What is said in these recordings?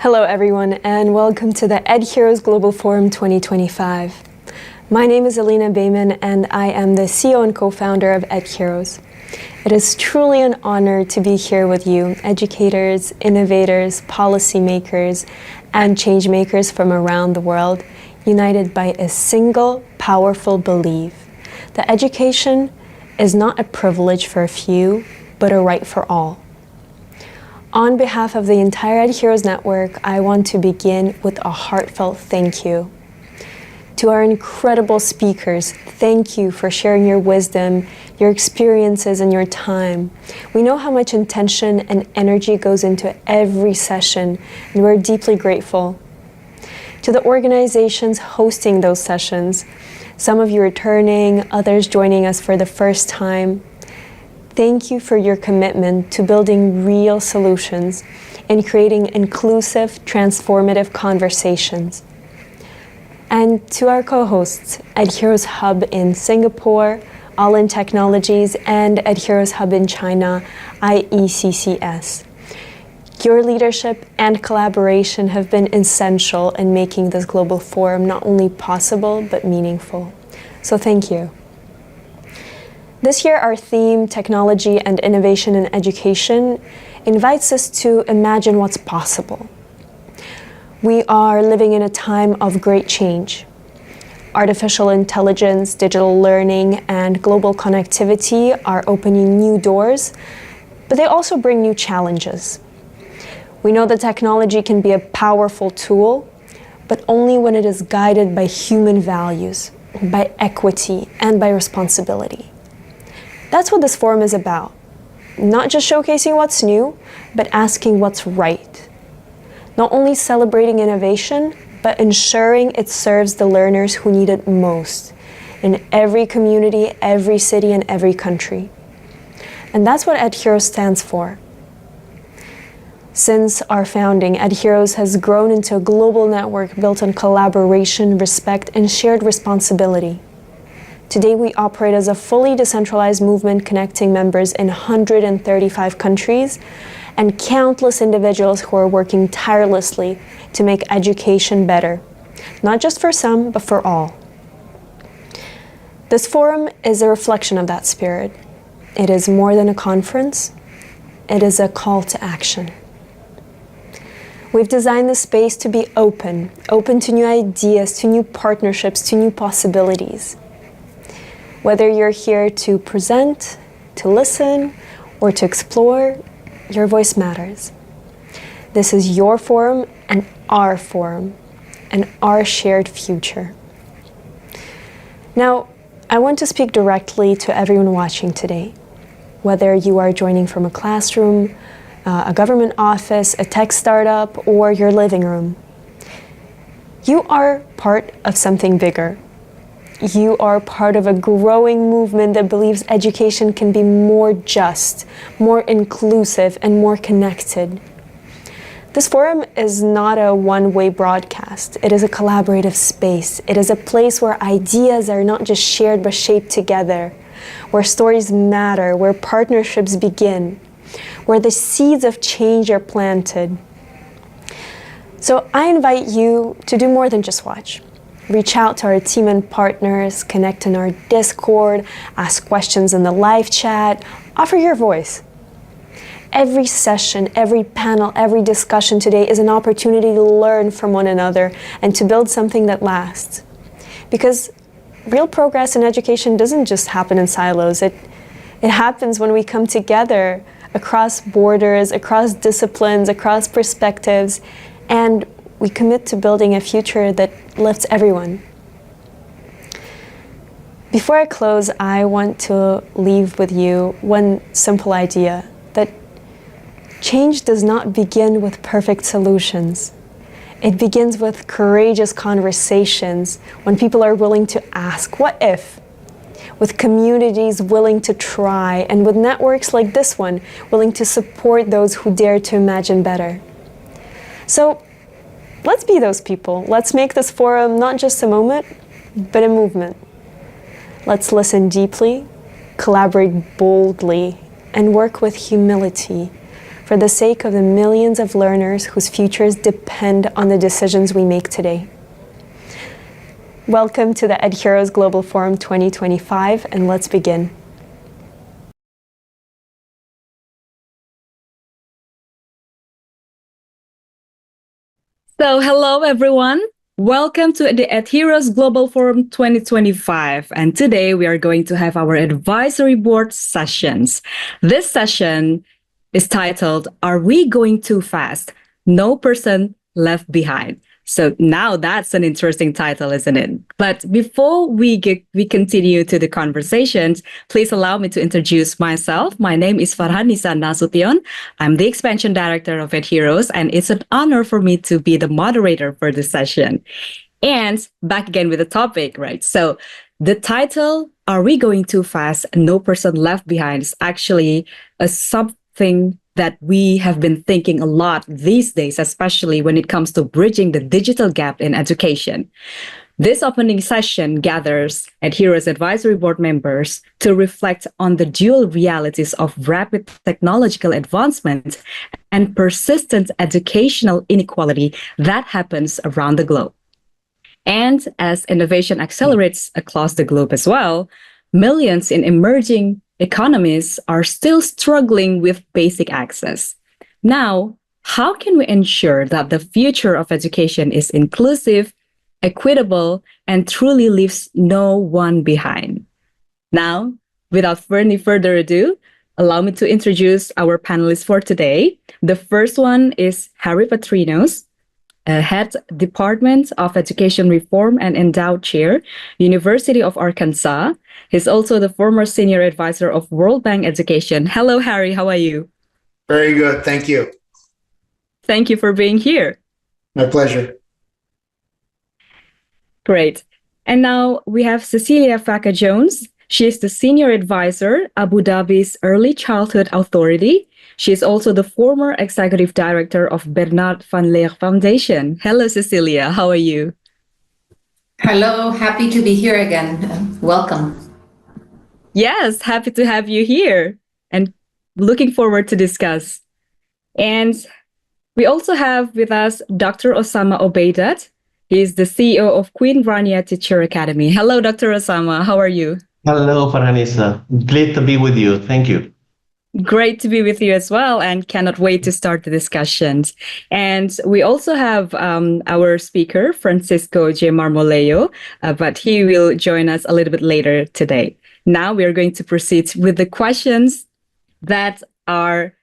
Hello everyone, and welcome to the EdHeroes Global Forum 2025. My name is Alina Bayman, and I am the CEO and co-founder of EdHeroes. It is truly an honor to be here with you, educators, innovators, policymakers, and change makers from around the world, united by a single powerful belief that education is not a privilege for a few, but a right for all. On behalf of the entire EdHeroes network, I want to begin with a heartfelt thank you. To our incredible speakers, thank you for sharing your wisdom, your experiences, and your time. We know how much intention and energy goes into every session, and we're deeply grateful. To the organizations hosting those sessions, some of you returning, others joining us for the first time, thank you for your commitment to building real solutions and creating inclusive, transformative conversations. And to our co-hosts, EdHeroes Hub in Singapore, All in Technologies, and EdHeroes Hub in China, IECCS. Your leadership and collaboration have been essential in making this global forum not only possible, but meaningful. So thank you. This year, our theme, Technology and Innovation in Education, invites us to imagine what's possible. We are living in a time of great change. Artificial intelligence, digital learning, and global connectivity are opening new doors, but they also bring new challenges. We know that technology can be a powerful tool, but only when it is guided by human values, by equity, and by responsibility. That's what this forum is about. Not just showcasing what's new, but asking what's right. Not only celebrating innovation, but ensuring it serves the learners who need it most in every community, every city, and every country. And that's what EdHeroes stands for. Since our founding, EdHeroes has grown into a global network built on collaboration, respect, and shared responsibility. Today, we operate as a fully decentralized movement connecting members in 135 countries and countless individuals who are working tirelessly to make education better, not just for some, but for all. This forum is a reflection of that spirit. It is more than a conference. It is a call to action. We've designed the space to be open to new ideas, to new partnerships, to new possibilities. Whether you're here to present, to listen, or to explore, your voice matters. This is your forum and our shared future. Now, I want to speak directly to everyone watching today. Whether you are joining from a classroom, a government office, a tech startup, or your living room, you are part of something bigger. You are part of a growing movement that believes education can be more just, more inclusive, and more connected. This forum is not a one-way broadcast. It is a collaborative space. It is a place where ideas are not just shared but shaped together, where stories matter, where partnerships begin, where the seeds of change are planted. So I invite you to do more than just watch. Reach out to our team and partners, connect in our Discord, ask questions in the live chat, offer your voice. Every session, every panel, every discussion today is an opportunity to learn from one another and to build something that lasts. Because real progress in education doesn't just happen in silos. It happens when we come together across borders, across disciplines, across perspectives, and we commit to building a future that lifts everyone. Before I close, I want to leave with you one simple idea, that change does not begin with perfect solutions. It begins with courageous conversations, when people are willing to ask, what if? With communities willing to try, and with networks like this one, willing to support those who dare to imagine better. So, let's be those people. Let's make this forum not just a moment, but a movement. Let's listen deeply, collaborate boldly, and work with humility for the sake of the millions of learners whose futures depend on the decisions we make today. Welcome to the EdHeroes Global Forum 2025, and let's begin. So, hello everyone. Welcome to the EdHeroes Global Forum 2025. And today we are going to have our advisory board sessions. This session is titled, Are We Going Too Fast? No Person Left Behind. So now that's an interesting title, isn't it? But before we continue to the conversations, please allow me to introduce myself. My name is Farhanisa Nasution. I'm the Expansion Director of EdHeroes, and it's an honor for me to be the moderator for this session. And back again with the topic, right? So the title, Are We Going Too Fast? No Person Left Behind, is actually something that we have been thinking a lot these days, especially when it comes to bridging the digital gap in education. This opening session gathers EdHeroes advisory board members to reflect on the dual realities of rapid technological advancement and persistent educational inequality that happens around the globe. And as innovation accelerates across the globe as well, millions in emerging economies are still struggling with basic access. Now, how can we ensure that the future of education is inclusive, equitable, and truly leaves no one behind? Now, without any further ado, allow me to introduce our panelists for today. The first one is Harry Patrinos, Head Department of Education Reform and Endowed Chair, University of Arkansas. He's also the former Senior Advisor of World Bank Education. Hello, Harry. How are you? Very good. Thank you. Thank you for being here. My pleasure. Great. And now we have Cecilia Faca-Jones. She is the Senior Advisor, Abu Dhabi's Early Childhood Authority. She is also the former Executive Director of Bernard van Leer Foundation. Hello, Cecilia. How are you? Hello. Happy to be here again. Welcome. Yes, happy to have you here and looking forward to discuss. And we also have with us Dr. Osama Obeidat. He is the CEO of Queen Rania Teacher Academy. Hello, Dr. Osama. How are you? Hello, Farhanisa. Glad to be with you. Thank you. Great to be with you as well, and cannot wait to start the discussions. And we also have our speaker, Francisco J. Marmolejo, but he will join us a little bit later today. Now we are going to proceed with the questions that are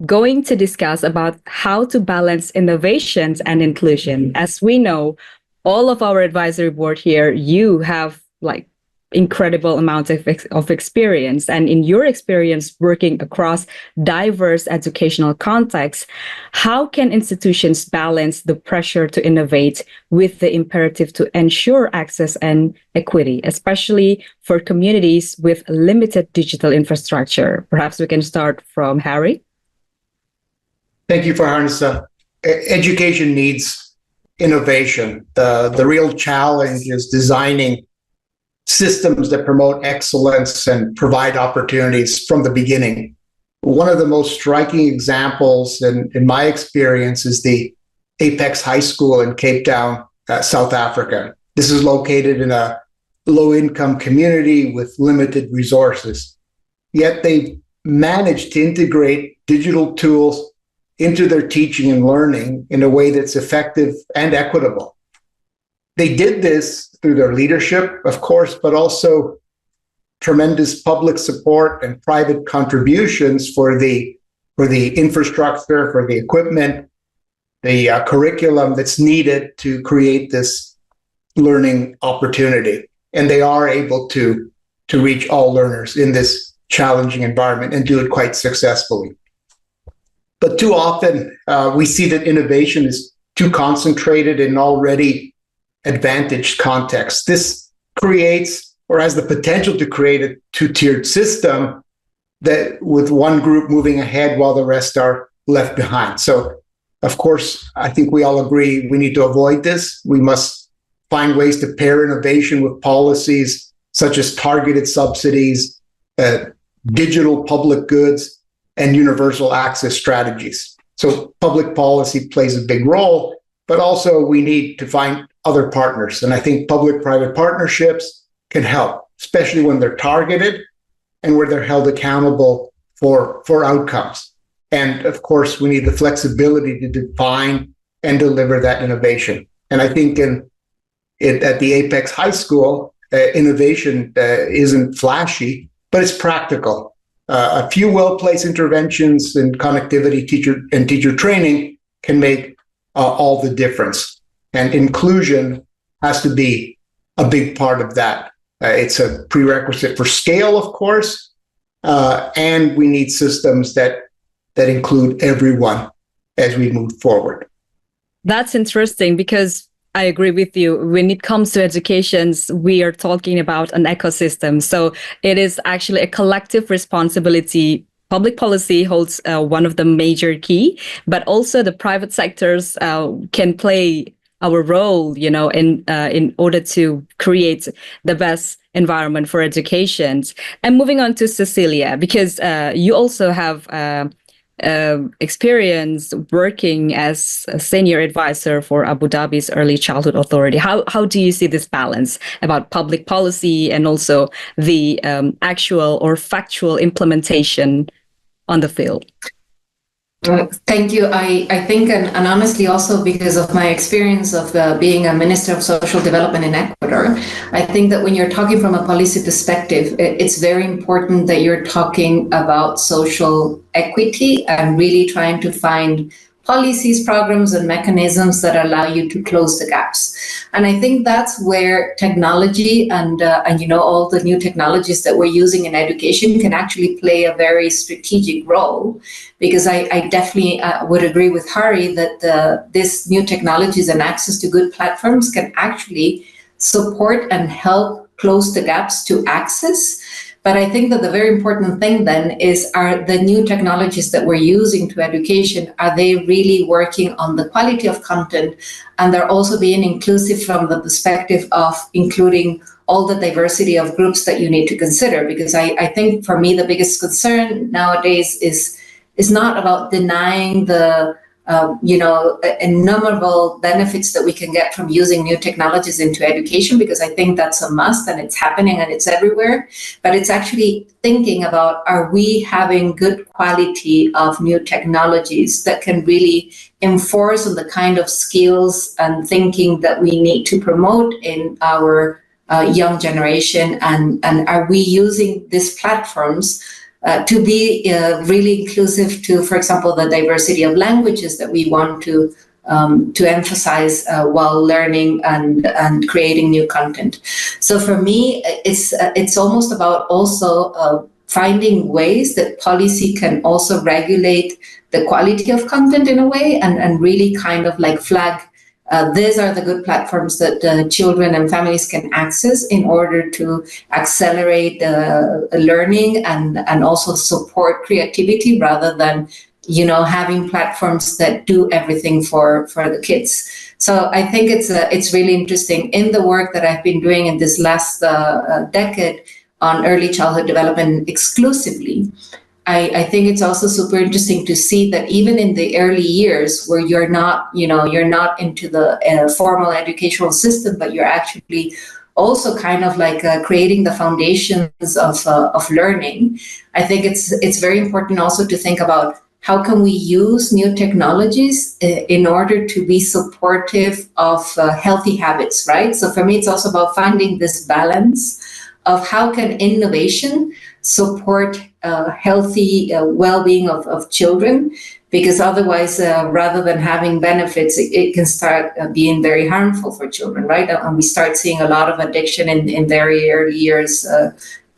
going to discuss about how to balance innovations and inclusion. As we know, all of our advisory board here, you have incredible amount of experience, and in your experience working across diverse educational contexts, how can institutions balance the pressure to innovate with the imperative to ensure access and equity, especially for communities with limited digital infrastructure? Perhaps we can start from Harry. Thank you, Farhanisa. Education needs innovation. The real challenge is designing systems that promote excellence and provide opportunities from the beginning. One of the most striking examples in my experience is the Apex High School in Cape Town, South Africa. This is located in a low-income community with limited resources. Yet they managed to integrate digital tools into their teaching and learning in a way that's effective and equitable. They did this through their leadership, of course, but also tremendous public support and private contributions for the infrastructure, for the equipment, the curriculum that's needed to create this learning opportunity. And they are able to reach all learners in this challenging environment and do it quite successfully. But too often, we see that innovation is too concentrated in already advantaged context. This creates or has the potential to create a two-tiered system that with one group moving ahead while the rest are left behind. So, of course, I think we all agree we need to avoid this. We must find ways to pair innovation with policies such as targeted subsidies, digital public goods, and universal access strategies. So public policy plays a big role, but also we need to find other partners. And I think public-private partnerships can help, especially when they're targeted and where they're held accountable for outcomes. And of course, we need the flexibility to define and deliver that innovation. And I think at the Apex High School, innovation isn't flashy, but it's practical. A few well-placed interventions in connectivity, teacher training can make all the difference. And inclusion has to be a big part of that. It's a prerequisite for scale, of course, and we need systems that include everyone as we move forward. That's interesting because I agree with you. When it comes to educations, we are talking about an ecosystem. So it is actually a collective responsibility. Public policy holds one of the major key, but also the private sectors can play our role, in order to create the best environment for education. And moving on to Cecilia, because you also have experience working as a senior advisor for Abu Dhabi's Early Childhood Authority. How do you see this balance about public policy and also the actual or factual implementation on the field? Thank you. I think, and honestly, also because of my experience of being a Minister of Social Development in Ecuador, I think that when you're talking from a policy perspective, it's very important that you're talking about social equity and really trying to find policies, programs, and mechanisms that allow you to close the gaps. And I think that's where technology and all the new technologies that we're using in education can actually play a very strategic role. Because I definitely would agree with Hari that this new technologies and access to good platforms can actually support and help close the gaps to access. But I think that the very important thing then is, are the new technologies that we're using to education, are they really working on the quality of content? And they're also being inclusive from the perspective of including all the diversity of groups that you need to consider. Because I think for me, the biggest concern nowadays is not about denying the innumerable benefits that we can get from using new technologies into education, because I think that's a must and it's happening and it's everywhere. But it's actually thinking about, are we having good quality of new technologies that can really enforce on the kind of skills and thinking that we need to promote in our young generation? And are we using these platforms to be really inclusive to, for example, the diversity of languages that we want to emphasize while learning and creating new content. So for me, it's almost about also finding ways that policy can also regulate the quality of content in a way, and really kind of like flag these are the good platforms that children and families can access in order to accelerate learning and also support creativity, rather than having platforms that do everything for the kids. So I think it's really interesting in the work that I've been doing in this last decade on early childhood development exclusively. I think it's also super interesting to see that even in the early years where you're not into the formal educational system, but you're actually also kind of like creating the foundations of learning. I think it's very important also to think about how can we use new technologies in order to be supportive of healthy habits, right? So for me, it's also about finding this balance of how can innovation support healthy well-being of children, because otherwise, rather than having benefits, it can start being very harmful for children, right? And we start seeing a lot of addiction in very early years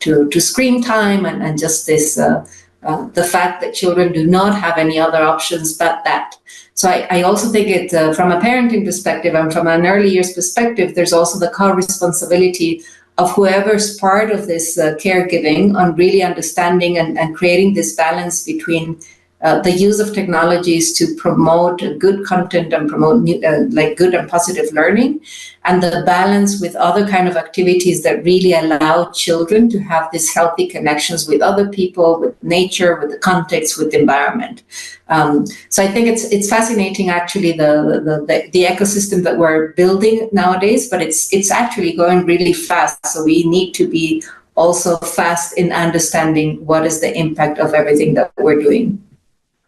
to screen time and just this, the fact that children do not have any other options but that. So I also think it, from a parenting perspective and from an early years perspective, there's also the co-responsibility of whoever's part of this caregiving on really understanding and creating this balance between the use of technologies to promote good content and promote good and positive learning, and the balance with other kind of activities that really allow children to have these healthy connections with other people, with nature, with the context, with the environment. So I think it's fascinating, actually, the ecosystem that we're building nowadays, but it's actually going really fast. So we need to be also fast in understanding what is the impact of everything that we're doing.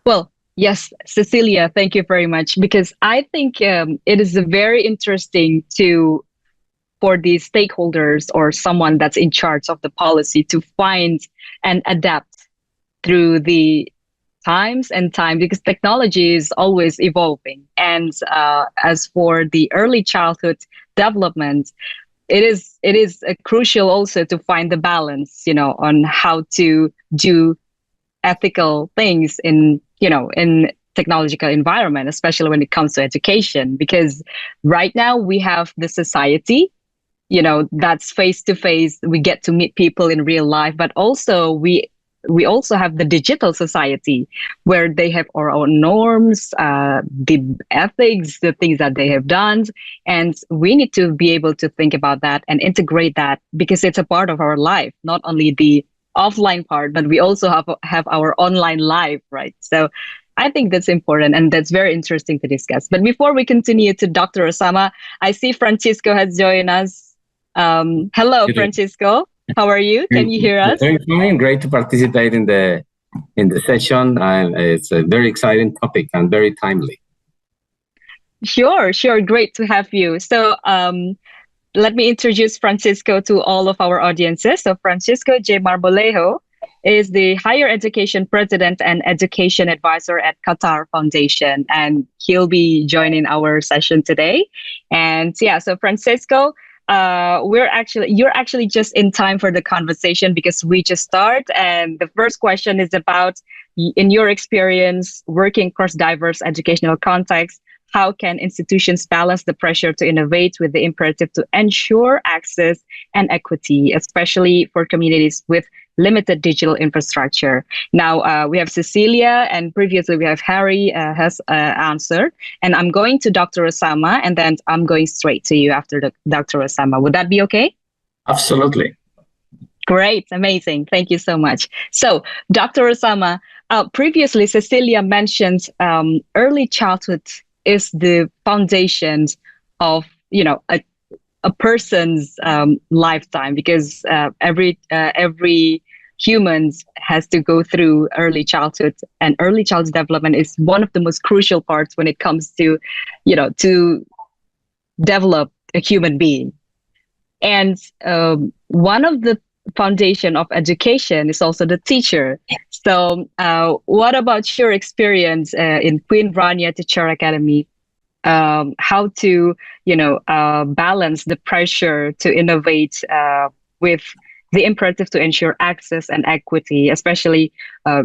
Well, yes, Cecilia, thank you very much, because I think it is very interesting for the stakeholders or someone that's in charge of the policy to find and adapt through the times and time, because technology is always evolving. And as for the early childhood development, it is crucial also to find the balance, on how to do ethical things in technological environment, especially when it comes to education, because right now we have the society, that's face to face. We get to meet people in real life, but also we also have the digital society where they have our own norms, the ethics, the things that they have done. And we need to be able to think about that and integrate that, because it's a part of our life, not only the offline part, but we also have our online life, right? So I think that's important, and that's very interesting to discuss. But before we continue to Dr. Osama, I see Francisco has joined us. Hello, Francisco. How are you? Can you hear us? Very fine. Great to participate in the session. It's a very exciting topic and very timely. Sure. Great to have you. So let me introduce Francisco to all of our audiences. So Francisco J. Marmolejo is the Higher Education President and Education Advisor at Qatar Foundation, and he'll be joining our session today. And yeah, so Francisco, you're actually just in time for the conversation, because we just start. And the first question is about, in your experience working across diverse educational contexts, how can institutions balance the pressure to innovate with the imperative to ensure access and equity, especially for communities with limited digital infrastructure? Now, we have Cecilia, and previously we have Harry has answered. And I'm going to Dr. Osama, and then I'm going straight to you after Dr. Osama. Would that be okay? Absolutely. Great. Amazing. Thank you so much. So, Dr. Osama, previously Cecilia mentioned early childhood is the foundation of a person's lifetime, because every human has to go through early childhood, and early childhood development is one of the most crucial parts when it comes to to develop a human being. And one of the foundation of education is also the teacher. So what about your experience in Queen Rania Teacher Academy? How to balance the pressure to innovate with the imperative to ensure access and equity, especially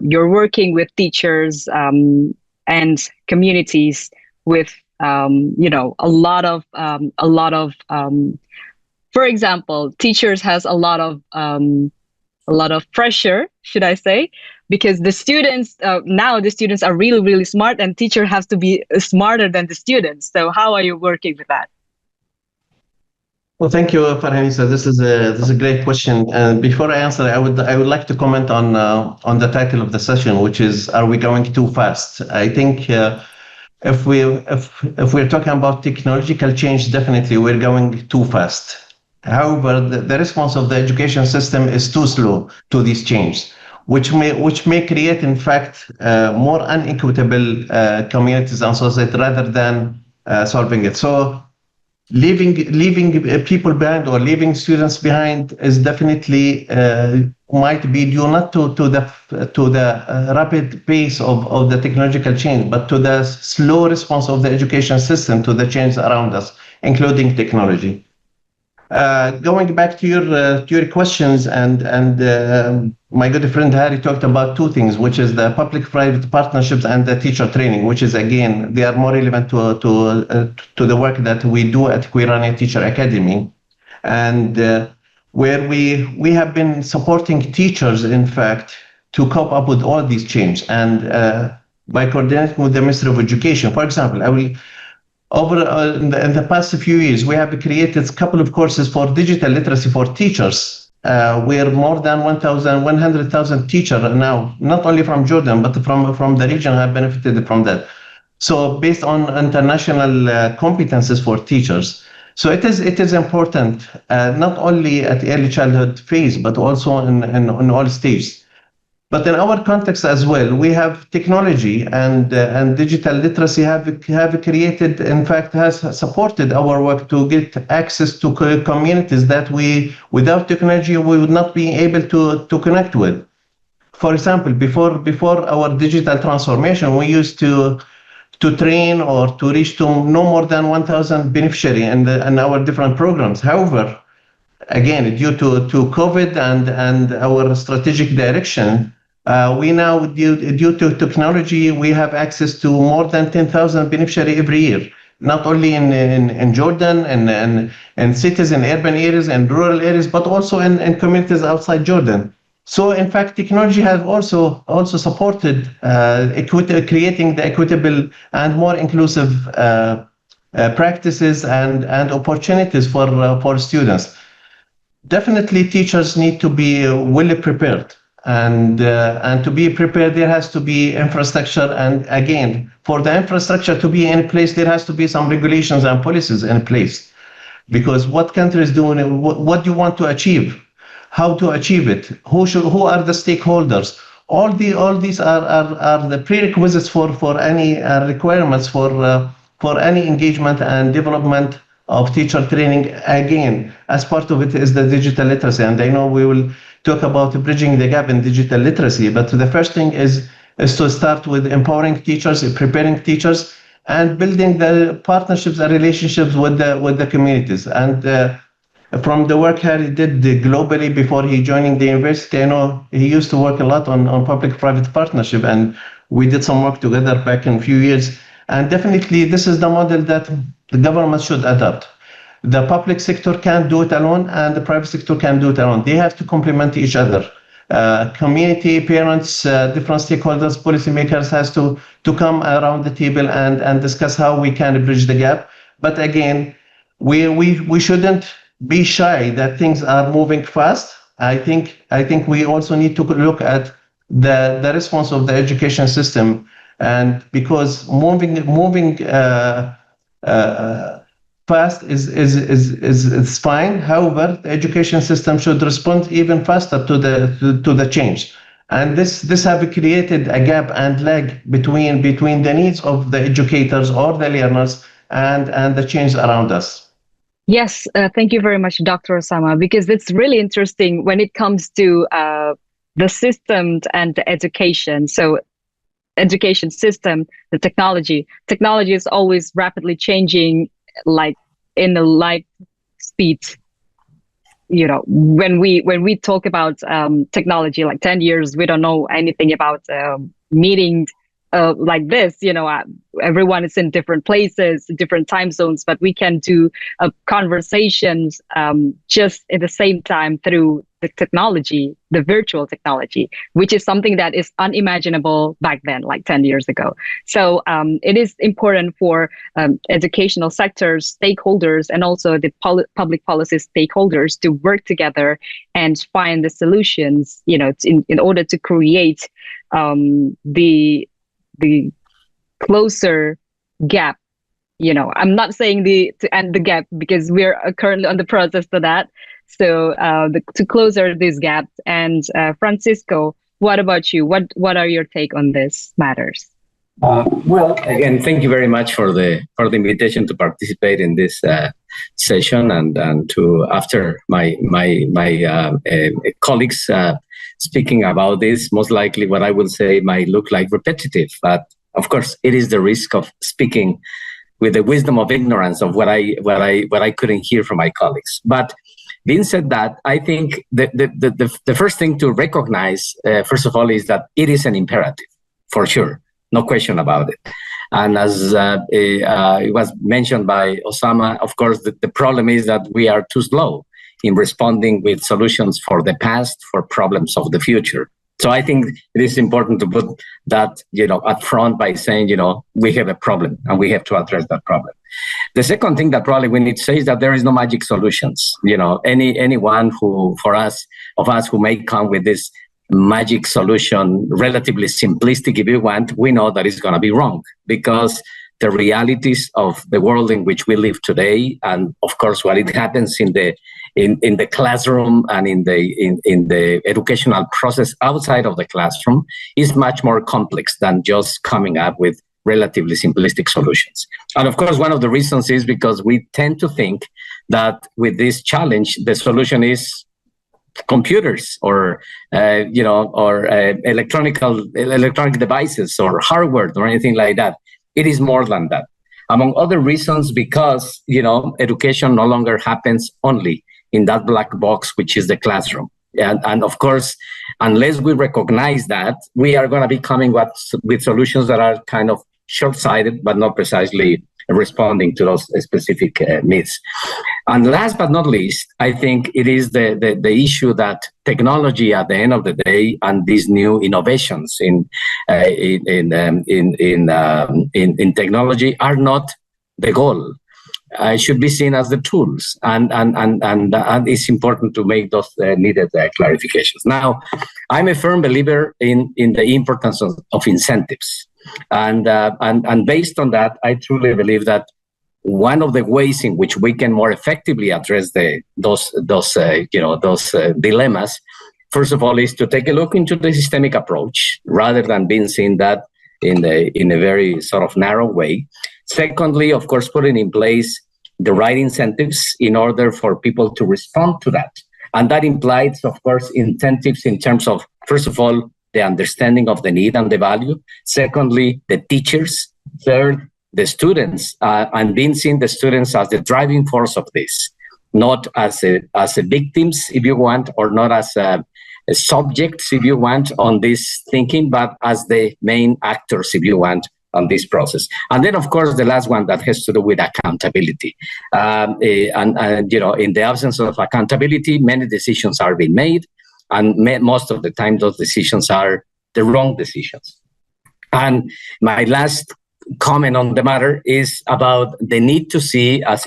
you're working with teachers and communities with a lot of for example, teachers has a lot of pressure, should I say, because the students now the students are really, really smart, and teacher has to be smarter than the students. So how are you working with that? Well, thank you, Farhanisa. This is a great question. And before I answer, I would like to comment on the title of the session, which is, "Are we going too fast?" I think if we're talking about technological change, definitely we're going too fast. However, the response of the education system is too slow to these changes, which may create, in fact, more unequitable communities and society rather than solving it. So leaving people behind or leaving students behind is definitely might be due not to the rapid pace of the technological change, but to the slow response of the education system to the change around us, including technology. Going back to your questions, and my good friend Harry talked about two things, which is the public-private partnerships and the teacher training, which is, again, they are more relevant to the work that we do at Queen Rania Teacher Academy, and where we have been supporting teachers, in fact, to cope up with all these changes. And by coordinating with the Ministry of Education, for example, in the past few years, we have created a couple of courses for digital literacy for teachers. Where more than 100,000 teachers now, not only from Jordan, but from the region, have benefited from that. So based on international competences for teachers. So it is important, not only at the early childhood phase, but also in all stages. But in our context as well, we have technology and digital literacy have created, in fact, has supported our work to get access to communities that without technology, we would not be able to connect with. For example, before our digital transformation, we used to train or to reach to no more than 1,000 beneficiaries in our different programs. However, again, due to COVID and our strategic direction, we now, due to technology, we have access to more than 10,000 beneficiaries every year, not only in Jordan and cities and urban areas and rural areas, but also in communities outside Jordan. So, in fact, technology has also supported creating the equitable and more inclusive practices and opportunities for students. Definitely, teachers need to be well prepared. And to be prepared, there has to be infrastructure. And again, for the infrastructure to be in place, there has to be some regulations and policies in place. Because what countries doing, what do you want to achieve, how to achieve it, who are the stakeholders? All these are the prerequisites for any requirements for any engagement and development of teacher training. Again, as part of it is the digital literacy, and I know we will talk about bridging the gap in digital literacy, but the first thing is to start with empowering teachers, preparing teachers, and building the partnerships and relationships with the communities. And from the work Harry did globally before he joining the university, I know he used to work a lot on public-private partnership, and we did some work together back in a few years. And definitely, this is the model that the government should adopt. The public sector can't do it alone, and the private sector can't do it alone. They have to complement each other. Community, parents, different stakeholders, policymakers has to come around the table and discuss how we can bridge the gap. But again, we shouldn't be shy that things are moving fast. I think we also need to look at the response of the education system, and because moving fast is fine. However, the education system should respond even faster to the change, and this have created a gap and lag between the needs of the educators or the learners and the change around us. Yes, thank you very much, Dr. Osama, because it's really interesting when it comes to the system and the education. So education system, the technology is always rapidly changing, like in the light speed. You know, when we talk about technology, like 10 years, we don't know anything about meeting like this. You know, everyone is in different places, different time zones, but we can do conversations just at the same time through the technology, the virtual technology, which is something that is unimaginable back then, like 10 years ago. So it is important for educational sectors, stakeholders, and also the public policy stakeholders to work together and find the solutions, you know, in order to create the closer gap. You know, I'm not saying to end the gap, because we're currently on the process to that. So to closer this gap. And Francisco, what about you? What are your take on this matters? Well, again, thank you very much for the invitation to participate in this session, and to, after my colleagues speaking about this, most likely what I will say might look like repetitive, but of course it is the risk of speaking with the wisdom of ignorance of what I couldn't hear from my colleagues. But being said that, I think the first thing to recognize, first of all, is that it is an imperative, for sure, no question about it. And as it was mentioned by Osama, of course, the problem is that we are too slow in responding with solutions for the past, for problems of the future. So I think it is important to put that, up front by saying, we have a problem and we have to address that problem. The second thing that probably we need to say is that there is no magic solutions. Anyone of us who may come with this magic solution, relatively simplistic if you want, we know that it's going to be wrong, because the realities of the world in which we live today, and of course what it happens in the classroom and in the educational process outside of the classroom, is much more complex than just coming up with relatively simplistic solutions. And of course, one of the reasons is because we tend to think that with this challenge, the solution is computers or electronic devices or hardware or anything like that. It is more than that. Among other reasons, because education no longer happens only in that black box, which is the classroom. And of course, unless we recognize that, we are going to be coming with solutions that are kind of short-sighted, but not precisely responding to those specific needs. And last but not least, I think it is the issue that technology at the end of the day and these new innovations in technology are not the goal. Should be seen as the tools, and it's important to make those needed clarifications. Now, I'm a firm believer in the importance of incentives, and based on that, I truly believe that one of the ways in which we can more effectively address those dilemmas, first of all, is to take a look into the systemic approach rather than being seen that in a very sort of narrow way. Secondly, of course, putting in place the right incentives in order for people to respond to that. And that implies, of course, incentives in terms of, first of all, the understanding of the need and the value. Secondly, the teachers. Third, the students, and being seen the students as the driving force of this, not as a victims, if you want, or not as a subjects, if you want, on this thinking, but as the main actors, if you want, on this process. And then, of course, the last one that has to do with accountability. And in the absence of accountability, many decisions are being made, and most of the time, those decisions are the wrong decisions. And my last comment on the matter is about the need to see, as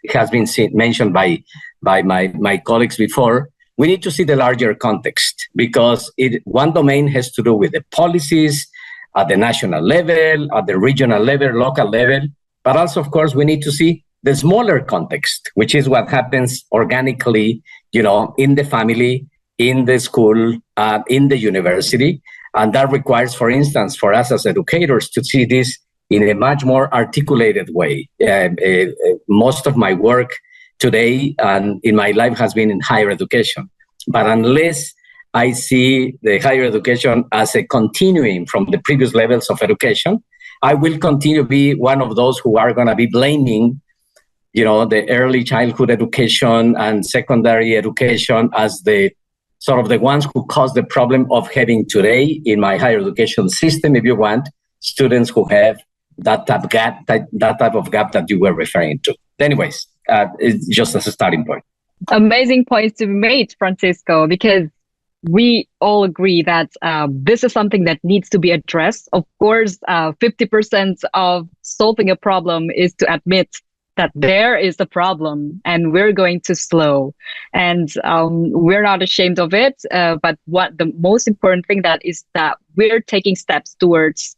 has been mentioned by my colleagues before, we need to see the larger context, because one domain has to do with the policies at the national level, at the regional level, local level, but also, of course, we need to see the smaller context, which is what happens organically, in the family, in the school, in the university. And that requires, for instance, for us as educators to see this in a much more articulated way. Most of my work today and in my life has been in higher education. But unless I see the higher education as a continuing from the previous levels of education, I will continue to be one of those who are going to be blaming, the early childhood education and secondary education as the sort of the ones who caused the problem of having today in my higher education system, if you want, students who have that type of gap that you were referring to. Anyways, it's just as a starting point. Amazing points to be made, Francisco, because we all agree that this is something that needs to be addressed. Of course, 50% of solving a problem is to admit that there is a problem and we're going too slow. And we're not ashamed of it. But what the most important thing that is that we're taking steps towards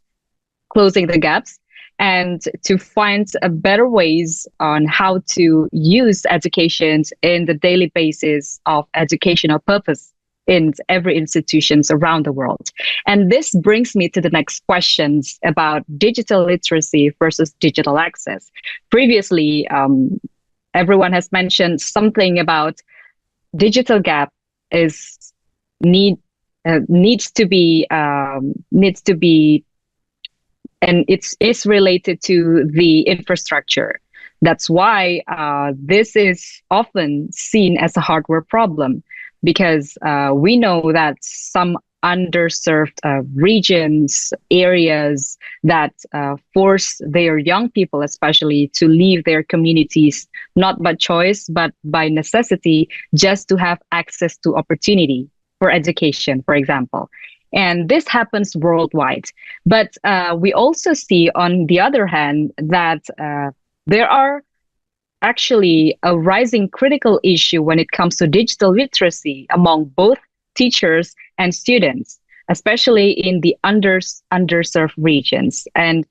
closing the gaps and to find better ways on how to use education in the daily basis of educational purpose in every institutions around the world. And this brings me to the next questions about digital literacy versus digital access. Previously, everyone has mentioned something about digital gap needs to be and it's related to the infrastructure. That's why this is often seen as a hardware problem, because we know that some underserved regions, areas that force their young people especially to leave their communities, not by choice, but by necessity, just to have access to opportunity. for education, for example. And this happens worldwide. But we also see, on the other hand, that there are actually a rising critical issue when it comes to digital literacy among both teachers and students, especially in the underserved regions. And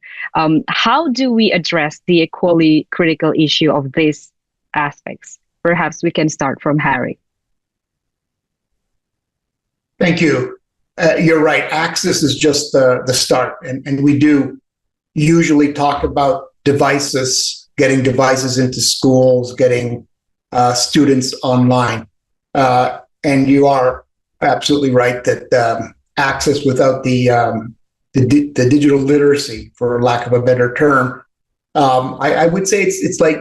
how do we address the equally critical issue of these aspects? Perhaps we can start from Harry. Thank you. You're right. Access is just the start. And we do usually talk about devices, getting devices into schools, getting students online. And you are absolutely right that access without the digital literacy, for lack of a better term, I would say it's like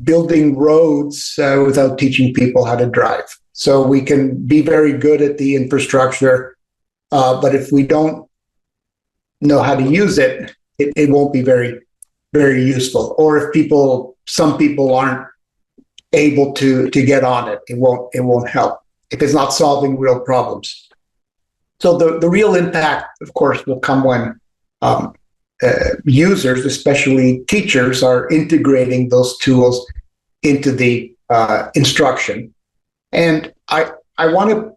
building roads without teaching people how to drive. So we can be very good at the infrastructure, but if we don't know how to use it, it won't be very useful. Or if some people aren't able to get on it, it won't help if it's not solving real problems. So the real impact, of course, will come when users, especially teachers, are integrating those tools into the instruction. And I want to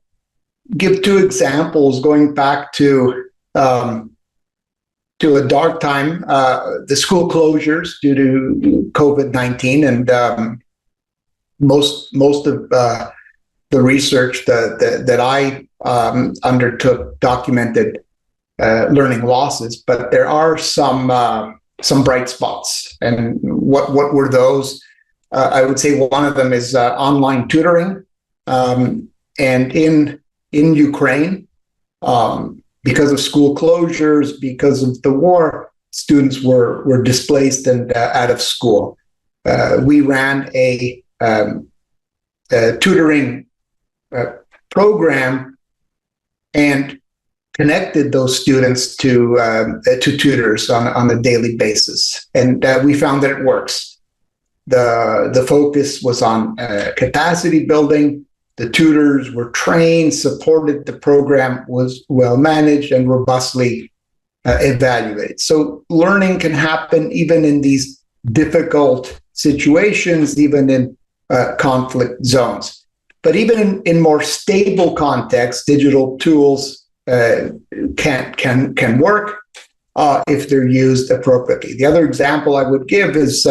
give two examples going back to a dark time, the school closures due to COVID-19, and most of the research that I undertook documented learning losses, but there are some bright spots. And what were those? I would say one of them is online tutoring, and in Ukraine. Because of school closures, because of the war, students were displaced and out of school. We ran a tutoring program and connected those students to tutors on a daily basis, and we found that it works. The focus was on capacity building. The tutors were trained, supported. The program was well managed and robustly evaluated. So learning can happen even in these difficult situations, even in conflict zones. But even in more stable contexts, digital tools can work if they're used appropriately. The other example I would give is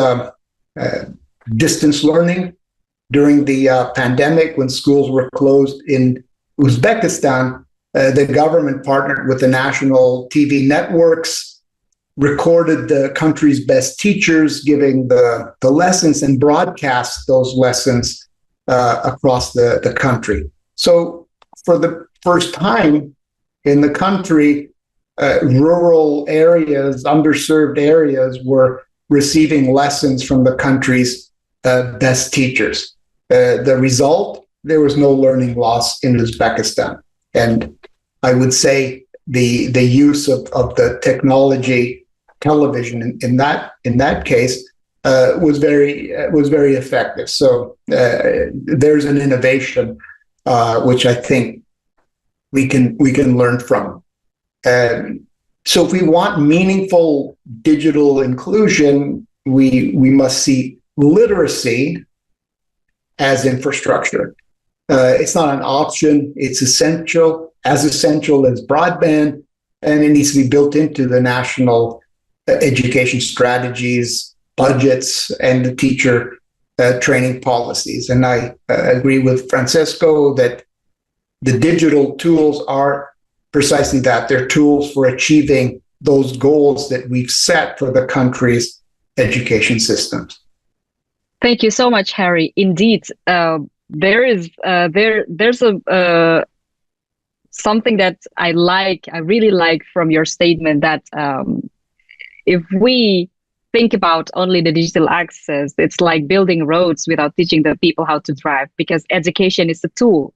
distance learning. During the pandemic, when schools were closed in Uzbekistan, the government partnered with the national TV networks, recorded the country's best teachers giving the lessons, and broadcast those lessons across the country. So for the first time in the country, rural areas, underserved areas were receiving lessons from the country's best teachers. The result, there was no learning loss in Uzbekistan. And I would say the use of the technology, television in that case, was very effective. So there's an innovation which I think we can learn from. So if we want meaningful digital inclusion, we must see literacy as infrastructure. It's not an option, it's essential as broadband, and it needs to be built into the national education strategies, budgets, and the teacher training policies. And I agree with Francesco that the digital tools are precisely that. They're tools for achieving those goals that we've set for the country's education systems. Thank you so much, Harry. Indeed, there's something that I really like from your statement, that if we think about only the digital access, it's like building roads without teaching the people how to drive, because education is a tool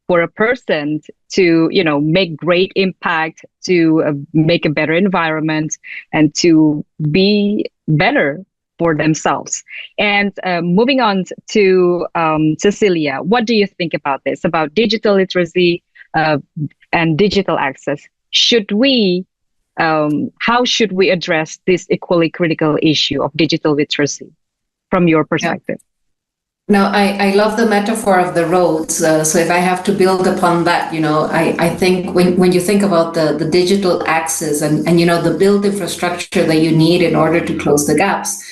for a person to, make great impact, to make a better environment, and to be better for themselves. And moving on to Cecilia, what do you think about this, about digital literacy and digital access? How should we address this equally critical issue of digital literacy from your perspective? Now, I love the metaphor of the roads. So if I have to build upon that, I think when you think about the digital access and the built infrastructure that you need in order to close the gaps,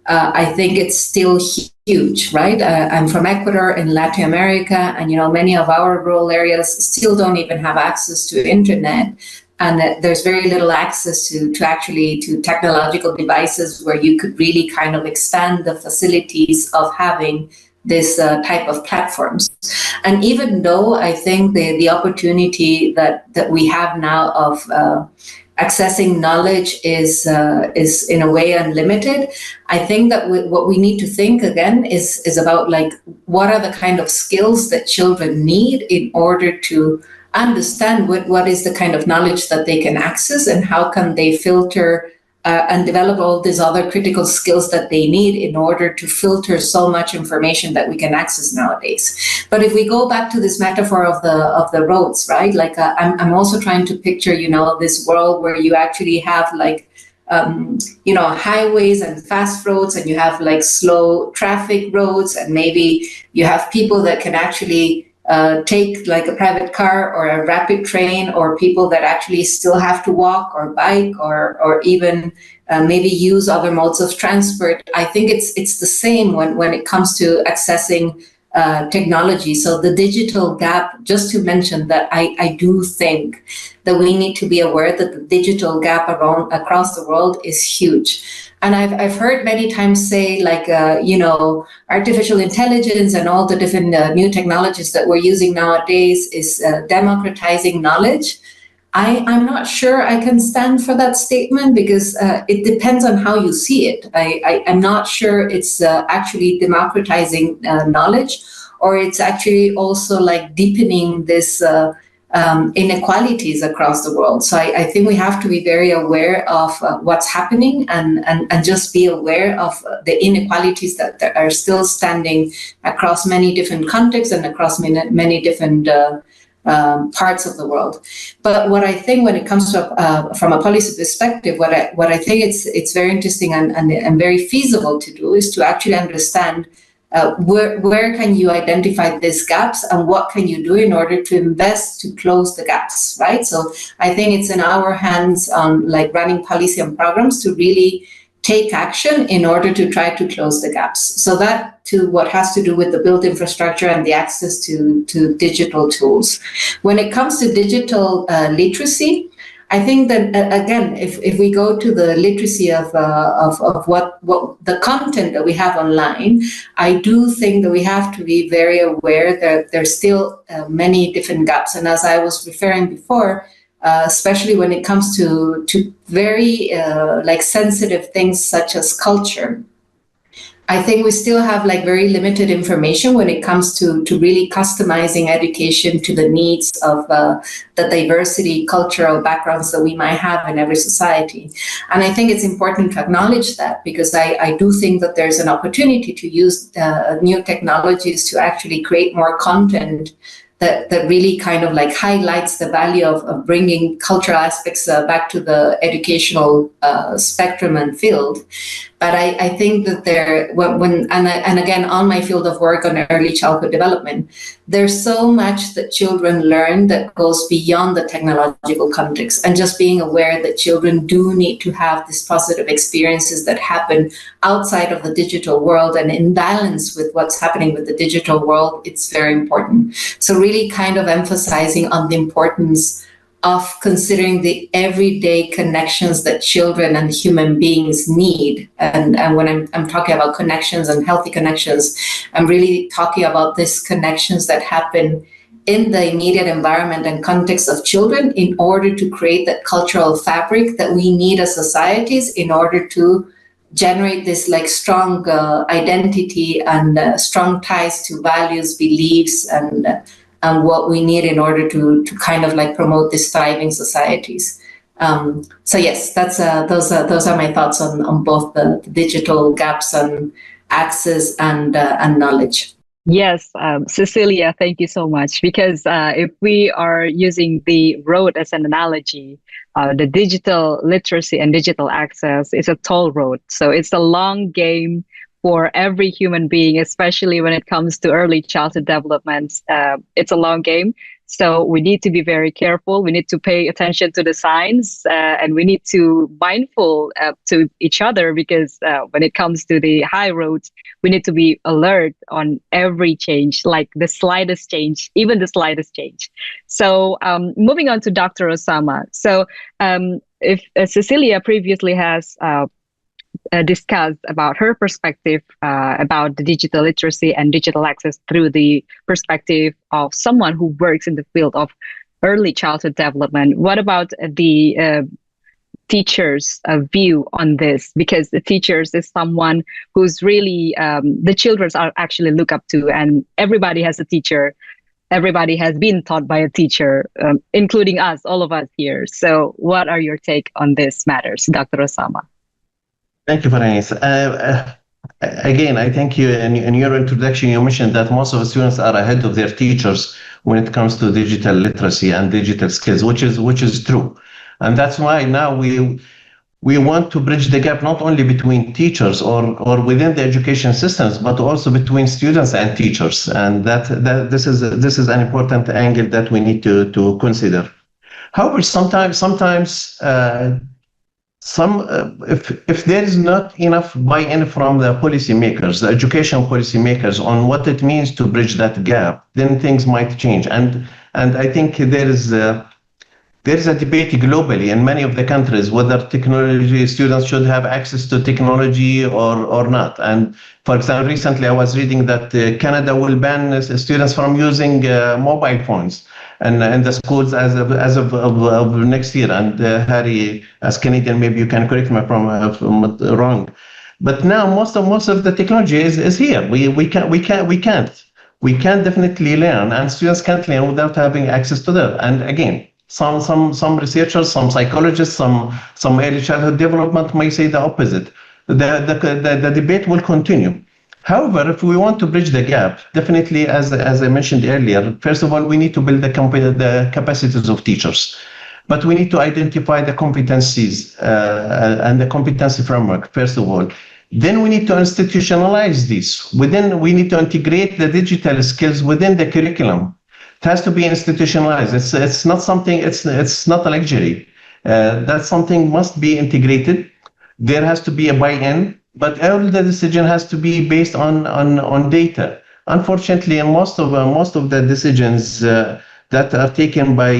I think it's still huge, right? I'm from Ecuador in Latin America, and many of our rural areas still don't even have access to internet. And there's very little access to technological devices where you could really kind of expand the facilities of having this type of platforms. And even though I think the opportunity that we have now of accessing knowledge is in a way unlimited, I think that what we need to think again is about like what are the kind of skills that children need in order to understand what is the kind of knowledge that they can access, and how can they filter and develop all these other critical skills that they need in order to filter so much information that we can access nowadays. But if we go back to this metaphor of the roads, right? Like I'm also trying to picture, this world where you actually have like, highways and fast roads, and you have like slow traffic roads, and maybe you have people that can actually take like a private car or a rapid train, or people that actually still have to walk or bike or even maybe use other modes of transport. I think it's the same when it comes to accessing technology. So the digital gap, just to mention that I do think that we need to be aware that the digital gap across the world is huge. And I've heard many times say like, artificial intelligence and all the different new technologies that we're using nowadays is democratizing knowledge. I'm not sure I can stand for that statement, because it depends on how you see it. I'm not sure it's actually democratizing knowledge, or it's actually also like deepening this inequalities across the world. So I think we have to be very aware of what's happening and just be aware of the inequalities that are still standing across many different contexts and across many different parts of the world. But what I think when it comes to from a policy perspective, what I think it's very interesting and very feasible to do is to actually understand where can you identify these gaps, and what can you do in order to invest to close the gaps, right? So I think it's in our hands on like running policy and programs to really take action in order to try to close the gaps. So that to what has to do with the built infrastructure and the access to digital tools. When it comes to digital literacy, I think that again, if we go to the literacy of what the content that we have online, I do think that we have to be very aware that there's still many different gaps. And as I was referring before, especially when it comes to very like sensitive things such as culture, I think we still have like very limited information when it comes to really customizing education to the needs of the diversity, cultural backgrounds that we might have in every society. And I think it's important to acknowledge that, because I do think that there's an opportunity to use new technologies to actually create more content that really kind of like highlights the value of bringing cultural aspects back to the educational spectrum and field. But I think that and again, on my field of work on early childhood development, there's so much that children learn that goes beyond the technological context, and just being aware that children do need to have these positive experiences that happen outside of the digital world and in balance with what's happening with the digital world, it's very important. So really kind of emphasizing on the importance of considering the everyday connections that children and human beings need. And when I'm talking about connections and healthy connections, I'm really talking about these connections that happen in the immediate environment and context of children in order to create that cultural fabric that we need as societies in order to generate this like strong identity and strong ties to values, beliefs, and what we need in order to kind of like promote these thriving societies. So yes, that's those are my thoughts on both the digital gaps and access and knowledge. Yes, Cecilia, thank you so much. Because if we are using the road as an analogy, the digital literacy and digital access is a toll road. So it's a long game for every human being, especially when it comes to early childhood development. It's a long game. So we need to be very careful. We need to pay attention to the signs, and we need to mindful to each other, because when it comes to the high roads, we need to be alert on every change, like the slightest change, even the slightest change. So moving on to Dr. Osama. So if Cecilia previously has discussed about her perspective about the digital literacy and digital access through the perspective of someone who works in the field of early childhood development. What about the teachers' view on this? Because the teachers is someone who's really, the children are actually look up to, and everybody has a teacher. Everybody has been taught by a teacher, including us, all of us here. So what are your take on this matters, Dr. Osama? Thank you, Farhanis. Again, I thank you. In your introduction, you mentioned that most of the students are ahead of their teachers when it comes to digital literacy and digital skills, which is true. And that's why now we want to bridge the gap not only between teachers or within the education systems, but also between students and teachers. And that this is an important angle that we need to consider. However, sometimes if there is not enough buy-in from the policymakers, the education policymakers, on what it means to bridge that gap, then things might change. And I think there is a debate globally in many of the countries whether technology students should have access to technology or not. And for example, recently I was reading that Canada will ban students from using mobile phones and the schools as of next year. And Harry, as Canadian, maybe you can correct me if I'm wrong. But now most of the technology is here. We can't definitely learn, and students can't learn without having access to that. And again, some researchers, some psychologists, some early childhood development may say the opposite. The debate will continue. However, if we want to bridge the gap, definitely, as I mentioned earlier, first of all, we need to build the capacities of teachers. But we need to identify the competencies and the competency framework, first of all. Then we need to institutionalize this. We need to integrate the digital skills within the curriculum. It has to be institutionalized. It's not something, it's not a luxury. That's something must be integrated. There has to be a buy-in. But all the decision has to be based on data. Unfortunately, most of the decisions that are taken by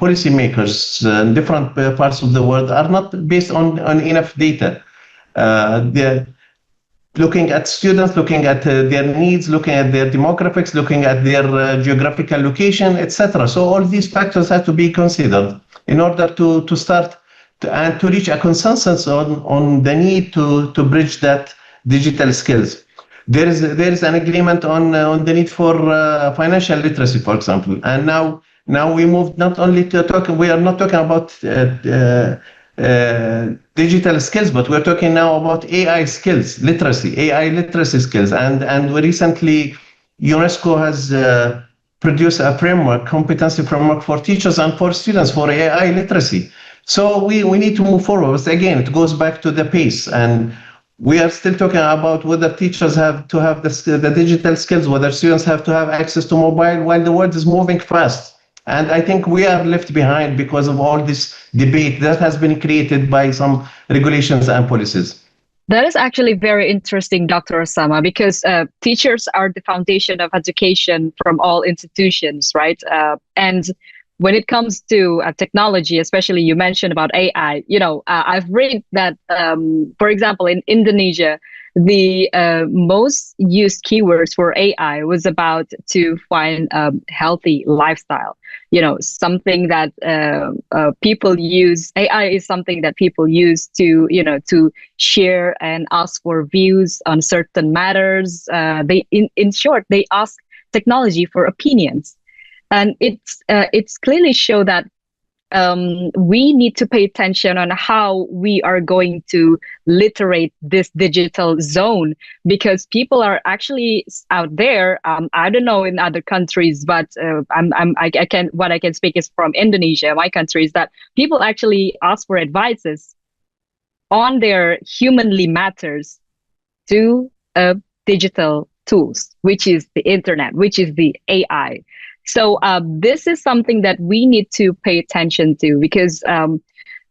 policymakers in different parts of the world are not based on enough data. They're looking at students, looking at their needs, looking at their demographics, looking at their geographical location, etc. So all these factors have to be considered in order to start and to reach a consensus on the need to bridge that digital skills. There is an agreement on the need for financial literacy, for example. And now we moved not only to talk. We are not talking about digital skills, but we're talking now about AI skills, AI literacy skills. And we recently, UNESCO has produced a framework, competency framework for teachers and for students for AI literacy. So we need to move forward. But again, it goes back to the pace, and we are still talking about whether teachers have to have the digital skills, whether students have to have access to mobile, while the world is moving fast. And I think we are left behind because of all this debate that has been created by some regulations and policies. That is actually very interesting, Dr. Osama, because teachers are the foundation of education from all institutions, right? And when it comes to technology, especially you mentioned about AI, I've read that, for example, in Indonesia, the most used keywords for AI was about to find a healthy lifestyle. Something that people use. AI is something that people use to share and ask for views on certain matters. In short, they ask technology for opinions. And it's clearly show that we need to pay attention on how we are going to literate this digital zone, because people are actually out there. I don't know in other countries, but what I can speak is from Indonesia. My country is that people actually ask for advices on their humanly matters to digital tools, which is the internet, which is the AI. So this is something that we need to pay attention to, because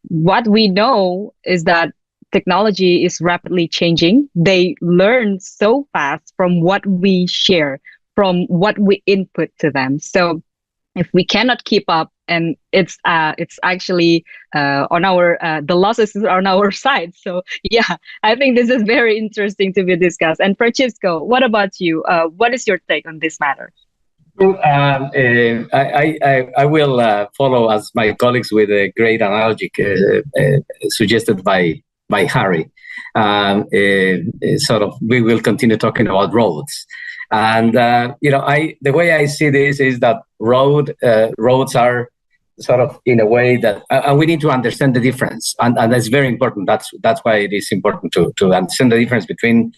what we know is that technology is rapidly changing. They learn so fast from what we share, from what we input to them. So if we cannot keep up, and it's actually on our the losses are on our side. So yeah, I think this is very interesting to be discussed. And Francisco, what about you? What is your take on this matter? Well, I will follow as my colleagues with a great analogy suggested by Harry. Sort of, we will continue talking about roads, and the way I see this is that roads are sort of in a way that, and we need to understand the difference, and that's very important. That's why it is important to understand the difference between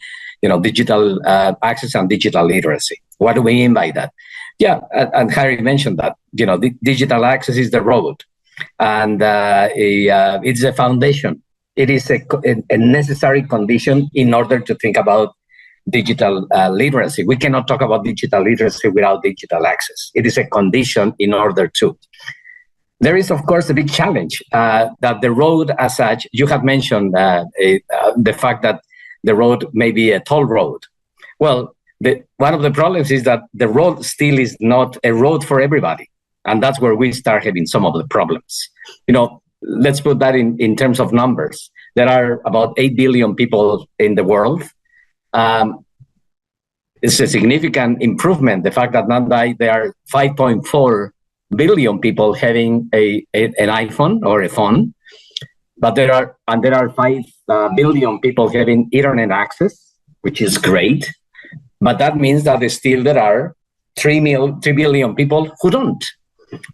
digital access and digital literacy. What do we mean by that? Yeah, and Harry mentioned that the digital access is the road, and it's a foundation. It is a necessary condition in order to think about digital literacy. We cannot talk about digital literacy without digital access. It is a condition in order to. There is, of course, a big challenge that the road as such, you have mentioned the fact that the road may be a toll road. Well, one of the problems is that the road still is not a road for everybody. And that's where we start having some of the problems. Let's put that in terms of numbers. There are about 8 billion people in the world. It's a significant improvement. The fact that there are 5.4 billion people having an iPhone or a phone, but there are 5 billion people having internet access, which is great. But that means that there are 3 billion people who don't.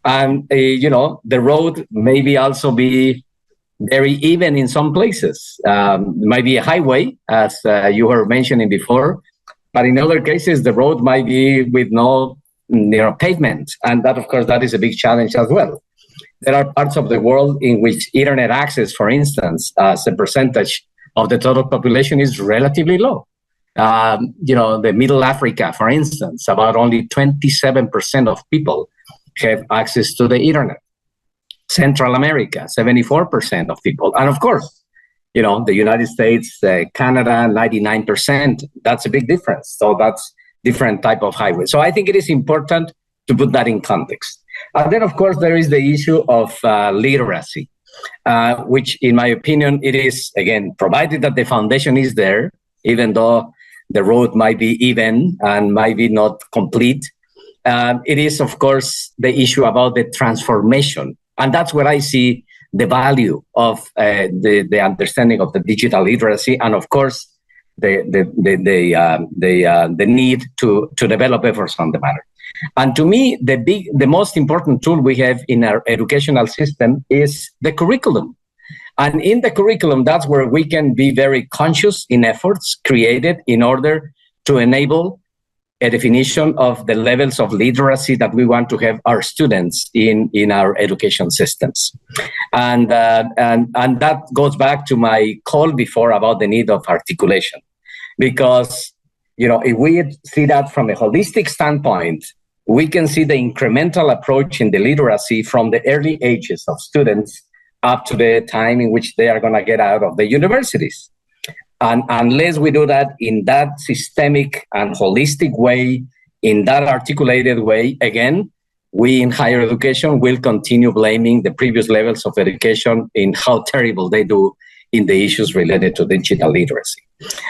And, the road maybe also be very even in some places. Might be a highway, as you were mentioning before, but in other cases, the road might be with no pavement. And that, of course, that is a big challenge as well. There are parts of the world in which internet access, for instance, as a percentage of the total population is relatively low. The Middle Africa, for instance, about only 27% of people have access to the internet. Central America, 74% of people. And of course, the United States, Canada, 99%. That's a big difference. So that's different type of highway. So I think it is important to put that in context. And then, of course, there is the issue of literacy, which, in my opinion, it is, again, provided that the foundation is there, even though the road might be even and might be not complete. It is, of course, the issue about the transformation. And that's where I see the value of the understanding of the digital literacy, and, of course, the need to develop efforts on the matter. And to me, the most important tool we have in our educational system is the curriculum. And in the curriculum, that's where we can be very conscious in efforts created in order to enable a definition of the levels of literacy that we want to have our students in our education systems. And that goes back to my call before about the need of articulation. Because, if we see that from a holistic standpoint, we can see the incremental approach in the literacy from the early ages of students up to the time in which they are going to get out of the universities. And unless we do that in that systemic and holistic way, in that articulated way, again, we in higher education will continue blaming the previous levels of education in how terrible they do in the issues related to digital literacy.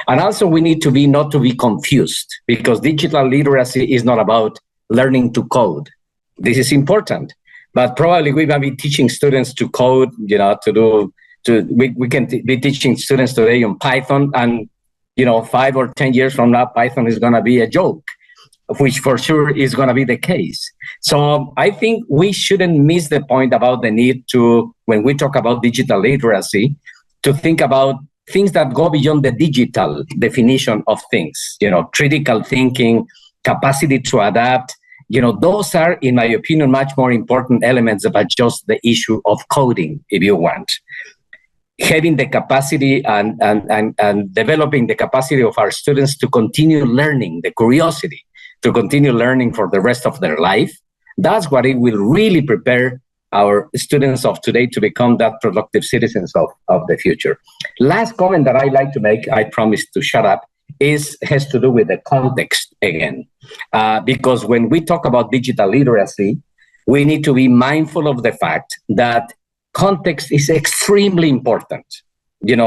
And also we need to not to be confused, because digital literacy is not about learning to code. This is important, but probably we might be teaching students to code, we can be teaching students today on Python, and 5 or 10 years from now, Python is going to be a joke. which for sure is going to be the case. So I think we shouldn't miss the point about the need to, when we talk about digital literacy, to think about things that go beyond the digital definition of things, critical thinking, capacity to adapt. Those are, in my opinion, much more important elements about just the issue of coding, if you want. Having the capacity and developing the capacity of our students to continue learning, the curiosity to continue learning for the rest of their life, that's what it will really prepare our students of today to become that productive citizens of the future. Last comment that I like to make, I promise to shut up, has to do with the context again. Because when we talk about digital literacy, we need to be mindful of the fact that context is extremely important. There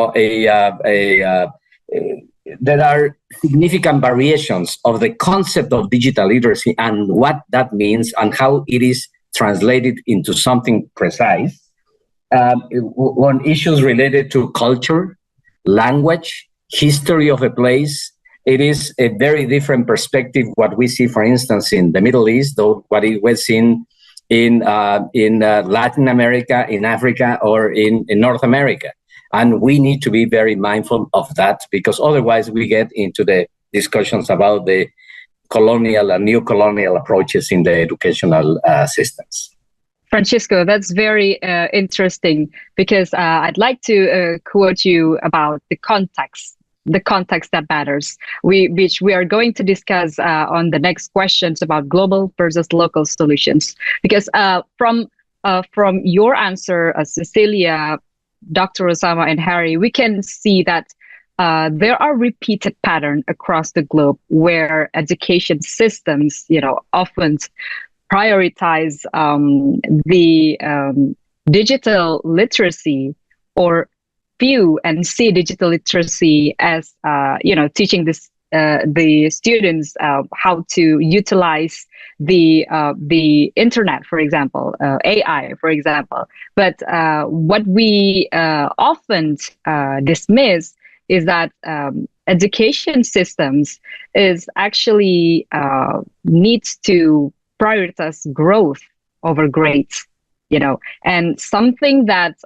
are significant variations of the concept of digital literacy and what that means and how it is translated into something precise. On issues related to culture, language, history of a place, it is a very different perspective what we see, for instance, in the Middle East, though what it was in Latin America, in Africa, or in North America. And we need to be very mindful of that, because otherwise we get into the discussions about the colonial and neo-colonial approaches in the educational systems. Francisco, that's very interesting, because I'd like to quote you about the context that matters, which we are going to discuss on the next questions about global versus local solutions. Because from your answer, Cecilia, Dr. Osama, and Harry, we can see that there are repeated patterns across the globe where education systems, often prioritize the digital literacy, or view and see digital literacy as teaching the students how to utilize the internet, for example, AI, for example. But what we often dismiss is that education systems is actually needs to prioritize growth over grades. And something that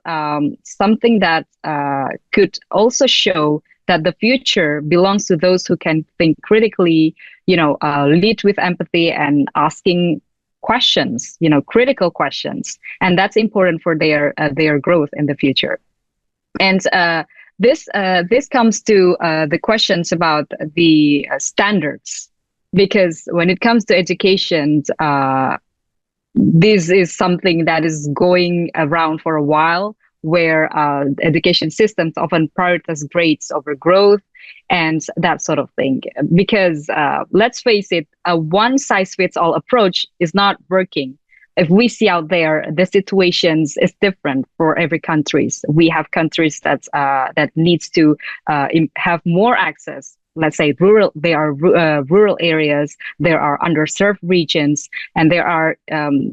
could also show that the future belongs to those who can think critically, lead with empathy and asking questions, critical questions, and that's important for their growth in the future. And this comes to the questions about the standards, because when it comes to education, this is something that is going around for a while, where education systems often prioritize grades over growth and that sort of thing. Because let's face it, a one-size-fits-all approach is not working. If we see out there, the situations is different for every countries. We have countries that needs to have more access. Let's say rural areas, there are underserved regions, and there are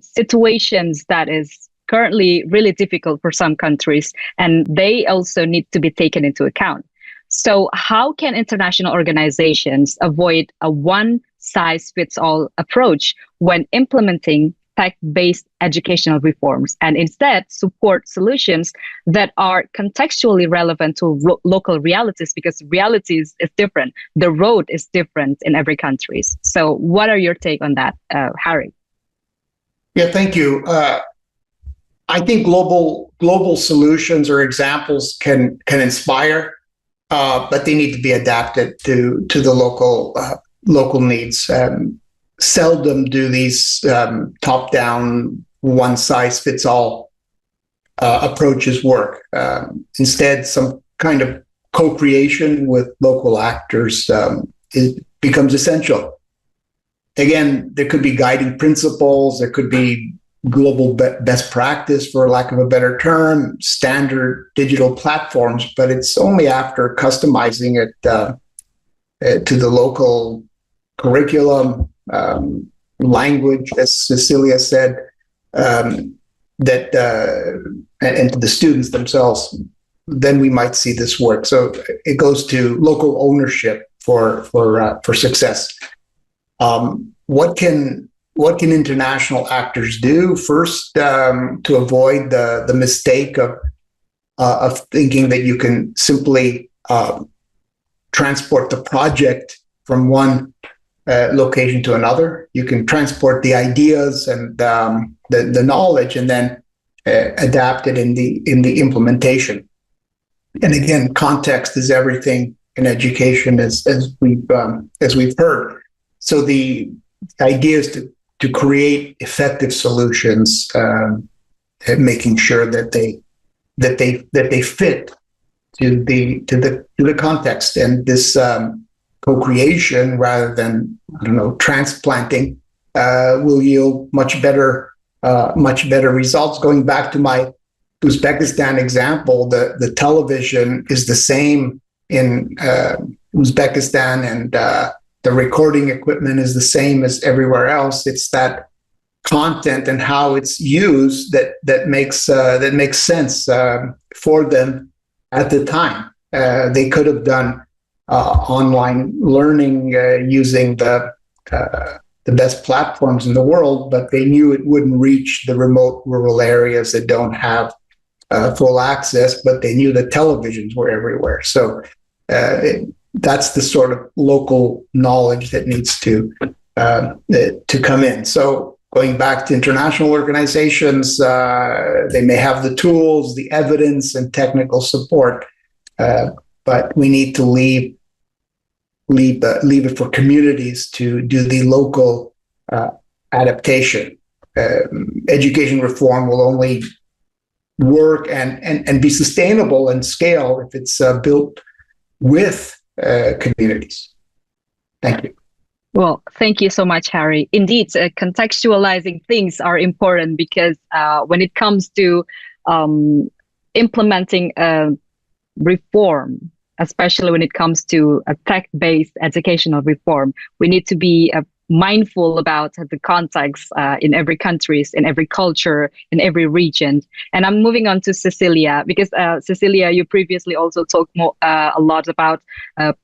situations that is currently really difficult for some countries, and they also need to be taken into account. So how can international organizations avoid a one-size-fits-all approach when implementing tech-based educational reforms, and instead support solutions that are contextually relevant to local realities, because realities is different. The road is different in every country. So what are your take on that, Harry? Yeah, thank you. I think global solutions or examples can inspire, but they need to be adapted to the local needs. Seldom do these top-down, one-size-fits-all approaches work. Instead, some kind of co-creation with local actors becomes essential. Again, there could be guiding principles, there could be global best practice, for lack of a better term, standard digital platforms, but it's only after customizing it to the local curriculum, language, as Cecilia said, that and to the students themselves, then we might see this work. So it goes to local ownership for success. what can international actors do? First, to avoid the mistake of thinking that you can simply transport the project from one location to another. You can transport the ideas and the knowledge, and then adapt it in the implementation. And again, context is everything in education, as we've heard. So the idea is to create effective solutions, making sure that they fit to the context, and this co-creation rather than transplanting will yield much better results. Going back to my Uzbekistan example, the television is the same in Uzbekistan, and the recording equipment is the same as everywhere else. It's that content and how it's used that makes sense for them at the time. They could have done online learning using the best platforms in the world, but they knew it wouldn't reach the remote rural areas that don't have full access, but they knew that televisions were everywhere. So that's the sort of local knowledge that needs to come in. So going back to international organizations, they may have the tools, the evidence, and technical support, but we need to leave it for communities to do the local adaptation. Education reform will only work and be sustainable and scale if it's built with communities. Thank you. Well, thank you so much, Harry. Indeed, contextualizing things are important, because when it comes to implementing reform, especially when it comes to a tech-based educational reform, we need to be mindful about the context in every country, in every culture, in every region. And I'm moving on to Cecilia, because Cecilia, you previously also talked a lot about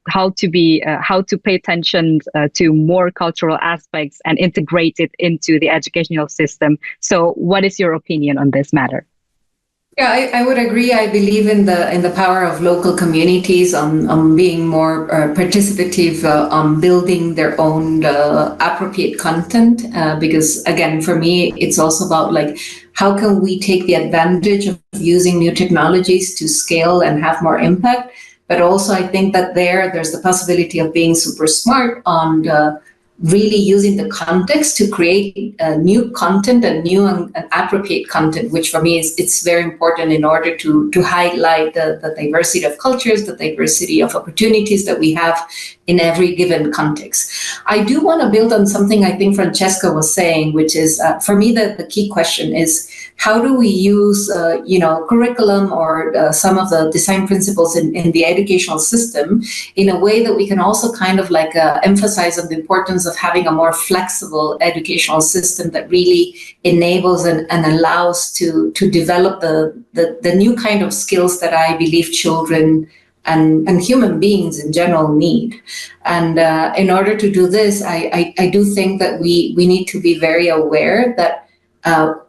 how to pay attention to more cultural aspects and integrate it into the educational system. So what is your opinion on this matter? Yeah, I would agree. I believe in the power of local communities on being more participative, on building their own appropriate content. Because again, for me, it's also about how can we take the advantage of using new technologies to scale and have more impact. But also, I think that there's the possibility of being super smart on really using the context to create new content and new and appropriate content, which for me it's very important in order to highlight the diversity of cultures, the diversity of opportunities that we have in every given context. I do want to build on something I think Francesca was saying, which is for me the key question is, how do we use curriculum or some of the design principles in the educational system in a way that we can also kind of emphasize on the importance of having a more flexible educational system that really enables and allows to develop the new kind of skills that I believe children and human beings in general need. And in order to do this, I do think that we need to be very aware that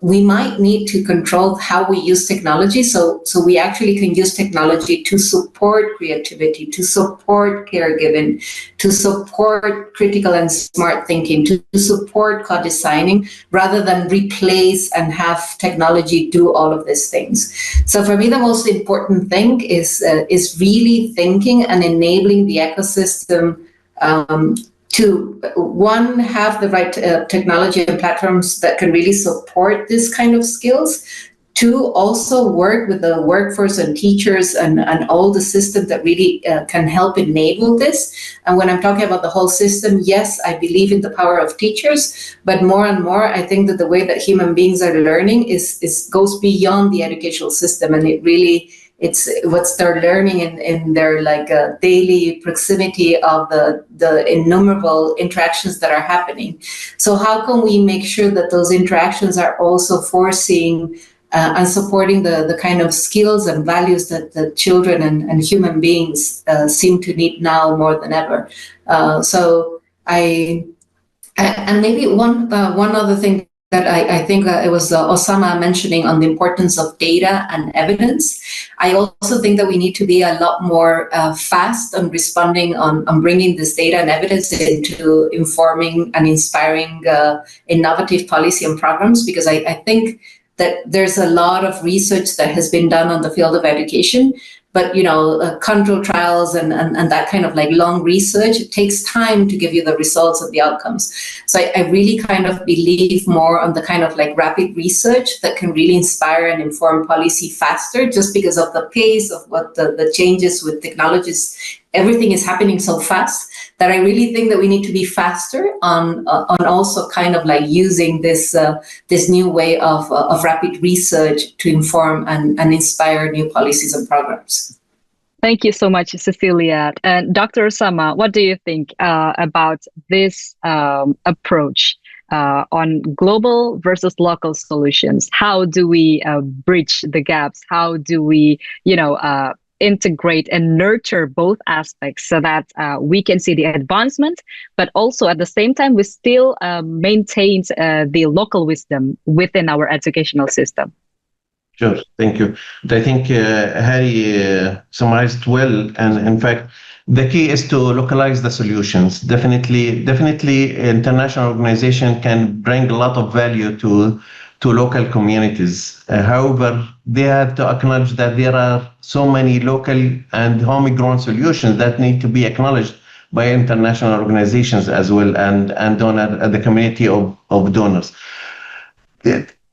we might need to control how we use technology, so we actually can use technology to support creativity, to support caregiving, to support critical and smart thinking, to support co-designing, rather than replace and have technology do all of these things. So for me, the most important thing is really thinking and enabling the ecosystem to, one, have the right technology and platforms that can really support this kind of skills. Two, also work with the workforce and teachers and all the systems that really can help enable this. And when I'm talking about the whole system, yes, I believe in the power of teachers, but more and more, I think that the way that human beings are learning goes beyond the educational system, and it's what they're learning in their daily proximity of the innumerable interactions that are happening. So how can we make sure that those interactions are also foreseeing and supporting the kind of skills and values that the children and human beings seem to need now more than ever? So I And maybe one other thing that I think it was Osama mentioning on the importance of data and evidence. I also think that we need to be a lot more fast on responding on bringing this data and evidence into informing and inspiring innovative policy and programs, because I think that there's a lot of research that has been done on the field of education, but control trials and that kind of like long research, it takes time to give you the results of the outcomes. So I really kind of believe more on the kind of like rapid research that can really inspire and inform policy faster, just because of the pace of what the changes with technologies. Everything is happening so fast that I really think that we need to be faster on also kind of like using this new way of rapid research to inform and inspire new policies and programs. Thank you so much, Cecilia. And Dr. Osama, what do you think about this approach on global versus local solutions? How do we bridge the gaps? How do we, integrate and nurture both aspects so that we can see the advancement, but also at the same time, we still maintain the local wisdom within our educational system? Sure, thank you. I think Harry summarized well, and in fact, the key is to localize the solutions. Definitely, international organization can bring a lot of value to local communities. However, they have to acknowledge that there are so many local and homegrown solutions that need to be acknowledged by international organizations as well, and the community of donors.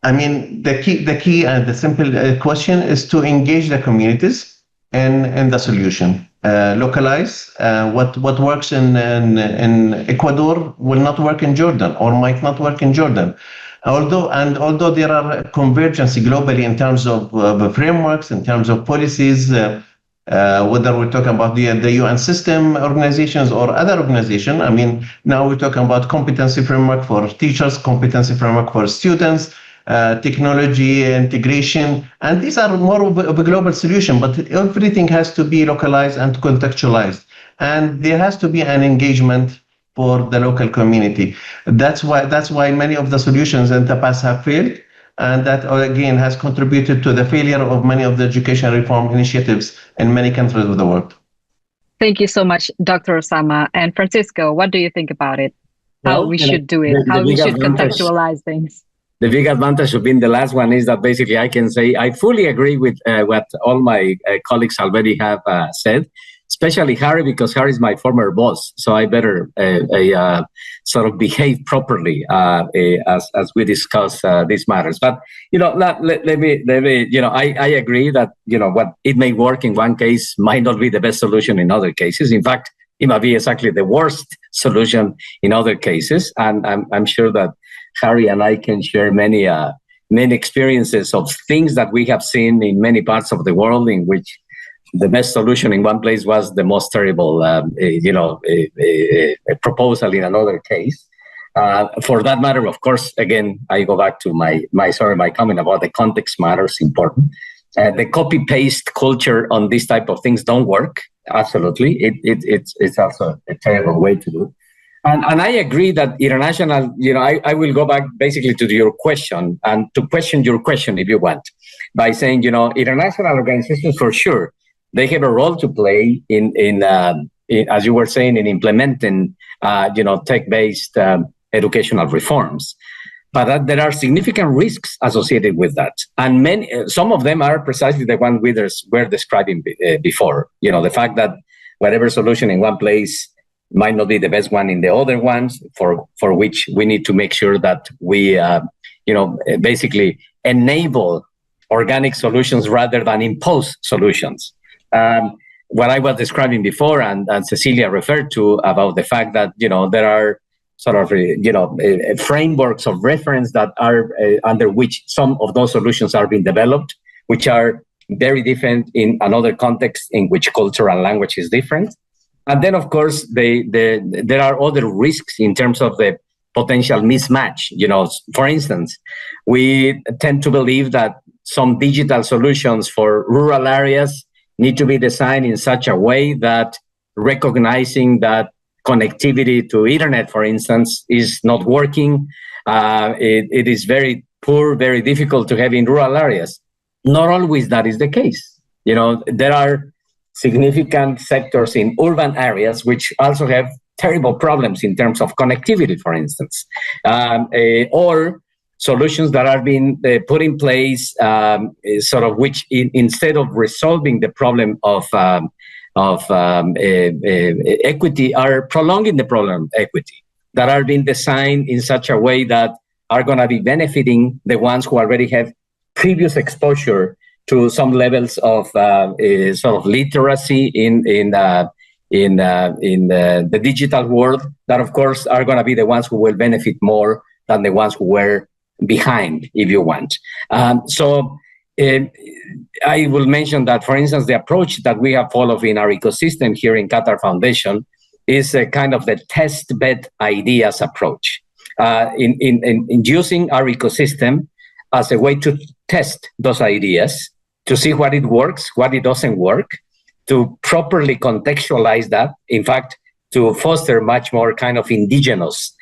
I mean, the key and the simple question is to engage the communities in the solution. Localize what works in Ecuador will not work in Jordan, or might not work in Jordan. Although there are convergence globally in terms of frameworks, in terms of policies, whether we're talking about the UN system organizations or other organizations. I mean, now we're talking about competency framework for teachers, competency framework for students, technology integration, and these are more of a global solution, but everything has to be localized and contextualized, and there has to be an engagement for the local community. That's why many of the solutions in the past have failed, and that again has contributed to the failure of many of the education reform initiatives in many countries of the world. Thank you so much, Dr. Osama. And Francisco, what do you think about it? How we should do it, how we should contextualize things? The big advantage of being the last one is that basically I can say I fully agree with what all my colleagues already have said, especially Harry, because Harry is my former boss, so I better sort of behave properly as we discuss these matters. But let me I agree that what it may work in one case might not be the best solution in other cases. In fact, it might be exactly the worst solution in other cases, and I'm sure that Harry and I can share many experiences of things that we have seen in many parts of the world in which the best solution in one place was the most terrible, proposal in another case. For that matter, of course, again, I go back to my comment about the context matters important. The copy-paste culture on this type of things don't work. Absolutely, it's also a terrible way to do it. And I agree that international, I will go back basically to your question and to question your question, if you want, by saying, international organizations, for sure, they have a role to play in as you were saying, in implementing, tech-based educational reforms. But there are significant risks associated with that. And some of them are precisely the one we were describing before. The fact that whatever solution in one place might not be the best one in the other ones, for which we need to make sure that we, basically enable organic solutions rather than impose solutions. What I was describing before, and Cecilia referred to about the fact that, there are sort of, frameworks of reference that are under which some of those solutions are being developed, which are very different in another context in which culture and language is different. And then, of course, there are other risks in terms of the potential mismatch. For instance, we tend to believe that some digital solutions for rural areas need to be designed in such a way that recognizing that connectivity to internet, for instance, is not working. It is very poor, very difficult to have in rural areas. Not always that is the case. There are significant sectors in urban areas which also have terrible problems in terms of connectivity, for instance, or solutions that are being put in place, sort of which instead of resolving the problem of equity, are prolonging the problem of equity, that are being designed in such a way that are going to be benefiting the ones who already have previous exposure to some levels of sort of literacy in the digital world, that of course are going to be the ones who will benefit more than the ones who were behind, if you want. I will mention that, for instance, the approach that we have followed in our ecosystem here in Qatar Foundation is a kind of the test bed ideas approach, in using our ecosystem as a way to test those ideas, to see what it works, what it doesn't work, to properly contextualize that, in fact, to foster much more kind of indigenous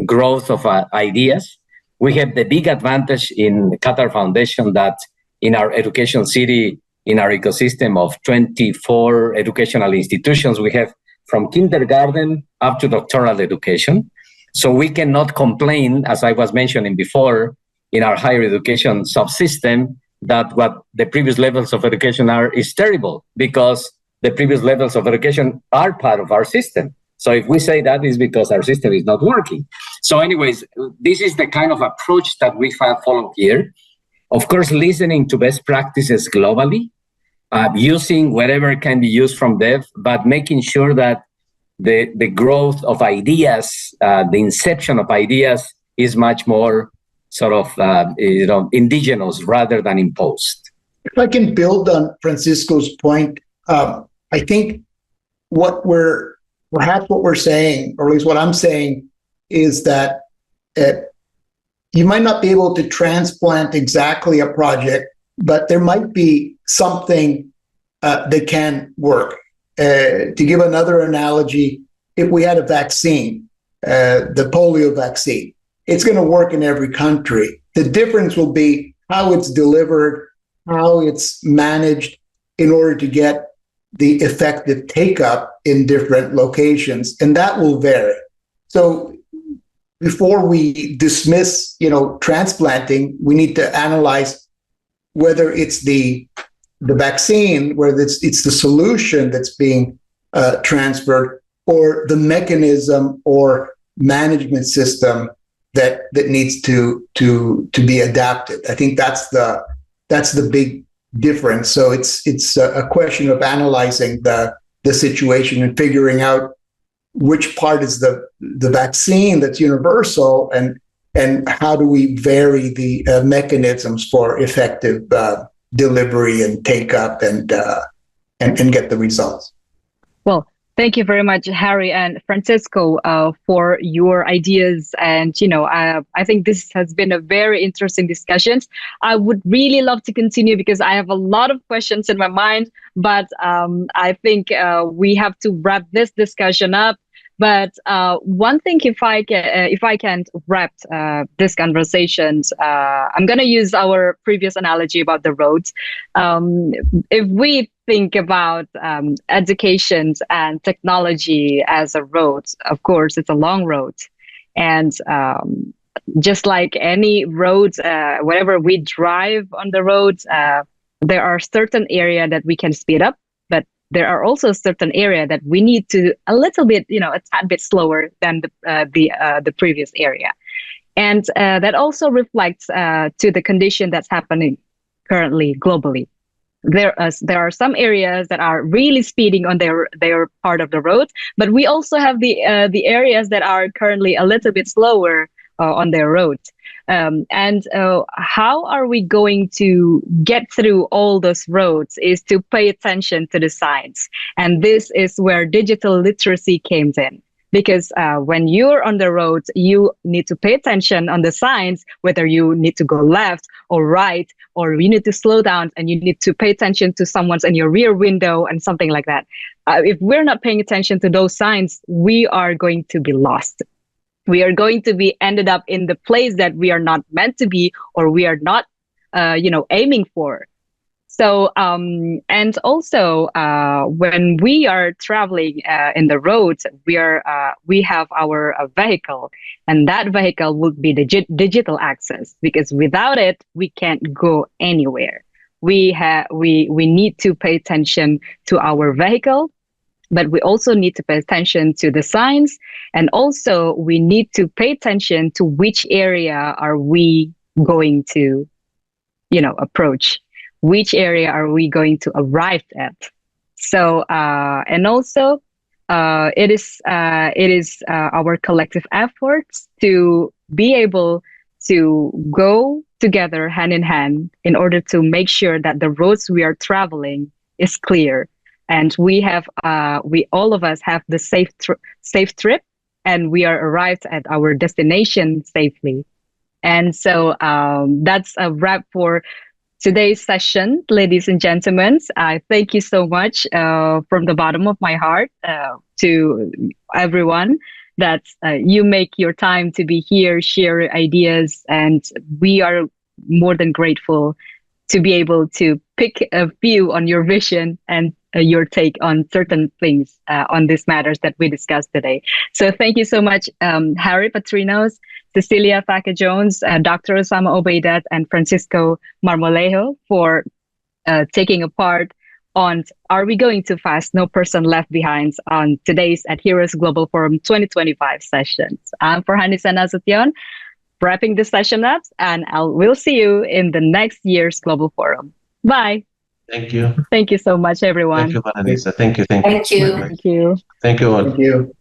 growth of ideas. We have the big advantage in Qatar Foundation that in our education city, in our ecosystem of 24 educational institutions, we have from kindergarten up to doctoral education. So we cannot complain, as I was mentioning before, in our higher education subsystem, that what the previous levels of education are is terrible, because the previous levels of education are part of our system. So if we say that, is because our system is not working. So anyways, this is the kind of approach that we have followed here. Of course, listening to best practices globally, using whatever can be used from dev, but making sure that the growth of ideas, the inception of ideas is much more sort of indigenous rather than imposed. If I can build on Francisco's point, I think what we're saying, or at least what I'm saying, is that you might not be able to transplant exactly a project, but there might be something that can work. To give another analogy, if we had a vaccine, the polio vaccine, it's going to work in every country. The difference will be how it's delivered, how it's managed in order to get the effective take-up in different locations, and that will vary. So before we dismiss, transplanting, we need to analyze whether it's the vaccine, whether it's the solution that's being transferred, or the mechanism or management system that needs to be adapted. I think that's the big difference. So it's a question of analyzing the situation and figuring out which part is the vaccine that's universal, and how do we vary the mechanisms for effective delivery and take up and get the results. Well, thank you very much, Harry and Francisco, for your ideas. And, I think this has been a very interesting discussion. I would really love to continue because I have a lot of questions in my mind, but I think we have to wrap this discussion up. But one thing, if I can wrap this conversation, I'm going to use our previous analogy about the roads. If we think about education and technology as a road, of course, it's a long road. And just like any roads, whenever we drive on the roads, there are certain areas that we can speed up, but there are also certain areas that we need to a little bit, a tad bit slower than the previous area. And that also reflects to the condition that's happening currently globally. There are some areas that are really speeding on their part of the road, but we also have the areas that are currently a little bit slower on their roads. And how are we going to get through all those roads is to pay attention to the signs. And this is where digital literacy comes in. because when you're on the road, you need to pay attention on the signs, whether you need to go left or right, or you need to slow down and you need to pay attention to someone's in your rear window and something like that. If we're not paying attention to those signs, we are going to be lost. We are going to be ended up in the place that we are not meant to be, or we are not, aiming for. So, and also, when we are traveling in the roads, we have our vehicle, and that vehicle would be the digital access, because without it, we can't go anywhere. We need to pay attention to our vehicle, but we also need to pay attention to the signs, and also we need to pay attention to which area are we going to, approach. Which area are we going to arrive at? So, and also, it is our collective efforts to be able to go together hand in hand in order to make sure that the roads we are traveling is clear, and we all of us have the safe trip, and we are arrived at our destination safely. And so that's a wrap for today's session, ladies and gentlemen. I thank you so much from the bottom of my heart to everyone that you make your time to be here, share ideas, and we are more than grateful to be able to pick a view on your vision and your take on certain things on these matters that we discussed today. So thank you so much, Harry Patrinos, Cecilia Faca-Jones, Dr. Osama Obeidat, and Francisco Marmolejo for taking a part on Are We Going Too Fast? No Person Left Behind on today's EdHeroes Global Forum 2025 sessions. I'm Farhanisa Nasution, wrapping this session up, and we'll see you in the next year's Global Forum. Bye. Thank you. Thank you so much, everyone. Thank you, Vanessa. Thank you. Thank you. Thank you. Thank you all. Thank you.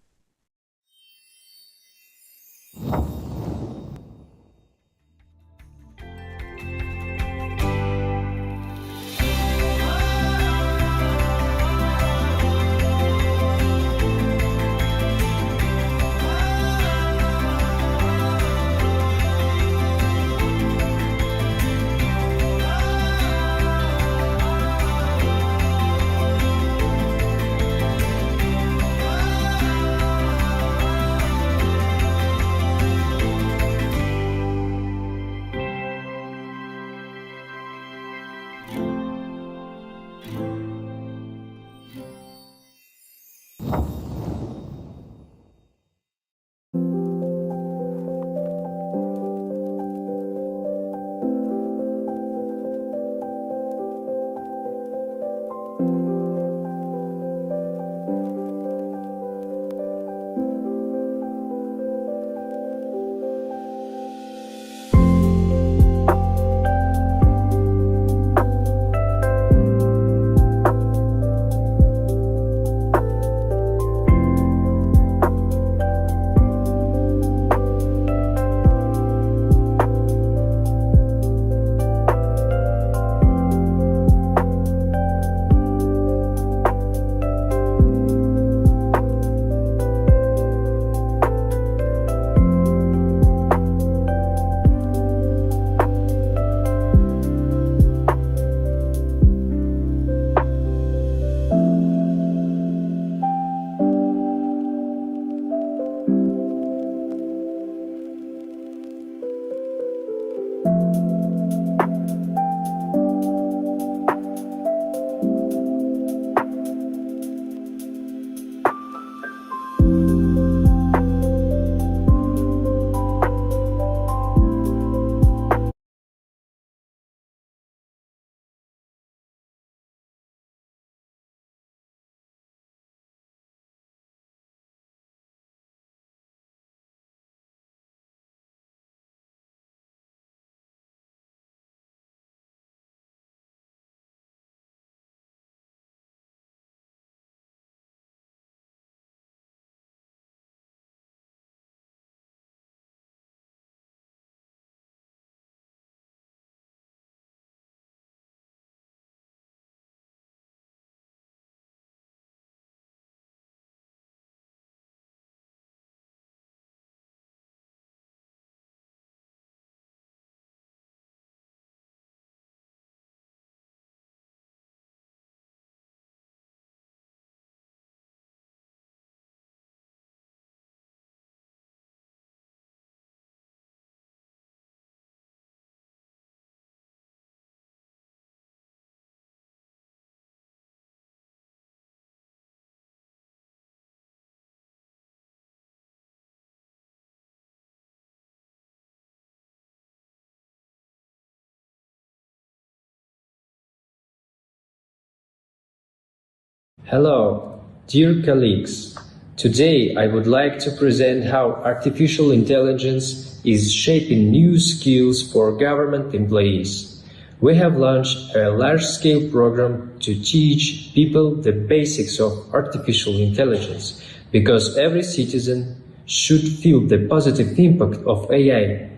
Hello, dear colleagues. Today I would like to present how artificial intelligence is shaping new skills for government employees. We have launched a large-scale program to teach people the basics of artificial intelligence, because every citizen should feel the positive impact of AI,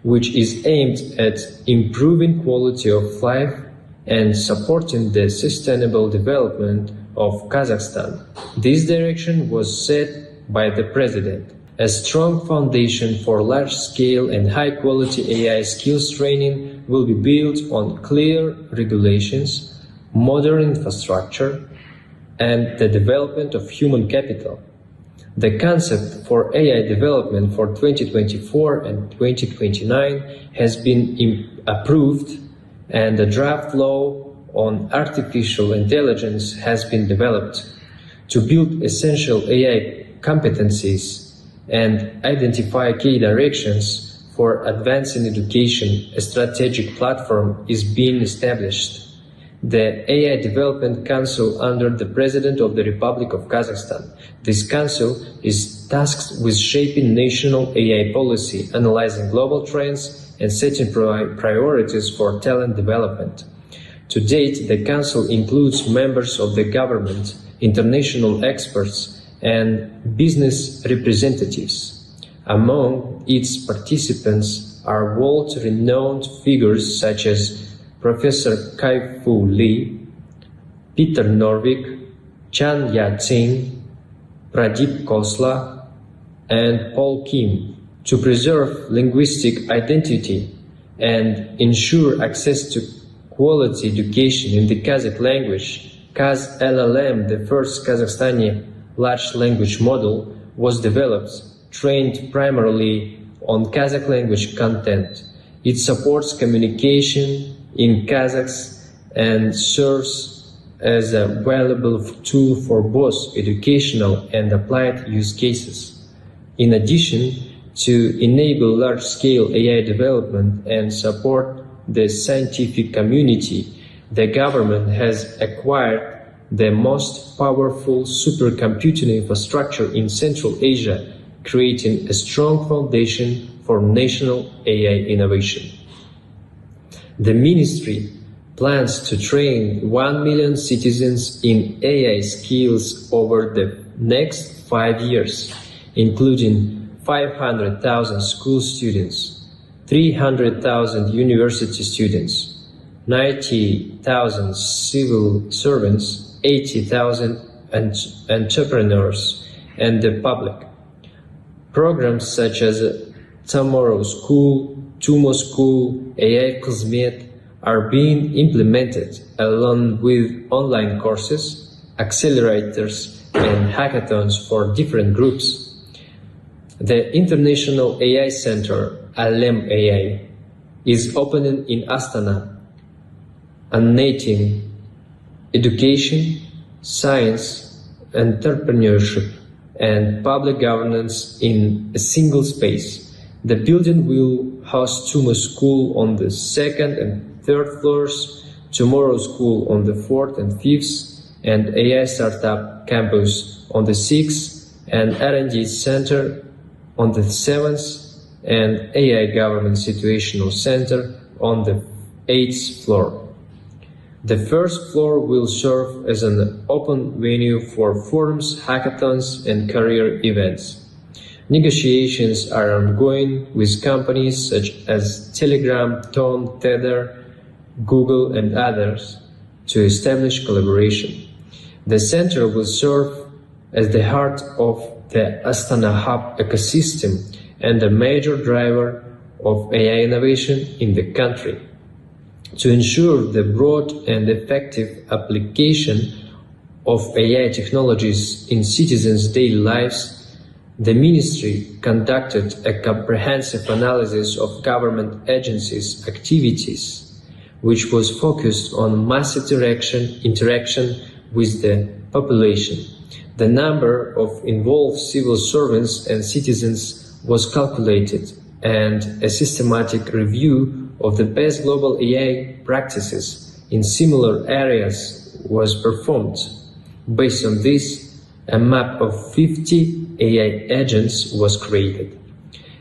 which is aimed at improving quality of life and supporting the sustainable development of Kazakhstan. This direction was set by the President. A strong foundation for large-scale and high-quality AI skills training will be built on clear regulations, modern infrastructure, and the development of human capital. The concept for AI development for 2024 and 2029 has been approved, and the draft law on artificial intelligence has been developed. To build essential AI competencies and identify key directions for advancing education, a strategic platform is being established. The AI Development Council under the President of the Republic of Kazakhstan. This council is tasked with shaping national AI policy, analyzing global trends, and setting priorities for talent development. To date, the council includes members of the government, international experts, and business representatives. Among its participants are world-renowned figures such as Professor Kai-Fu Lee, Peter Norvig, Chan Ya-Tsing, Pradeep Khosla, and Paul Kim. To preserve linguistic identity and ensure access to quality education in the Kazakh language, Kaz LLM, the first Kazakhstani large language model, was developed, trained primarily on Kazakh language content. It supports communication in Kazakhs and serves as a valuable tool for both educational and applied use cases. In addition, to enable large-scale AI development and support the scientific community, the government has acquired the most powerful supercomputing infrastructure in Central Asia, creating a strong foundation for national AI innovation. The ministry plans to train 1 million citizens in AI skills over the next 5 years, including 500,000 school students, 300,000 university students, 90,000 civil servants, 80,000 entrepreneurs, and the public. Programs such as Tomorrow School, Tumo School, AI Kızmet are being implemented along with online courses, accelerators, and hackathons for different groups. The International AI Center, Alem AI, is opening in Astana, uniting education, science, entrepreneurship, and public governance in a single space. The building will host Tumo School on the 2nd and 3rd floors, Tomorrow School on the 4th and 5th, and AI Startup Campus on the 6th, and R&D Center on the 7th, and AI Government Situational Center on the 8th floor. The first floor will serve as an open venue for forums, hackathons, and career events. Negotiations are ongoing with companies such as Telegram, Tone, Tether, Google, and others to establish collaboration. The center will serve as the heart of the Astana Hub ecosystem and a major driver of AI innovation in the country. To ensure the broad and effective application of AI technologies in citizens' daily lives, the Ministry conducted a comprehensive analysis of government agencies' activities, which was focused on mass interaction with the population. The number of involved civil servants and citizens was calculated, and a systematic review of the best global AI practices in similar areas was performed. Based on this, a map of 50 AI agents was created.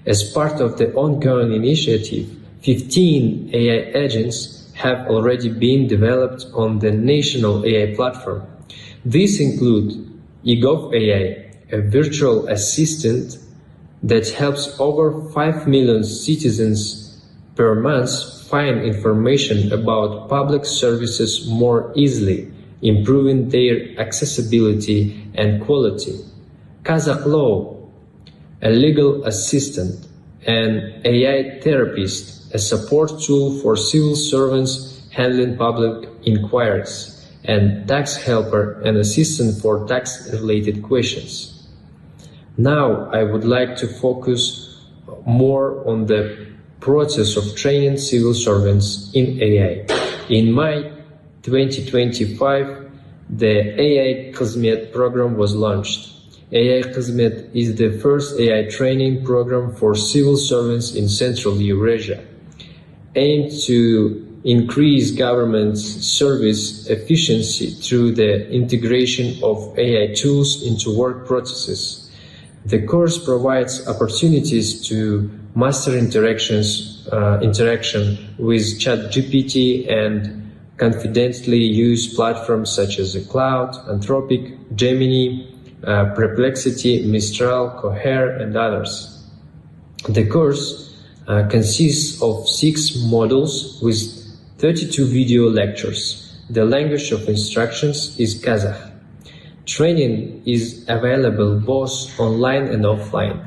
As part of the ongoing initiative, 15 AI agents have already been developed on the national AI platform. These include eGov AI, a virtual assistant that helps over 5 million citizens per month find information about public services more easily, improving their accessibility and quality. Kazakh Law, a legal assistant, an AI therapist, a support tool for civil servants handling public inquiries, and Tax Helper, an assistant for tax-related questions. Now I would like to focus more on the process of training civil servants in AI. In May 2025, the AI Kızmet program was launched. AI Kızmet is the first AI training program for civil servants in Central Eurasia, aimed to increase government service efficiency through the integration of AI tools into work processes. The course provides opportunities to master interaction with ChatGPT and confidently use platforms such as the Cloud, Anthropic, Gemini, Perplexity, Mistral, Cohere, and others. The course consists of 6 modules with 32 video lectures. The language of instructions is Kazakh. Training is available both online and offline.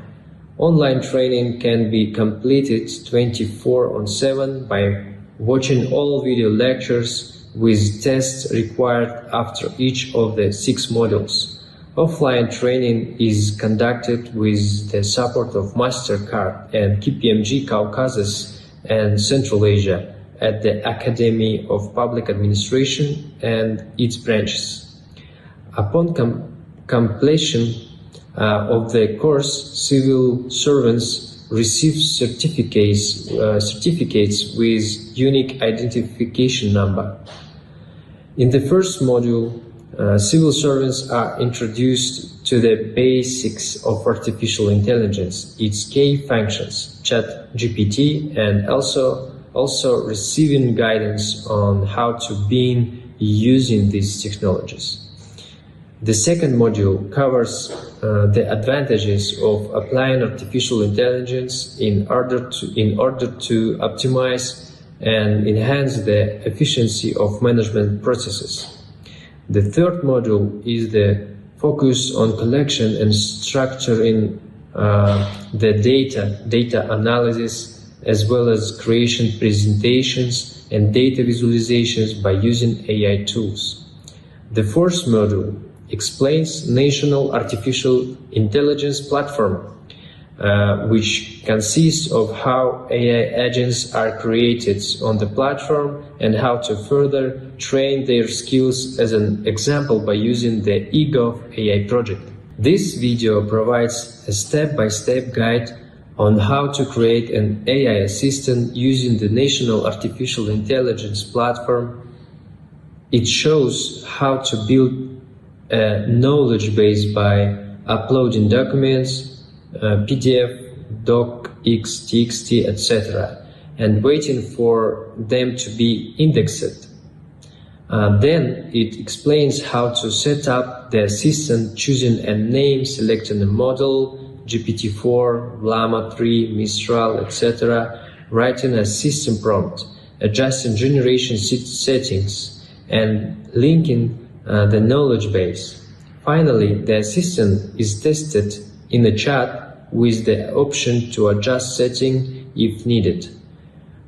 Online training can be completed 24/7 by watching all video lectures with tests required after each of the 6 modules. Offline training is conducted with the support of MasterCard and KPMG Caucasus and Central Asia at the Academy of Public Administration and its branches. Upon completion of the course, civil servants receive certificates with unique identification number. In the first module, civil servants are introduced to the basics of artificial intelligence, its key functions, ChatGPT, and also receiving guidance on how to begin using these technologies. The second module covers the advantages of applying artificial intelligence in order to optimize and enhance the efficiency of management processes. The third module is the focus on collection and structuring the data analysis, as well as creation presentations and data visualizations by using AI tools. The fourth module explains National Artificial Intelligence Platform, which consists of how AI agents are created on the platform and how to further train their skills, as an example by using the eGov AI project. This video provides a step-by-step guide on how to create an AI assistant using the National Artificial Intelligence Platform. It shows how to build a knowledge base by uploading documents, PDF, docx, txt, etc., and waiting for them to be indexed. Then it explains how to set up the assistant, choosing a name, selecting a model, GPT-4, Llama 3, Mistral, etc., writing a system prompt, adjusting generation settings, and linking the knowledge base. Finally, the assistant is tested in the chat with the option to adjust setting if needed.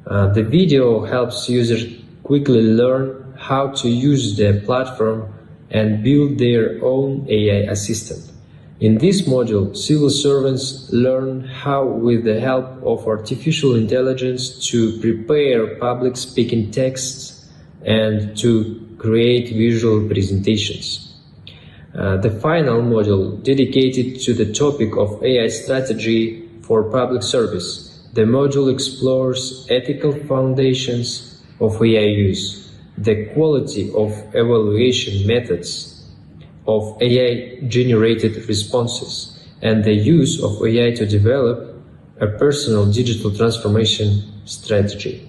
The video helps users quickly learn how to use the platform and build their own AI assistant. In this module, civil servants learn how, with the help of artificial intelligence, to prepare public speaking texts and to create visual presentations. The final module, dedicated to the topic of AI strategy for public service. The module explores ethical foundations of AI use, the quality of evaluation methods, of AI-generated responses and the use of AI to develop a personal digital transformation strategy.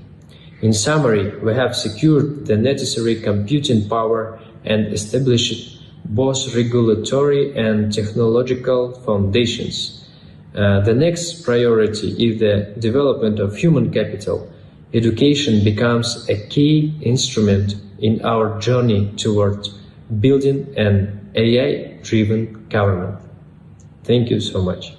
In summary, we have secured the necessary computing power and established both regulatory and technological foundations. The next priority is the development of human capital. Education becomes a key instrument in our journey toward building an AI-driven government. Thank you so much.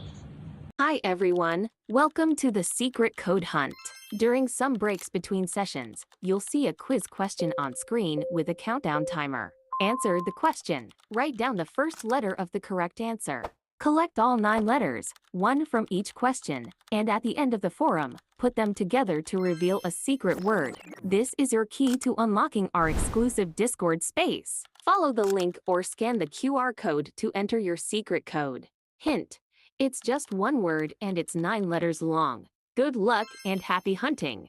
Hi everyone, welcome to the Secret Code Hunt. During some breaks between sessions, you'll see a quiz question on screen with a countdown timer. Answer the question. Write down the first letter of the correct answer. Collect all 9 letters, one from each question, and at the end of the forum, put them together to reveal a secret word. This is your key to unlocking our exclusive Discord space. Follow the link or scan the QR code to enter your secret code. Hint: it's just one word and it's 9 letters long. Good luck and happy hunting!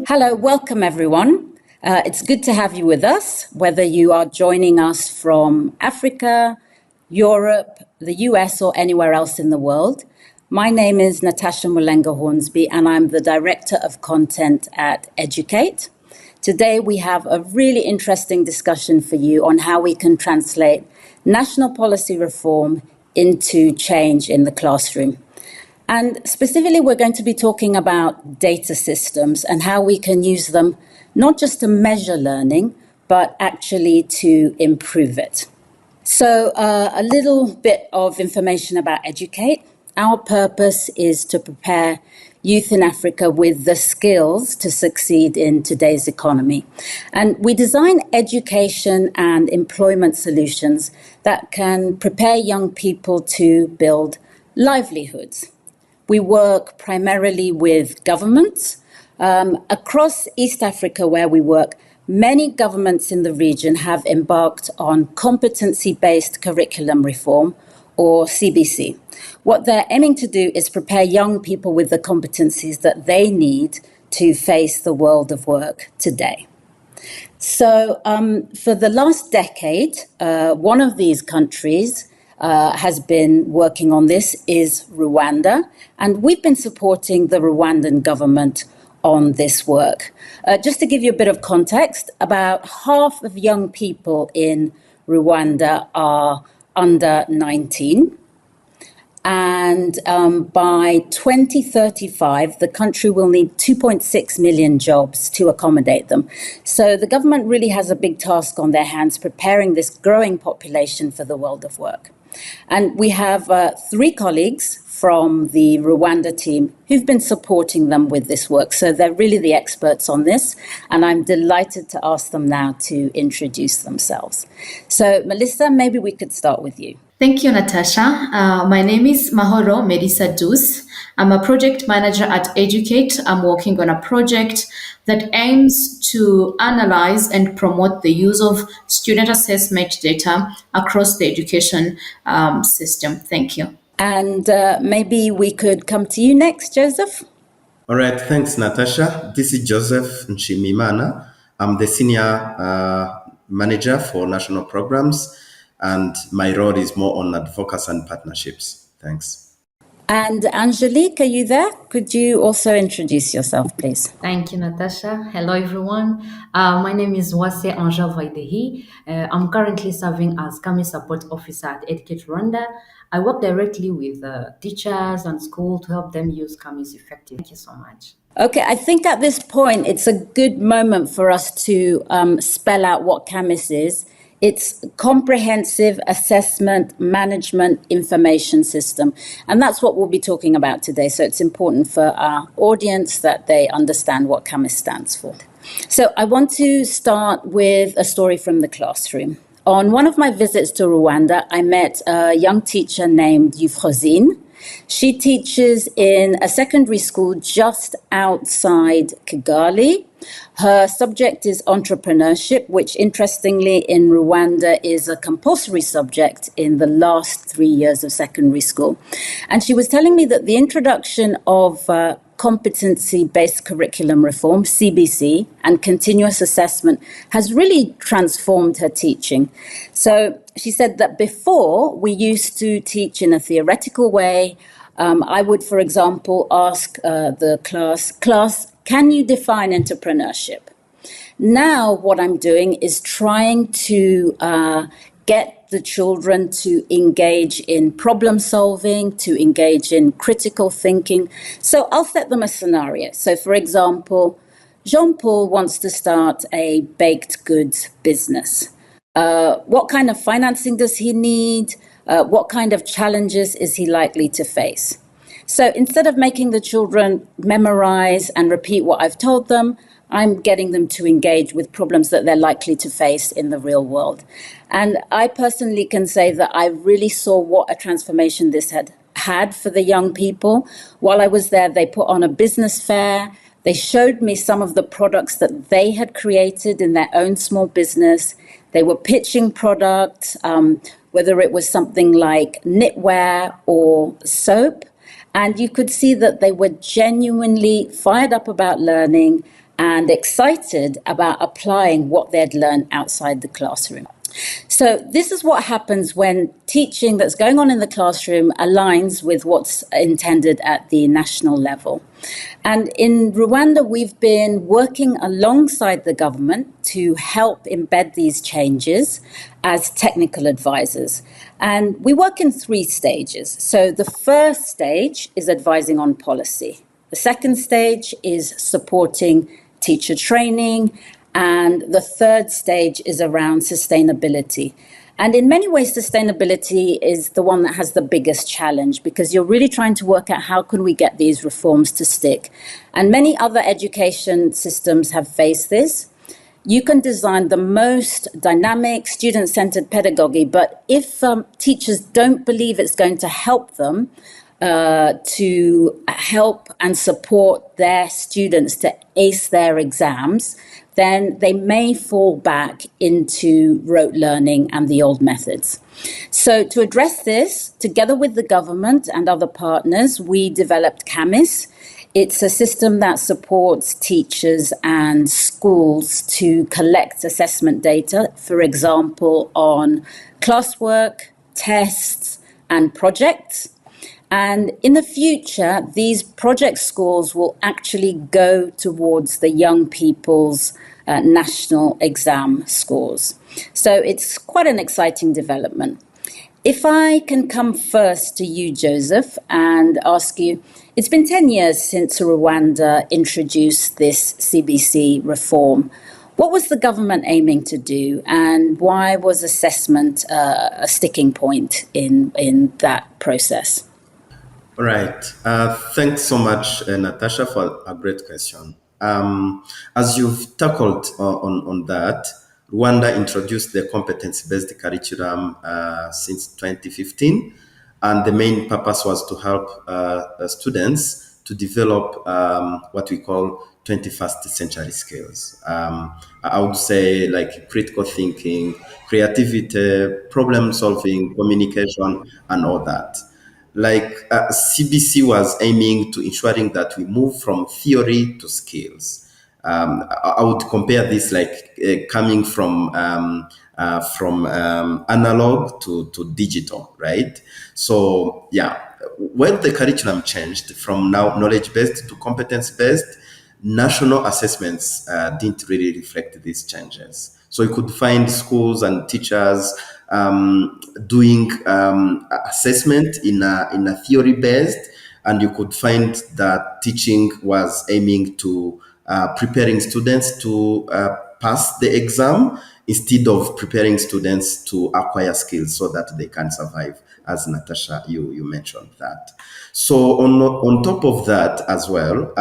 Hello, welcome everyone. It's good to have you with us, whether you are joining us from Africa, Europe, the US, or anywhere else in the world. My name is Natasha Mulenga Hornsby, and I'm the Director of Content at Educate. Today, we have a really interesting discussion for you on how we can translate national policy reform into change in the classroom. And specifically, we're going to be talking about data systems and how we can use them not just to measure learning, but actually to improve it. So a little bit of information about Educate. Our purpose is to prepare youth in Africa with the skills to succeed in today's economy. And we design education and employment solutions that can prepare young people to build livelihoods. We work primarily with governments. Across East Africa, where we work, many governments in the region have embarked on competency-based curriculum reform, or CBC. What they're aiming to do is prepare young people with the competencies that they need to face the world of work today. So for the last decade, one of these countries has been working on this is Rwanda, and we've been supporting the Rwandan government on this work. Just to give you a bit of context, about half of young people in Rwanda are under 19. And by 2035, the country will need 2.6 million jobs to accommodate them. So the government really has a big task on their hands preparing this growing population for the world of work. And we have 3 colleagues from the Rwanda team who've been supporting them with this work. So they're really the experts on this. And I'm delighted to ask them now to introduce themselves. So Melissa, maybe we could start with you. Thank you, Natasha. My name is Mahoro Melissa Dus. I'm a project manager at Educate. I'm working on a project that aims to analyze and promote the use of student assessment data across the education system. Thank you. And maybe we could come to you next, Joseph. All right, thanks, Natasha. This is Joseph Nshimimana. I'm the senior manager for national programs, and my role is more on advocacy and partnerships. Thanks. And Angelique, are you there? Could you also introduce yourself, please? Thank you, Natasha. Hello, everyone. My name is Wase Angel Vaidehi. I'm currently serving as Kami Support Officer at Educate Rwanda. I work directly with teachers and school to help them use Kamis effectively. Thank you so much. Okay, I think at this point, it's a good moment for us to spell out what Kamis is. It's comprehensive assessment management information system. And that's what we'll be talking about today. So it's important for our audience that they understand what CAMIS stands for. So I want to start with a story from the classroom. On one of my visits to Rwanda, I met a young teacher named Euphrosyne. She teaches in a secondary school just outside Kigali. Her subject is entrepreneurship, which interestingly in Rwanda is a compulsory subject in the last 3 years of secondary school. And she was telling me that the introduction of competency-based curriculum reform, CBC, and continuous assessment has really transformed her teaching. So she said that before we used to teach in a theoretical way. I would, for example, ask the class, can you define entrepreneurship? Now what I'm doing is trying to get the children to engage in problem solving, to engage in critical thinking. So I'll set them a scenario. So for example, Jean-Paul wants to start a baked goods business. What kind of financing does he need? What kind of challenges is he likely to face? So instead of making the children memorize and repeat what I've told them, I'm getting them to engage with problems that they're likely to face in the real world. And I personally can say that I really saw what a transformation this had for the young people. While I was there, they put on a business fair. They showed me some of the products that they had created in their own small business. They were pitching products, whether it was something like knitwear or soap. And you could see that they were genuinely fired up about learning and excited about applying what they'd learned outside the classroom. So this is what happens when teaching that's going on in the classroom aligns with what's intended at the national level. And in Rwanda, we've been working alongside the government to help embed these changes as technical advisors. And we work in 3 stages. So the first stage is advising on policy. The second stage is supporting teacher training. And the third stage is around sustainability. And in many ways, sustainability is the one that has the biggest challenge, because you're really trying to work out how can we get these reforms to stick. And many other education systems have faced this. You can design the most dynamic, student-centered pedagogy, but if teachers don't believe it's going to help them to help and support their students to ace their exams, then they may fall back into rote learning and the old methods. So to address this, together with the government and other partners, we developed CAMIS. It's a system that supports teachers and schools to collect assessment data, for example, on classwork, tests, and projects. And in the future, these project scores will actually go towards the young people's national exam scores. So it's quite an exciting development. If I can come first to you, Joseph, and ask you, it's been 10 years since Rwanda introduced this CBC reform. What was the government aiming to do, and why was assessment a sticking point in that process? All right. Thanks so much, Natasha, for a great question. As you've tackled on that, Rwanda introduced the competence-based curriculum since 2015, and the main purpose was to help students to develop what we call 21st century skills. I would say like critical thinking, creativity, problem solving, communication, and all that. Like CBC was aiming to ensuring that we move from theory to skills. I would compare this like coming from analog to digital, right? So yeah, when the curriculum changed from now knowledge-based to competence-based, national assessments didn't really reflect these changes. So you could find schools and teachers doing assessment in a theory based, and you could find that teaching was aiming to preparing students to pass the exam instead of preparing students to acquire skills so that they can survive, as Natasha, you mentioned that. So on top of that as well,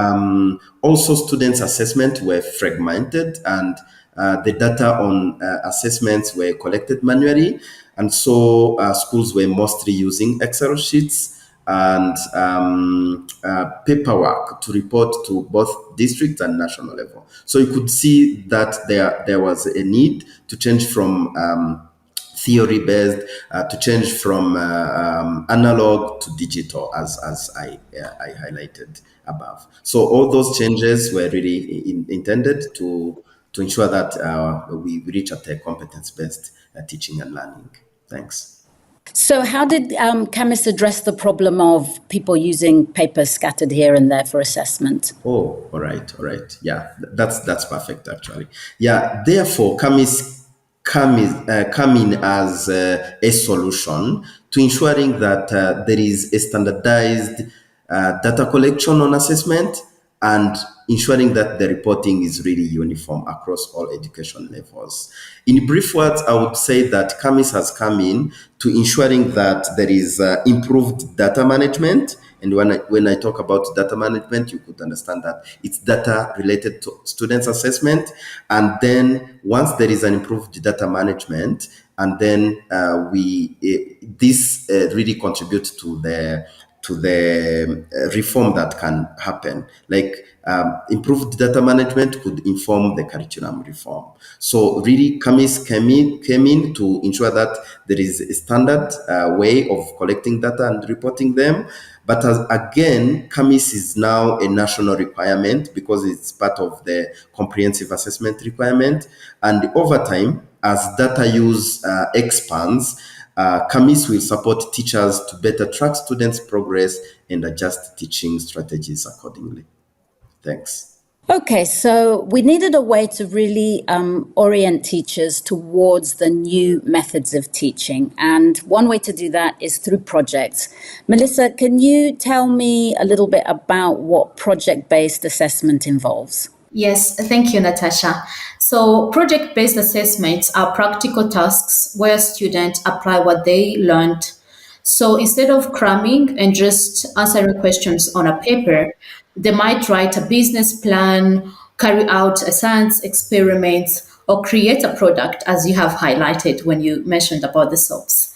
also students' assessment were fragmented, and the data on assessments were collected manually. And so schools were mostly using Excel sheets and paperwork to report to both district and national level. So you could see that there was a need to change from theory-based to change from analog to digital, as I highlighted above. So all those changes were really intended to ensure that we reach at a competence-based teaching and learning. Thanks. So how did CAMIS address the problem of people using paper scattered here and there for assessment? Oh, all right. Yeah, that's perfect, actually. Yeah, therefore, CAMIS come in as a solution to ensuring that there is a standardized data collection on assessment and ensuring that the reporting is really uniform across all education levels. In brief words, I would say that CAMIS has come in to ensuring that there is improved data management. And when I talk about data management, you could understand that it's data related to students' assessment. And then once there is an improved data management, and then this really contributes to the to the reform that can happen. Like improved data management could inform the curriculum reform. So really, KAMIS came in to ensure that there is a standard way of collecting data and reporting them. But again, KAMIS is now a national requirement because it's part of the comprehensive assessment requirement. And over time, as data use expands, KAMIS will support teachers to better track students' progress and adjust teaching strategies accordingly. Thanks. Okay, so we needed a way to really orient teachers towards the new methods of teaching. And one way to do that is through projects. Melissa, can you tell me a little bit about what project-based assessment involves? Yes, thank you, Natasha. So project-based assessments are practical tasks where students apply what they learned. So instead of cramming and just answering questions on a paper, they might write a business plan, carry out a science experiment, or create a product, as you have highlighted when you mentioned about the soaps.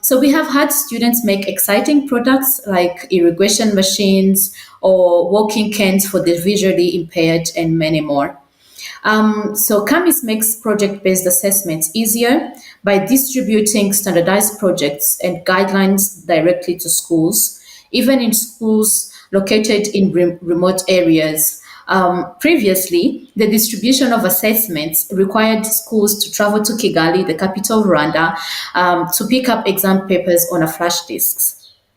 So we have had students make exciting products like irrigation machines or walking canes for the visually impaired and many more. So KAMIS makes project-based assessments easier by distributing standardized projects and guidelines directly to schools, even in schools located in remote areas. Previously, the distribution of assessments required schools to travel to Kigali, the capital of Rwanda, to pick up exam papers on a flash disks.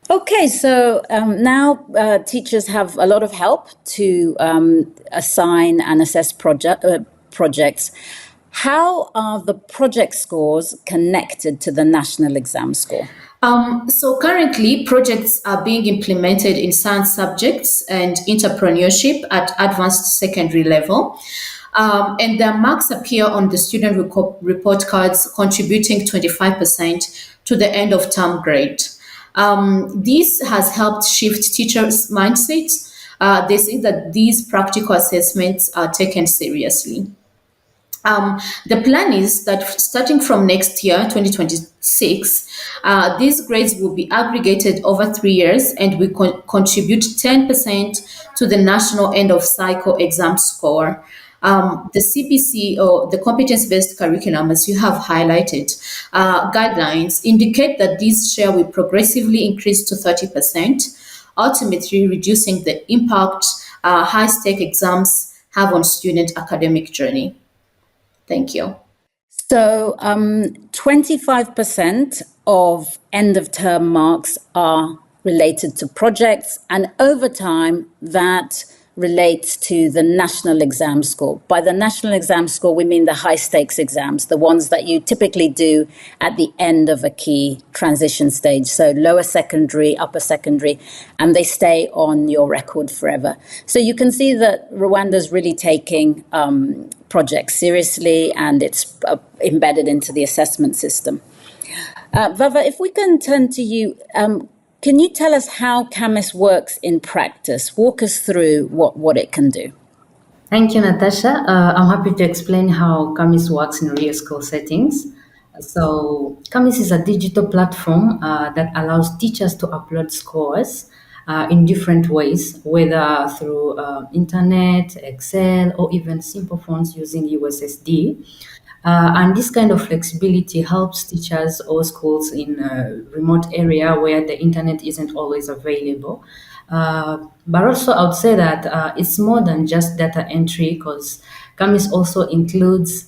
Okay, so now teachers have a lot of help to assign and assess projects. How are the project scores connected to the national exam score? So currently, projects are being implemented in science subjects and entrepreneurship at advanced secondary level. And their marks appear on the student report cards, contributing 25% to the end of term grade. This has helped shift teachers' mindsets. They say that these practical assessments are taken seriously. The plan is that starting from next year, 2026, these grades will be aggregated over 3 years and will contribute 10% to the national end of cycle exam score. The CBC, or the competence-based curriculum, as you have highlighted, guidelines indicate that this share will progressively increase to 30%, ultimately reducing the impact high-stake exams have on student academic journey. Thank you. So 25% of end of term marks are related to projects, and over time that relates to the national exam score. By the national exam score, we mean the high stakes exams, the ones that you typically do at the end of a key transition stage. So lower secondary, upper secondary, and they stay on your record forever. So you can see that Rwanda's really taking projects seriously, and it's embedded into the assessment system. Vava, if we can turn to you, can you tell us how KAMIS works in practice? Walk us through what it can do. Thank you, Natasha. I'm happy to explain how KAMIS works in real school settings. So KAMIS is a digital platform that allows teachers to upload scores in different ways, whether through internet, Excel, or even simple phones using USSD. And this kind of flexibility helps teachers or schools in a remote area where the internet isn't always available. But also I would say that it's more than just data entry, because KAMIS also includes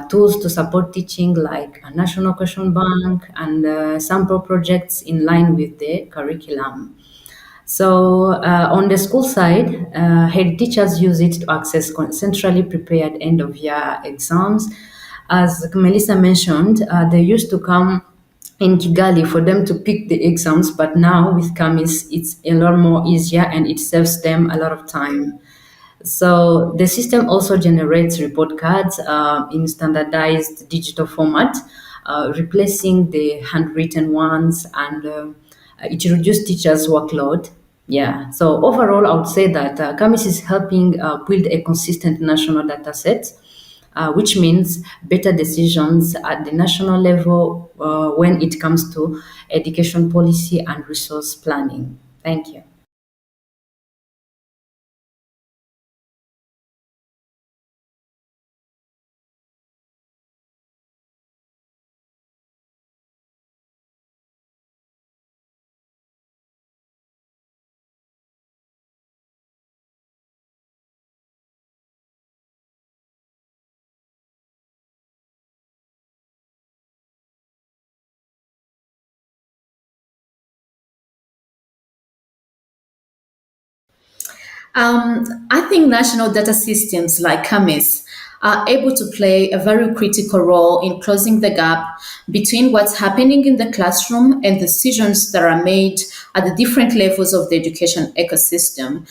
tools to support teaching, like a national question bank and sample projects in line with the curriculum. So on the school side, head teachers use it to access centrally prepared end-of-year exams. As Melissa mentioned, they used to come in Kigali for them to pick the exams, but now with KAMIS, it's a lot more easier and it saves them a lot of time. So the system also generates report cards in standardized digital format, replacing the handwritten ones, and it reduces teachers' workload. Yeah, so overall, I would say that KAMIS is helping build a consistent national data set, which means better decisions at the national level when it comes to education policy, and resource planning. Thank you. I think national data systems like CAMIS are able to play a very critical role in closing the gap between what's happening in the classroom and decisions that are made at the different levels of the education ecosystem,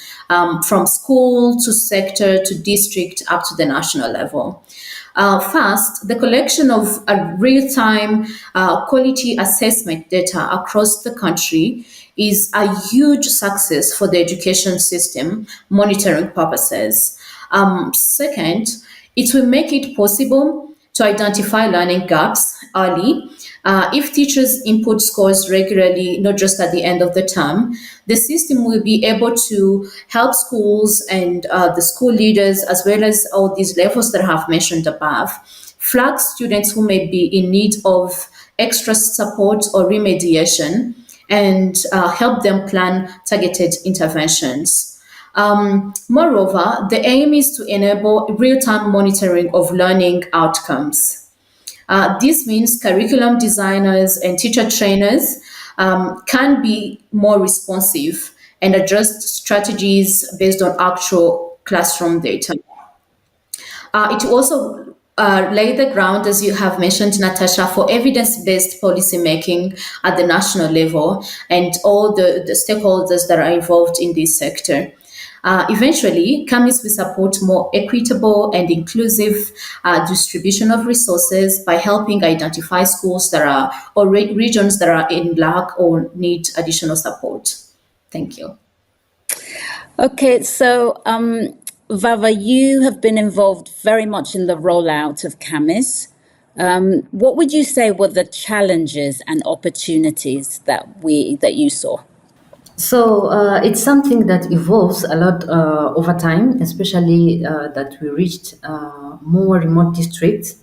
from school to sector to district up to the national level. First, the collection of real-time quality assessment data across the country is a huge success for the education system monitoring purposes. Second, it will make it possible to identify learning gaps early. If teachers input scores regularly, not just at the end of the term, the system will be able to help schools and the school leaders, as well as all these levels that I have mentioned above, flag students who may be in need of extra support or remediation and help them plan targeted interventions. Moreover, the aim is to enable real-time monitoring of learning outcomes. This means curriculum designers and teacher trainers can be more responsive and adjust strategies based on actual classroom data. It also lay the ground, as you have mentioned, Natasha, for evidence-based policymaking at the national level and all the stakeholders that are involved in this sector. Eventually, CAMIS will support more equitable and inclusive distribution of resources by helping identify schools that are or regions that are in lack or need additional support. Thank you. Okay, so Vava, you have been involved very much in the rollout of CAMIS. What would you say were the challenges and opportunities that you saw? So it's something that evolves a lot over time, especially that we reached more remote districts.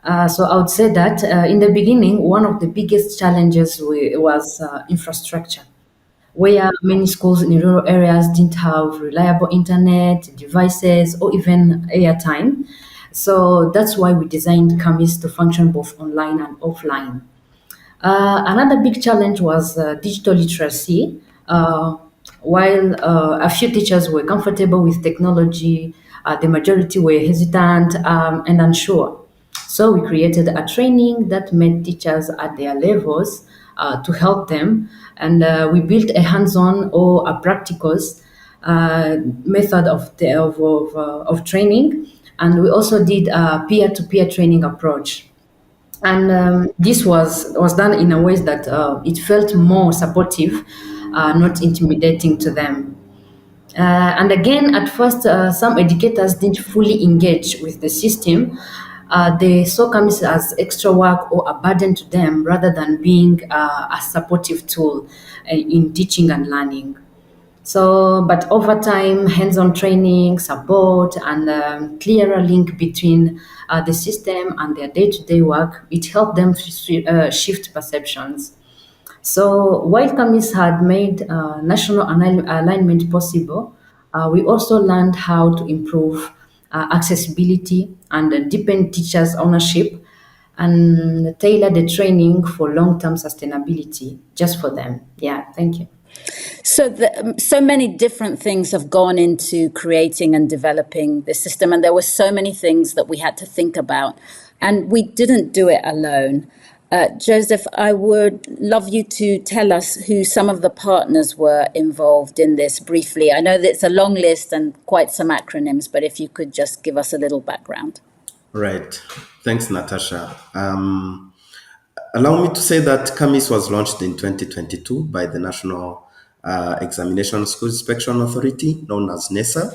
So I would say that in the beginning, one of the biggest challenges was infrastructure, where many schools in rural areas didn't have reliable internet, devices, or even airtime. So that's why we designed CAMIS to function both online and offline. Another big challenge was digital literacy. While a few teachers were comfortable with technology, the majority were hesitant and unsure. So we created a training that met teachers at their levels to help them, and we built a hands-on or a practicals method of training, and we also did a peer-to-peer training approach. And this was done in a way that it felt more supportive, not intimidating to them. And again, at first, some educators didn't fully engage with the system. They saw CAMIS as extra work or a burden to them rather than being a supportive tool in teaching and learning. So, but over time, hands-on training, support, and clearer link between the system and their day-to-day work, it helped them shift perceptions. So, while CAMIS had made national alignment possible, we also learned how to improve accessibility and deepen teachers' ownership and tailor the training for long-term sustainability just for them. Yeah, thank you. So many different things have gone into creating and developing the system, and there were so many things that we had to think about, and we didn't do it alone. Joseph, I would love you to tell us who some of the partners were involved in this briefly. I know that it's a long list and quite some acronyms, but if you could just give us a little background. Right. Thanks, Natasha. Allow me to say that CAMIS was launched in 2022 by the National Examination School Inspection Authority, known as NESA.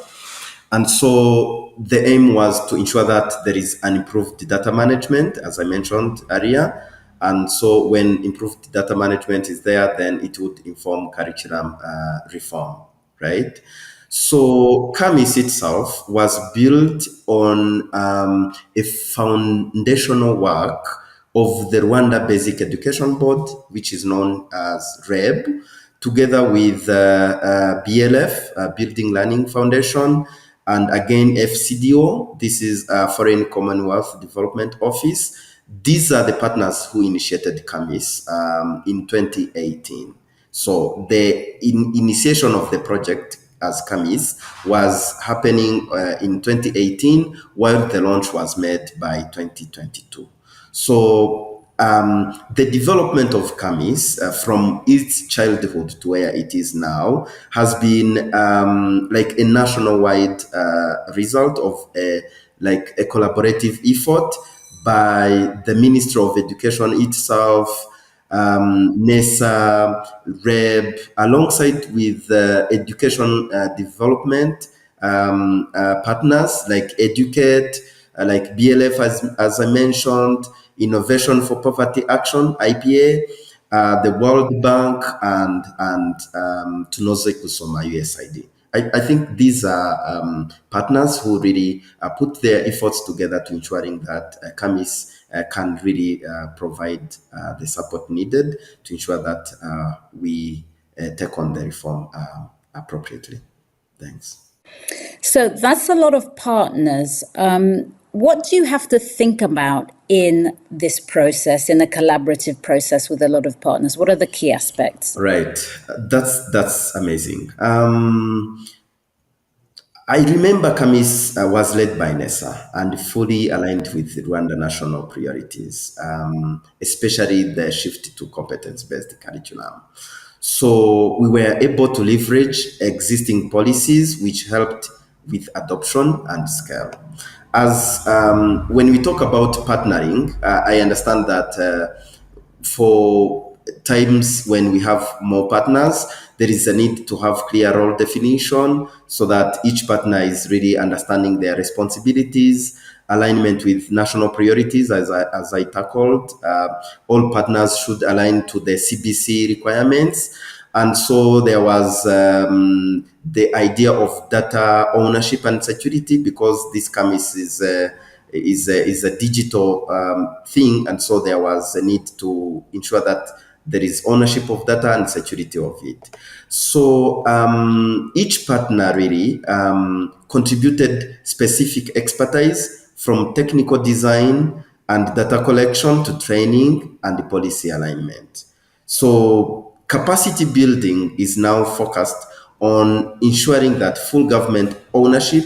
And so the aim was to ensure that there is an improved data management, as I mentioned earlier, And so when improved data management is there, then it would inform curriculum reform, right? So CAMIS itself was built on a foundational work of the Rwanda Basic Education Board, which is known as REB, together with BLF, Building Learning Foundation, and again FCDO, this is Foreign Commonwealth Development Office. These are the partners who initiated CAMIS in 2018. So the initiation of the project as CAMIS was happening in 2018, while the launch was made by 2022. So the development of CAMIS from its childhood to where it is now has been like a nationwide result of a collaborative effort by the Ministry of Education itself, NESA, REB, alongside with education development partners like Educate, like BLF, as I mentioned, Innovation for Poverty Action, IPA, the World Bank, and Tunoze Kusoma, USAID. I think these are partners who really put their efforts together to ensuring that CAMIS can really provide the support needed to ensure that we take on the reform appropriately. Thanks. So that's a lot of partners. What do you have to think about in this process, in a collaborative process with a lot of partners? What are the key aspects? Right. That's amazing. I remember CAMIS was led by NESA and fully aligned with Rwanda national priorities, especially the shift to competence-based curriculum. So we were able to leverage existing policies which helped with adoption and scale. As when we talk about partnering, I understand that for times when we have more partners, there is a need to have clear role definition so that each partner is really understanding their responsibilities, alignment with national priorities, as I tackled. All partners should align to the CBC requirements. And so there was the idea of data ownership and security, because this CAMIS is a digital thing, and so there was a need to ensure that there is ownership of data and security of it. So each partner really contributed specific expertise from technical design and data collection to training and policy alignment. So capacity building is now focused on ensuring that full government ownership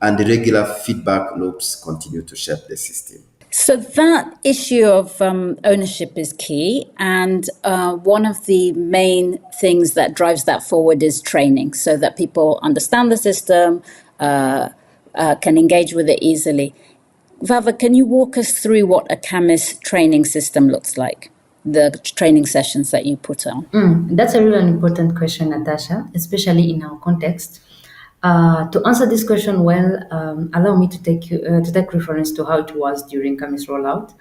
and the regular feedback loops continue to shape the system. So that issue of ownership is key, and one of the main things that drives that forward is training, so that people understand the system, can engage with it easily. Vava, can you walk us through what a CAMIS training system looks like, the training sessions that you put on? That's a really important question, Natasha, especially in our context. To answer this question well, allow me to take reference to how it was during CAMIS rollout.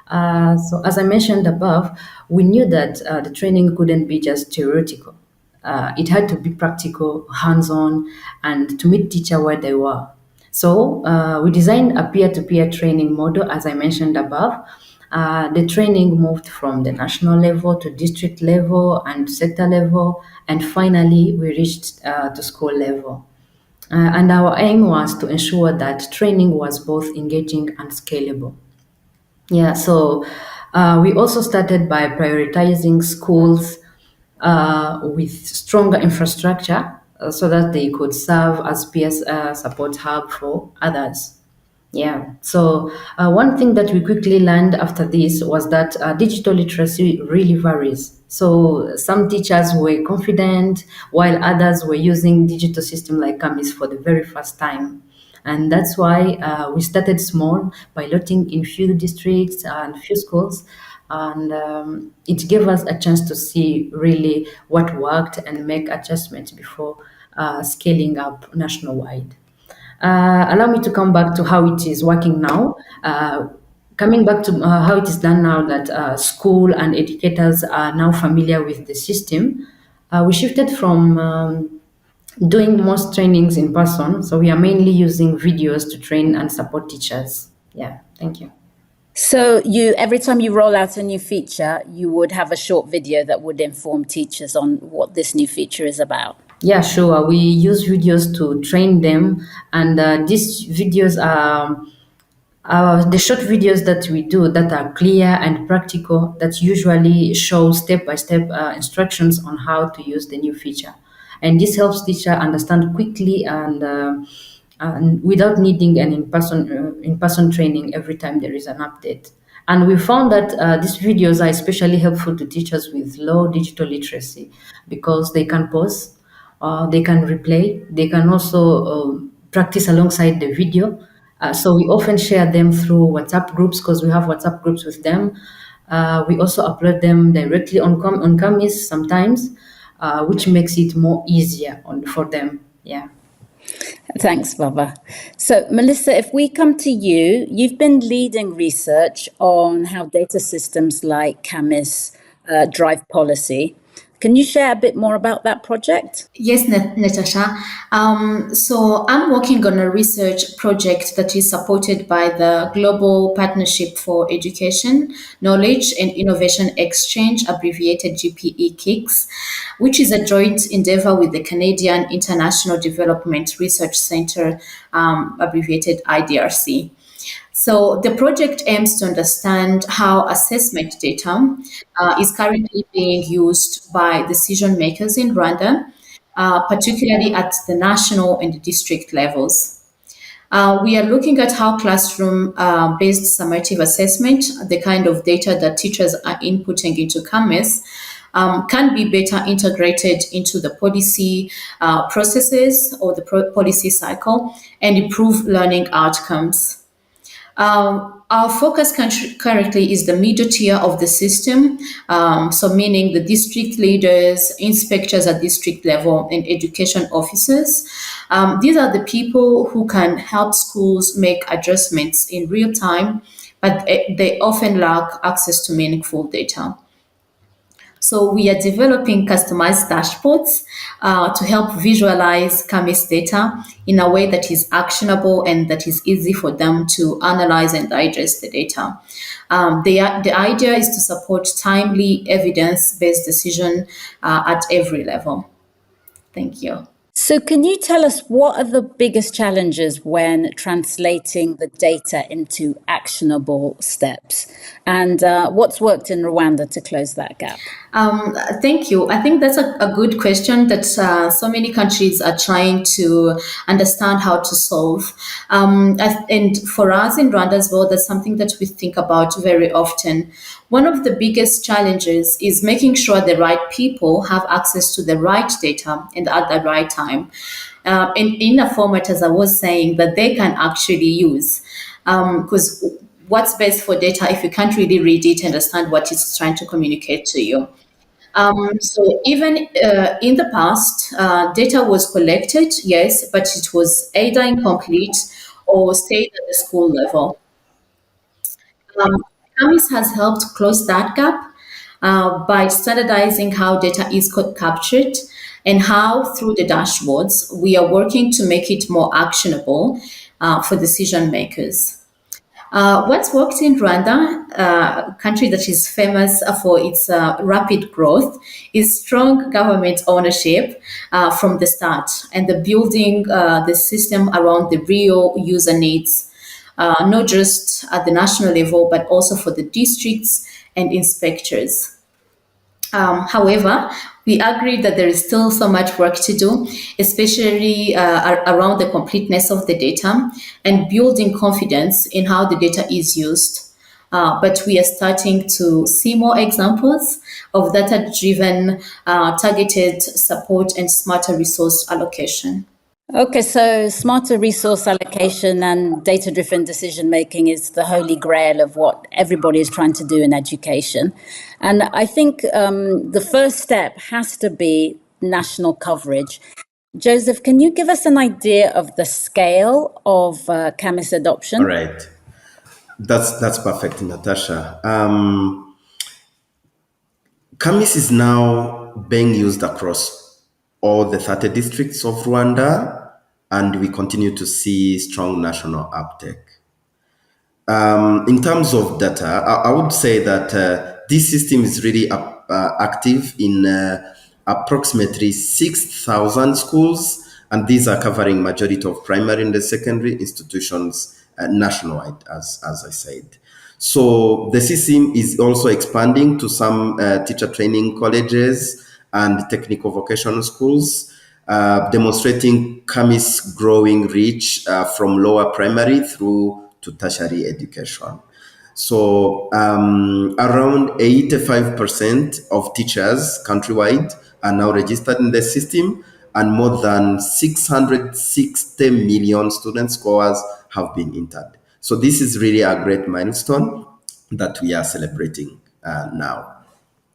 So as I mentioned above, we knew that the training couldn't be just theoretical. It had to be practical, hands-on, and to meet teachers where they were. So we designed a peer-to-peer training model, as I mentioned above. The training moved from the national level to district level and sector level, and finally we reached to school level. And our aim was to ensure that training was both engaging and scalable. Yeah, so we also started by prioritizing schools with stronger infrastructure so that they could serve as peer support hub for others. Yeah, so one thing that we quickly learned after this was that digital literacy really varies. So some teachers were confident while others were using digital system like CAMIS for the very first time. And that's why we started small, piloting in few districts and few schools. And it gave us a chance to see really what worked and make adjustments before scaling up nationwide. Allow me to come back to how it is working now. coming back to how it is done now that school and educators are now familiar with the system, we shifted from doing most trainings in person. So we are mainly using videos to train and support teachers. Yeah, thank you. So every time you roll out a new feature, you would have a short video that would inform teachers on what this new feature is about. Yeah, sure. We use videos to train them, and these videos are the short videos that we do that are clear and practical, that usually show step-by-step instructions on how to use the new feature. And this helps teacher understand quickly and without needing an in-person training every time there is an update. And we found that these videos are especially helpful to teachers with low digital literacy because they can pause, they can replay, they can also practice alongside the video. So we often share them through WhatsApp groups because we have WhatsApp groups with them. We also upload them directly on Kamis sometimes, which makes it more easier for them. Yeah. Thanks, Baba. So, Melissa, if we come to you, you've been leading research on how data systems like Kamis drive policy. Can you share a bit more about that project? Yes, Natasha. So I'm working on a research project that is supported by the Global Partnership for Education, Knowledge and Innovation Exchange, abbreviated GPE KICS, which is a joint endeavor with the Canadian International Development Research Centre, abbreviated IDRC. So the project aims to understand how assessment data is currently being used by decision makers in Rwanda, particularly at the national and district levels. We are looking at how classroom-based summative assessment, the kind of data that teachers are inputting into Kamis, can be better integrated into the policy processes or the policy cycle and improve learning outcomes. Our focus currently is the middle tier of the system, so meaning the district leaders, inspectors at district level, and education officers. These are the people who can help schools make adjustments in real time, but they often lack access to meaningful data. So we are developing customized dashboards to help visualize Kamis data in a way that is actionable and that is easy for them to analyze and digest the data. The idea is to support timely evidence-based decision at every level. Thank you. So can you tell us what are the biggest challenges when translating the data into actionable steps? And what's worked in Rwanda to close that gap? Thank you. I think that's a good question that so many countries are trying to understand how to solve. And for us in Rwanda as well, that's something that we think about very often. One of the biggest challenges is making sure the right people have access to the right data and at the right time. In a format, as I was saying, that they can actually use. Because what's best for data if you can't really read it and understand what it's trying to communicate to you? So even in the past, data was collected, yes, but it was either incomplete or stayed at the school level. Kamis has helped close that gap by standardizing how data is captured and how, through the dashboards, we are working to make it more actionable for decision makers. What's worked in Rwanda, a country that is famous for its rapid growth, is strong government ownership from the start and the building the system around the real user needs. Not just at the national level, but also for the districts and inspectors. However, we agree that there is still so much work to do, especially around the completeness of the data and building confidence in how the data is used. But we are starting to see more examples of data-driven, targeted support and smarter resource allocation. Okay, so smarter resource allocation and data-driven decision-making is the holy grail of what everybody is trying to do in education. And I think the first step has to be national coverage. Joseph, can you give us an idea of the scale of Kamis adoption? All right. That's perfect, Natasha. Kamis is now being used across all the 30 districts of Rwanda, and we continue to see strong national uptake. In terms of data, I would say that this system is really active in approximately 6,000 schools, and these are covering majority of primary and secondary institutions nationwide, as I said. So the system is also expanding to some teacher training colleges and technical vocational schools, demonstrating Kamis' growing reach from lower primary through to tertiary education. So around 85% of teachers countrywide are now registered in the system, and more than 660 million student scores have been entered. So this is really a great milestone that we are celebrating now.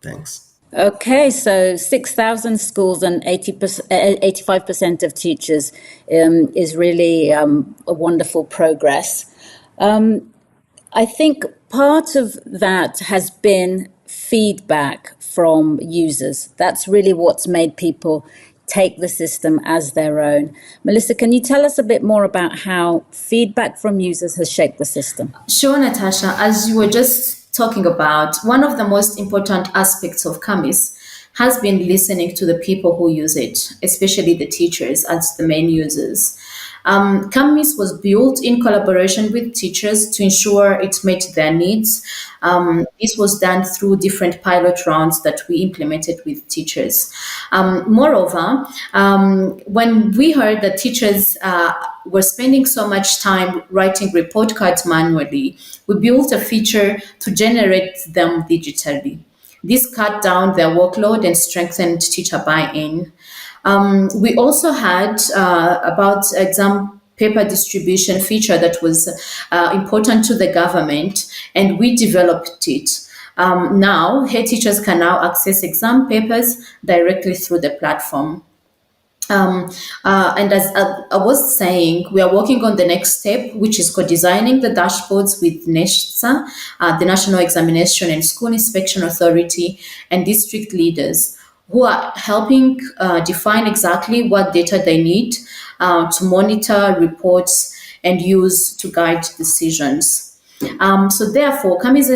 Thanks. Okay, so 6,000 schools and 85% of teachers is really a wonderful progress. I think part of that has been feedback from users. That's really what's made people take the system as their own. Melissa, can you tell us a bit more about how feedback from users has shaped the system? Sure, Natasha. As you were just talking about, one of the most important aspects of Kamis has been listening to the people who use it, especially the teachers as the main users. Kamis was built in collaboration with teachers to ensure it met their needs. This was done through different pilot rounds that we implemented with teachers. Moreover, when we heard that teachers were spending so much time writing report cards manually, we built a feature to generate them digitally. This cut down their workload and strengthened teacher buy-in. We also had about exam paper distribution feature that was important to the government, and we developed it. Now, head teachers can now access exam papers directly through the platform. And as I was saying, we are working on the next step, which is co-designing the dashboards with NESHSA, the National Examination and School Inspection Authority, and district leaders, who are helping define exactly what data they need to monitor reports and use to guide decisions. So therefore, Kamis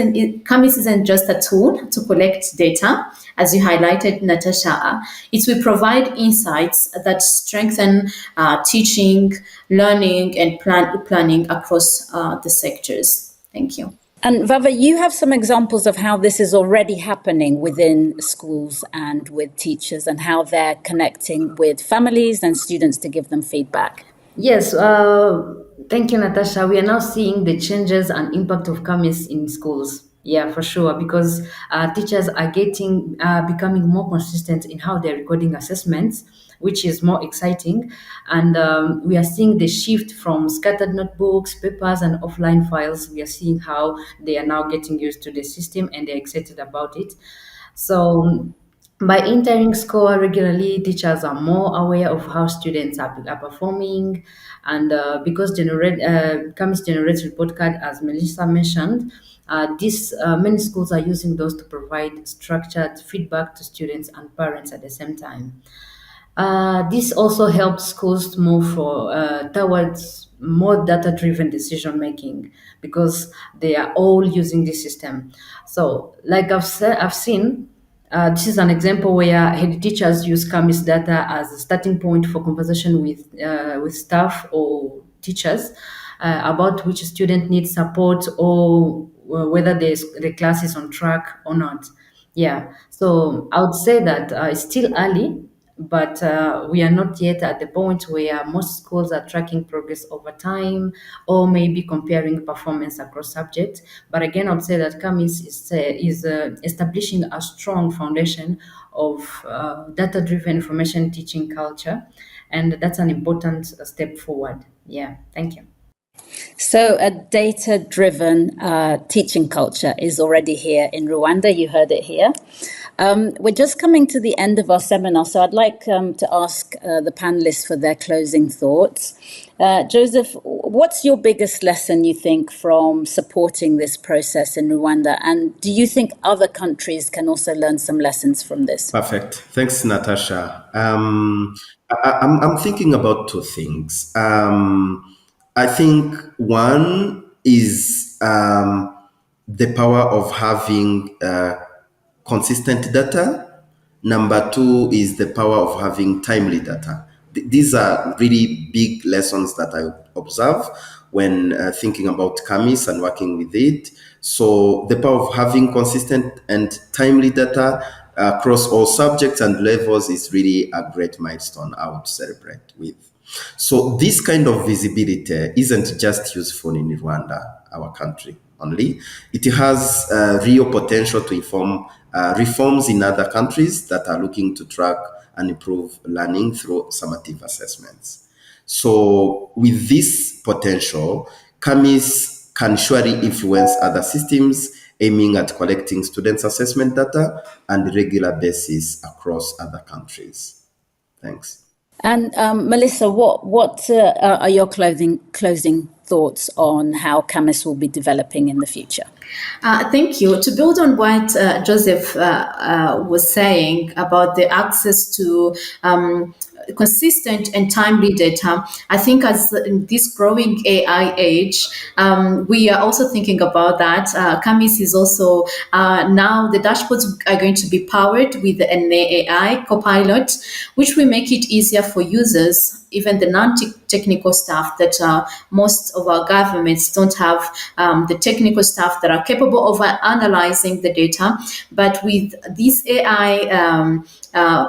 isn't just a tool to collect data, as you highlighted, Natasha. It will provide insights that strengthen teaching, learning, and planning across the sectors. Thank you. And Vava, you have some examples of how this is already happening within schools and with teachers, and how they're connecting with families and students to give them feedback. Yes, thank you, Natasha. We are now seeing the changes and impact of Kamis in schools. Yeah, for sure, because teachers are becoming more consistent in how they're recording assessments, which is more exciting. And we are seeing the shift from scattered notebooks, papers, and offline files. We are seeing how they are now getting used to the system and they're excited about it. So by entering score regularly, teachers are more aware of how students are performing, and because Kamis generates report card, as Melissa mentioned, many schools are using those to provide structured feedback to students and parents at the same time. This also helps schools to move towards more data-driven decision making, because they are all using this system. So, like I've seen. This is an example where head teachers use Kamis data as a starting point for conversation with staff or teachers about which student needs support, or whether the class is on track or not. Yeah, so I would say that it's still early, but we are not yet at the point where most schools are tracking progress over time, or maybe comparing performance across subjects. But again, I would say that Kamis is establishing a strong foundation of data-driven information teaching culture, and that's an important step forward. Yeah, thank you. So a data-driven teaching culture is already here in Rwanda. You heard it here. We're just coming to the end of our seminar, so I'd like to ask the panelists for their closing thoughts. Joseph, what's your biggest lesson, you think, from supporting this process in Rwanda? And do you think other countries can also learn some lessons from this? Perfect. Thanks, Natasha. I'm thinking about two things. I think one is the power of having consistent data. Number two is the power of having timely data. These are really big lessons that I observe when thinking about CAMIS and working with it. So the power of having consistent and timely data across all subjects and levels is really a great milestone I would celebrate with. So this kind of visibility isn't just useful in Rwanda, our country only. It has real potential to inform reforms in other countries that are looking to track and improve learning through summative assessments. So with this potential, CAMIS can surely influence other systems aiming at collecting students' assessment data on a regular basis across other countries. Thanks. And Melissa, what are your closing thoughts on how CAMIS will be developing in the future? Thank you. To build on what Joseph was saying about the access to consistent and timely data, I think as in this growing AI age, we are also thinking about that. CAMIS is also now the dashboards are going to be powered with an AI copilot, which will make it easier for users, even the non-technical staff, that most of our governments don't have the technical staff that are capable of analyzing the data. But with these AI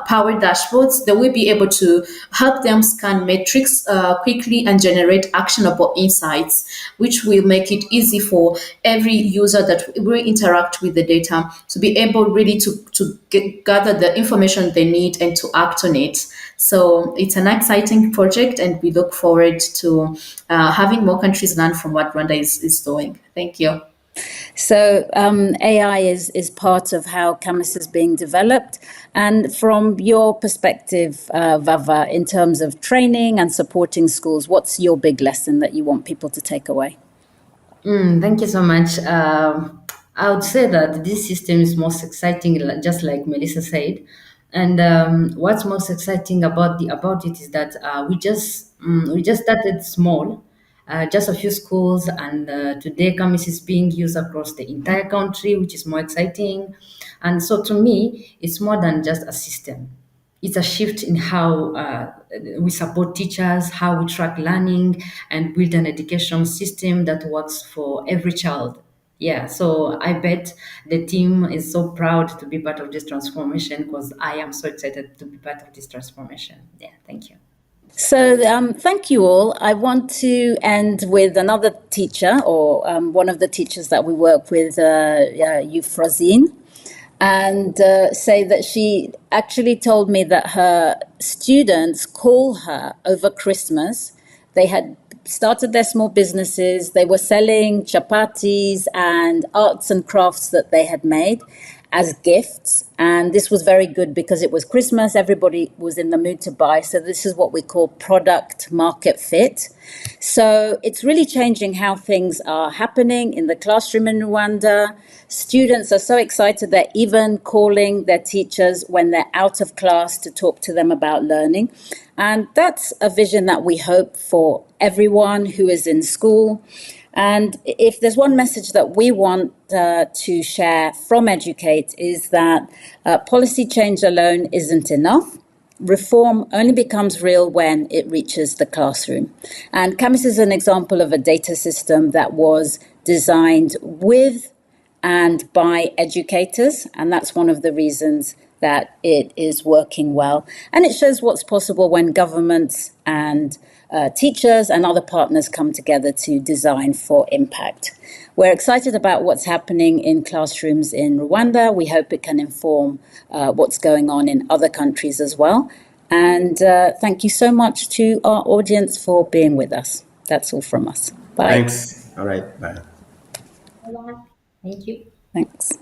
powered dashboards, they will be able to help them scan metrics quickly and generate actionable insights, which will make it easy for every user that will interact with the data to be able really to gather the information they need and to act on it. So it's an exciting project, and we look forward to having more countries learn from what Rwanda is doing. Thank you. So AI is part of how CAMIS is being developed. And from your perspective, Vava, in terms of training and supporting schools, what's your big lesson that you want people to take away? Thank you so much. I would say that this system is most exciting, just like Melissa said. And what's most exciting about it is that we just started small, just a few schools, and today CAMIS is being used across the entire country, which is more exciting. And so, to me, it's more than just a system. It's a shift in how we support teachers, how we track learning, and build an education system that works for every child. Yeah, so I bet the team is so proud to be part of this transformation, because I am so excited to be part of this transformation. Yeah, thank you. So thank you all. I want to end with another teacher, or one of the teachers that we work with, Euphrazine, and say that she actually told me that her students call her over Christmas. They had started their small businesses. They were selling chapatis and arts and crafts that they had made as gifts. And this was very good because it was Christmas. Everybody was in the mood to buy. So this is what we call product market fit. So it's really changing how things are happening in the classroom in Rwanda. Students are so excited they're even calling their teachers when they're out of class to talk to them about learning. And that's a vision that we hope for everyone who is in school. And if there's one message that we want to share from Educate, is that policy change alone isn't enough. Reform only becomes real when it reaches the classroom. And CAMIS is an example of a data system that was designed with and by educators. And that's one of the reasons that it is working well. And it shows what's possible when governments and teachers and other partners come together to design for impact. We're excited about what's happening in classrooms in Rwanda. We hope it can inform what's going on in other countries as well. And thank you so much to our audience for being with us. That's all from us. Bye. Thanks. All right. Bye. Thank you. Thanks.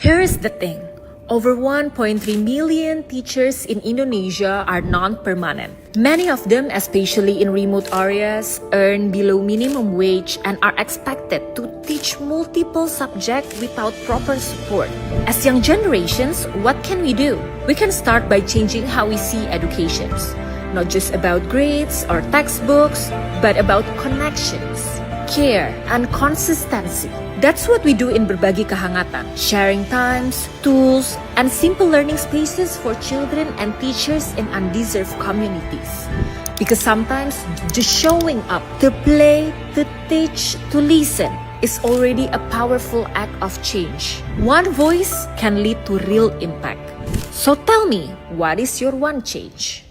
Here is the thing. Over 1.3 million teachers in Indonesia are non-permanent. Many of them, especially in remote areas, earn below minimum wage and are expected to teach multiple subjects without proper support. As young generations, what can we do? We can start by changing how we see educations. Not just about grades or textbooks, but about connections, care, and consistency. That's what we do in Berbagi Kehangatan, sharing times, tools, and simple learning spaces for children and teachers in undeserved communities. Because sometimes just showing up to play, to teach, to listen is already a powerful act of change. One voice can lead to real impact. So tell me, what is your one change?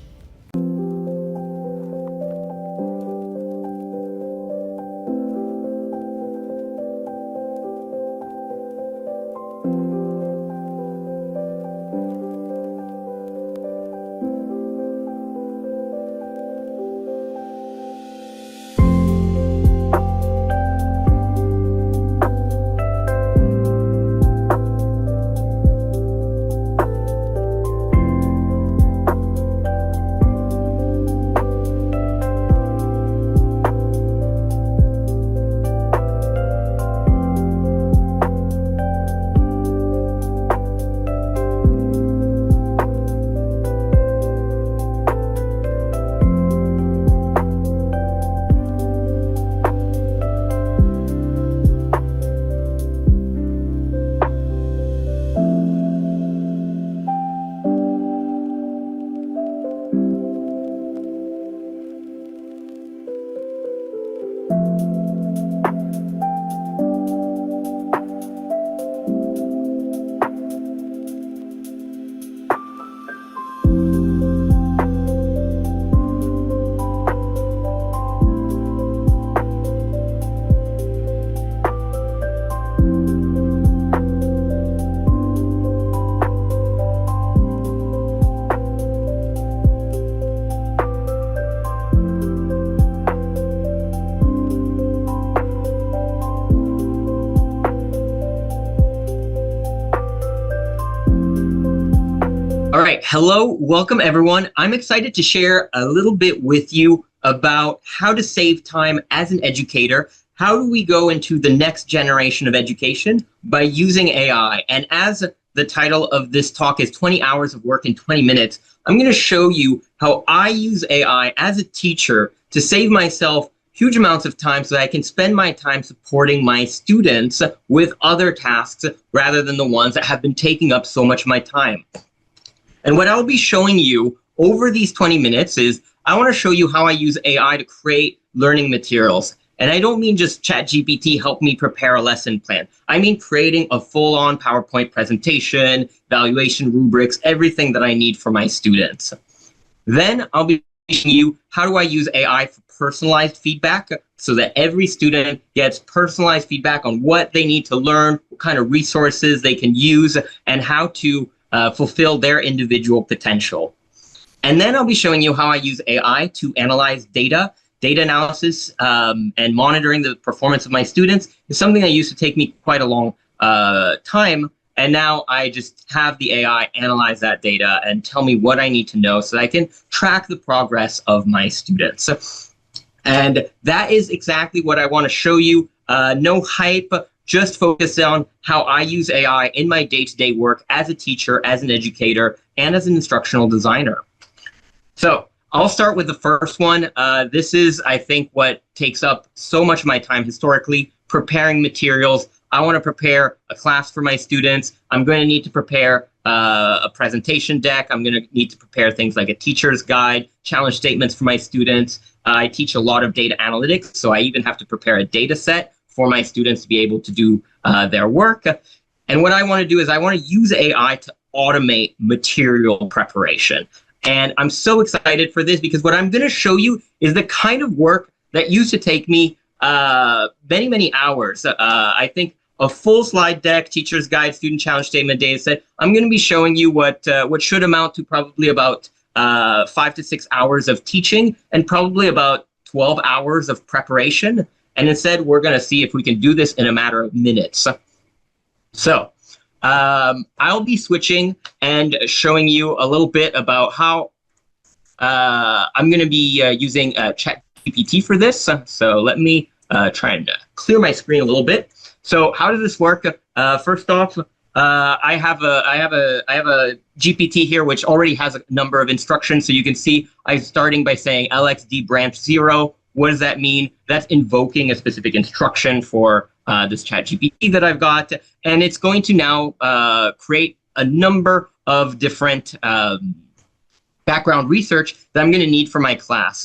All right, hello, welcome everyone. I'm excited to share a little bit with you about how to save time as an educator. How do we go into the next generation of education by using AI? And as the title of this talk is 20 hours of work in 20 minutes, I'm going to show you how I use AI as a teacher to save myself huge amounts of time so that I can spend my time supporting my students with other tasks rather than the ones that have been taking up so much of my time. And what I'll be showing you over these 20 minutes is I want to show you how I use AI to create learning materials. And I don't mean just ChatGPT help me prepare a lesson plan. I mean creating a full-on PowerPoint presentation, evaluation rubrics, everything that I need for my students. Then I'll be showing you how do I use AI for personalized feedback so that every student gets personalized feedback on what they need to learn, what kind of resources they can use, and how to fulfill their individual potential. And then I'll be showing you how I use AI to analyze data. Data analysis and monitoring the performance of my students is something that used to take me quite a long time. And now I just have the AI analyze that data and tell me what I need to know so that I can track the progress of my students. And that is exactly what I want to show you. No hype. Just focus on how I use AI in my day-to-day work as a teacher, as an educator, and as an instructional designer. So I'll start with the first one. This is, I think, what takes up so much of my time historically, preparing materials. I want to prepare a class for my students. I'm going to need to prepare a presentation deck. I'm going to need to prepare things like a teacher's guide, challenge statements for my students. I teach a lot of data analytics, so I even have to prepare a data set for my students to be able to do their work. And what I want to do is I want to use AI to automate material preparation. And I'm so excited for this because what I'm going to show you is the kind of work that used to take me many, many hours. I think a full slide deck, teacher's guide, student challenge statement, data set. I'm going to be showing you what should amount to probably about 5 to 6 hours of teaching and probably about 12 hours of preparation. And instead, we're going to see if we can do this in a matter of minutes. So I'll be switching and showing you a little bit about how I'm going to be using ChatGPT for this. So let me try and clear my screen a little bit. So how does this work? First off, I have a GPT here which already has a number of instructions. So you can see I'm starting by saying LXD branch 0. What does that mean? That's invoking a specific instruction for this ChatGPT that I've got, and it's going to now create a number of different background research that I'm going to need for my class.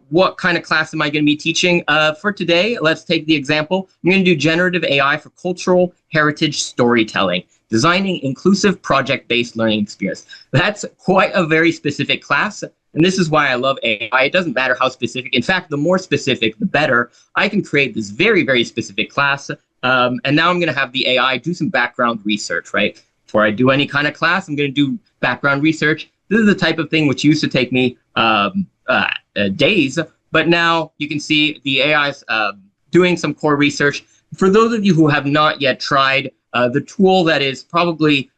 What kind of class am I going to be teaching? For today, let's take the example. I'm going to do generative AI for cultural heritage storytelling, designing inclusive project-based learning experience. That's quite a very specific class. And this is why I love AI. It doesn't matter how specific. In fact, the more specific, the better. I can create this very, very specific class. And now I'm going to have the AI do some background research, right? Before I do any kind of class, I'm going to do background research. This is the type of thing which used to take me days. But now you can see the AI's doing some core research. For those of you who have not yet tried, the tool that is probably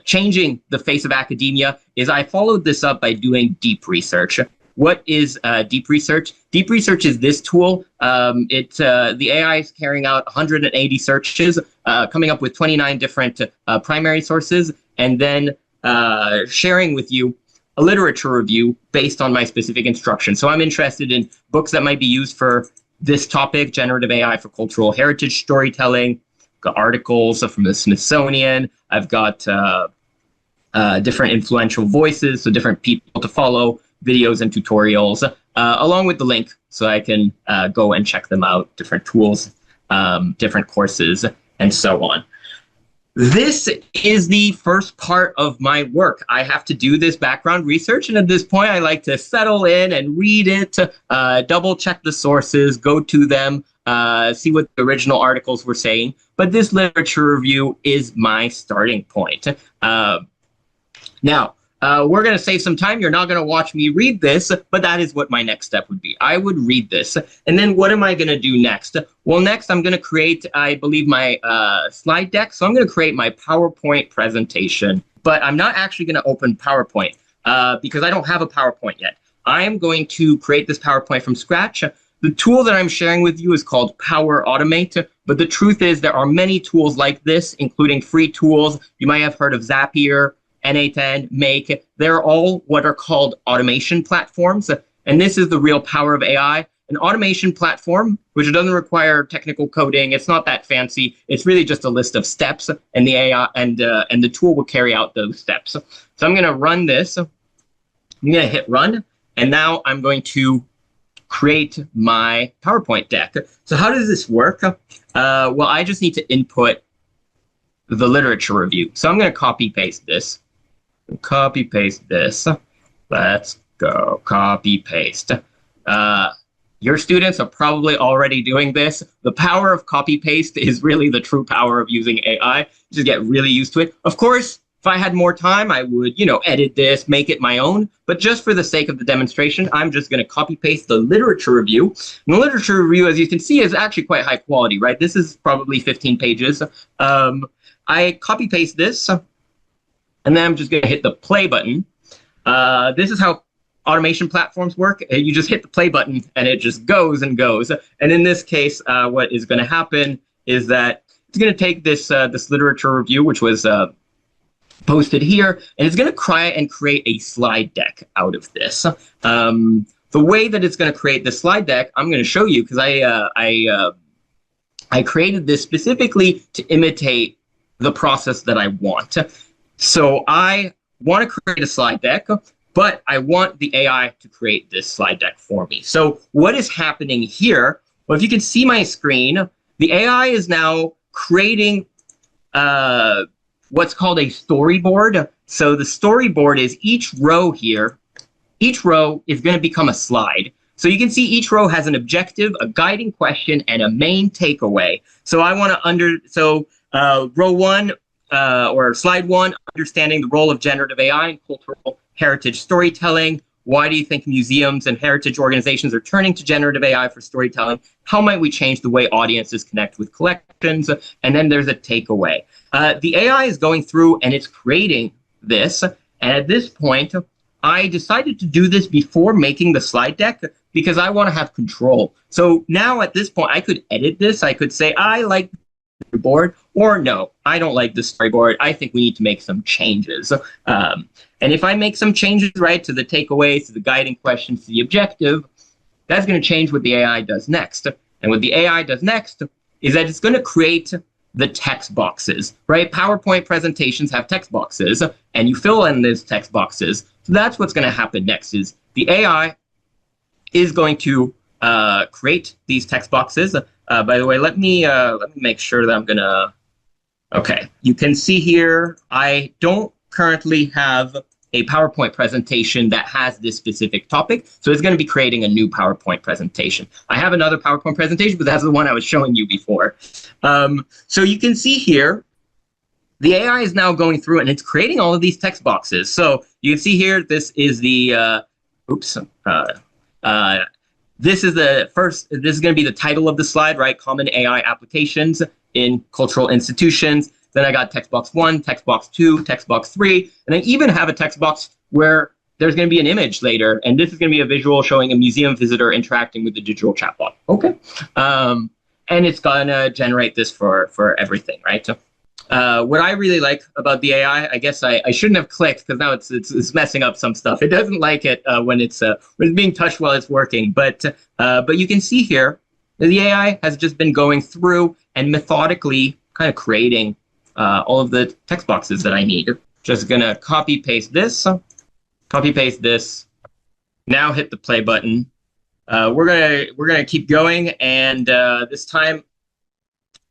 changing the face of academia is I followed this up by doing deep research. What is deep research? Deep research is this tool. The AI is carrying out 180 searches, coming up with 29 different primary sources, and then sharing with you a literature review based on my specific instructions. So I'm interested in books that might be used for this topic, generative AI for cultural heritage storytelling. Got articles from the Smithsonian. I've got different influential voices, so different people to follow, videos and tutorials, along with the link so I can go and check them out, different tools, different courses, and so on. This is the first part of my work. I have to do this background research, and at this point, I like to settle in and read it, double check the sources, go to them, see what the original articles were saying. But this literature review is my starting point. Now, we're going to save some time. You're not going to watch me read this, but that is what my next step would be. I would read this. And then what am I going to do next? Well, next I'm going to create, I believe, my slide deck. So I'm going to create my PowerPoint presentation. But I'm not actually going to open PowerPoint because I don't have a PowerPoint yet. I am going to create this PowerPoint from scratch. The tool that I'm sharing with you is called Power Automate, but the truth is there are many tools like this, including free tools. You might have heard of Zapier, N8N, Make. They're all what are called automation platforms, and this is the real power of AI. An automation platform, which doesn't require technical coding, it's not that fancy. It's really just a list of steps, and the AI and the tool will carry out those steps. So I'm going to run this. I'm going to hit run, and now I'm going to create my PowerPoint deck. So how does this work? Well, I just need to input the literature review. So I'm going to copy paste this. Copy paste this. Let's go. Copy paste. Your students are probably already doing this. The power of copy paste is really the true power of using AI. Just get really used to it. Of course, if I had more time, I would, edit this, make it my own. But just for the sake of the demonstration, I'm just going to copy paste the literature review. And the literature review, as you can see, is actually quite high quality, right? This is probably 15 pages. I copy paste this, and then I'm just going to hit the play button. This is how automation platforms work. You just hit the play button, and it just goes and goes. And in this case, what is going to happen is that it's going to take this this literature review, which was posted here, and it's going to try and create a slide deck out of this. The way that it's going to create the slide deck, I'm going to show you because I created this specifically to imitate the process that I want. So I want to create a slide deck, but I want the AI to create this slide deck for me. So what is happening here? Well, if you can see my screen, the AI is now creating what's called a storyboard. So the storyboard is each row here. Each row is going to become a slide. So you can see each row has an objective, a guiding question, and a main takeaway. So I want to row one or slide one, understanding the role of generative AI in cultural heritage storytelling. Why do you think museums and heritage organizations are turning to generative AI for storytelling? how might we change the way audiences connect with collections, and then there's a takeaway. The AI is going through and it's creating this, and at this point, I decided to do this before making the slide deck because I want to have control. So now at this point, I could edit this. I could say, I like the storyboard, or no, I don't like the storyboard. I think we need to make some changes. And if I make some changes, right, to the takeaways, to the guiding questions, to the objective, that's going to change what the AI does next. And what the AI does next is that it's going to create the text boxes, right? PowerPoint presentations have text boxes, and you fill in those text boxes. So that's what's going to happen next is the AI is going to create these text boxes. By the way, let me make sure that I'm going to, okay. You can see here, I don't currently have a PowerPoint presentation that has this specific topic. So it's going to be creating a new PowerPoint presentation. I have another PowerPoint presentation, but that's the one I was showing you before. So you can see here, the AI is now going through and it's creating all of these text boxes. So you can see here, this is the, this is the first, this is going to be the title of the slide, right? Common AI applications in cultural institutions. Then I got text box 1, text box 2, text box 3, and I even have a text box where there's going to be an image later, and this is going to be a visual showing a museum visitor interacting with the digital chatbot. Okay, and it's going to generate this for everything, right? So, what I really like about the AI, I guess I shouldn't have clicked because now it's messing up some stuff. It doesn't like it when it's being touched while it's working, but you can see here that the AI has just been going through and methodically kind of creating all of the text boxes that I need. Just gonna copy paste this, now hit the play button. We're gonna keep going, and this time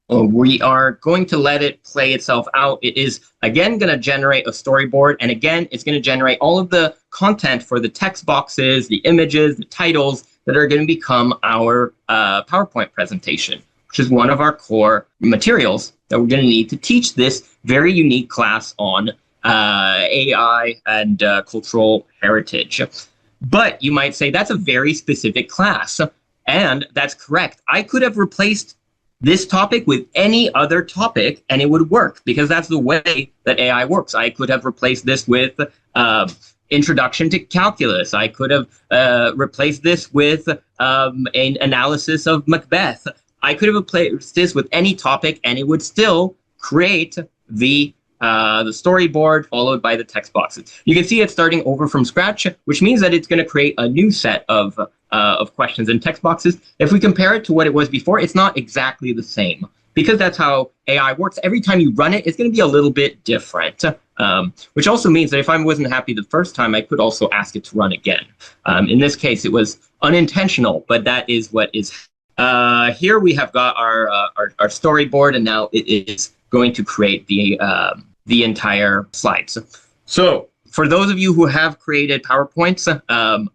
we are going to let it play itself out. It is again gonna generate a storyboard, and again it's gonna generate all of the content for the text boxes, the images, the titles that are gonna become our PowerPoint presentation, which is one of our core materials that we're going to need to teach this very unique class on AI and cultural heritage. But you might say that's a very specific class, and that's correct. I could have replaced this topic with any other topic and it would work because that's the way that AI works. I could have replaced this with introduction to calculus. I could have replaced this with an analysis of Macbeth. I could have replaced this with any topic and it would still create the storyboard followed by the text boxes. You can see it's starting over from scratch, which means that it's going to create a new set of questions and text boxes. If we compare it to what it was before, it's not exactly the same because that's how AI works. Every time you run it, it's going to be a little bit different, which also means that if I wasn't happy the first time, I could also ask it to run again. In this case, it was unintentional, but that is what is here we have got our storyboard, and now it is going to create the entire slides. So for those of you who have created PowerPoints,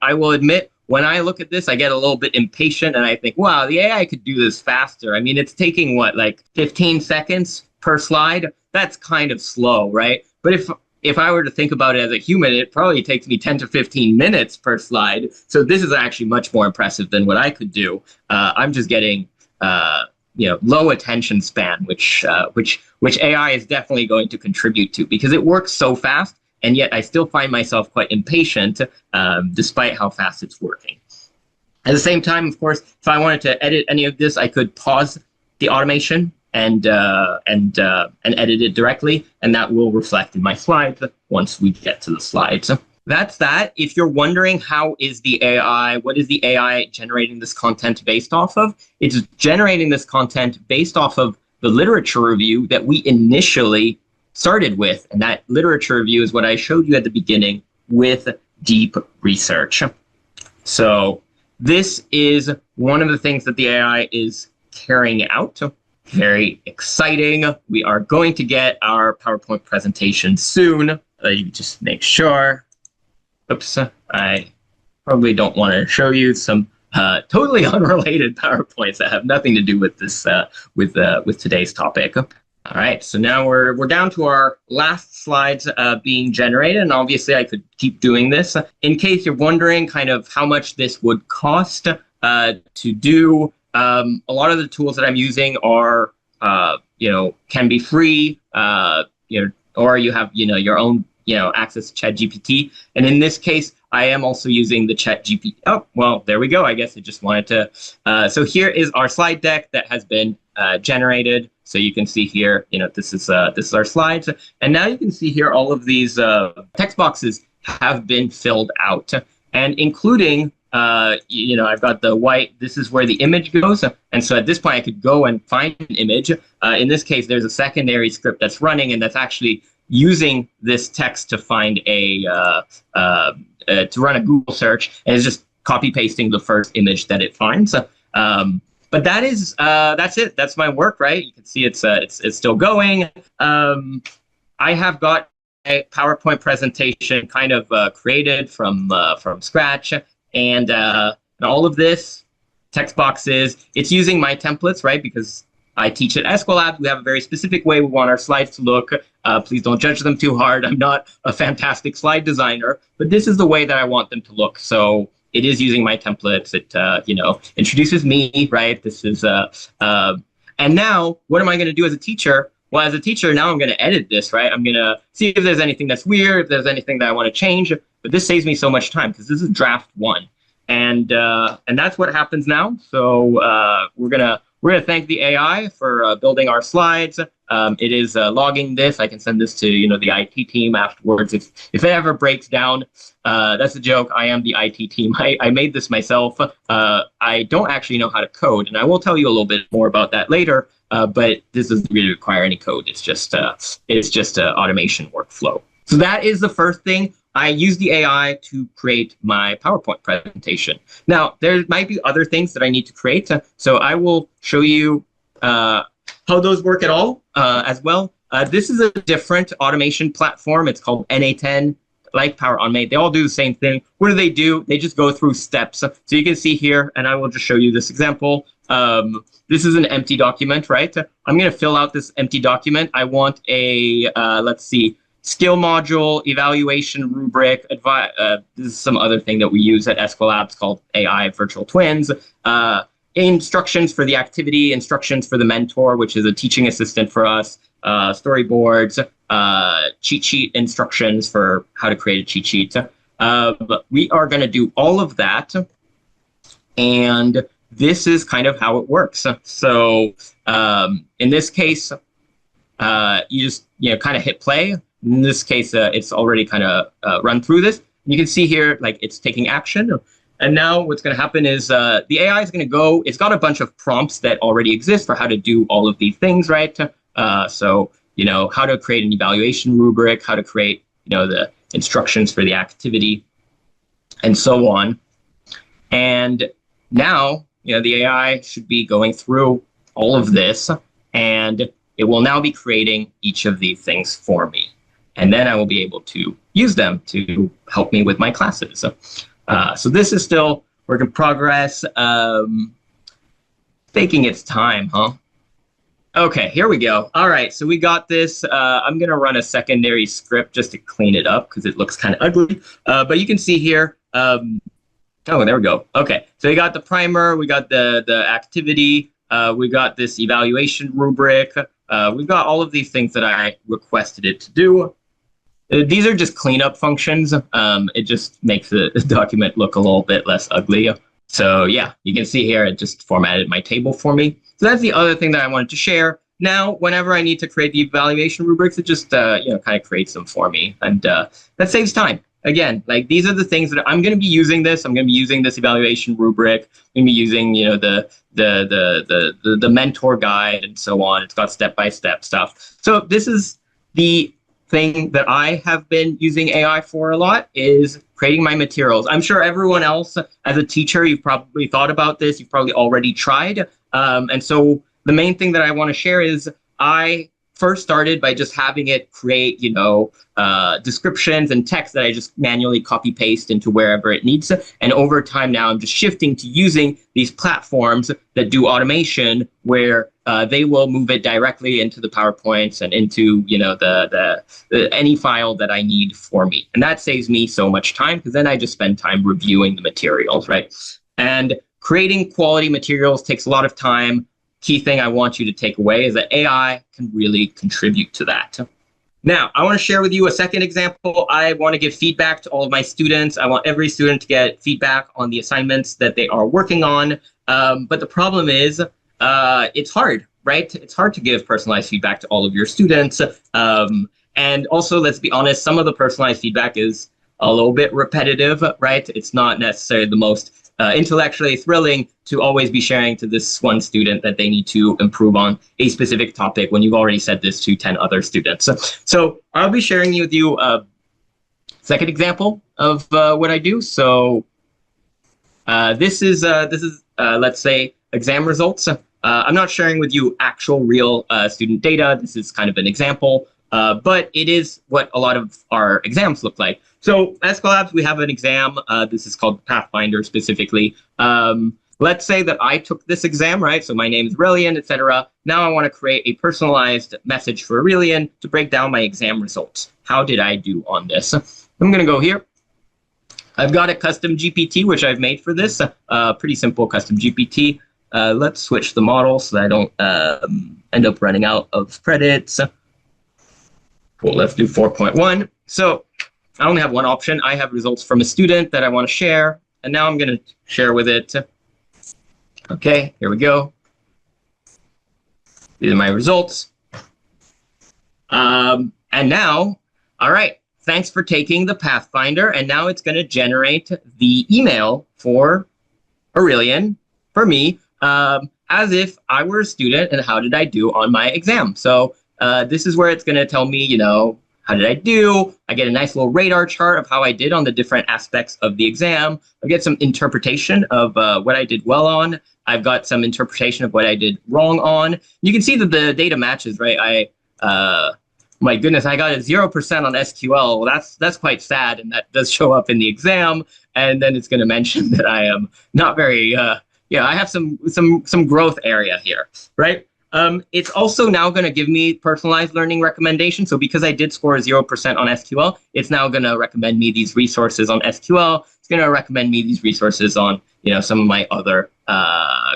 I will admit when I look at this, I get a little bit impatient and I think, wow, the AI could do this faster. I mean, it's taking what, like 15 seconds per slide? That's kind of slow, right? But if I were to think about it as a human, it probably takes me 10 to 15 minutes per slide. So this is actually much more impressive than what I could do. I'm just getting, low attention span, which AI is definitely going to contribute to because it works so fast, and yet I still find myself quite impatient, despite how fast it's working. At the same time, of course, if I wanted to edit any of this, I could pause the automation and edit it directly, and that will reflect in my slides once we get to the slides. That's that. If you're wondering what is the AI generating this content based off of? It's generating this content based off of the literature review that we initially started with, and that literature review is what I showed you at the beginning with deep research. So this is one of the things that the AI is carrying out. Very exciting. We are going to get our PowerPoint presentation soon. You just make sure. Oops, I probably don't want to show you some totally unrelated PowerPoints that have nothing to do with this, with today's topic. All right, so now we're down to our last slides being generated, and obviously I could keep doing this. In case you're wondering kind of how much this would cost to do, A lot of the tools that I'm using are, can be free, or you have, your own, access to ChatGPT. And in this case, I am also using the ChatGPT. Oh, well, there we go. I guess it just wanted to. So here is our slide deck that has been generated. So you can see here, this is our slides. And now you can see here all of these text boxes have been filled out, and including, I've got the white, this is where the image goes. And so at this point, I could go and find an image. In this case, there's a secondary script that's running, and that's actually using this text to find to run a Google search, and it's just copy pasting the first image that it finds. But that's it. That's my work, right? You can see it's still going. I have got a PowerPoint presentation kind of created from scratch, and all of this text boxes. It's using my templates, right? Because I teach at Esquelab. We have a very specific way we want our slides to look. Please don't judge them too hard. I'm not a fantastic slide designer, but this is the way that I want them to look. So it is using my templates. It, introduces me, right? This is, and now what am I going to do as a teacher? Well, as a teacher, now I'm going to edit this, right? I'm going to see if there's anything that's weird, if there's anything that I want to change. But this saves me so much time because this is draft 1, and that's what happens now. So we're gonna thank the AI for building our slides. It is logging this. I can send this to the IT team afterwards if it ever breaks down. That's a joke. I am the IT team. I made this myself. I don't actually know how to code, and I will tell you a little bit more about that later. But this doesn't really require any code. It's just automation workflow. So that is the first thing. I use the AI to create my PowerPoint presentation. Now, there might be other things that I need to create. So I will show you how those work at all as well. This is a different automation platform. It's called NA10, like Power Automate. They all do the same thing. What do? They just go through steps. So you can see here, and I will just show you this example. This is an empty document, right? I'm going to fill out this empty document. I want a, let's see, skill module, evaluation rubric, this is some other thing that we use at Esquelab called AI Virtual Twins. Instructions for the activity, instructions for the mentor, which is a teaching assistant for us, storyboards, cheat sheet instructions for how to create a cheat sheet. But we are going to do all of that, and this is kind of how it works. So in this case, you just kind of hit play. In this case, it's already kind of run through this. You can see here, like, it's taking action. And now what's going to happen is the AI is going to go, it's got a bunch of prompts that already exist for how to do all of these things, right? So, how to create an evaluation rubric, how to create, the instructions for the activity, and so on. And now, the AI should be going through all of this, and it will now be creating each of these things for me. And then I will be able to use them to help me with my classes. So this is still work in progress. Taking its time, huh? Okay, here we go. All right, so we got this. I'm going to run a secondary script just to clean it up because it looks kind of ugly. But you can see here. Oh, there we go. Okay, so we got the primer. We got the activity. We got this evaluation rubric. We've got all of these things that I requested it to do. These are just cleanup functions. It just makes the document look a little bit less ugly. So yeah, you can see here, it just formatted my table for me. So that's the other thing that I wanted to share. Now, whenever I need to create the evaluation rubrics, it just kind of creates them for me, and that saves time. Again, like, these are the things that I'm going to be using this. I'm going to be using this evaluation rubric. I'm going to be using, the mentor guide and so on. It's got step-by-step stuff. So this is the thing that I have been using AI for a lot, is creating my materials. I'm sure everyone else, as a teacher, you've probably thought about this. You've probably already tried. And so the main thing that I want to share is I first started by just having it create, descriptions and text that I just manually copy paste into wherever it needs. And over time now, I'm just shifting to using these platforms that do automation where they will move it directly into the PowerPoints and into, the any file that I need for me. And that saves me so much time, because then I just spend time reviewing the materials, right? And creating quality materials takes a lot of time. Key thing I want you to take away is that AI can really contribute to that. Now, I want to share with you a second example. I want to give feedback to all of my students. I want every student to get feedback on the assignments that they are working on. But the problem is it's hard, right? It's hard to give personalized feedback to all of your students. And also, let's be honest, some of the personalized feedback is a little bit repetitive, right? It's not necessarily the most intellectually thrilling to always be sharing to this one student that they need to improve on a specific topic when you've already said this to 10 other students. So I'll be sharing with you a second example of what I do. So this is let's say exam results. I'm not sharing with you actual real student data. This is kind of an example, but it is what a lot of our exams look like. So at Scalabs, we have an exam. This is called Pathfinder specifically. Let's say that I took this exam, right? So my name is Aurelian, etc. Now I want to create a personalized message for Aurelian to break down my exam results. How did I do on this? I'm going to go here. I've got a custom GPT, which I've made for this. Pretty simple custom GPT. Let's switch the model so that I don't end up running out of credits. Cool, let's do 4.1. So I only have one option. I have results from a student that I want to share, and now I'm going to share with it. Okay, here we go. These are my results. And now, all right, thanks for taking the Pathfinder, and now it's going to generate the email for Aurelian, for me, as if I were a student, and how did I do on my exam? So this is where it's going to tell me, you know, how did I do? I get a nice little radar chart of how I did on the different aspects of the exam. I get some interpretation of what I did well on. I've got some interpretation of what I did wrong on. You can see that the data matches, right? My goodness, I got a 0% on SQL. Well, that's quite sad, and that does show up in the exam. And then it's going to mention that I am not very, I have some growth area here, right? It's also now going to give me personalized learning recommendations. So because I did score 0% on SQL, it's now going to recommend me these resources on SQL. It's going to recommend me these resources on, some of my other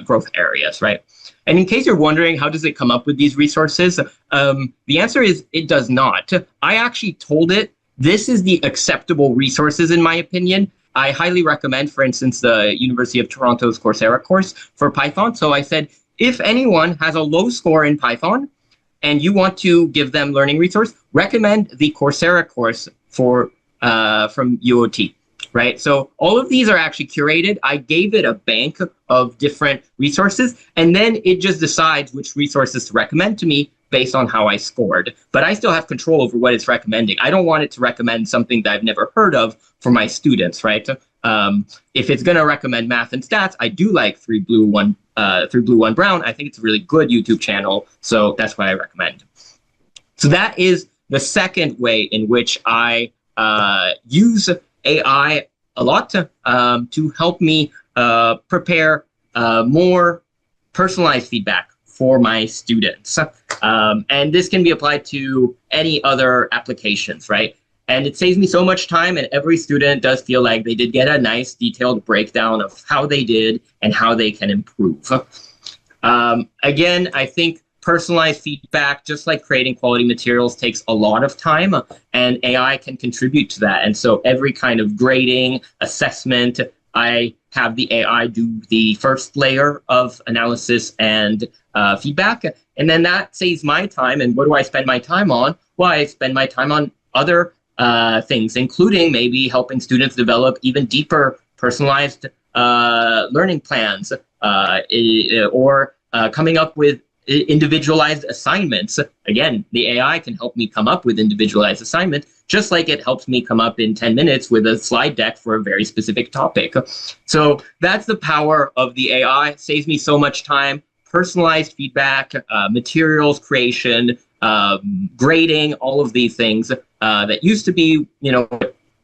growth areas, right? And in case you're wondering, how does it come up with these resources? The answer is it does not. I actually told it, this is the acceptable resources in my opinion. I highly recommend, for instance, the University of Toronto's Coursera course for Python. So I said, if anyone has a low score in Python and you want to give them learning resource, recommend the Coursera course for from UOT, right? So all of these are actually curated. I gave it a bank of different resources, and then it just decides which resources to recommend to me based on how I scored. But I still have control over what it's recommending. I don't want it to recommend something that I've never heard of for my students, right? If it's going to recommend math and stats, I do like 3 Blue 1 Brown. I think it's a really good YouTube channel, so that's what I recommend. So that is the second way in which I use AI a lot to help me prepare more personalized feedback for my students. And this can be applied to any other applications, right? And it saves me so much time, and every student does feel like they did get a nice detailed breakdown of how they did and how they can improve. Again, I think personalized feedback, just like creating quality materials, takes a lot of time, and AI can contribute to that. And so every kind of grading, assessment, I have the AI do the first layer of analysis and feedback. And then that saves my time. And what do I spend my time on? Well, I spend my time on other things, including maybe helping students develop even deeper personalized learning plans or coming up with individualized assignments. Again, the AI can help me come up with individualized assignments, just like it helps me come up in 10 minutes with a slide deck for a very specific topic. So that's the power of the AI. Saves me so much time. Personalized feedback, materials creation, grading, all of these things that used to be,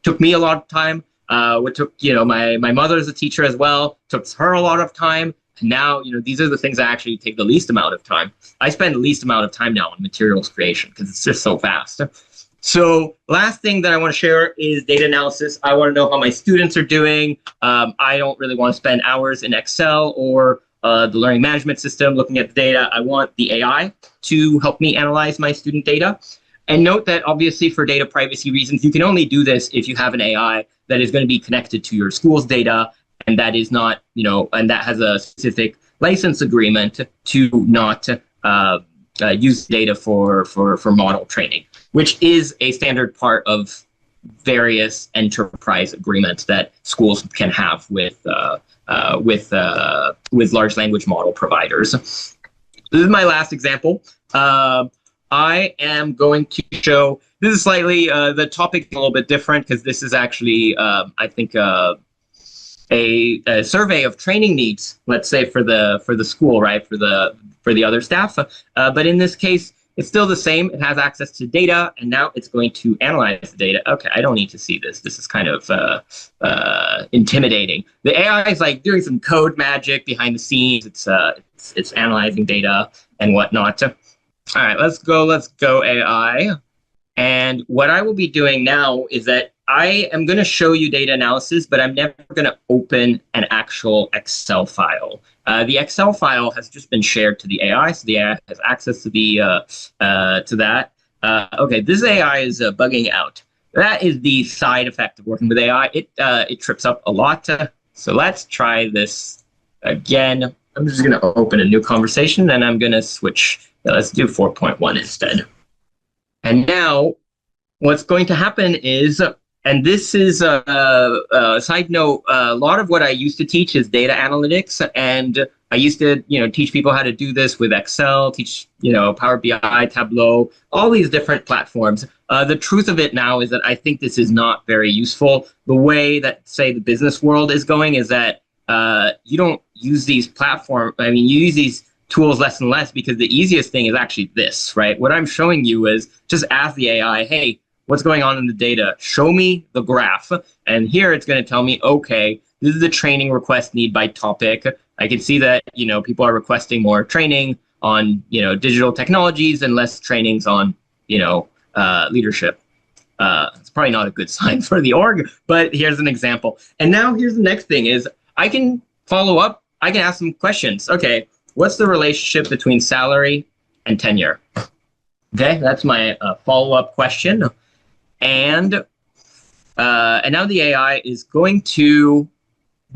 took me a lot of time. What took, my mother is a teacher as well, took her a lot of time. And now, these are the things that actually take the least amount of time. I spend the least amount of time now on materials creation because it's just so fast. So last thing that I want to share is data analysis. I want to know how my students are doing. I don't really want to spend hours in Excel or the learning management system looking at the data. I want the AI to help me analyze my student data. And note that obviously for data privacy reasons, you can only do this if you have an AI that is going to be connected to your school's data, and that is not, and that has a specific license agreement to not use data for model training, which is a standard part of various enterprise agreements that schools can have with large language model providers. This is my last example. I am going to show, this is slightly, the topic is a little bit different because this is actually, I think, a survey of training needs, let's say for the school, right, for the other staff. But in this case, it's still the same. It has access to data, and now it's going to analyze the data. Okay, I don't need to see this. This is kind of intimidating. The AI is like doing some code magic behind the scenes. It's analyzing data and whatnot. All right, let's go AI. And what I will be doing now is that I am going to show you data analysis, but I'm never going to open an actual Excel file. The Excel file has just been shared to the AI, so the AI has access to that. Okay, this AI is bugging out. That is the side effect of working with AI. It trips up a lot. So let's try this again. I'm just going to open a new conversation, and I'm going to switch. Let's do 4.1 instead. And now what's going to happen is, and this is a side note, a lot of what I used to teach is data analytics, and I used to, teach people how to do this with Excel, teach, Power BI, Tableau, all these different platforms. The truth of it now is that I think this is not very useful. The way that, say, the business world is going is that you don't use these platforms. I mean, you use these tools less and less because the easiest thing is actually this, right? What I'm showing you is just ask the AI, hey, what's going on in the data? Show me the graph. And here it's going to tell me, okay, this is the training request need by topic. I can see that, people are requesting more training on, digital technologies and less trainings on, leadership. It's probably not a good sign for the org, but here's an example. And now here's the next thing is I can follow up. I can ask some questions. Okay, what's the relationship between salary and tenure? Okay, that's my follow-up question. And now the AI is going to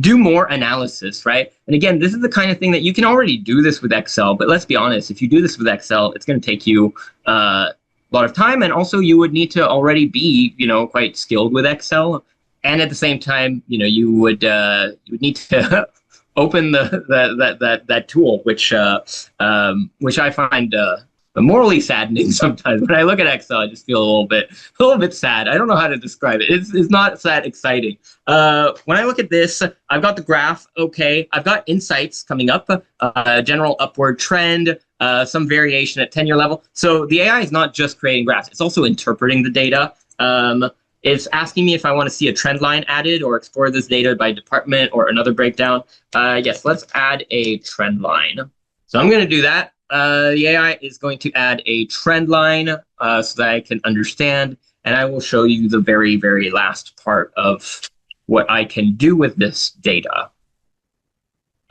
do more analysis, right? And again, this is the kind of thing that you can already do this with Excel, but let's be honest, if you do this with Excel, it's going to take you a lot of time, and also you would need to already be, quite skilled with Excel. And at the same time, you would need to open that tool, which I find morally saddening sometimes. When I look at Excel, I just feel a little bit sad. I don't know how to describe it. It's not that exciting. When I look at this, I've got the graph. Okay, I've got insights coming up, general upward trend, some variation at tenure level. So the AI is not just creating graphs; it's also interpreting the data. It's asking me if I want to see a trend line added or explore this data by department or another breakdown. Yes, let's add a trend line. So I'm going to do that. The AI is going to add a trend line so that I can understand, and I will show you the very, very last part of what I can do with this data.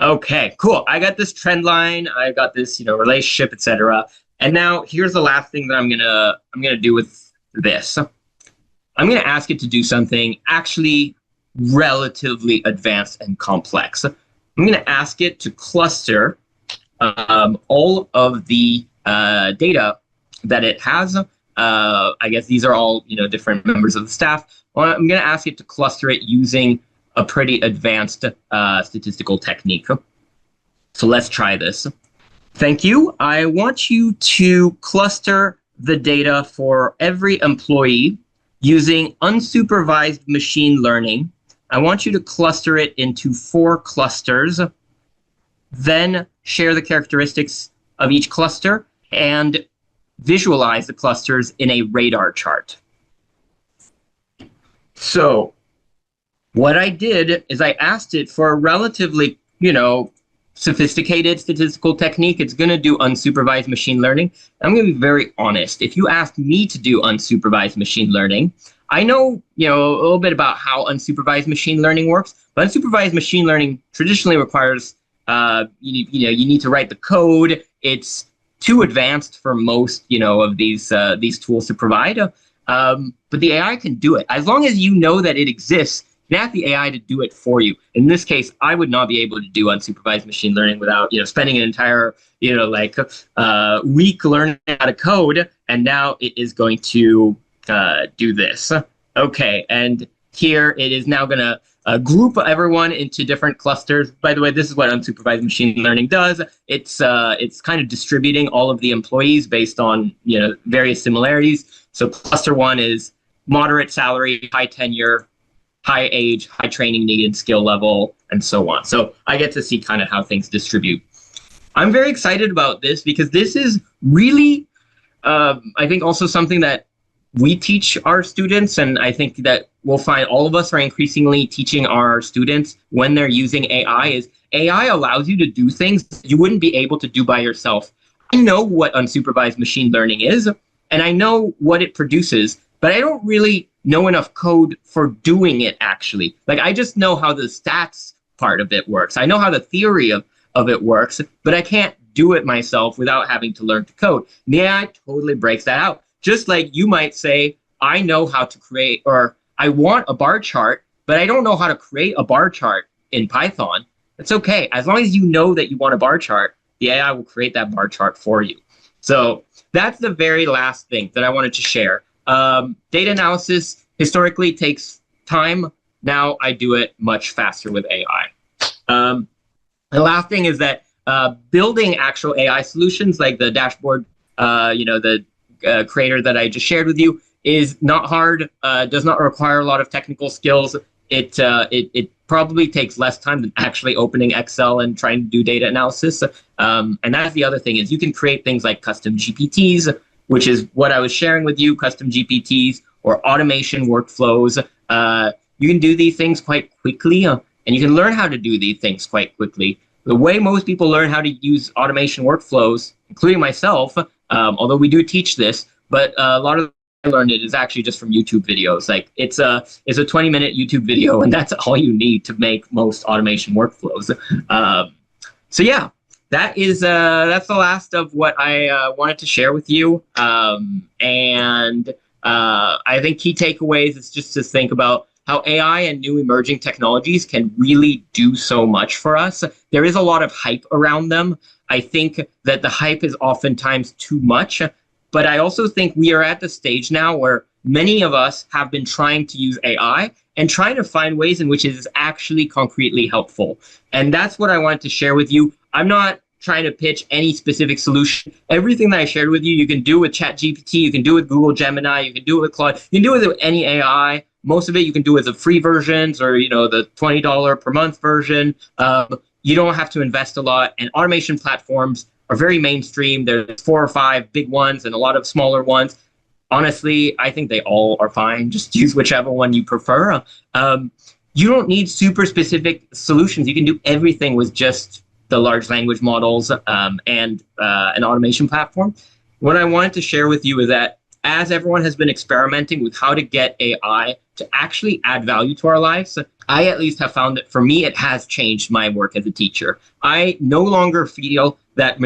Okay, cool. I got this trend line. I got this, relationship, etc. And now here's the last thing that I'm gonna do with this. I'm going to ask it to do something actually relatively advanced and complex. I'm going to ask it to cluster all of the data that it has. I guess these are all different members of the staff. I'm going to ask it to cluster it using a pretty advanced statistical technique. So let's try this. Thank you. I want you to cluster the data for every employee using unsupervised machine learning. I want you to cluster it into 4 clusters, then share the characteristics of each cluster and visualize the clusters in a radar chart. So what I did is I asked it for a relatively, sophisticated statistical technique. It's going to do unsupervised machine learning. I'm going to be very honest. If you asked me to do unsupervised machine learning, I know, a little bit about how unsupervised machine learning works, but unsupervised machine learning traditionally requires, you need to write the code. It's too advanced for most, of these tools to provide. But the AI can do it. As long as you know that it exists, you can ask the AI to do it for you. In this case, I would not be able to do unsupervised machine learning without, spending an entire, week learning how to code. And now it is going to do this. Okay, and here it is now going to group everyone into different clusters. By the way, this is what unsupervised machine learning does. It's kind of distributing all of the employees based on various similarities. So cluster 1 is moderate salary, high tenure, high age, high training needed, skill level, and so on. So I get to see kind of how things distribute. I'm very excited about this because this is really, I think, also something that we teach our students, and I think that we'll find all of us are increasingly teaching our students when they're using AI, is AI allows you to do things you wouldn't be able to do by yourself. I know what unsupervised machine learning is, and I know what it produces, but I don't really know enough code for doing it actually. Like, I just know how the stats part of it works. I know how the theory of it works, but I can't do it myself without having to learn to code. And the AI totally breaks that out. Just like you might say, I know how to create, or I want a bar chart, but I don't know how to create a bar chart in Python. It's okay. As long as you know that you want a bar chart, the AI will create that bar chart for you. So that's the very last thing that I wanted to share. Data analysis historically takes time. Now I do it much faster with AI. The last thing is that building actual AI solutions like the dashboard, the creator that I just shared with you is not hard, does not require a lot of technical skills. It probably takes less time than actually opening Excel and trying to do data analysis. And that's the other thing, is you can create things like custom GPTs, which is what I was sharing with you, custom GPTs or automation workflows. You can do these things quite quickly, and you can learn how to do these things quite quickly. The way most people learn how to use automation workflows, including myself, although we do teach this, but a lot of I learned it is actually just from YouTube videos. Like, it's a 20-minute YouTube video, and that's all you need to make most automation workflows. So yeah, that's the last of what I wanted to share with you. And I think key takeaways is just to think about how AI and new emerging technologies can really do so much for us. There is a lot of hype around them. I think that the hype is oftentimes too much, but I also think we are at the stage now where many of us have been trying to use AI and trying to find ways in which it is actually concretely helpful. And that's what I wanted to share with you. I'm not trying to pitch any specific solution. Everything that I shared with you, you can do with ChatGPT, you can do with Google Gemini, you can do it with Claude, you can do it with any AI. Most of it you can do with the free versions or the $20 per month version. You don't have to invest a lot, and automation platforms are very mainstream. There's 4 or 5 big ones and a lot of smaller ones. Honestly, I think they all are fine. Just use whichever one you prefer. You don't need super specific solutions. You can do everything with just the large language models and an automation platform. What I wanted to share with you is that as everyone has been experimenting with how to get AI to actually add value to our lives, I at least have found that for me, it has changed my work as a teacher. I no longer feel that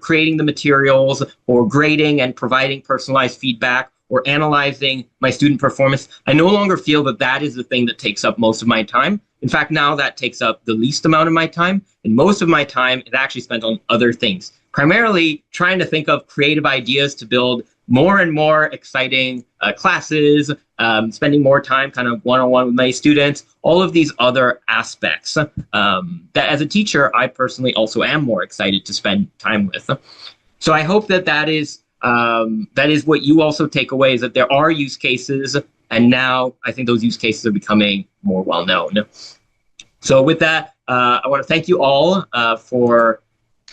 creating the materials or grading and providing personalized feedback or analyzing my student performance, I no longer feel that that is the thing that takes up most of my time. In fact, now that takes up the least amount of my time, and most of my time is actually spent on other things, primarily trying to think of creative ideas to build more and more exciting classes, spending more time kind of one-on-one with my students, all of these other aspects that as a teacher, I personally also am more excited to spend time with. So I hope that is what you also take away, is that there are use cases, and now I think those use cases are becoming more well-known. So with that, I want to thank you all for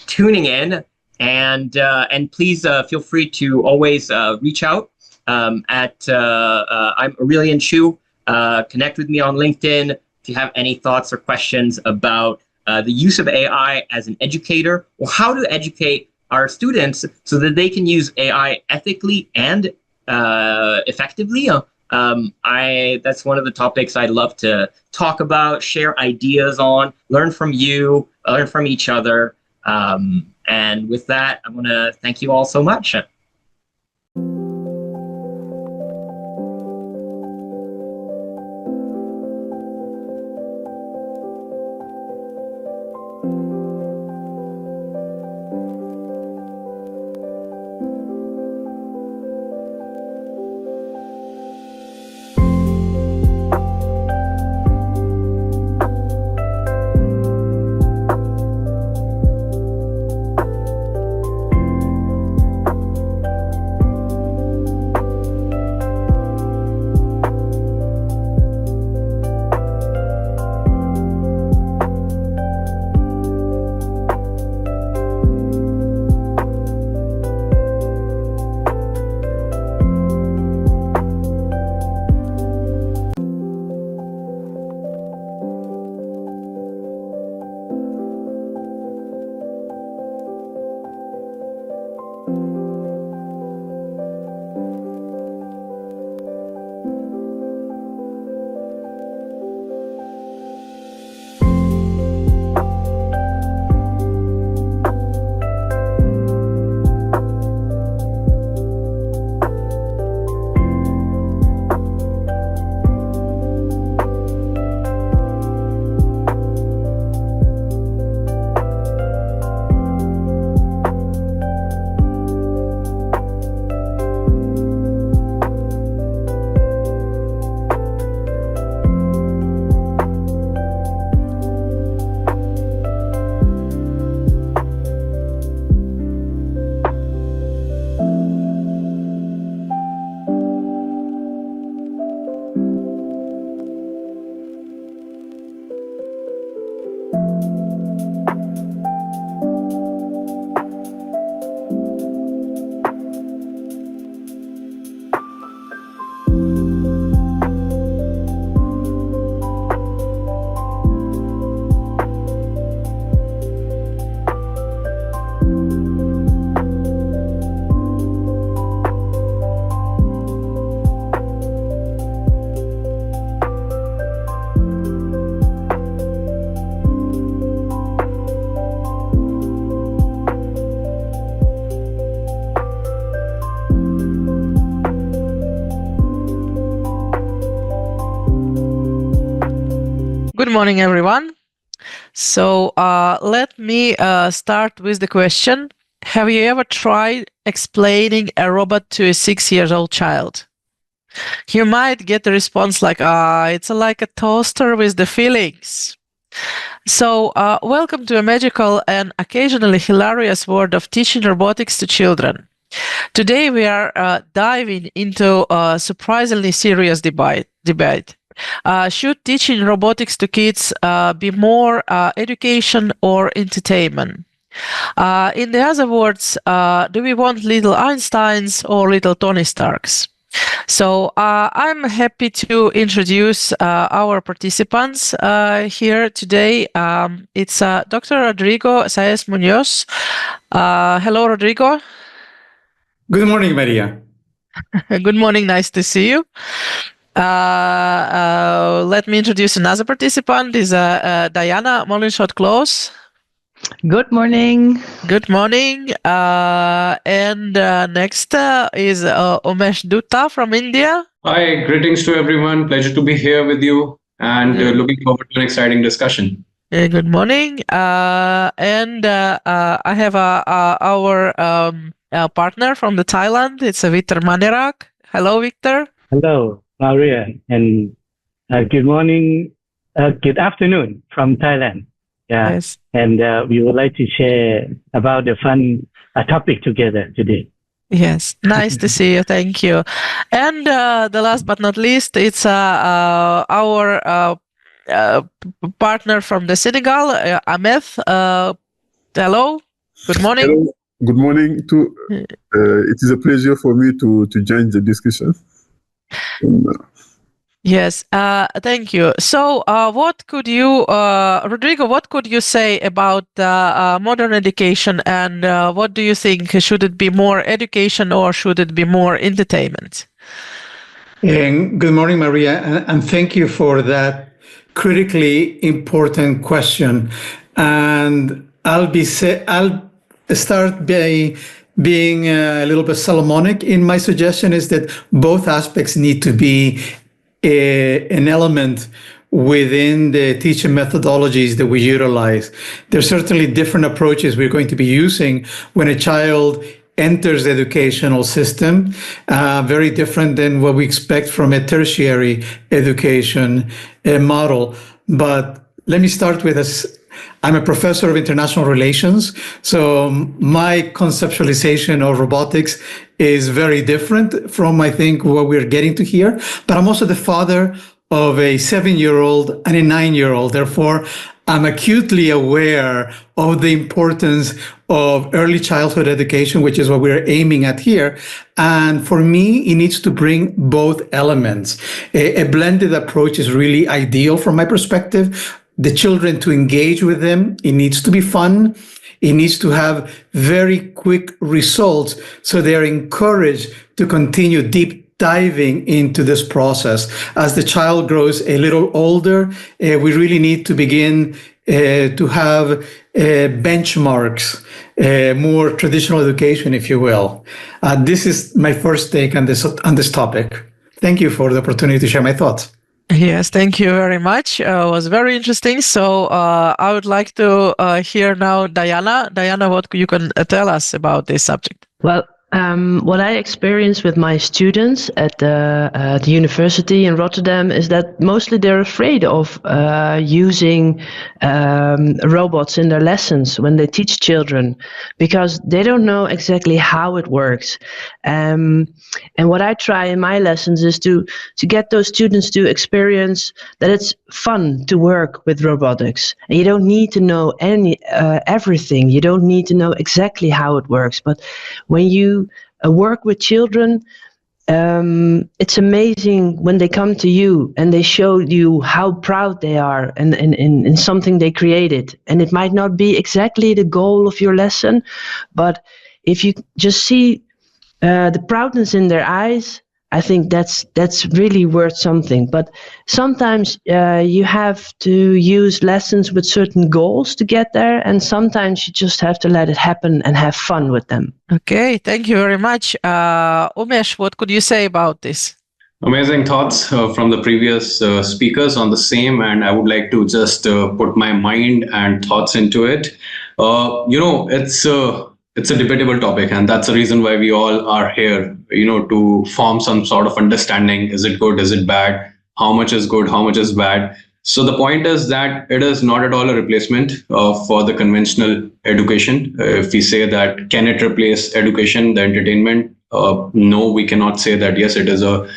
tuning in. And please feel free to always reach out at I'm Aurelian Chu. Connect with me on LinkedIn if you have any thoughts or questions about the use of AI as an educator, or how to educate our students so that they can use AI ethically and effectively. That's one of the topics I'd love to talk about, share ideas on, learn from you, learn from each other. And with that, I want to thank you all so much. Good morning, everyone. So let me start with the question. Have you ever tried explaining a robot to a 6-year-old child? You might get a response like, it's like a toaster with the feelings. So welcome to a magical and occasionally hilarious world of teaching robotics to children. Today we are diving into a surprisingly serious debate. Should teaching robotics to kids be more education or entertainment? In the other words, do we want little Einsteins or little Tony Starks? So I'm happy to introduce our participants here today. It's Dr. Rodrigo Saez Munoz. Hello, Rodrigo. Good morning, Maria. Good morning. Nice to see you. Let me introduce another participant. Is Diana Molinshot-Close. Good morning. Good morning. And next is Umesh Dutta from India. Hi, greetings to everyone. Pleasure to be here with you and looking forward to an exciting discussion. Good morning. And I have our partner from the Thailand. It's Victor Manerak. Hello, Victor. Hello, Maria. And good morning, good afternoon from Thailand. Yeah. Yes. And we would like to share about the fun topic together today. Yes, nice to see you. Thank you. And the last but not least, it's our partner from the Senegal, Ahmed. Hello. Good morning. Hello. Good morning. It is a pleasure for me to join the discussion. Yes, thank you. So, what could you, Rodrigo, what could you say about modern education, and what do you think? Should it be more education or should it be more entertainment? And good morning, Maria, and thank you for that critically important question. And I'll start by being a little bit Solomonic in my suggestion is that both aspects need to be an element within the teaching methodologies that we utilize. There's certainly different approaches we're going to be using when a child enters the educational system, very different than what we expect from a tertiary education model. But let me start with this. I'm a professor of international relations, so my conceptualization of robotics is very different from, I think, what we're getting to here. But I'm also the father of a 7-year-old and a 9-year-old. Therefore, I'm acutely aware of the importance of early childhood education, which is what we're aiming at here. And for me, it needs to bring both elements. A blended approach is really ideal from my perspective. The children to engage with them, it needs to be fun. It needs to have very quick results so they're encouraged to continue deep diving into this process. As the child grows a little older, we really need to begin to have benchmarks, more traditional education, if you will. This is my first take on this topic. Thank you for the opportunity to share my thoughts. Yes, thank you very much. It was very interesting. So I would like to hear now Diana. Diana, what you can tell us about this subject? Well, what I experience with my students at the university in Rotterdam is that mostly they're afraid of using robots in their lessons when they teach children, because they don't know exactly how it works. And what I try in my lessons is to get those students to experience that it's fun to work with robotics. And you don't need to know everything. You don't need to know exactly how it works. But when you work with children, it's amazing when they come to you and they show you how proud they are in something they created. And it might not be exactly the goal of your lesson, but if you just see the proudness in their eyes, I think that's really worth something. But sometimes you have to use lessons with certain goals to get there, and sometimes you just have to let it happen and have fun with them. Okay, thank you very much. Umesh, what could you say about this? Amazing thoughts from the previous speakers on the same, and I would like to just put my mind and thoughts into it. It's a debatable topic, and that's the reason why we all are here, to form some sort of understanding. Is it good? Is it bad? How much is good? How much is bad? So the point is that it is not at all a replacement for the conventional education. If we say that, can it replace education, the entertainment? No, we cannot say that, yes, it is a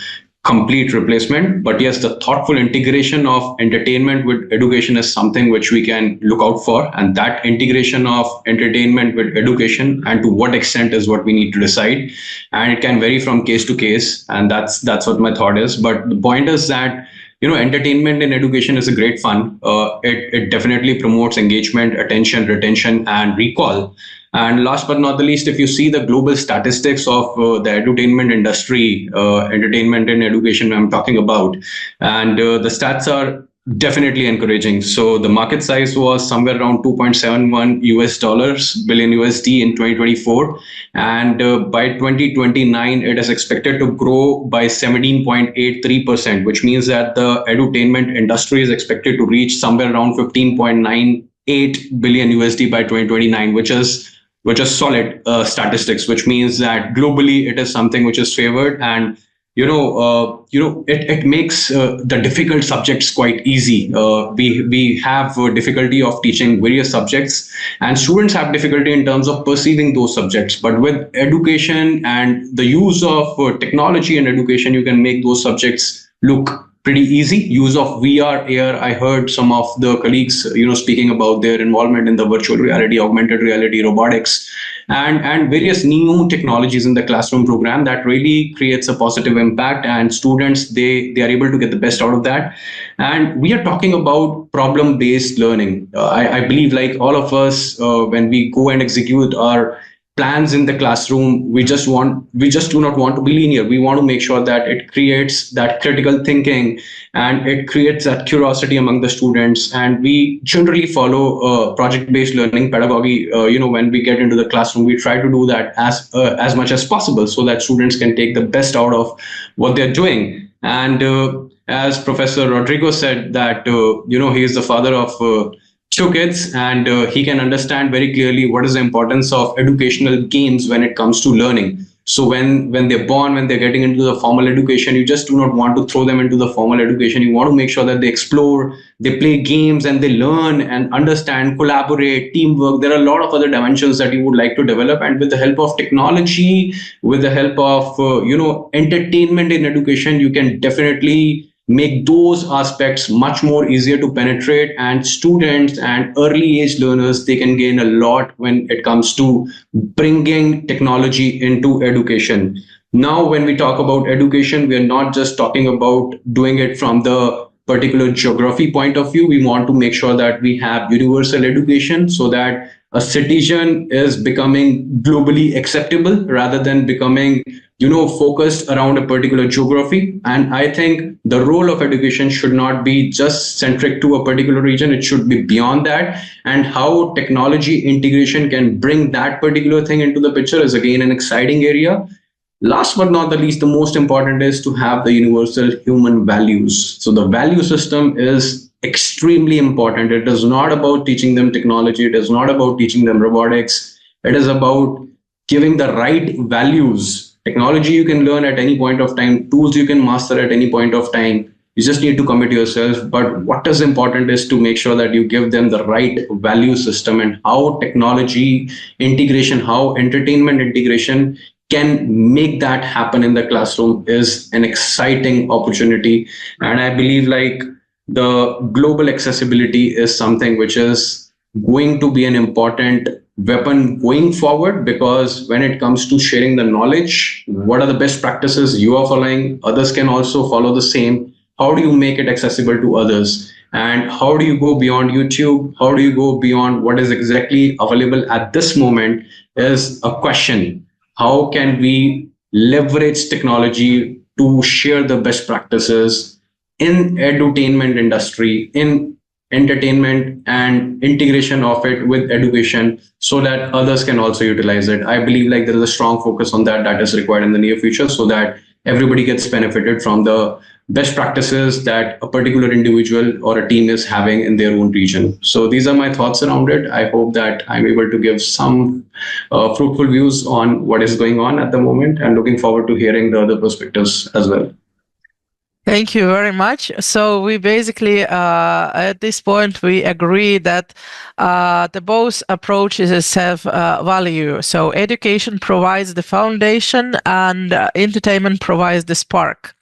complete replacement. But yes, the thoughtful integration of entertainment with education is something which we can look out for. And that integration of entertainment with education, and to what extent, is what we need to decide. And it can vary from case to case. And that's what my thought is. But the point is that, entertainment in education is a great fun. It definitely promotes engagement, attention, retention, and recall. And last but not the least, if you see the global statistics of the edutainment industry, entertainment and education I'm talking about, and the stats are definitely encouraging. So the market size was somewhere around $2.71 billion USD in 2024. And by 2029, it is expected to grow by 17.83%, which means that the edutainment industry is expected to reach somewhere around 15.98 billion USD by 2029, which is solid statistics, which means that globally it is something which is favored. And it makes the difficult subjects quite easy. We have difficulty of teaching various subjects, and students have difficulty in terms of perceiving those subjects. But with education and the use of technology in education, you can make those subjects look pretty easy. Use of VR, AR. I heard some of the colleagues, speaking about their involvement in the virtual reality, augmented reality, robotics, and various new technologies in the classroom program that really creates a positive impact. And students, they are able to get the best out of that. And we are talking about problem-based learning. I believe, like all of us, when we go and execute our plans in the classroom, we just do not want to be linear. We want to make sure that it creates that critical thinking and it creates that curiosity among the students. And we generally follow project-based learning pedagogy. When we get into the classroom, we try to do that as much as possible so that students can take the best out of what they're doing. And as Professor Rodrigo said, that he is the father of 2 kids, and he can understand very clearly what is the importance of educational games when it comes to learning. So when they're born, when they're getting into the formal education, you just do not want to throw them into the formal education. You want to make sure that they explore, they play games, and they learn and understand, collaborate, teamwork. There are a lot of other dimensions that you would like to develop. And with the help of technology, with the help of entertainment in education, you can definitely make those aspects much more easier to penetrate, and students and early age learners, they can gain a lot when it comes to bringing technology into education. Now, when we talk about education, we are not just talking about doing it from the particular geography point of view. We want to make sure that we have universal education so that a citizen is becoming globally acceptable rather than becoming focused around a particular geography. And I think the role of education should not be just centric to a particular region. It should be beyond that. And how technology integration can bring that particular thing into the picture is again an exciting area. Last but not the least, the most important is to have the universal human values. So the value system is extremely important. It is not about teaching them technology. It is not about teaching them robotics. It is about giving the right values. Technology you can learn at any point of time, tools you can master at any point of time. You just need to commit yourself. But what is important is to make sure that you give them the right value system, and how technology integration, how entertainment integration can make that happen in the classroom is an exciting opportunity. And I believe like the global accessibility is something which is going to be an important weapon going forward, because when it comes to sharing the knowledge, what are the best practices you are following, others can also follow the same. How do you make it accessible to others? And how do you go beyond YouTube? How do you go beyond what is exactly available at this moment is a question. How can we leverage technology to share the best practices in edutainment industry, in entertainment and integration of it with education, so that others can also utilize it? I believe like there is a strong focus on that is required in the near future, so that everybody gets benefited from the best practices that a particular individual or a team is having in their own region. So these are my thoughts around it. I hope that I'm able to give some fruitful views on what is going on at the moment, and looking forward to hearing the other perspectives as well. Thank you very much. So we basically, at this point, we agree that the both approaches have value. So education provides the foundation, and entertainment provides the spark.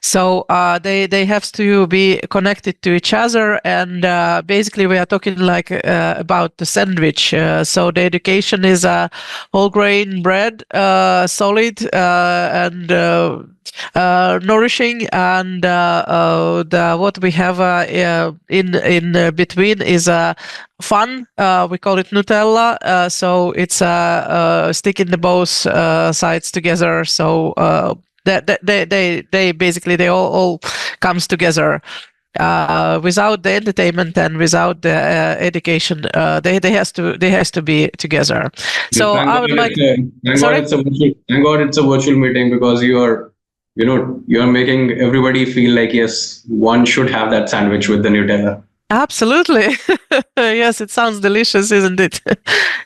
So they have to be connected to each other, and basically we are talking like about the sandwich. So the education is a whole grain bread, solid and nourishing, and what we have in between is fun. We call it Nutella. So it's stick in the both sides together. So they basically they all comes together. Without the entertainment and without the education, they has to be together. So I would like. Thank God it's a virtual meeting, because you are making everybody feel like, yes, one should have that sandwich with the Nutella. Absolutely. Yes, it sounds delicious, isn't it?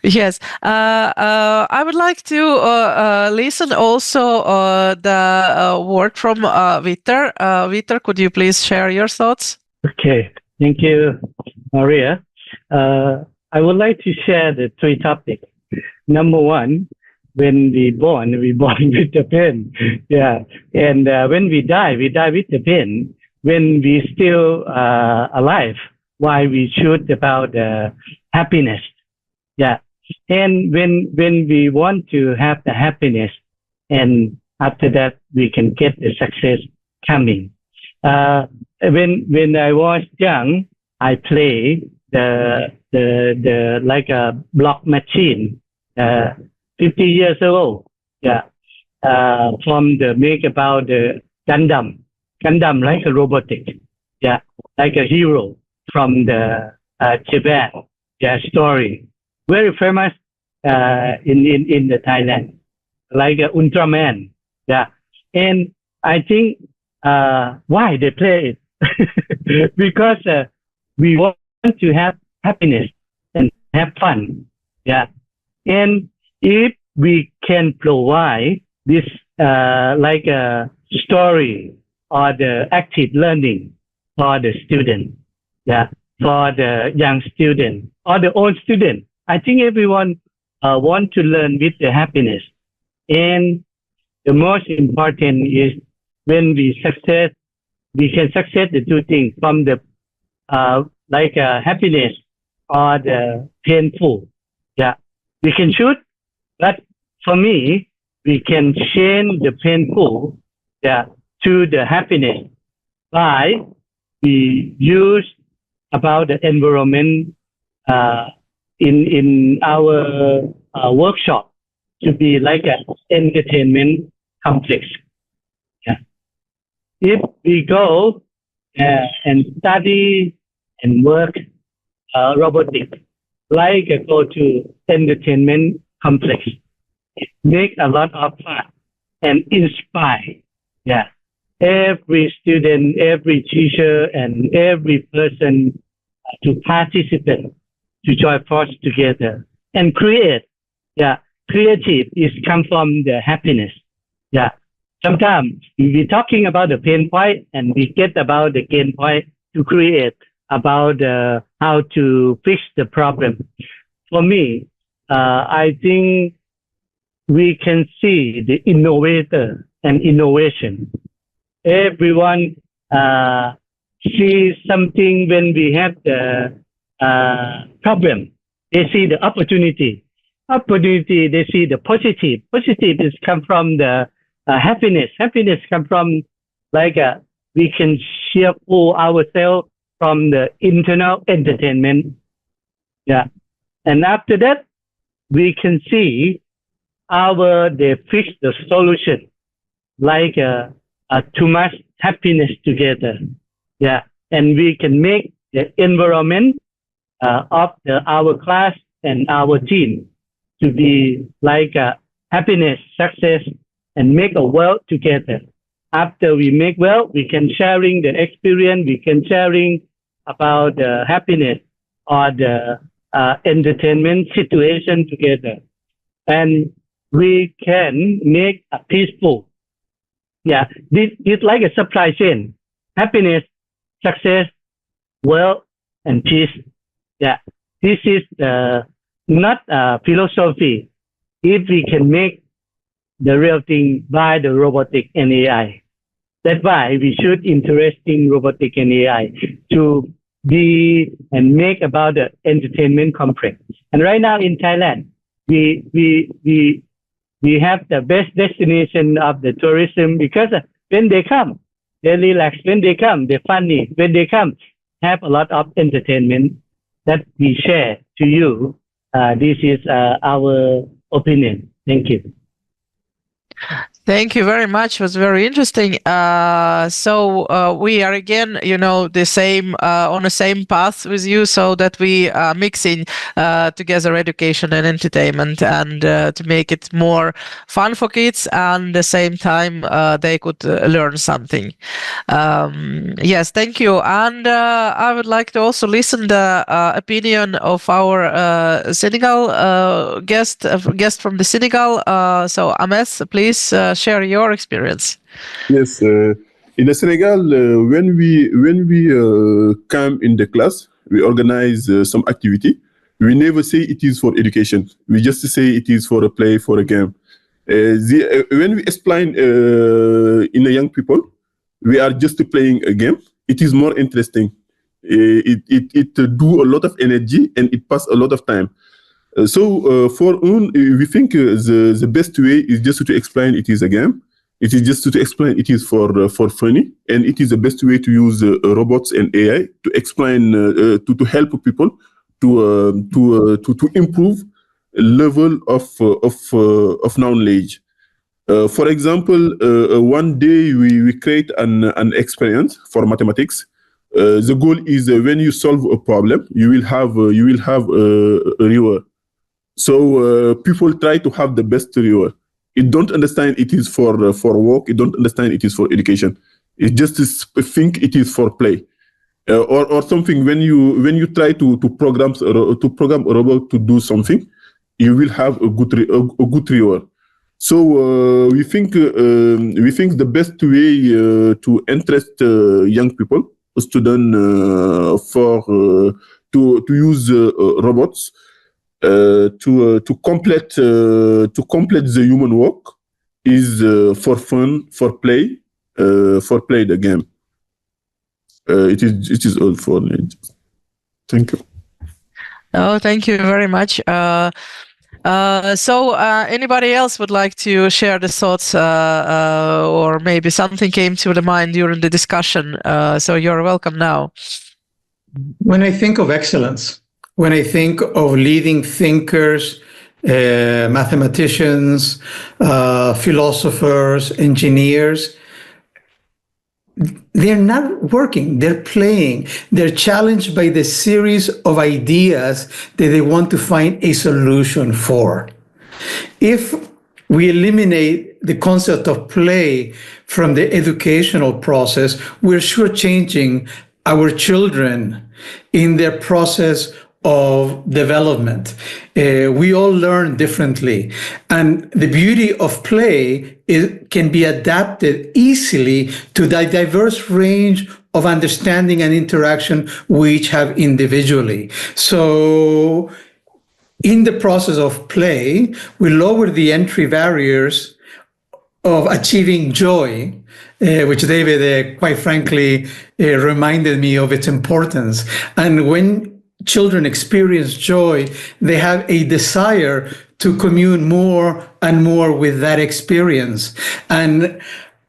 Yes. I would like to listen also the word from Vitor. Vitor, could you please share your thoughts? Okay. Thank you, Maria. I would like to share the 3 topics. Number 1, when we born with the pen. Yeah. And when we die with the pen. when we still alive, why we shoot about happiness. Yeah. And when we want to have the happiness, and after that we can get the success coming. When I was young, I play the like a block machine, 50 years ago. Yeah. From the make about the Gundam like a robotic. Yeah. Like a hero from the Japan. Yeah, story. Very famous in the Thailand. Like a Ultraman. Yeah. And I think why they play it? Because we want to have happiness and have fun. Yeah. And if we can provide this like a story or the active learning for the student, yeah, for the young student or the old student, I think everyone want to learn with the happiness. And the most important is when we can success the two things from the like happiness or the painful. Yeah, we can choose, but for me, we can change the painful, yeah, to the happiness by we use about the environment in our workshop to be like an entertainment complex. Yeah. If we go and study and work robotics, like go to entertainment complex, it make a lot of fun and inspire. Yeah. Every student, every teacher, and every person to participate, to join force together and create. Yeah. Creative is come from the happiness. Yeah. Sometimes we're talking about the pain point and we get about the gain point to create about how to fix the problem. For me, I think we can see the innovator and innovation. Everyone sees something when we have the problem. They see the opportunity. Opportunity, they see the positive. Positive is come from the happiness. Happiness come from like we can cheerful ourselves from the internal entertainment. Yeah. And after that, we can see they fix the solution like too much happiness together. Yeah. And we can make the environment of our class and our team to be like happiness, success, and make a world together. After we make well, we can sharing the experience, we can sharing about the happiness or the entertainment situation together. And we can make a peaceful. Yeah, this is like a supply chain. Happiness, success, wealth, and peace. Yeah, this is not philosophy. If we can make the real thing by the robotic and AI. That's why we should interest in robotic and AI to be and make about the entertainment complex. And right now in Thailand, we have the best destination of the tourism because when they come, they relax. When they come, they're funny. When they come, have a lot of entertainment that we share to you. This is our opinion. Thank you. Thank you very much. It was very interesting. So we are again, the same on the same path with you, so that we are mixing together education and entertainment, and to make it more fun for kids, and at the same time they could learn something. Yes, thank you. And I would like to also listen the opinion of our Senegal guest from the Senegal. So Ames, please share your experience. Yes, in the Senegal, when we come in the class, we organize some activity. We never say it is for education. We just say it is for a play, for a game. When we explain in the young people, we are just playing a game. it is more interesting. It do a lot of energy and it pass a lot of time. So for us, we think the best way is just to explain it is a game. It is just to explain it is for funny, and it is the best way to use robots and AI to explain to help people to improve level of knowledge. For example, one day we create an experience for mathematics. The goal is when you solve a problem, you will have a reward. So people try to have the best reward. It don't understand it is for work. It don't understand it is for education. It just think it is for play, or something. When you try to program a robot to do something, you will have a good reward. So we think the best way to interest young people, students, to use robots to complete the human work is for fun, for play the game. It is all for me. Thank you. Oh, thank you very much. So anybody else would like to share the thoughts, or maybe something came to the mind during the discussion? So you're welcome now. When I think of excellence, when I think of leading thinkers, mathematicians, philosophers, engineers, they're not working, they're playing. They're challenged by the series of ideas that they want to find a solution for. If we eliminate the concept of play from the educational process, we're shortchanging our children in their process of development. We all learn differently. And the beauty of play can be adapted easily to the diverse range of understanding and interaction we each have individually. So in the process of play, we lower the entry barriers of achieving joy, which David, quite frankly, reminded me of its importance. And when children experience joy, they have a desire to commune more and more with that experience. And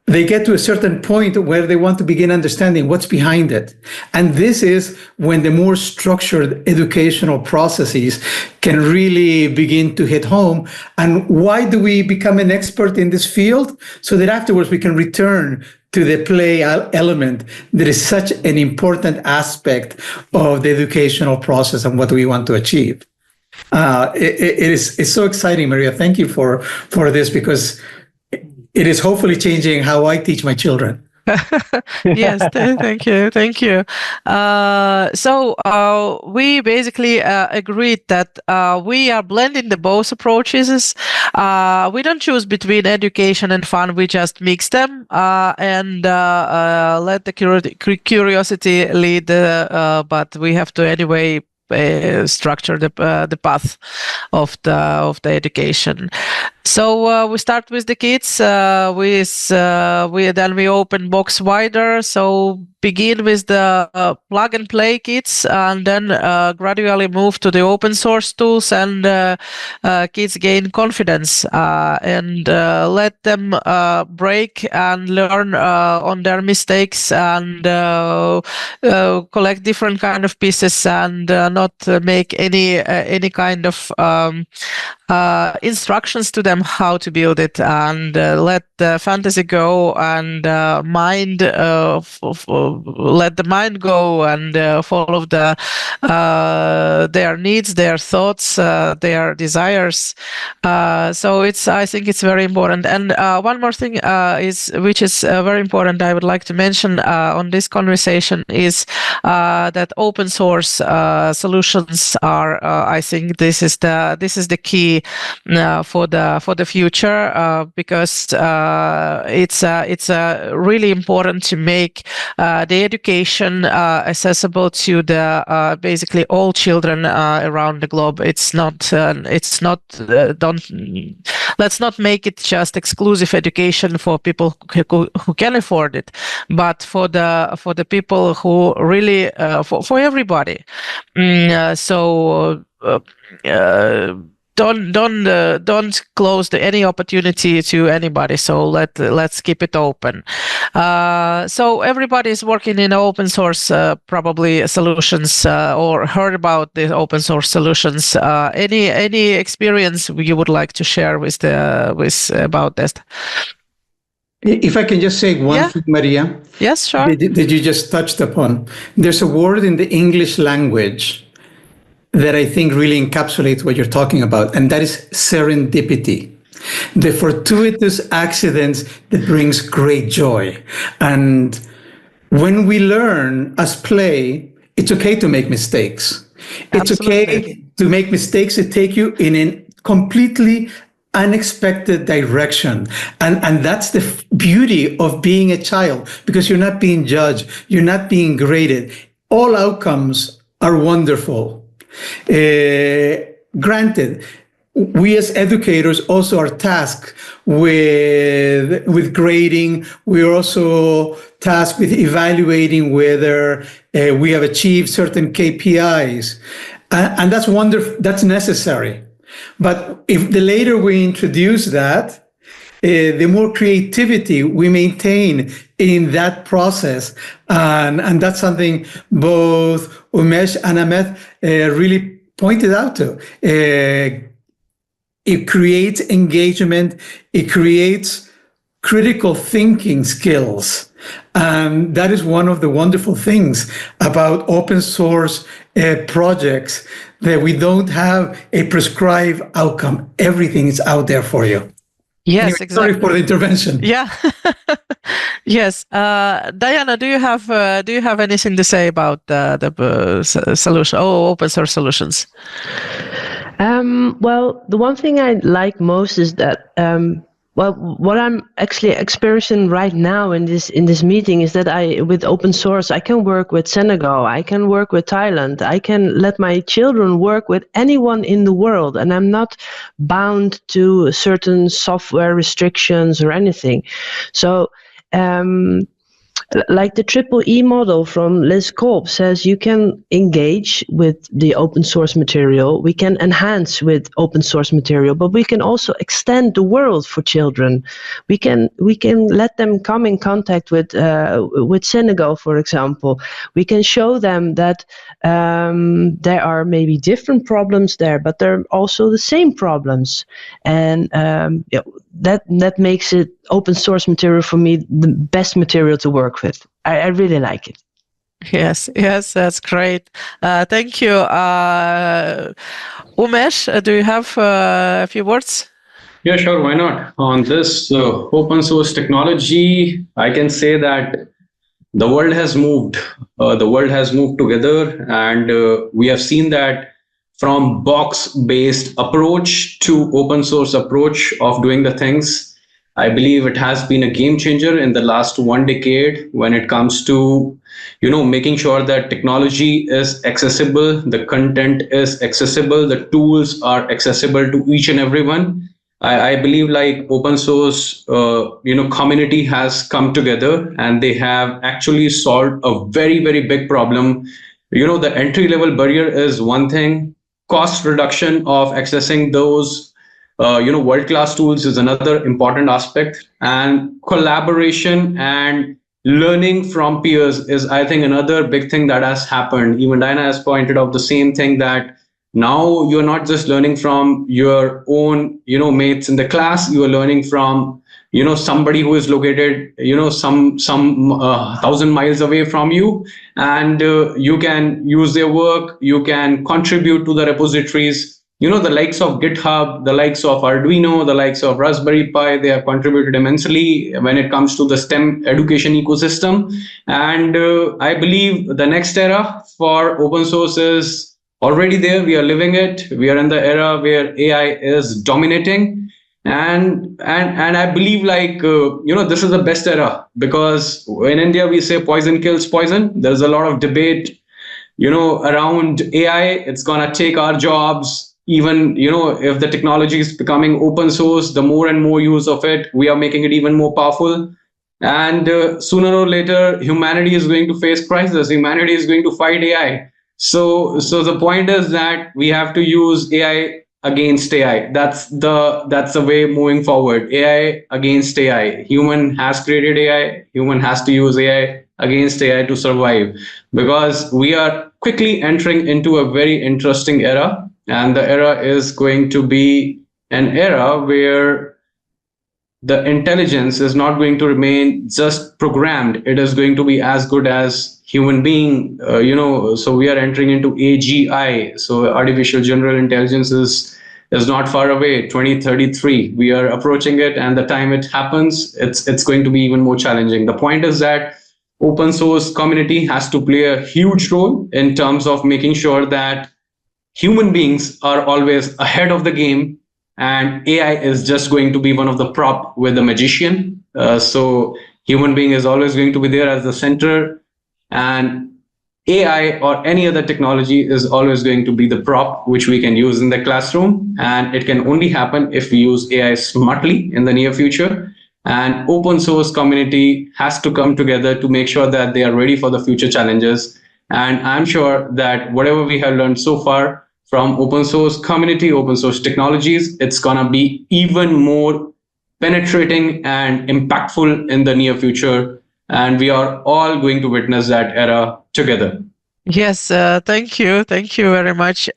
they get to a certain point where they want to begin understanding what's behind it. And this is when the more structured educational processes can really begin to hit home. And why do we become an expert in this field? So that afterwards we can return to the play element that is such an important aspect of the educational process and what we want to achieve. It's so exciting, Maria. Thank you for this, because it is hopefully changing how I teach my children. Yes, thank you. So we basically agreed that we are blending the both approaches. We don't choose between education and fun. We just mix them and let the curiosity lead. But we have to anyway structure the path of the education. So we start with the kids. Then we open box wider. So begin with the plug and play kits, and then gradually move to the open source tools, and kids gain confidence and let them break and learn on their mistakes, and collect different kind of pieces, and not make any kind of instructions to them how to build it, and let the fantasy go, and let the mind go, and follow their needs, their thoughts, their desires. So I think it's very important. And one more thing which is very important, I would like to mention on this conversation, is that open source solutions are. I think this is the key for the future, because it's really important to make the education accessible to the basically all children around the globe. It's not let's not make it just exclusive education for people who can afford it, but for the people who really for everybody. Don't close any opportunity to anybody. So let's keep it open. So everybody is working in open source probably solutions or heard about the open source solutions. Any experience you would like to share with about this? If I can just say one thing, Maria. Yes, sure. That you just touched upon. There's a word in the English language that I think really encapsulates what you're talking about, and that is serendipity. The fortuitous accidents that brings great joy. And when we learn as play, it's okay to make mistakes. It's okay to make mistakes that take you in a completely unexpected direction. And that's the beauty of being a child, because you're not being judged, you're not being graded. All outcomes are wonderful. Granted, we as educators also are tasked with grading. We're also tasked with evaluating whether we have achieved certain KPIs. And that's wonderful, that's necessary. But if the later we introduce that, the more creativity we maintain in that process. And that's something both Umesh and Ahmed really pointed out to. It creates engagement, it creates critical thinking skills. And that is one of the wonderful things about open source projects, that we don't have a prescribed outcome. Everything is out there for you. Yes, anyway, exactly. Sorry for the intervention. Yeah. Yes. Diana, do you have anything to say about the solution? Open source solutions. Well, the one thing I like most is that what I'm actually experiencing right now in this meeting is that with open source, I can work with Senegal, I can work with Thailand, I can let my children work with anyone in the world, and I'm not bound to certain software restrictions or anything. So, like the EEE model from Les Kolb says, you can engage with the open source material, we can enhance with open source material, but we can also extend the world for children. We can let them come in contact with Senegal, for example. We can show them that there are maybe different problems there, but there are also the same problems. And that makes it open source material for me the best material to work with. I really like it. Yes, that's great. Thank you. Umesh, do you have a few words? Yeah, sure. Why not? On this open source technology, I can say that the world has moved. The world has moved together, and we have seen that from box-based approach to open source approach of doing the things. I believe it has been a game changer in the last 1 decade when it comes to, making sure that technology is accessible, the content is accessible, the tools are accessible to each and everyone. I believe like open source, community has come together and they have actually solved a very, very big problem. The entry level barrier is one thing. Cost reduction of accessing those world-class tools is another important aspect, and collaboration and learning from peers is, I think, another big thing that has happened. Even Diana has pointed out the same thing, that now you're not just learning from your own, mates in the class, you are learning from, somebody who is located, some 1,000 miles away from you, and you can use their work, you can contribute to the repositories. The likes of GitHub, the likes of Arduino, the likes of Raspberry Pi, they have contributed immensely when it comes to the STEM education ecosystem. And I believe the next era for open source is already there. We are living it. We are in the era where AI is dominating. And I believe this is the best era, because in India we say poison kills poison. There's a lot of debate around AI. It's gonna take our jobs. Even if the technology is becoming open source, the more and more use of it, we are making it even more powerful. And sooner or later, humanity is going to face crisis. Humanity is going to fight AI. So the point is that we have to use AI against AI. That's the way moving forward. AI against AI. Human has created AI. Human has to use AI against AI to survive, because we are quickly entering into a very interesting era, and the era is going to be an era where the intelligence is not going to remain just programmed. It is going to be as good as human being. So we are entering into AGI. So artificial general intelligence is not far away. 2033, we are approaching it, and the time it happens, it's going to be even more challenging. The point is that open source community has to play a huge role in terms of making sure that human beings are always ahead of the game, and AI is just going to be one of the prop with the magician. So human being is always going to be there as the center, and AI or any other technology is always going to be the prop which we can use in the classroom. And it can only happen if we use AI smartly in the near future. And open source community has to come together to make sure that they are ready for the future challenges. And I'm sure that whatever we have learned so far from open source community, open source technologies, it's gonna be even more penetrating and impactful in the near future. And we are all going to witness that era together. Yes, thank you very much.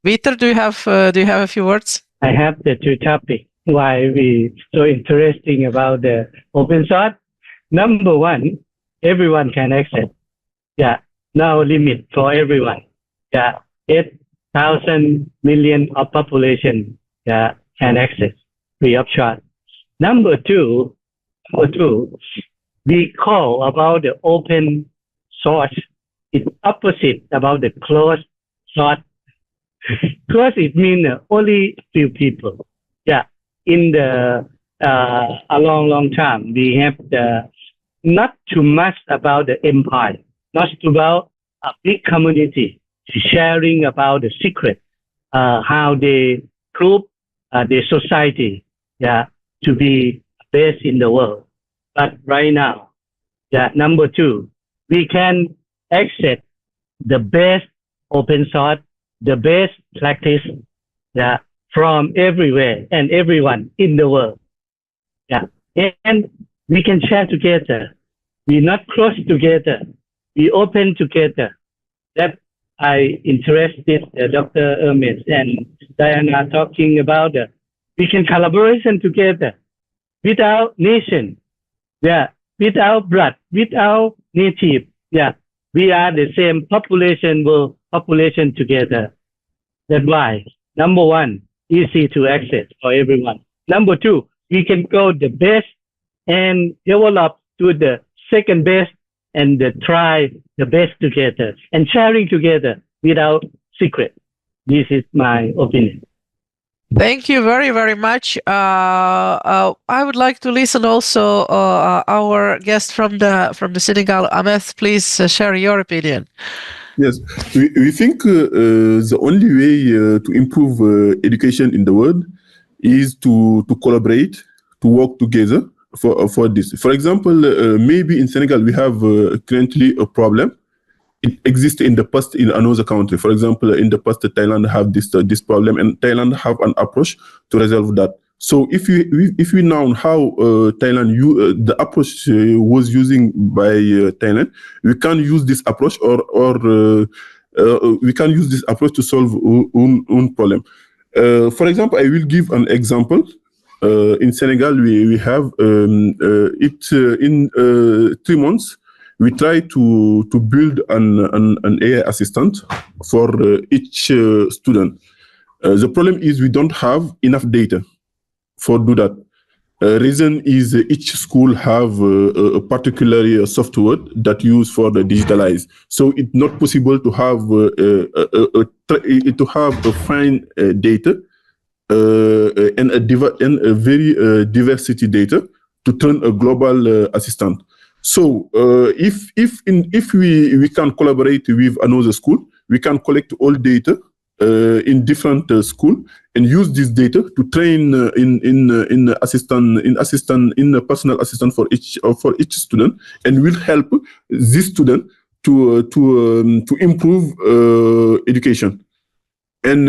Peter, do you have a few words? I have the two topics why we so interesting about the open source. Number one, everyone can access. Yeah, no limit for everyone. Yeah, 8,000 million of population can access free of charge. Number two, we call about the open source. It's opposite about the closed source. Closed it means only few people. Yeah, in the a long time we have the not too much about the empire, not about a big community sharing about the secret, how they prove the society, to be best in the world. But right now, number two, we can access the best open source, the best practice, from everywhere and everyone in the world. And we can share together. We not close together. We open together. That I interested Dr. Hermes and Diana talking about. We can collaboration together without nation. Without blood, without native. We are the same population, world population together. That's why, number one, easy to access for everyone. Number two, we can go the best and develop to the second best and try the best together and sharing together without secret. This is my opinion. Thank you very, very much. I would like to listen also our guest from the Senegal, Ahmed. Please share your opinion. Yes, we think the only way to improve education in the world is to collaborate, to work together for this. For example, maybe in Senegal we have currently a problem. It exists in the past in another country. For example, in the past, Thailand have this problem, and Thailand have an approach to resolve that. So if we know how Thailand the approach was using by Thailand, we can use this approach or we can use this approach to solve own problem. For example, I will give an example. In Senegal, we have in 3 months. We try to build an AI assistant for each student. The problem is we don't have enough data for do that. Reason is each school have a particular software that use for the digitalize. So it's not possible to have to have a fine data and a very diversity data to train a global assistant. So if we can collaborate with another school, we can collect all data in different school and use this data to train in a personal assistant for each student, and will help this student to improve education. And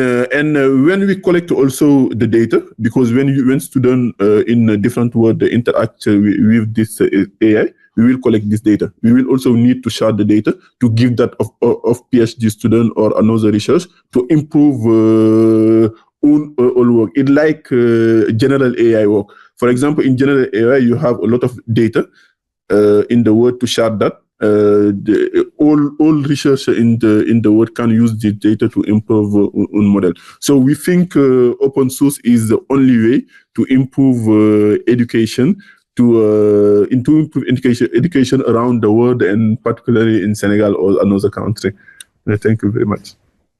when we collect also the data, because when students in a different world interact with this AI, we will collect this data. We will also need to share the data to give that of PhD student or another research to improve all work. It's like general AI work. For example, in general AI, you have a lot of data in the world to share that. All research in the world can use this data to improve one model. So we think open source is the only way to improve education, to improve education around the world, and particularly in Senegal or another country. Thank you very much.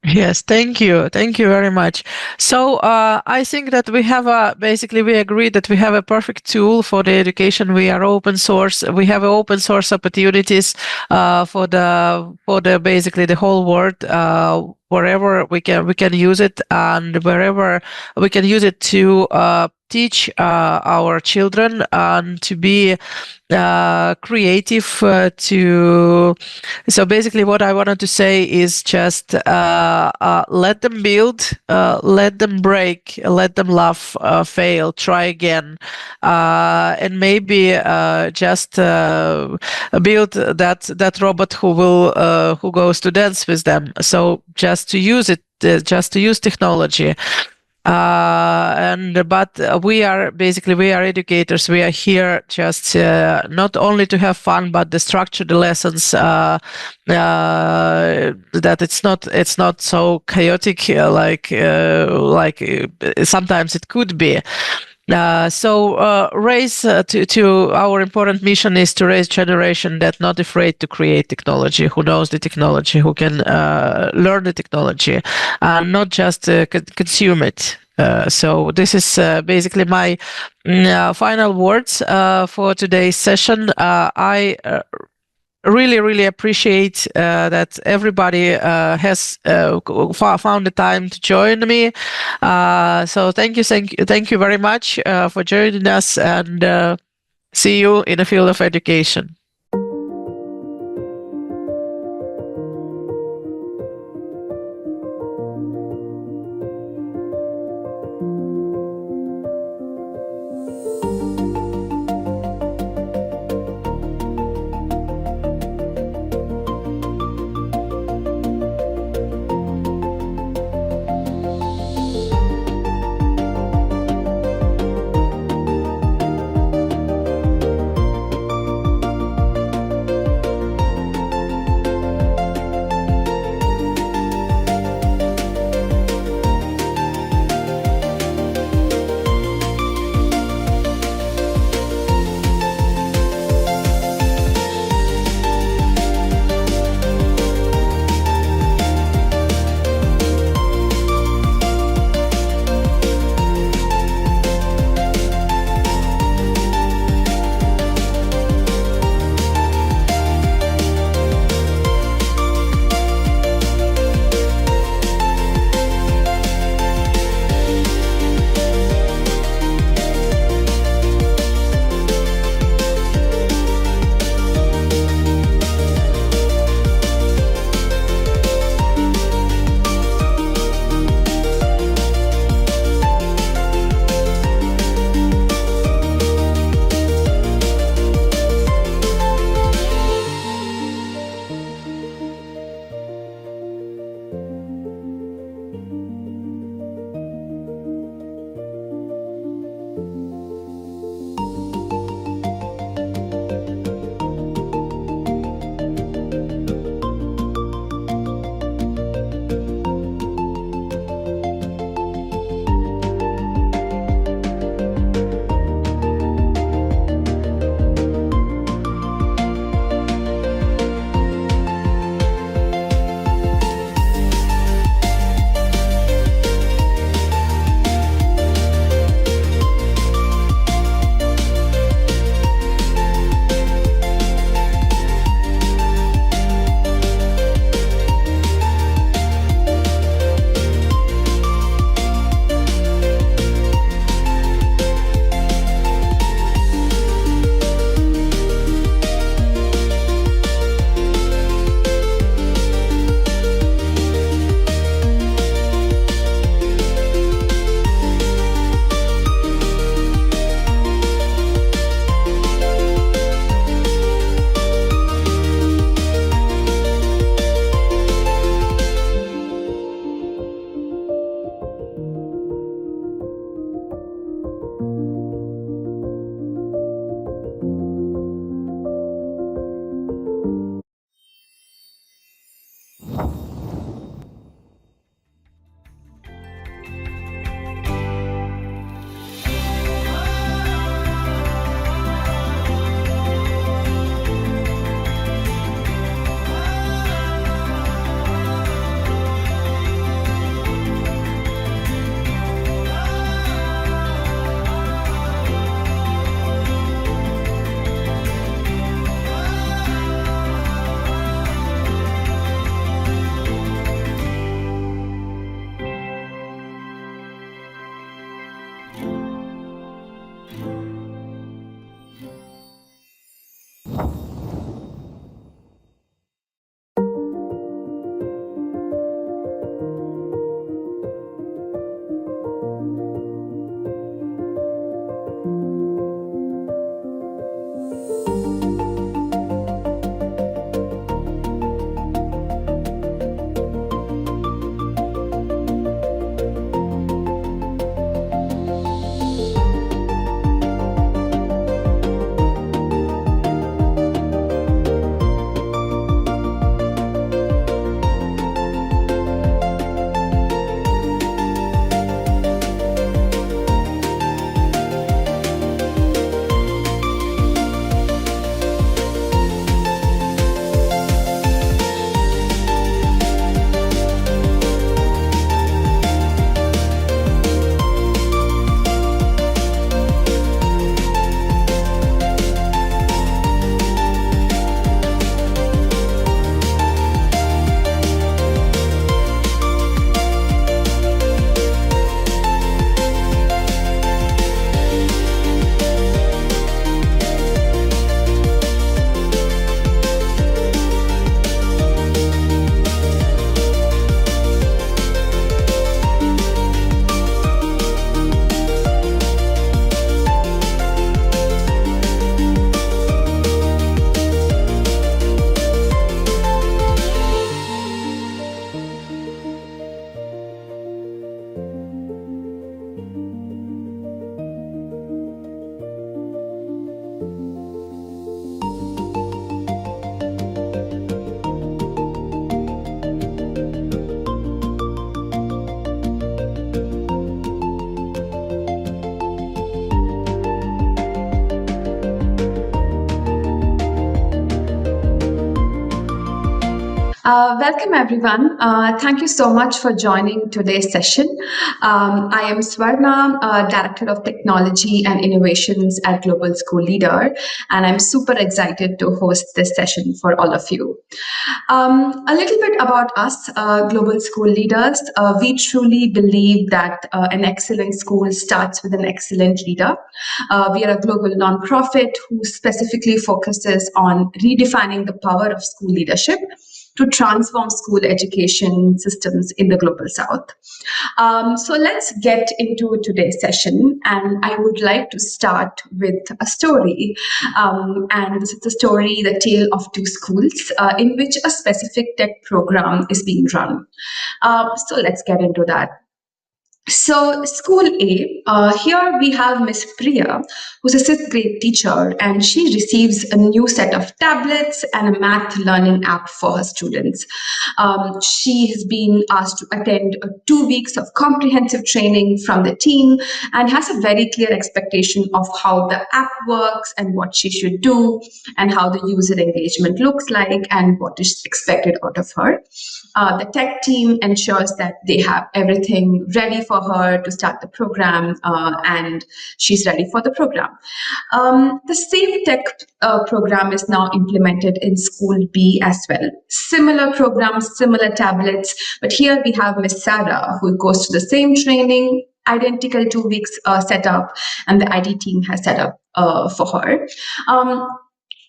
Yes, thank you very much. So I think that we have basically we agree that we have a perfect tool for the education. We are open source. We have open source opportunities for the basically the whole world. Wherever we can use it, and wherever we can use it to teach our children and to be creative. So basically, what I wanted to say is just let them build, let them break, let them laugh, fail, try again, and maybe just build that robot who goes to dance with them. So just to use it, just to use technology. But we are educators. We are here just not only to have fun, but to structure the lessons that it's not so chaotic like sometimes it could be. Raise to our important mission is to raise generation that not afraid to create technology, who knows the technology, who can learn the technology, and not just consume it. So this is basically my final words for today's session. I really appreciate that everybody has found the time to join me. So thank you very much for joining us, and see you in the field of education. Welcome, everyone. Thank you so much for joining today's session. I am Swarna, Director of Technology and Innovations at Global School Leader, and I'm super excited to host this session for all of you. A little bit about us, Global School Leaders. We truly believe that an excellent school starts with an excellent leader. We are a global nonprofit who specifically focuses on redefining the power of school leadership to transform school education systems in the global south. So let's get into today's session, and I would like to start with a story. And this is the story, The Tale of Two Schools, in which a specific tech program is being run. So let's get into that. So School A, here we have Miss Priya, who's a 6th grade teacher, and she receives a new set of tablets and a math learning app for her students. She has been asked to attend 2 weeks of comprehensive training from the team and has a very clear expectation of how the app works and what she should do and how the user engagement looks like and what is expected out of her. The tech team ensures that they have everything ready for her to start the program, and she's ready for the program. The same tech program is now implemented in School B as well. Similar programs, similar tablets, but here we have Miss Sarah, who goes to the same training, identical 2 weeks setup, and the IT team has set up for her.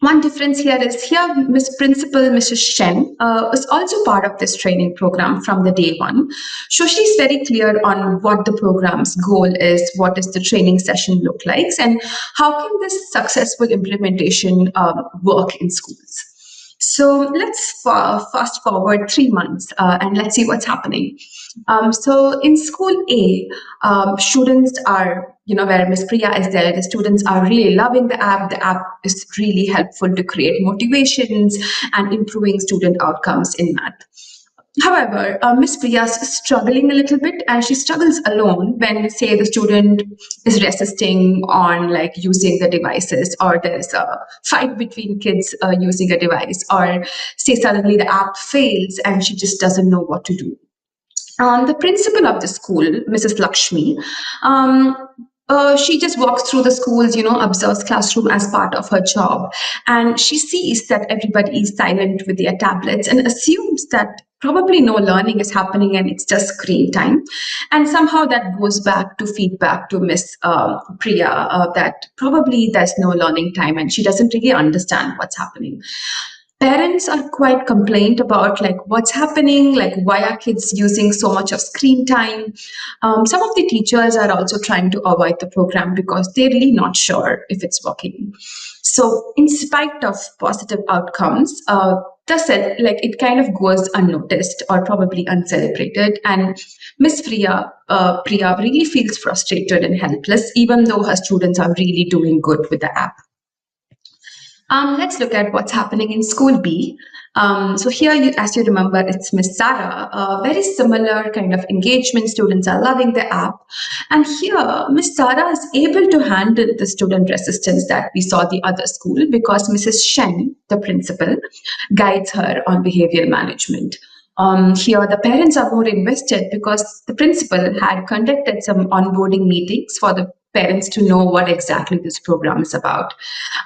One difference here is here Miss Principal, Mrs. Shen, is also part of this training program from the day one. So she's very clear on what the program's goal is, what does the training session look like, and how can this successful implementation work in schools. So let's fast forward 3 months and let's see what's happening. So in School A, students are, where Miss Priya is there, the students are really loving the app. The app is really helpful to create motivations and improving student outcomes in math. However, Miss Priya is struggling a little bit, and she struggles alone when, say, the student is resisting on using the devices, or there's a fight between kids using a device, or say suddenly the app fails and she just doesn't know what to do. The principal of the school, Mrs. Lakshmi, she just walks through the schools, observes classroom as part of her job. And she sees that everybody is silent with their tablets and assumes that probably no learning is happening and it's just screen time. And somehow that goes back to feedback to Miss Priya that probably there's no learning time and she doesn't really understand what's happening. Parents are quite complained about what's happening, why are kids using so much of screen time. Some of the teachers are also trying to avoid the program because they're really not sure if it's working. So in spite of positive outcomes, it kind of goes unnoticed or probably uncelebrated. And Miss Priya really feels frustrated and helpless, even though her students are really doing good with the app. Let's look at what's happening in School B. So here, as you remember, it's Miss Sarah. Very similar kind of engagement. Students are loving the app. And here, Miss Sarah is able to handle the student resistance that we saw the other school because Mrs. Shen, the principal, guides her on behavioral management. Here, the parents are more invested because the principal had conducted some onboarding meetings for the parents to know what exactly this program is about.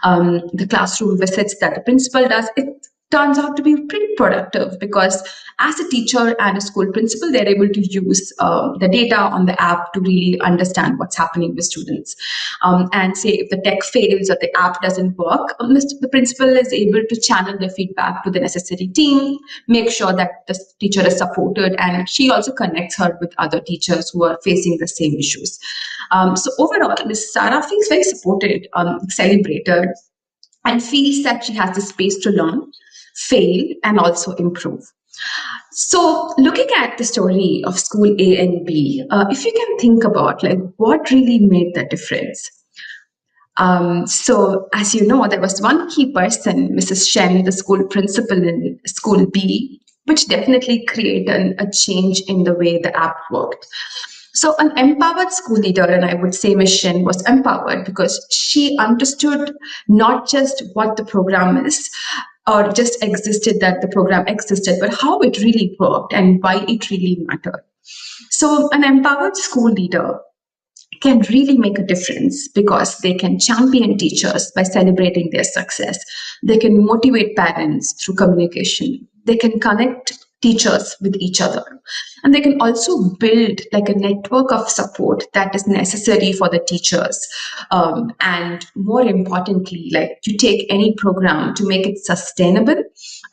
The classroom visits that the principal does, it turns out to be pretty productive because as a teacher and a school principal, they're able to use the data on the app to really understand what's happening with students. And say if the tech fails or the app doesn't work, the principal is able to channel the feedback to the necessary team, make sure that the teacher is supported, and she also connects her with other teachers who are facing the same issues. So overall, Ms. Sarah feels very supported, celebrated, and feels that she has the space to learn, fail, and also improve. So looking at the story of School A and B, if you can think about what really made the difference. So as you know, there was one key person, Mrs. Shen, the school principal in School B, which definitely created a change in the way the app worked. So an empowered school leader, and I would say Ms. Shen was empowered because she understood not just what the program is or just existed that the program existed, but how it really worked and why it really mattered. So an empowered school leader can really make a difference because they can champion teachers by celebrating their success. They can motivate parents through communication. They can connect teachers with each other. And they can also build a network of support that is necessary for the teachers. And more importantly, you take any program to make it sustainable.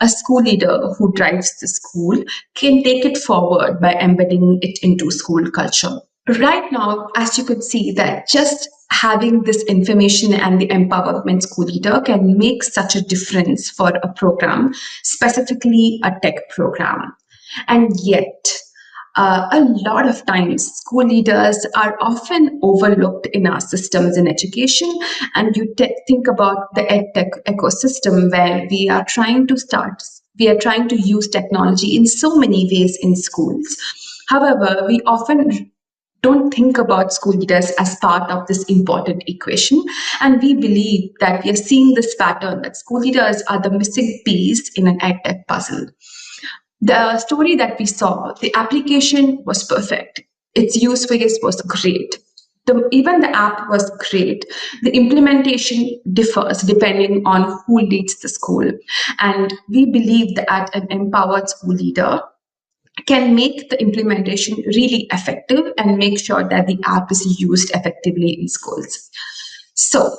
A school leader who drives the school can take it forward by embedding it into school culture. Right now, as you could see, that just having this information and the empowerment school leader can make such a difference for a program, specifically a tech program. And yet, a lot of times, school leaders are often overlooked in our systems in education. And you think about the EdTech ecosystem where we are trying to use technology in so many ways in schools. However, we often don't think about school leaders as part of this important equation. And we believe that we are seeing this pattern that school leaders are the missing piece in an EdTech puzzle. The story that we saw, the application was perfect. Its use case was great. Even the app was great. The implementation differs depending on who leads the school. And we believe that an empowered school leader can make the implementation really effective and make sure that the app is used effectively in schools. So,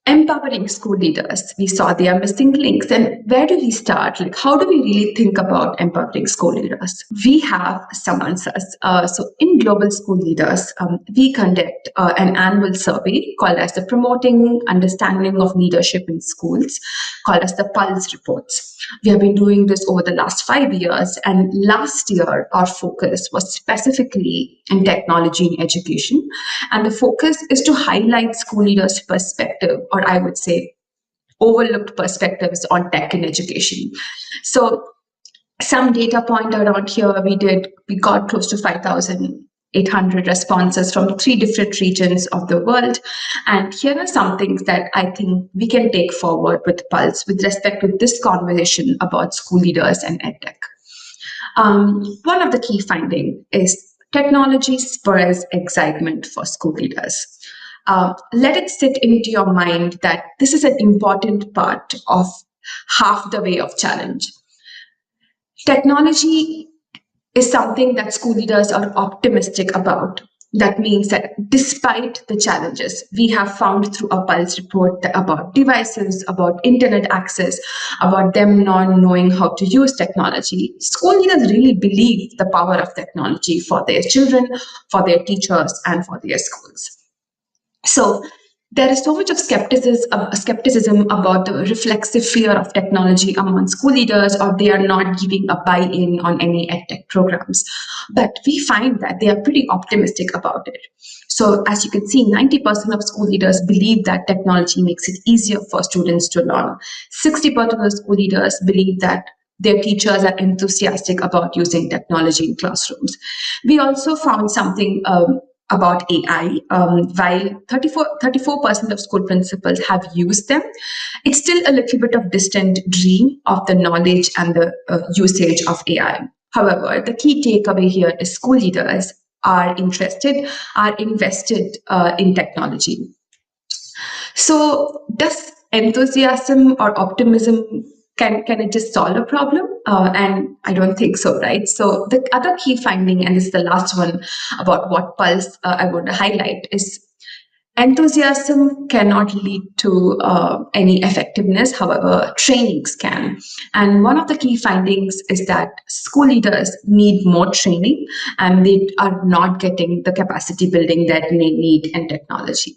empowering school leaders, we saw they are missing links. And where do we start? How do we really think about empowering school leaders? We have some answers. So in Global School Leaders, we conduct an annual survey called as the Promoting Understanding of Leadership in Schools, called as the Pulse Reports. We have been doing this over the last 5 years. And last year, our focus was specifically in technology in education. And the focus is to highlight school leaders' perspective, or I would say overlooked perspectives on tech in education. So some data point around here, we got close to 5,800 responses from 3 different regions of the world. And here are some things that I think we can take forward with Pulse with respect to this conversation about school leaders and EdTech. One of the key findings is technology spurs excitement for school leaders. Let it sit into your mind that this is an important part of half the way of challenge. Technology is something that school leaders are optimistic about. That means that despite the challenges, we have found through a Pulse report about devices, about internet access, about them not knowing how to use technology, school leaders really believe the power of technology for their children, for their teachers, and for their schools. So there is so much of skepticism about the reflexive fear of technology among school leaders, or they are not giving a buy-in on any EdTech programs. But we find that they are pretty optimistic about it. So as you can see, 90% of school leaders believe that technology makes it easier for students to learn. 60% of school leaders believe that their teachers are enthusiastic about using technology in classrooms. We also found something about AI. While 34% of school principals have used them, it's still a little bit of distant dream of the knowledge and the usage of AI. However, the key takeaway here is school leaders are interested, are invested in technology. So does enthusiasm or optimism, can it just solve a problem? And I don't think so, right? So the other key finding, and this is the last one about what Pulse I want to highlight, is enthusiasm cannot lead to any effectiveness. However, trainings can. And one of the key findings is that school leaders need more training, and they are not getting the capacity building that they need in technology.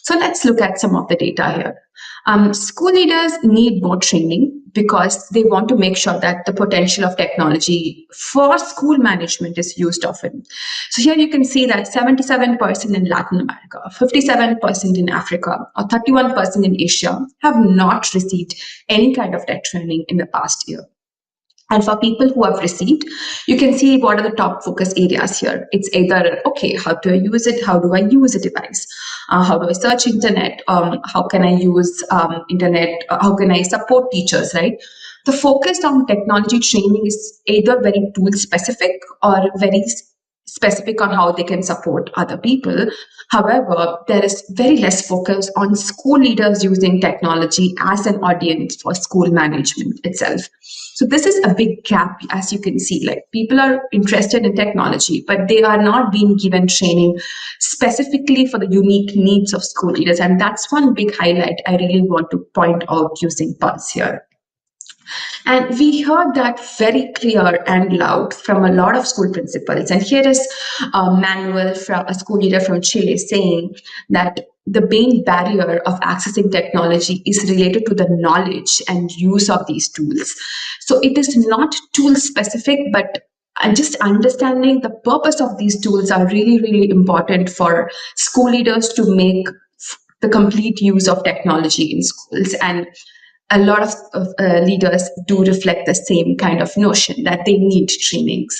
So let's look at some of the data here. School leaders need more training because they want to make sure that the potential of technology for school management is used often. So here you can see that 77% in Latin America, 57% in Africa, or 31% in Asia have not received any kind of tech training in the past year. And for people who have received, you can see what are the top focus areas here. It's either, okay, how do I use it? How do I use a device? How do I search internet? How can I use internet? How can I support teachers, right? The focus on technology training is either very tool specific or very specific on how they can support other people. However, there is very less focus on school leaders using technology as an audience for school management itself. So this is a big gap, as you can see. Like, people are interested in technology, but they are not being given training specifically for the unique needs of school leaders. And that's one big highlight I really want to point out using Pulse here. And we heard that very clear and loud from a lot of school principals. And here is Manuel, from a school leader from Chile, saying that the main barrier of accessing technology is related to the knowledge and use of these tools. So it is not tool specific, but just understanding the purpose of these tools are really, really important for school leaders to make the complete use of technology in schools. And a lot of leaders do reflect the same kind of notion that they need trainings.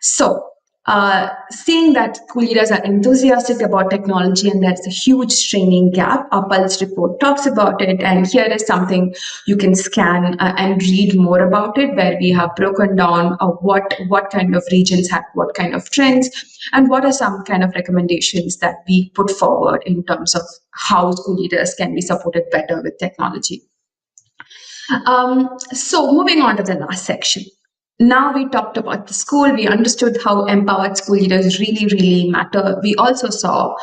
So seeing that school leaders are enthusiastic about technology and there's a huge training gap, our Pulse report talks about it. And here is something you can scan and read more about it, where we have broken down what kind of regions have what kind of trends, and what are some kind of recommendations that we put forward in terms of how school leaders can be supported better with technology. So moving on to the last section. Now we talked about the school, we understood how empowered school leaders really, really matter. We also saw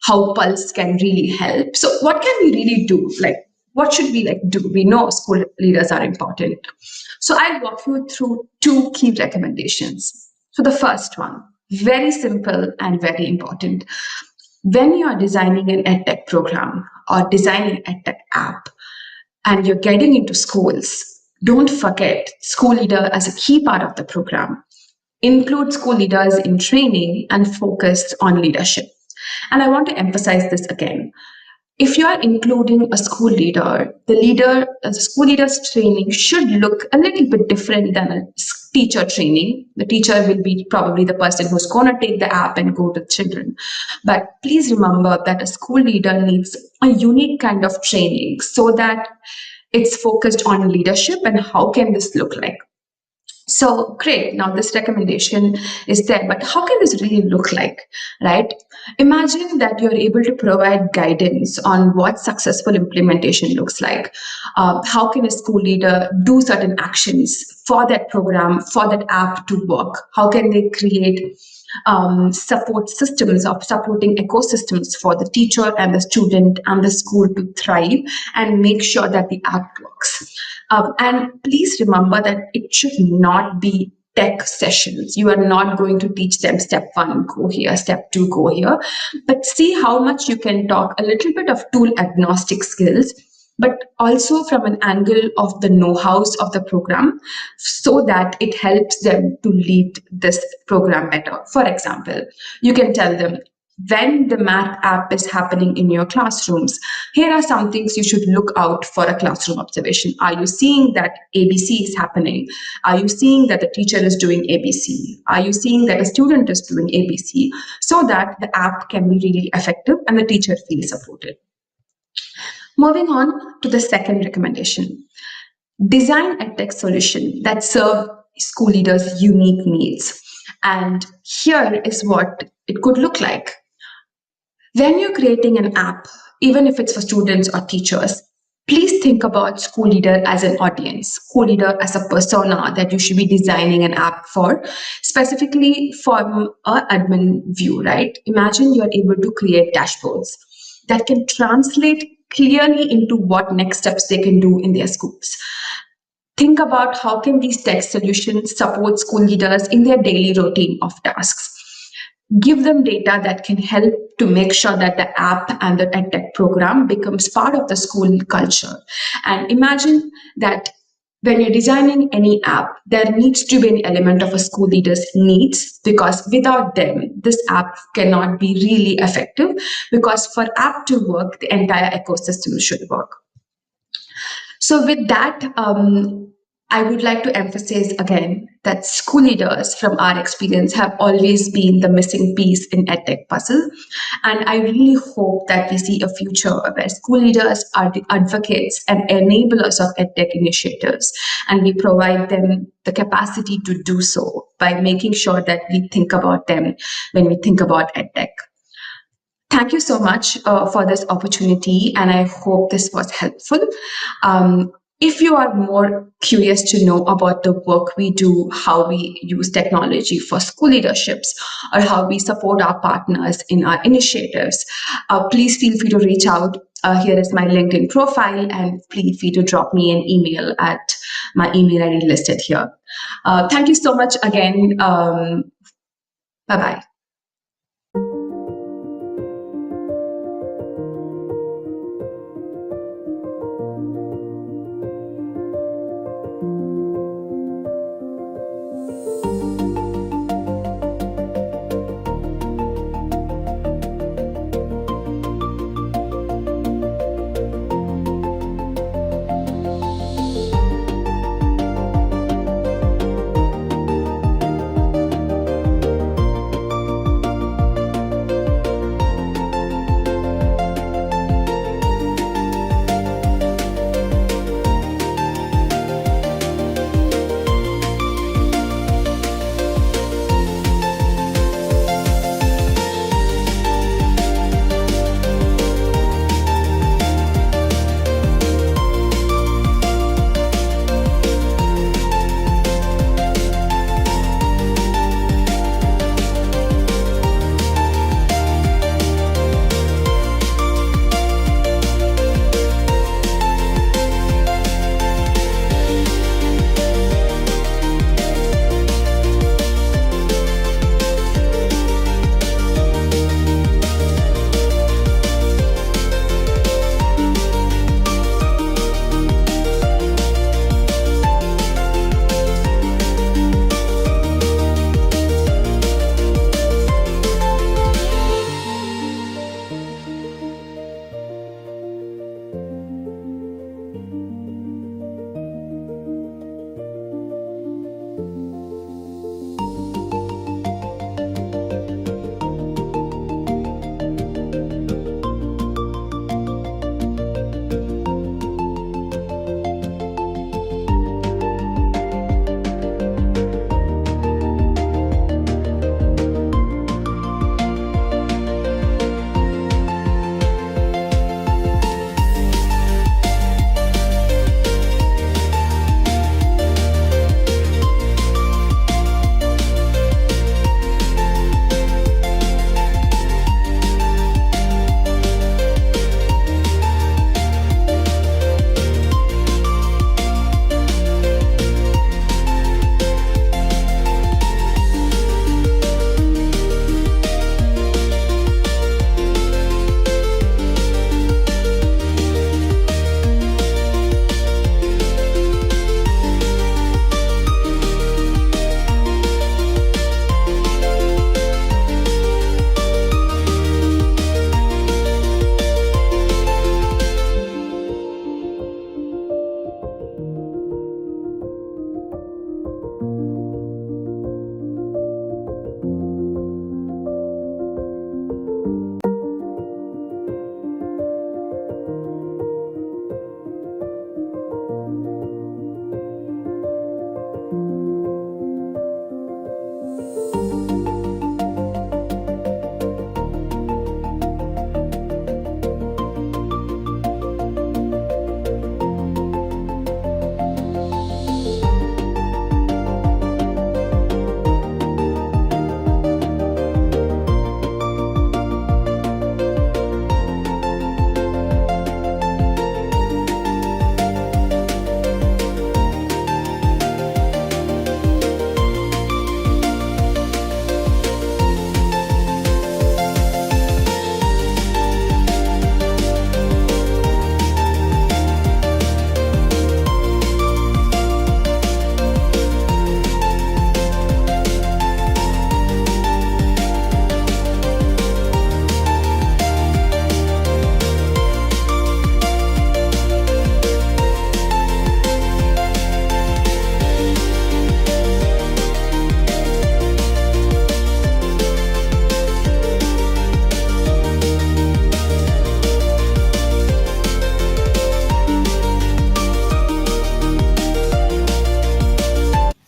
how Pulse can really help. So what can we really do? Like, what should we do? We know school leaders are important. So I'll walk you through two key recommendations. So the first one, very simple and very important. When you are designing an EdTech program or designing an EdTech app, and you're getting into schools, don't forget school leader as a key part of the program. Include school leaders in training and focus on leadership. And I want to emphasize this again. If you are including a school leader, the school leader's training should look a little bit different than a teacher training. The teacher will be probably the person who's going to take the app and go to children. But please remember that a school leader needs a unique kind of training so that it's focused on leadership and how can this look like. So great. Now this recommendation is there, but how can this really look like, right? Imagine that you're able to provide guidance on what successful implementation looks like. How can a school leader do certain actions for that program, for that app to work? How can they create support systems of supporting ecosystems for the teacher and the student and the school to thrive and make sure that the app works. And please remember that it should not be tech sessions. You are not going to teach them step 1, go here, step 2, go here, but see how much you can talk a little bit of tool agnostic skills, but also from an angle of the know-hows of the program so that it helps them to lead this program better. For example, you can tell them, when the math app is happening in your classrooms, here are some things you should look out for a classroom observation. Are you seeing that ABC is happening? Are you seeing that the teacher is doing ABC? Are you seeing that a student is doing ABC? So that the app can be really effective and the teacher feels supported. Moving on to the second recommendation. Design EdTech solution that serve school leaders' unique needs. And here is what it could look like. When you're creating an app, even if it's for students or teachers, please think about school leader as an audience, school leader as a persona that you should be designing an app for, specifically from an admin view, right? Imagine you're able to create dashboards that can translate clearly into what next steps they can do in their schools. Think about how can these tech solutions support school leaders in their daily routine of tasks. Give them data that can help to make sure that the app and the EdTech program becomes part of the school culture. And imagine that when you're designing any app, there needs to be an element of a school leader's needs, because without them, this app cannot be really effective, because for app to work, the entire ecosystem should work. So with that, I would like to emphasize again that school leaders, from our experience, have always been the missing piece in EdTech puzzle. And I really hope that we see a future where school leaders are the advocates and enablers of EdTech initiatives, and we provide them the capacity to do so by making sure that we think about them when we think about EdTech. Thank you so much for this opportunity, and I hope this was helpful. If you are more curious to know about the work we do, how we use technology for school leaderships, or how we support our partners in our initiatives, please feel free to reach out. Here is my LinkedIn profile, and feel free to drop me an email at my email ID listed here. Thank you so much again. Bye-bye.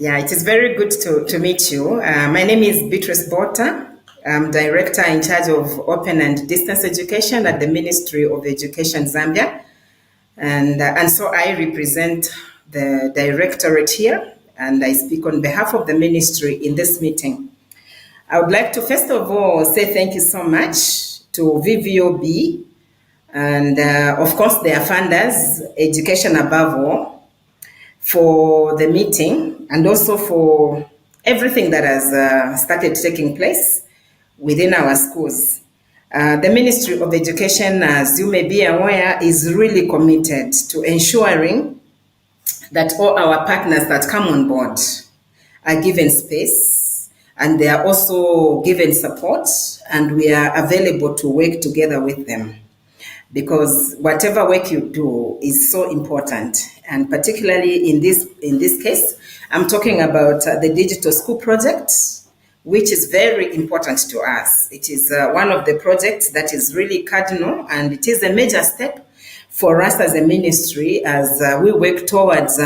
Yeah, it is very good to meet you. My name is Beatrice Bota. I'm Director in charge of Open and Distance Education at the Ministry of Education, Zambia. And so I represent the directorate here, and I speak on behalf of the ministry in this meeting. I would like to first of all say thank you so much to VVOB and of course their funders, Education Above All, for the meeting and also for everything that has started taking place within our schools. The Ministry of Education, as you may be aware, is really committed to ensuring that all our partners that come on board are given space and they are also given support, and we are available to work together with them. Because whatever work you do is so important, and particularly in this case, I'm talking about the Digital School Project, which is very important to us. It is one of the projects that is really cardinal, and it is a major step for us as a ministry as we work towards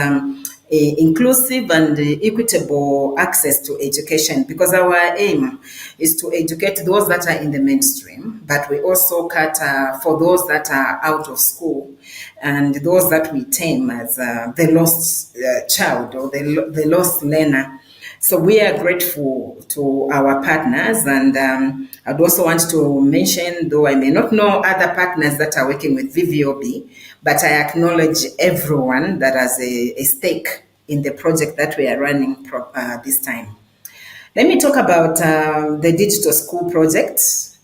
inclusive and equitable access to education, because our aim is to educate those that are in the mainstream, but we also cater for those that are out of school and those that we term as the lost child or the lost learner. So we are grateful to our partners, and I'd also want to mention, though I may not know other partners that are working with VVOB, but I acknowledge everyone that has a stake in the project that we are running this time. Let me talk about the Digital School Project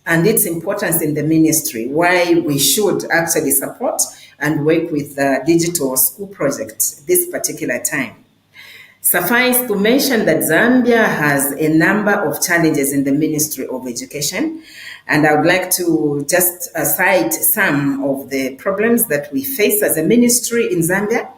and its importance in the ministry, why we should actually support and work with the Digital School Project this particular time. Suffice to mention that Zambia has a number of challenges in the Ministry of Education, and I would like to just cite some of the problems that we face as a ministry in Zambia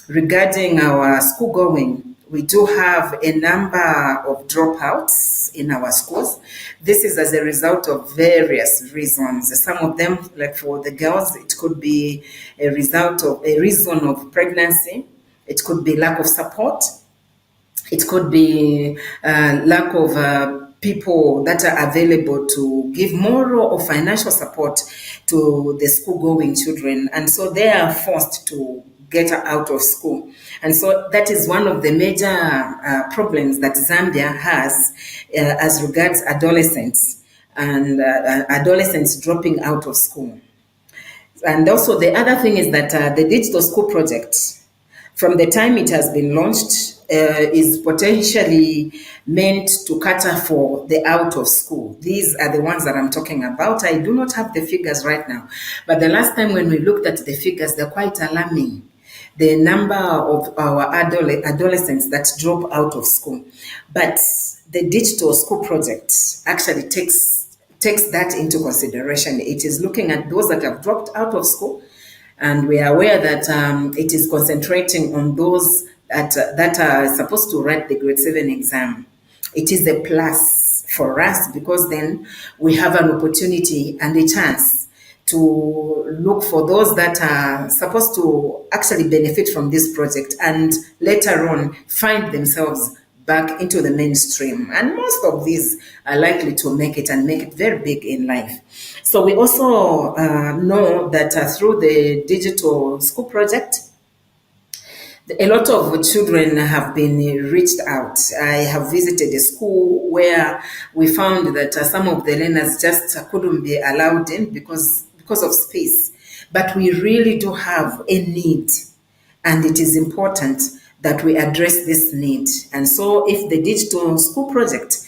regarding our school going. We do have a number of dropouts in our schools. This is as a result of various reasons. Some of them, like for the girls, it could be a reason of pregnancy. It could be lack of support. It could be lack of people that are available to give moral or financial support to the school-going children. And so they are forced to get out of school. And so that is one of the major problems that Zambia has as regards adolescents and adolescents dropping out of school. And also the other thing is that the Digital School Project, from the time it has been launched, is potentially meant to cater for the out of school. These are the ones that I'm talking about. I do not have the figures right now, but the last time when we looked at the figures, they're quite alarming. The number of our adolescents that drop out of school. But the Digital School Project actually takes that into consideration. It is looking at those that have dropped out of school, and we are aware that it is concentrating on those that are supposed to write the grade 7 exam. It is a plus for us because then we have an opportunity and a chance to look for those that are supposed to actually benefit from this project and later on find themselves back into the mainstream. And most of these are likely to make it and make it very big in life. So we also know that through the Digital School Project, a lot of children have been reached out. I have visited a school where we found that some of the learners just couldn't be allowed in because of space. But we really do have a need, and it is important that we address this need. And so if the Digital School Project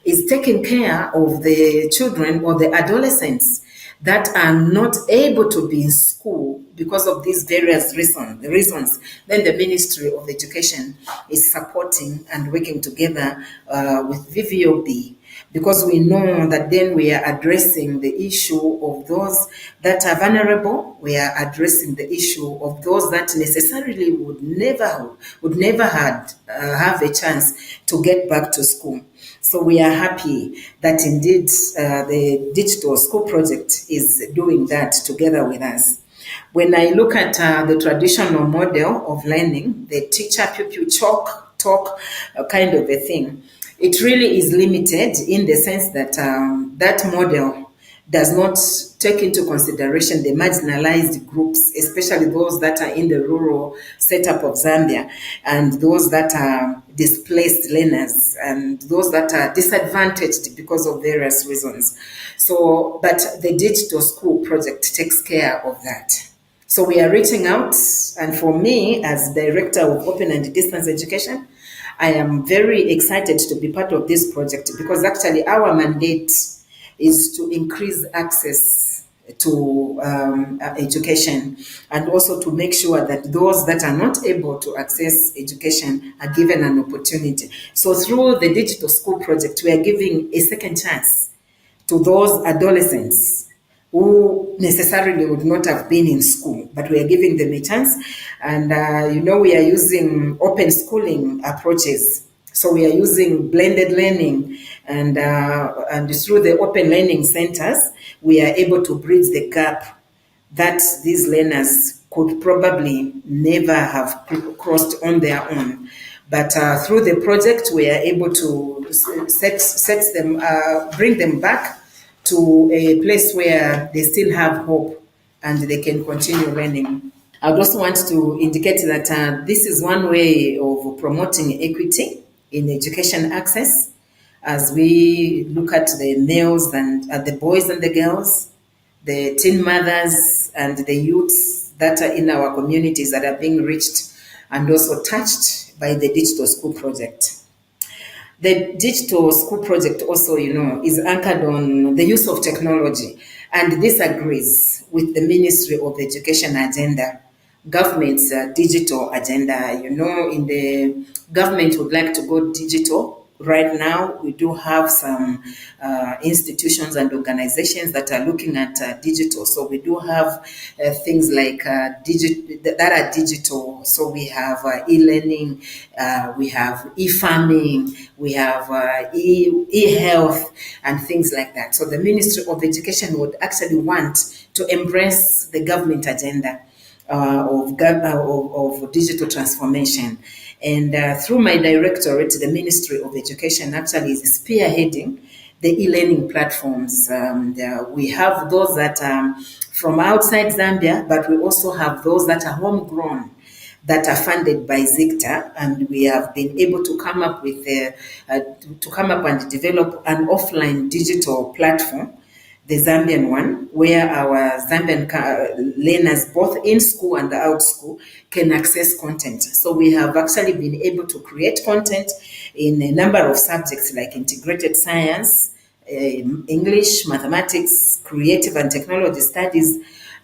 is taking care of the children or the adolescents that are not able to be in school because of these various reasons, then the Ministry of Education is supporting and working together with VVOB, because we know that then we are addressing the issue of those that are vulnerable. We are addressing the issue of those that necessarily would never have a chance to get back to school. So we are happy that indeed the Digital School Project is doing that together with us. When I look at the traditional model of learning, the teacher-pupil chalk talk kind of a thing. It really is limited in the sense that that model does not take into consideration the marginalized groups, especially those that are in the rural setup of Zambia, and those that are displaced learners, and those that are disadvantaged because of various reasons. So, but the Digital School project takes care of that. So we are reaching out, and for me, as Director of Open and Distance Education, I am very excited to be part of this project because actually our mandate is to increase access to education, and also to make sure that those that are not able to access education are given an opportunity. So through the Digital School project, we are giving a second chance to those adolescents who necessarily would not have been in school, but we are giving them a chance. And, we are using open schooling approaches. So we are using blended learning, and through the open learning centers, we are able to bridge the gap that these learners could probably never have crossed on their own. But through the project, we are able to set them, bring them back to a place where they still have hope and they can continue learning. I would also want to indicate that this is one way of promoting equity in education access, as we look at the males and the boys and the girls, the teen mothers and the youths that are in our communities that are being reached and also touched by the Digital School project. The Digital School project also, is anchored on the use of technology, and this agrees with the Ministry of Education agenda, government's digital agenda. In the government would like to go digital. Right now, we do have some institutions and organizations that are looking at digital. So we do have things like that are digital. So we have e-learning, we have e-farming, we have e-health, and things like that. So the Ministry of Education would actually want to embrace the government agenda of digital transformation. And through my directorate, the Ministry of Education actually is spearheading the e-learning platforms. We have those that are from outside Zambia, but we also have those that are homegrown, that are funded by ZICTA, and we have been able to come up with and develop an offline digital platform, the Zambian one, where our Zambian learners, both in school and out school, can access content. So we have actually been able to create content in a number of subjects like integrated science, English, mathematics, creative and technology studies,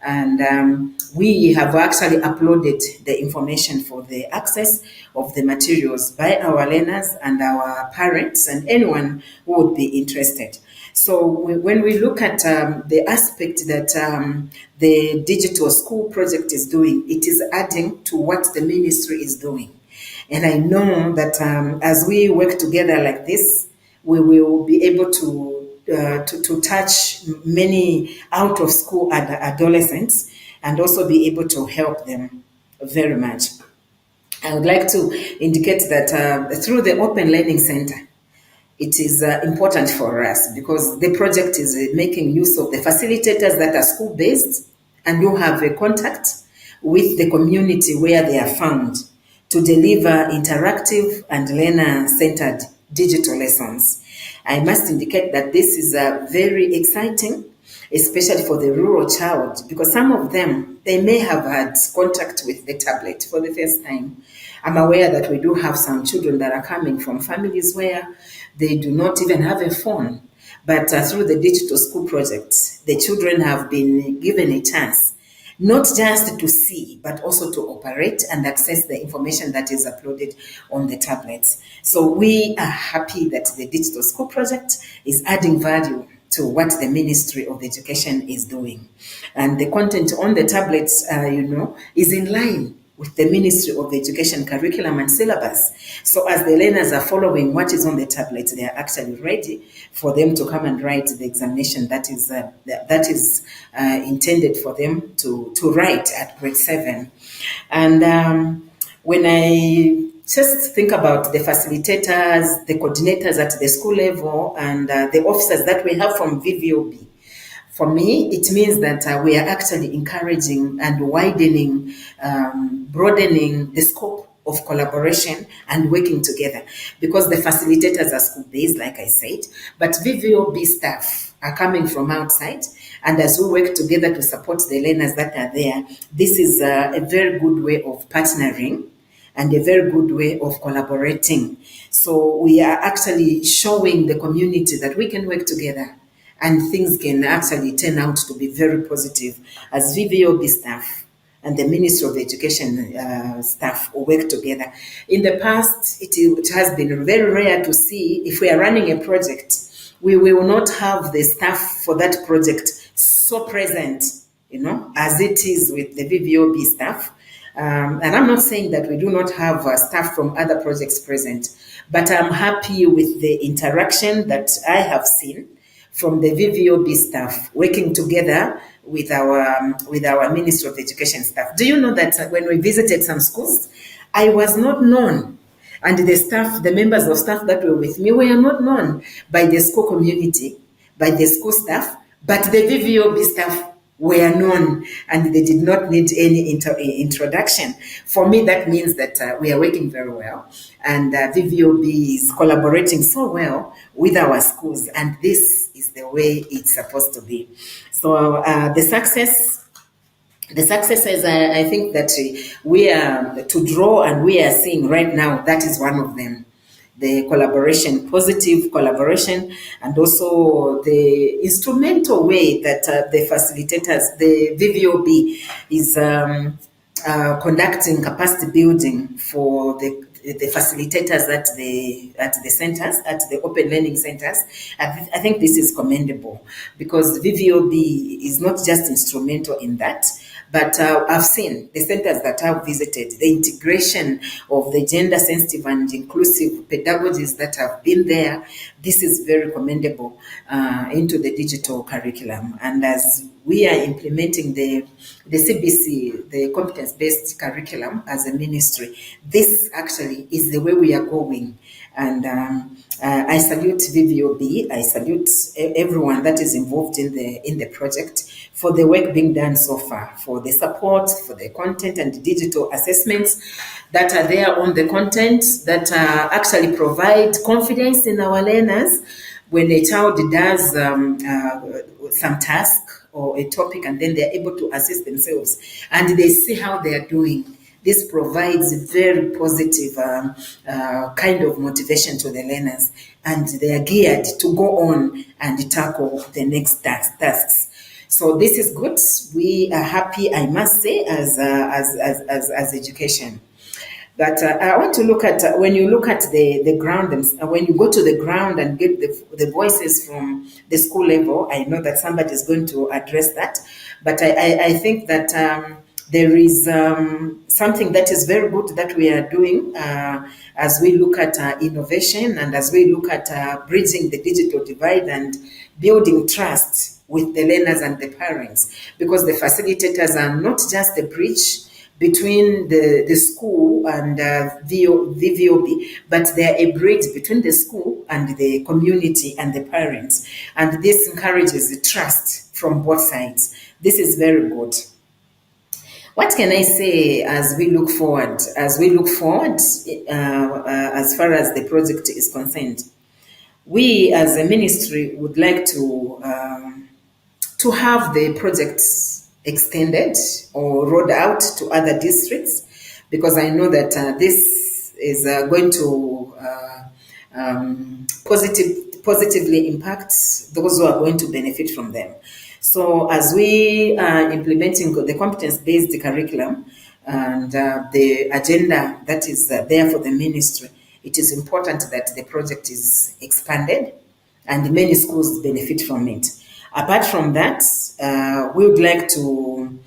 and we have actually uploaded the information for the access of the materials by our learners and our parents and anyone who would be interested. So when we look at the aspect that the Digital School project is doing, it is adding to what the ministry is doing. And I know that as we work together like this, we will be able to touch many out of school adolescents and also be able to help them very much. I would like to indicate that through the Open Learning Center, it is important for us because the project is making use of the facilitators that are school-based and who have a contact with the community where they are found to deliver interactive and learner-centered digital lessons. I must indicate that this is very exciting, especially for the rural child, because some of them, they may have had contact with the tablet for the first time. I'm aware that we do have some children that are coming from families where they do not even have a phone. But through the Digital School project, the children have been given a chance, not just to see, but also to operate and access the information that is uploaded on the tablets. So we are happy that the Digital School project is adding value to what the Ministry of Education is doing. And the content on the tablets, is in line with the Ministry of Education curriculum and syllabus. So as the learners are following what is on the tablets, they are actually ready for them to come and write the examination that is intended for them to write at grade 7. And when I just think about the facilitators, the coordinators at the school level, and the officers that we have from VVOB. For me, it means that we are actually encouraging and widening, broadening the scope of collaboration and working together, because the facilitators are school-based, like I said, but VVOB staff are coming from outside, and as we work together to support the learners that are there, this is a very good way of partnering and a very good way of collaborating. So we are actually showing the community that we can work together and things can actually turn out to be very positive as VVOB staff and the Ministry of Education staff work together. In the past, it has been very rare to see, if we are running a project, we will not have the staff for that project so present, as it is with the VVOB staff. And I'm not saying that we do not have staff from other projects present, but I'm happy with the interaction that I have seen from the VVOB staff working together with our Ministry of Education staff. Do you know that when we visited some schools, I was not known, and the staff, the members of staff that were with me, were not known by the school community, by the school staff, but the VVOB staff were known, and they did not need any introduction. For me, that means that we are working very well, and VVOB is collaborating so well with our schools, and this is the way it's supposed to be. So the successes, I think that we are to draw and we are seeing right now, that is one of them. The collaboration, positive collaboration, and also the instrumental way that the facilitators, the VVOB is conducting capacity building for the facilitators at the centers, at the open learning centers. I think this is commendable, because VVOB is not just instrumental in that, but I've seen the centers that I've visited, the integration of the gender sensitive and inclusive pedagogies that have been there. This is very commendable into the digital curriculum. And as we are implementing the CBC, the competence-based curriculum as a ministry, this actually is the way we are going. And I salute VVOB, I salute everyone that is involved in the project for the work being done so far, for the support, for the content and digital assessments that are there on the content that actually provide confidence in our learners when a child does some task or a topic, and then they're able to assess themselves and they see how they are doing. This provides a very positive kind of motivation to the learners, and they are geared to go on and tackle the next tasks. So this is good. We are happy, I must say, as education. But I want to look at, when you look at the ground, when you go to the ground and get the voices from the school level, I know that somebody is going to address that. But I think that there is something that is very good that we are doing as we look at innovation and as we look at bridging the digital divide and building trust with the learners and the parents, because the facilitators are not just a bridge between the school and VVOB, but they are a bridge between the school and the community and the parents. And this encourages the trust from both sides. This is very good. What can I say as we look forward? As we look forward, as far as the project is concerned, we as a ministry would like to have the projects extended or rolled out to other districts, because I know that this is going to positively impact those who are going to benefit from them. So as we are implementing the competence-based curriculum and the agenda that is there for the ministry, it is important that the project is expanded and many schools benefit from it. Apart from that, we would like to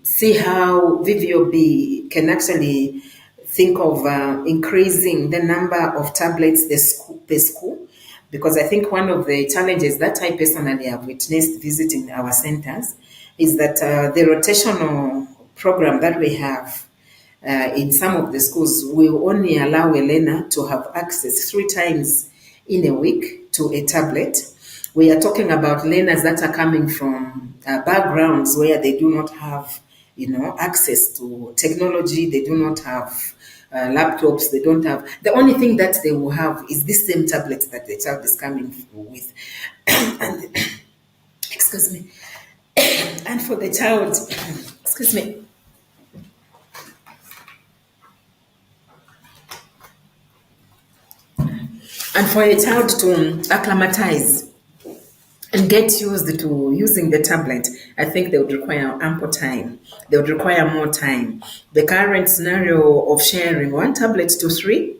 see how VVOB can actually think of increasing the number of tablets per school, because I think one of the challenges that I personally have witnessed visiting our centers is that the rotational program that we have, in some of the schools, we only allow a learner to have access 3 times in a week to a tablet. We are talking about learners that are coming from backgrounds where they do not have, access to technology. They do not have laptops. They don't have. The only thing that they will have is this same tablet that the child is coming with. And, excuse me. And for the child, excuse me. And for a child to acclimatize and get used to using the tablet, I think they would require ample time. They would require more time. The current scenario of sharing 1 tablet to 3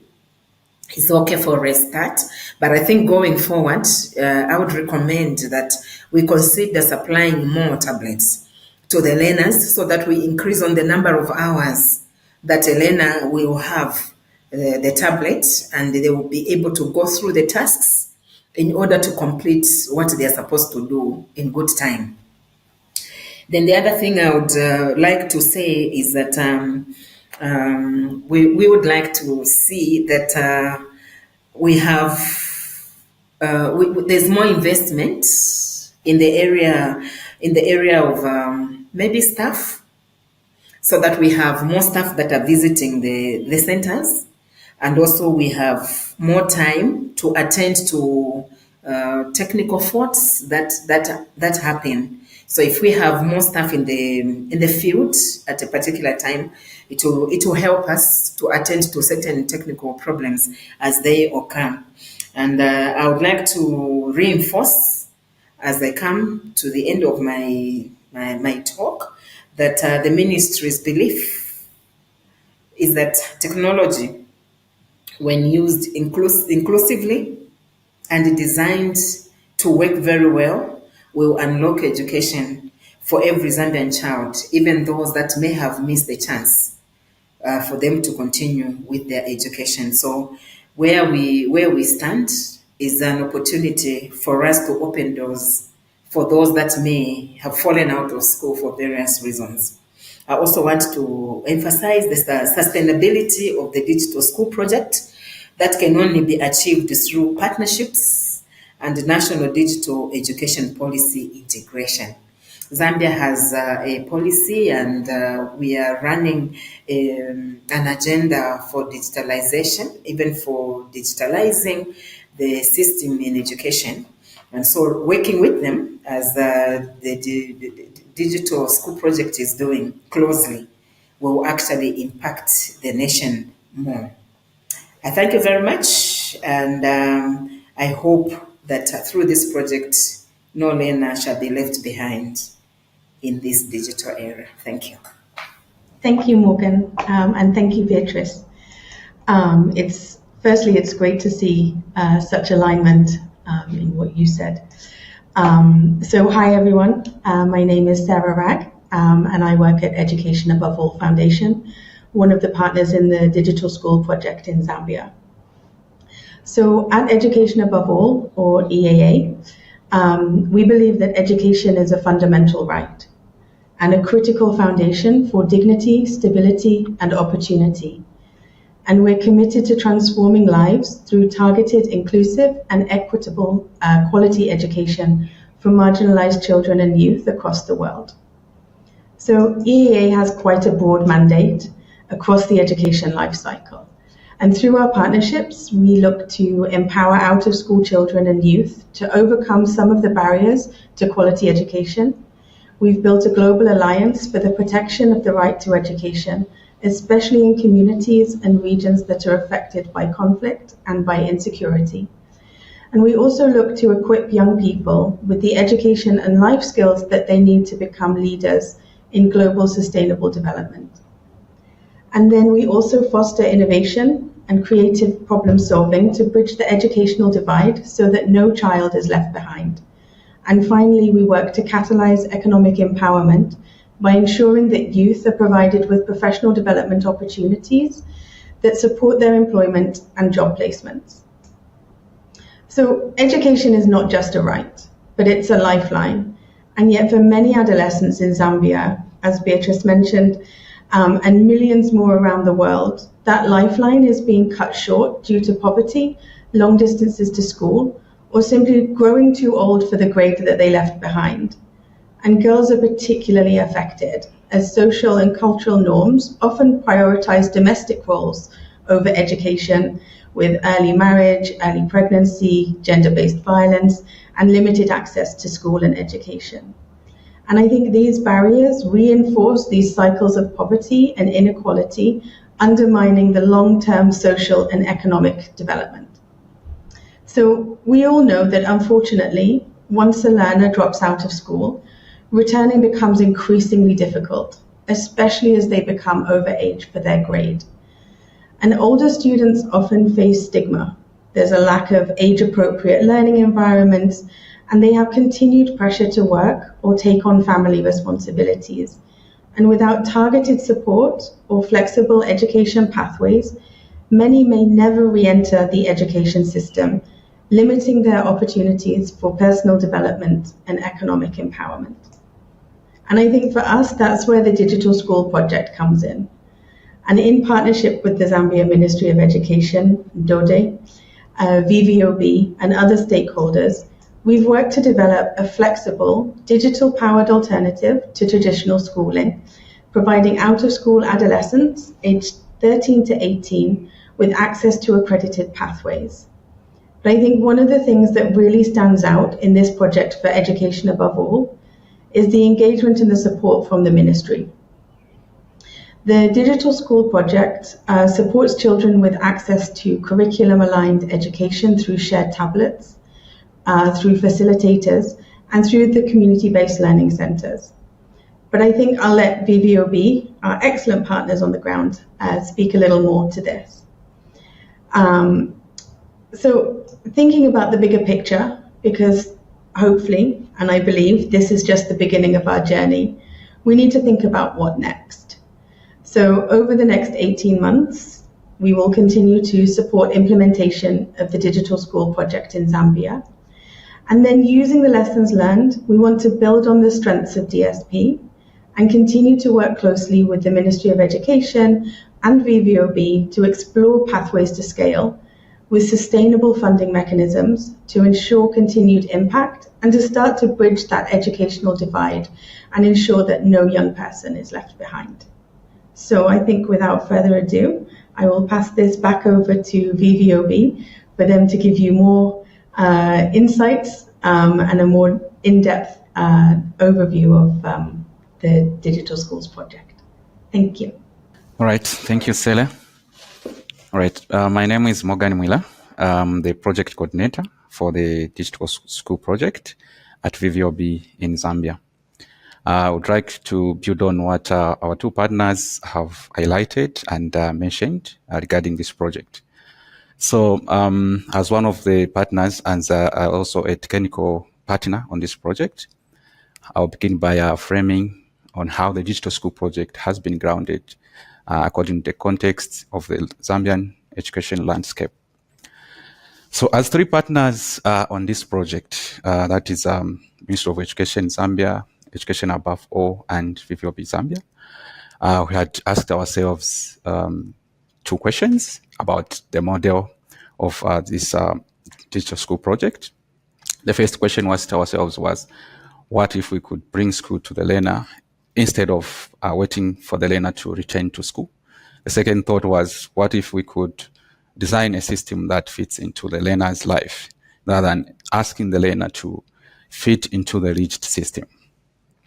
is okay for a start, but I think going forward, I would recommend that we consider supplying more tablets to the learners so that we increase on the number of hours that a learner will have the tablet, and they will be able to go through the tasks in order to complete what they are supposed to do in good time. Then the other thing I would like to say is that we would like to see that we have there's more investment in the area of maybe staff, so that we have more staff that are visiting the centers, and also we have more time to attend to technical faults that happen. So if we have more staff in the field at a particular time, it will help us to attend to certain technical problems as they occur. And I would like to reinforce, as I come to the end of my talk, that the ministry's belief is that technology, when used inclusively and designed to work very well, will unlock education for every Zambian child, even those that may have missed the chance for them to continue with their education. So where we stand is an opportunity for us to open doors for those that may have fallen out of school for various reasons. I also want to emphasize the sustainability of the digital school project that can only be achieved through partnerships and national digital education policy integration. Zambia has a policy, and we are running an agenda for digitalization, even for digitalizing the system in education. And so working with them, as the digital school project is doing closely, will actually impact the nation more. I thank you very much, and I hope that through this project, no learner shall be left behind in this digital era. Thank you. Thank you, Morgan, and thank you, Beatrice. It's great to see such alignment in what you said. So hi, everyone. My name is Sarah Ragg, and I work at Education Above All Foundation, one of the partners in the Digital School Project in Zambia. So at Education Above All, or EAA, we believe that education is a fundamental right and a critical foundation for dignity, stability, and opportunity. And we're committed to transforming lives through targeted, inclusive, and equitable quality education for marginalized children and youth across the world. So EAA has quite a broad mandate across the education life cycle. And through our partnerships, we look to empower out-of-school children and youth to overcome some of the barriers to quality education. We've built a global alliance for the protection of the right to education, especially in communities and regions that are affected by conflict and by insecurity. And we also look to equip young people with the education and life skills that they need to become leaders in global sustainable development. And then we also foster innovation and creative problem solving to bridge the educational divide so that no child is left behind. And finally, we work to catalyze economic empowerment by ensuring that youth are provided with professional development opportunities that support their employment and job placements. So education is not just a right, but it's a lifeline. And yet for many adolescents in Zambia, as Beatrice mentioned, and millions more around the world, that lifeline is being cut short due to poverty, long distances to school, or simply growing too old for the grade that they left behind. And girls are particularly affected, as social and cultural norms often prioritize domestic roles over education, with early marriage, early pregnancy, gender-based violence, and limited access to school and education. And I think these barriers reinforce these cycles of poverty and inequality, undermining the long-term social and economic development. So we all know that, unfortunately, once a learner drops out of school, returning becomes increasingly difficult, especially as they become overage for their grade. And older students often face stigma. There's a lack of age-appropriate learning environments, and they have continued pressure to work or take on family responsibilities. And without targeted support or flexible education pathways, many may never re-enter the education system, limiting their opportunities for personal development and economic empowerment. And I think for us, that's where the Digital School Project comes in. And in partnership with the Zambia Ministry of Education, DODE, VVOB, and other stakeholders, we've worked to develop a flexible, digital-powered alternative to traditional schooling, providing out-of-school adolescents aged 13 to 18 with access to accredited pathways. But I think one of the things that really stands out in this project for education above all is the engagement and the support from the ministry. The Digital School Project supports children with access to curriculum-aligned education through shared tablets, through facilitators, and through the community-based learning centers. But I think I'll let VVOB, our excellent partners on the ground, speak a little more to this. So thinking about the bigger picture, because hopefully, and I believe this is just the beginning of our journey, we need to think about what next. So over the next 18 months, we will continue to support implementation of the Digital School Project in Zambia. And then using the lessons learned, we want to build on the strengths of DSP and continue to work closely with the Ministry of Education and VVOB to explore pathways to scale with sustainable funding mechanisms to ensure continued impact and to start to bridge that educational divide and ensure that no young person is left behind. So I think without further ado, I will pass this back over to VVOB for them to give you more insights and a more in-depth overview of the Digital Schools Project. Thank you. All right, thank you, Sele. All right, my name is Morgan Mwila. I'm the project coordinator for the Digital School Project at VVOB in Zambia. I would like to build on what our two partners have highlighted and mentioned regarding this project. So as one of the partners and also a technical partner on this project, I'll begin by framing on how the Digital School Project has been grounded according to the context of the Zambian education landscape. So as three partners on this project, that is Ministry of Education Zambia, Education Above All, and VVOB Zambia, we had asked ourselves two questions about the model of this Digital School Project. The first question was to ourselves was, what if we could bring school to the learner instead of waiting for the learner to return to school? The second thought was, what if we could design a system that fits into the learner's life rather than asking the learner to fit into the rigid system?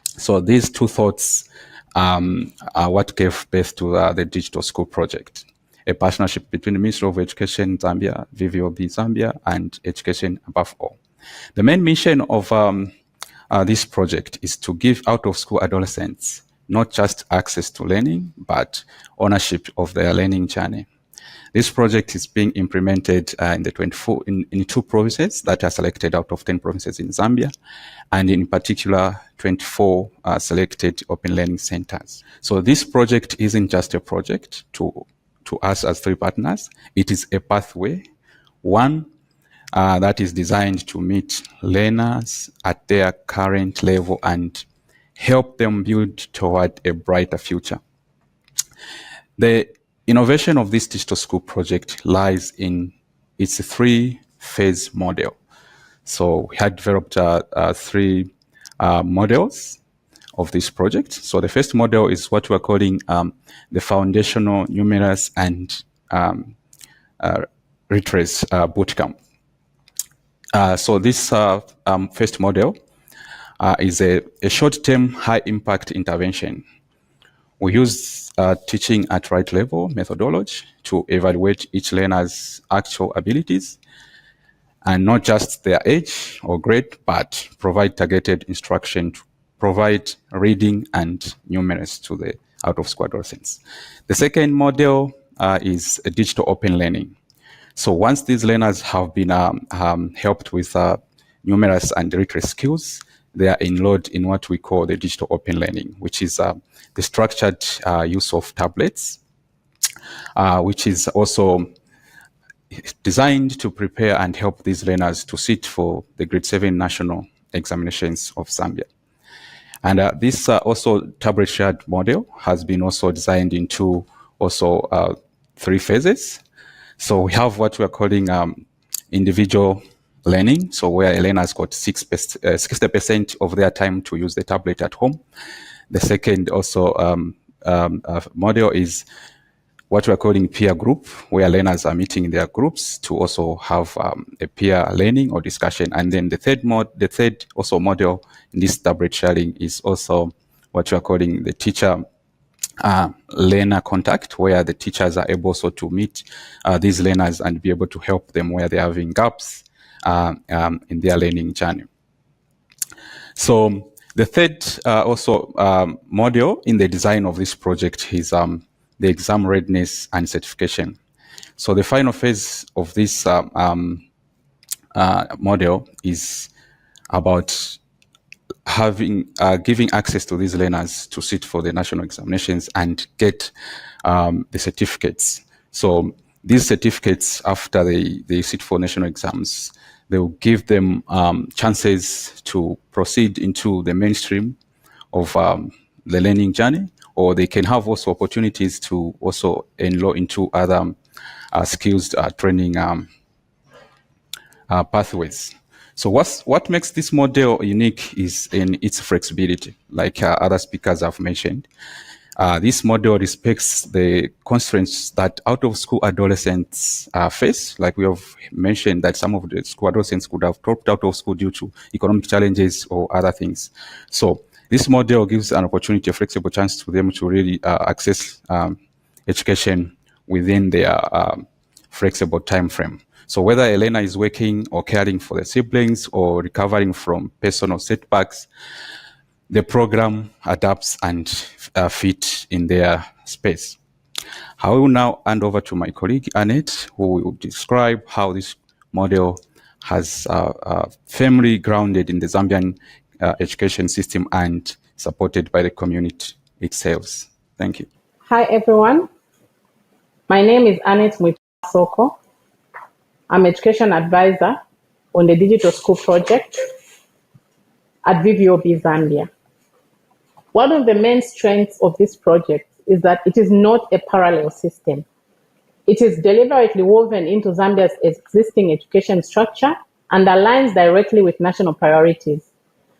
So these two thoughts are what gave birth to the Digital School Project, a partnership between the Ministry of Education Zambia, VVOB Zambia, and Education Above All. The main mission of this project is to give out-of-school adolescents not just access to learning, but ownership of their learning journey. This project is being implemented in the 2 provinces that are selected out of 10 provinces in Zambia, and in particular 24 selected open learning centers. So this project isn't just a project to us as three partners. It is a pathway, one that is designed to meet learners at their current level and help them build toward a brighter future. The innovation of this digital school project lies in its three-phase model. So we had developed three models of this project. So the first model is what we're calling the foundational numerous and retrace bootcamp. So this first model is a short-term, high-impact intervention. We use teaching at right level methodology to evaluate each learner's actual abilities, and not just their age or grade, but provide targeted instruction to provide reading and numeracy to the out-of-school adolescents. The second model is a digital open learning. So once these learners have been helped with numerous and retrace skills, they are enrolled in what we call the digital open learning, which is the structured use of tablets, which is also designed to prepare and help these learners to sit for the grade 7 national examinations of Zambia. And this also tablet shared model has been also designed into also 3 phases. So we have what we're calling individual learning, so where a learner has got 60% of their time to use the tablet at home. The second also model is what we're calling peer group, where learners are meeting in their groups to also have a peer learning or discussion. And then the third also model in this tablet sharing is also what we're calling the teacher learner contact, where the teachers are able also to meet these learners and be able to help them where they're having gaps in their learning journey. So the third also module in the design of this project is the exam readiness and certification. So the final phase of this model is about giving access to these learners to sit for the national examinations and get the certificates. So these certificates, after they sit for national exams, they will give them chances to proceed into the mainstream of the learning journey, or they can have also opportunities to also enroll into other skills training pathways. So what makes this model unique is in its flexibility, like other speakers have mentioned. This model respects the constraints that out-of-school adolescents face. Like we have mentioned that some of the school adolescents could have dropped out of school due to economic challenges or other things. So this model gives an opportunity, a flexible chance to them to really access education within their flexible time frame. So whether a learner is working or caring for their siblings or recovering from personal setbacks, the program adapts and fit in their space. I will now hand over to my colleague, Annette, who will describe how this model has firmly grounded in the Zambian education system and supported by the community itself. Thank you. Hi, everyone. My name is Annette Soko. I'm education advisor on the digital school project at VVOB Zambia. One of the main strengths of this project is that it is not a parallel system. It is deliberately woven into Zambia's existing education structure and aligns directly with national priorities.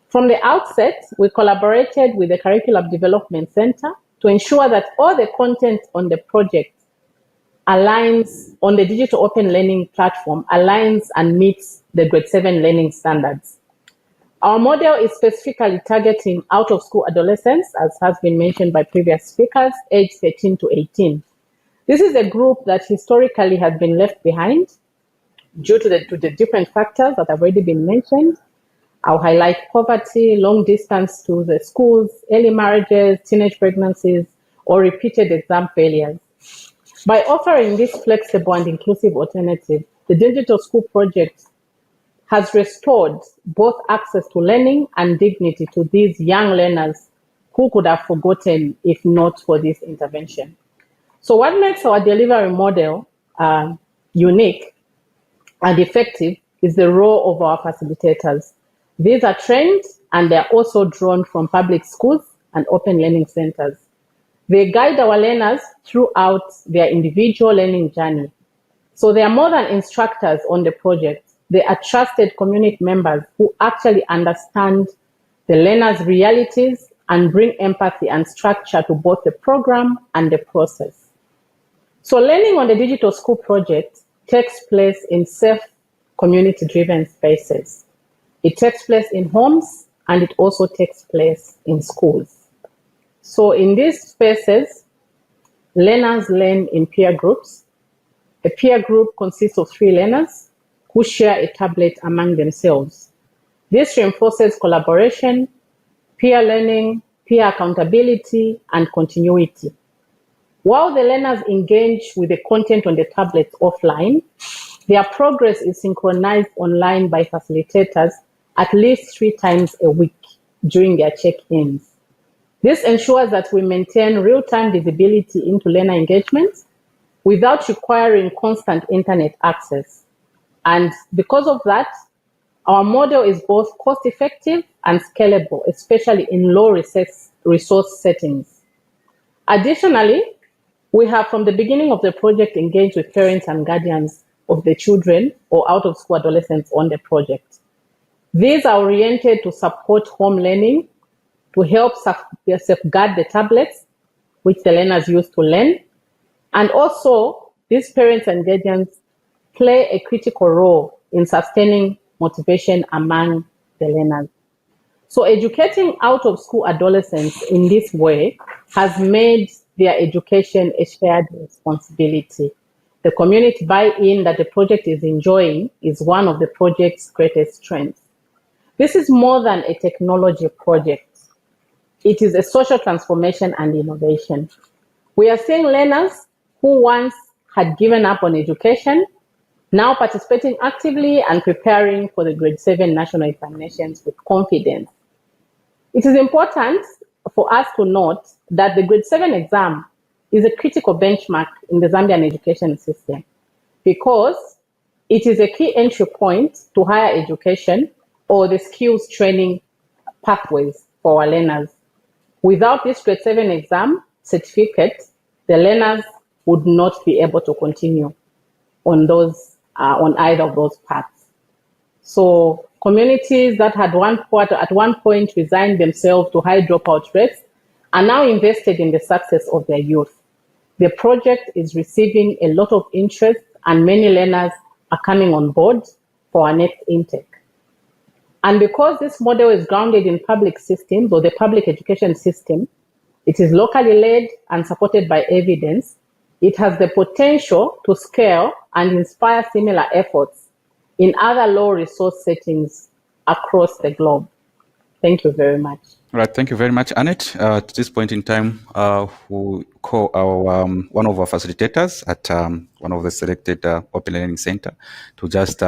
From the outset, we collaborated with the Curriculum Development Center to ensure that all the content on the project aligns on the digital open learning platform, aligns and meets the grade 7 learning standards. Our model is specifically targeting out-of-school adolescents, as has been mentioned by previous speakers, aged 13 to 18. This is a group that historically has been left behind due to the different factors that have already been mentioned. I'll highlight poverty, long distance to the schools, early marriages, teenage pregnancies, or repeated exam failures. By offering this flexible and inclusive alternative, the Digital School Project has restored both access to learning and dignity to these young learners who could have forgotten if not for this intervention. So what makes our delivery model unique and effective is the role of our facilitators. These are trained and they're also drawn from public schools and open learning centers. They guide our learners throughout their individual learning journey. So they are more than instructors on the project. They are trusted community members who actually understand the learners' realities and bring empathy and structure to both the program and the process. So learning on the Digital School project takes place in safe, community-driven spaces. It takes place in homes, and it also takes place in schools. So in these spaces, learners learn in peer groups. A peer group consists of 3 learners who share a tablet among themselves. This reinforces collaboration, peer learning, peer accountability, and continuity. While the learners engage with the content on the tablets offline, their progress is synchronized online by facilitators at least 3 times a week during their check-ins. This ensures that we maintain real-time visibility into learner engagement without requiring constant internet access. And because of that, our model is both cost-effective and scalable, especially in low resource settings. Additionally, we have from the beginning of the project engaged with parents and guardians of the children or out-of-school adolescents on the project. These are oriented to support home learning, to help safeguard the tablets which the learners use to learn. And also, these parents and guardians play a critical role in sustaining motivation among the learners. So educating out-of-school adolescents in this way has made their education a shared responsibility. The community buy-in that the project is enjoying is one of the project's greatest strengths. This is more than a technology project. It is a social transformation and innovation. We are seeing learners who once had given up on education now participating actively and preparing for the grade 7 national examinations with confidence. It is important for us to note that the grade 7 exam is a critical benchmark in the Zambian education system because it is a key entry point to higher education or the skills training pathways for our learners. Without this grade 7 exam certificate, the learners would not be able to continue on either of those paths. So communities that had at one point resigned themselves to high dropout rates are now invested in the success of their youth. The project is receiving a lot of interest and many learners are coming on board for our next intake. And because this model is grounded in public systems or the public education system, it is locally led and supported by evidence, it has the potential to scale and inspire similar efforts in other low resource settings across the globe. Thank you very much. Right, thank you very much, Annette. At this point in time, we'll call our one of our facilitators at one of the selected Open Learning Center to just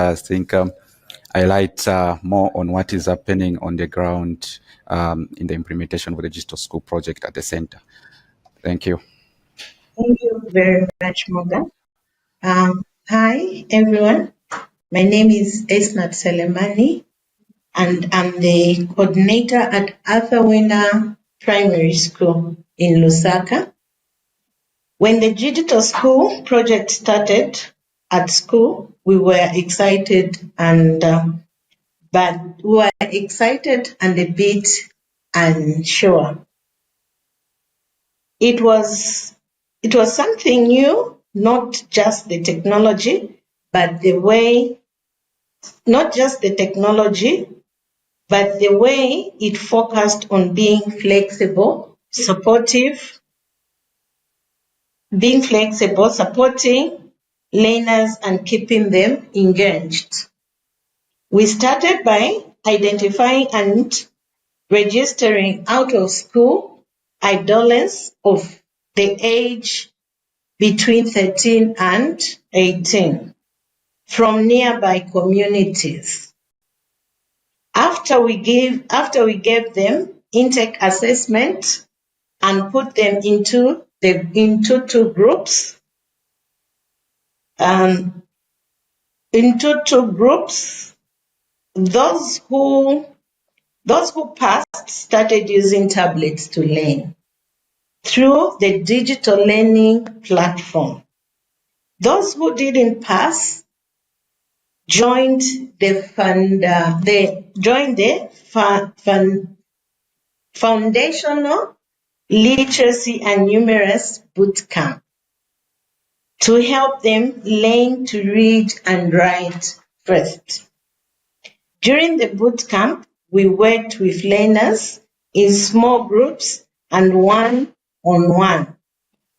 highlight more on what is happening on the ground in the implementation of the Digital School project at the center. Thank you. Thank you very much, Morgan. Hi, everyone. My name is Esnat Selemani, and I'm the coordinator at Arthur Wina Primary School in Lusaka. When the Digital School project started at school, we were excited but we were excited and a bit unsure. It was something new, not just the technology, but the way it focused on being flexible, supporting learners and keeping them engaged. We started by identifying and registering out-of-school adolescents of the age between 13 and 18 from nearby communities. After we gave them intake assessment and put them into two groups, those who passed started using tablets to learn. through the digital learning platform. Those who didn't pass joined the foundational literacy and numeracy bootcamp to help them learn to read and write first. During the bootcamp, we worked with learners in small groups and one-on-one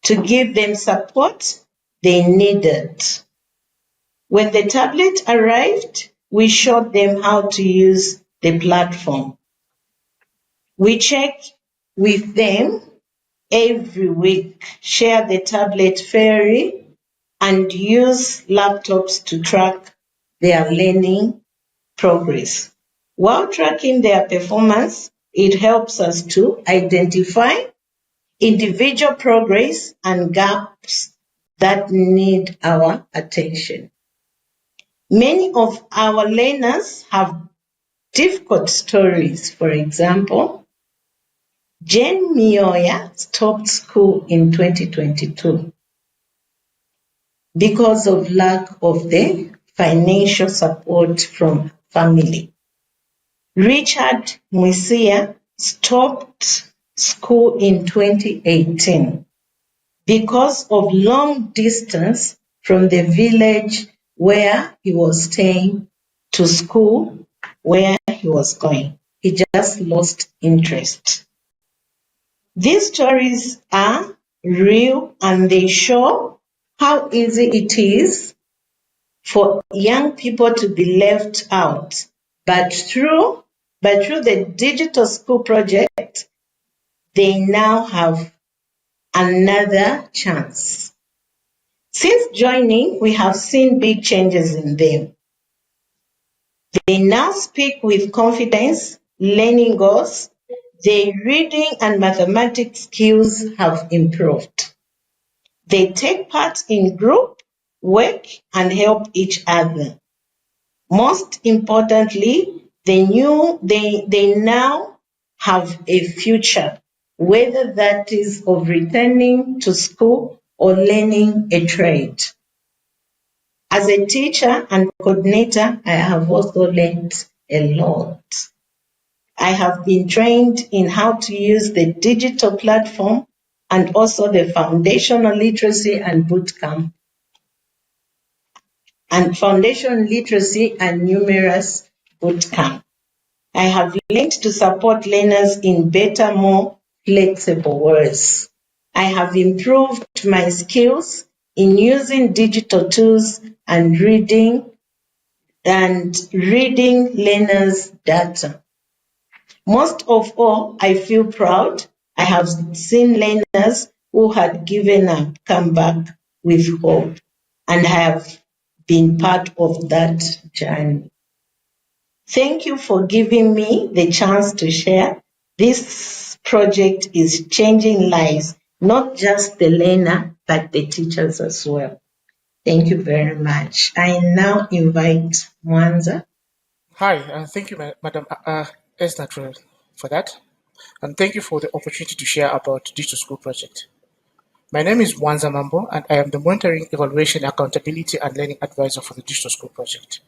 to give them support they needed. When the tablet arrived, we showed them how to use the platform. We check with them every week, share the tablet fairly, and use laptops to track their learning progress. While tracking their performance, it helps us to identify individual progress and gaps that need our attention. Many of our learners have difficult stories. For example, Jane Mioya stopped school in 2022 because of lack of the financial support from family. Richard Mwisia stopped school in 2018 because of long distance from the village where he was staying to school where he was going. He just lost interest. These stories are real and they show how easy it is for young people to be left out. But through the digital school project, they now have another chance. Since joining, we have seen big changes in them. They now speak with confidence, learning goals, their reading and mathematics skills have improved. They take part in group work and help each other. Most importantly, they now have a future, whether that is of returning to school or learning a trade. As a teacher and coordinator, I have also learned a lot. I have been trained in how to use the digital platform and also the foundational literacy and bootcamp and foundation literacy and numerous bootcamp. I have learned to support learners in better, more flexible ways. I have improved my skills in using digital tools and reading learners' data. Most of all, I feel proud. I have seen learners who had given up come back with hope and have been part of that journey. Thank you for giving me the chance to share. This project is changing lives, not just the learner, but the teachers as well. Thank you very much. I now invite Mwanza. Hi, thank you, Madam Esnat, for that. And thank you for the opportunity to share about Digital School Project. My name is Mwanza Mambo, and I am the Monitoring, Evaluation, Accountability, and Learning Advisor for the Digital School Project.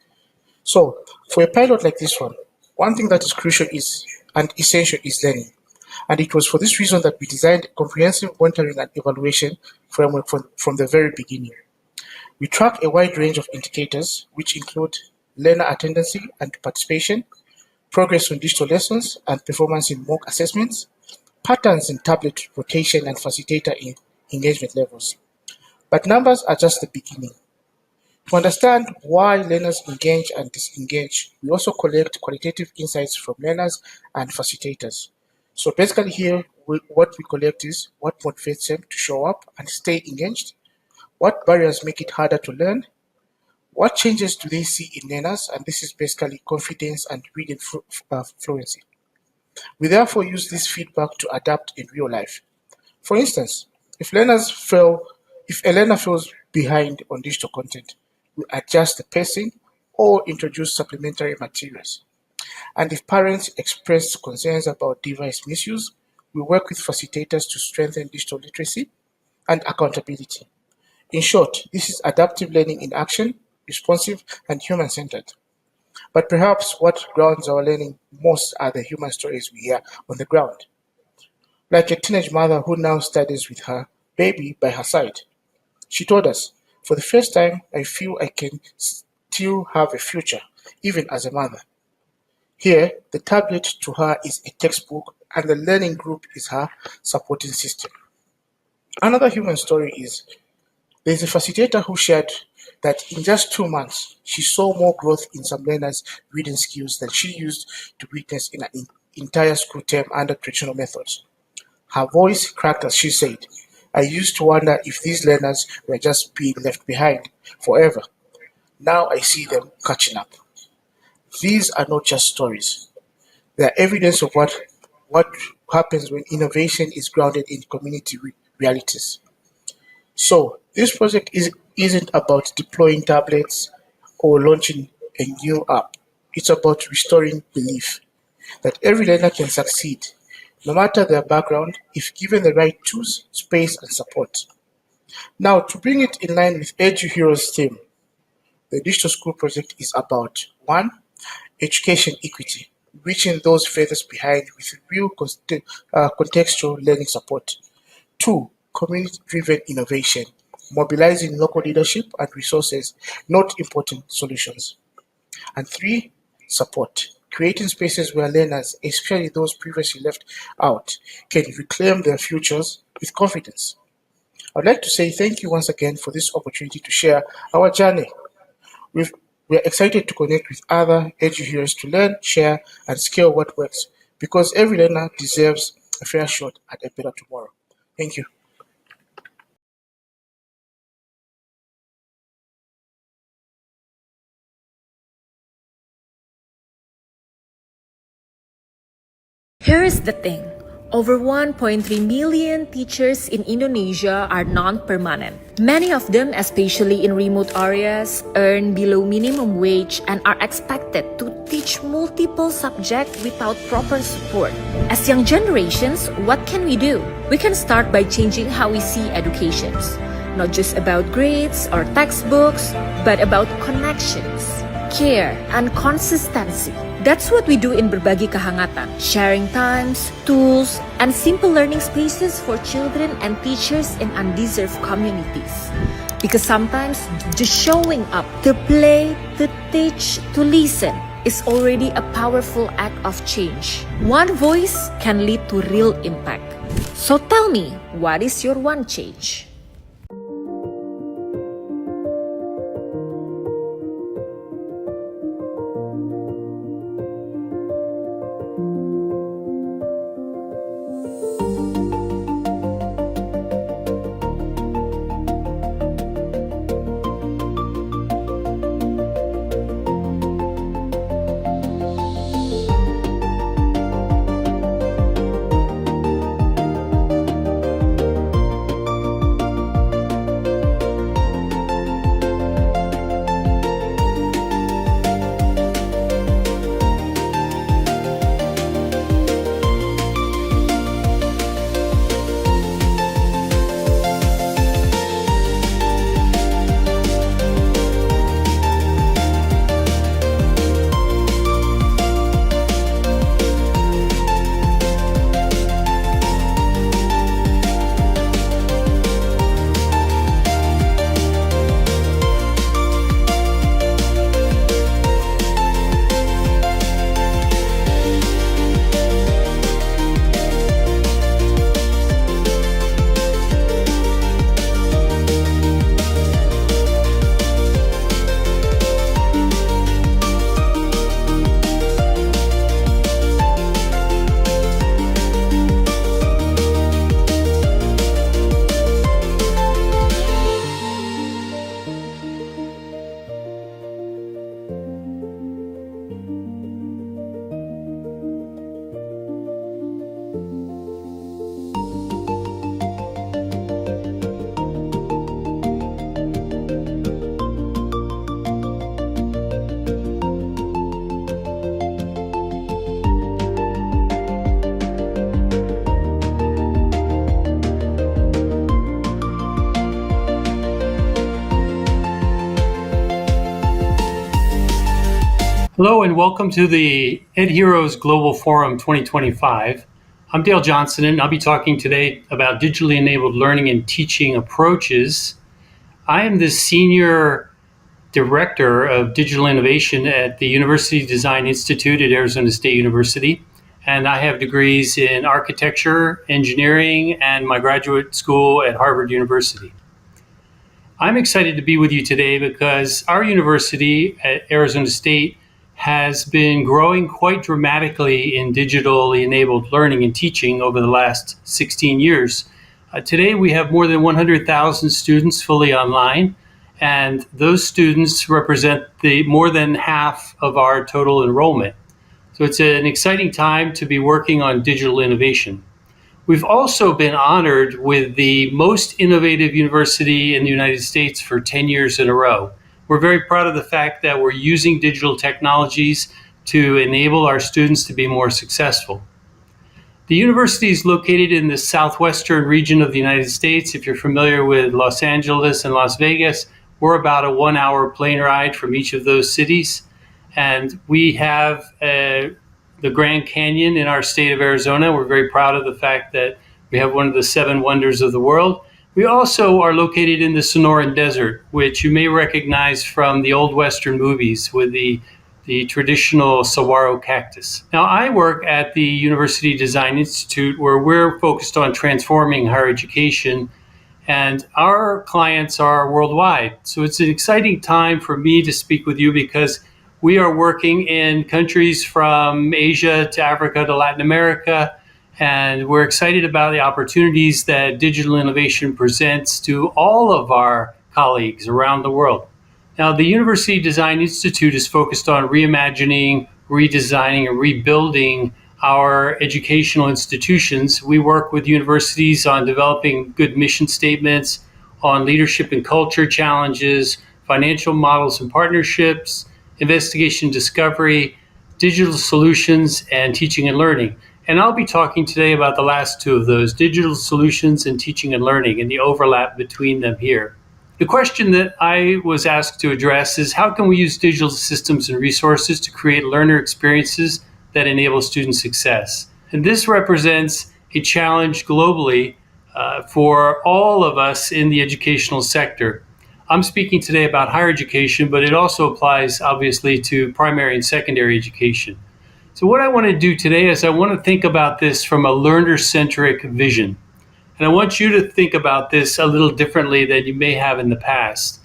So, for a pilot like this one thing that is crucial and essential is learning. And it was for this reason that we designed a comprehensive monitoring and evaluation framework from the very beginning. We track a wide range of indicators, which include learner attendance and participation, progress on digital lessons and performance in mock assessments, patterns in tablet rotation and facilitator engagement levels. But numbers are just the beginning. To understand why learners engage and disengage, we also collect qualitative insights from learners and facilitators. So basically here, what we collect is what motivates them to show up and stay engaged, what barriers make it harder to learn, what changes do they see in learners, and this is basically confidence and reading fluency. We therefore use this feedback to adapt in real life. For instance, if a learner falls behind on digital content, we adjust the pacing or introduce supplementary materials. And if parents express concerns about device misuse, we work with facilitators to strengthen digital literacy and accountability. In short, this is adaptive learning in action, responsive and human-centered. But perhaps what grounds our learning most are the human stories we hear on the ground. Like a teenage mother who now studies with her baby by her side. She told us, "For the first time, I feel I can still have a future, even as a mother." Here, the tablet to her is a textbook and the learning group is her supporting system. Another human story is there's a facilitator who shared that in just 2 months, she saw more growth in some learners' reading skills than she used to witness in an entire school term under traditional methods. Her voice cracked as she said, "I used to wonder if these learners were just being left behind forever. Now I see them catching up." These are not just stories. They are evidence of what happens when innovation is grounded in community realities. So this project isn't about deploying tablets or launching a new app. It's about restoring belief that every learner can succeed, no matter their background, if given the right tools, space, and support. Now, to bring it in line with EdHeroes' theme, the Digital School Project is about 1. Education equity, reaching those furthest behind with real contextual learning support. 2. Community-driven innovation, mobilizing local leadership and resources, not importing solutions. And 3. Support, creating spaces where learners, especially those previously left out, can reclaim their futures with confidence. I'd like to say thank you once again for this opportunity to share our journey. We're excited to connect with other EdHeroes to learn, share, and scale what works, because every learner deserves a fair shot at a better tomorrow. Thank you. Here is the thing. Over 1.3 million teachers in Indonesia are non-permanent. Many of them, especially in remote areas, earn below minimum wage and are expected to teach multiple subjects without proper support. As young generations, what can we do? We can start by changing how we see educations. Not just about grades or textbooks, but about connections, care, and consistency. That's what we do in Berbagi Kehangatan, sharing times, tools, and simple learning spaces for children and teachers in undeserved communities. Because sometimes just showing up to play, to teach, to listen is already a powerful act of change. One voice can lead to real impact. So tell me, what is your one change? Hello and welcome to the EdHeroes Global Forum 2025. I'm Dale Johnson and I'll be talking today about digitally enabled learning and teaching approaches. I am the Senior Director of Digital Innovation at the University Design Institute at Arizona State University, and I have degrees in architecture, engineering, and my graduate school at Harvard University. I'm excited to be with you today because our university at Arizona State has been growing quite dramatically in digitally enabled learning and teaching over the last 16 years. Today we have more than 100,000 students fully online, and those students represent more than half of our total enrollment. So it's an exciting time to be working on digital innovation. We've also been honored with the most innovative university in the United States for 10 years in a row. We're very proud of the fact that we're using digital technologies to enable our students to be more successful. The university is located in the southwestern region of the United States. If you're familiar with Los Angeles and Las Vegas, we're about a 1-hour plane ride from each of those cities. And we have the Grand Canyon in our state of Arizona. We're very proud of the fact that we have one of the 7 wonders of the world. We also are located in the Sonoran Desert, which you may recognize from the old Western movies with the traditional saguaro cactus. Now, I work at the University Design Institute, where we're focused on transforming higher education, and our clients are worldwide. So it's an exciting time for me to speak with you because we are working in countries from Asia to Africa to Latin America, and we're excited about the opportunities that digital innovation presents to all of our colleagues around the world. Now, the University Design Institute is focused on reimagining, redesigning, and rebuilding our educational institutions. We work with universities on developing good mission statements, on leadership and culture challenges, financial models and partnerships, investigation discovery, digital solutions, and teaching and learning. And I'll be talking today about the last 2 of those, digital solutions and teaching and learning, and the overlap between them here. The question that I was asked to address is, how can we use digital systems and resources to create learner experiences that enable student success? And this represents a challenge globally for all of us in the educational sector. I'm speaking today about higher education, but it also applies obviously to primary and secondary education. So what I want to do today is I want to think about this from a learner-centric vision. And I want you to think about this a little differently than you may have in the past.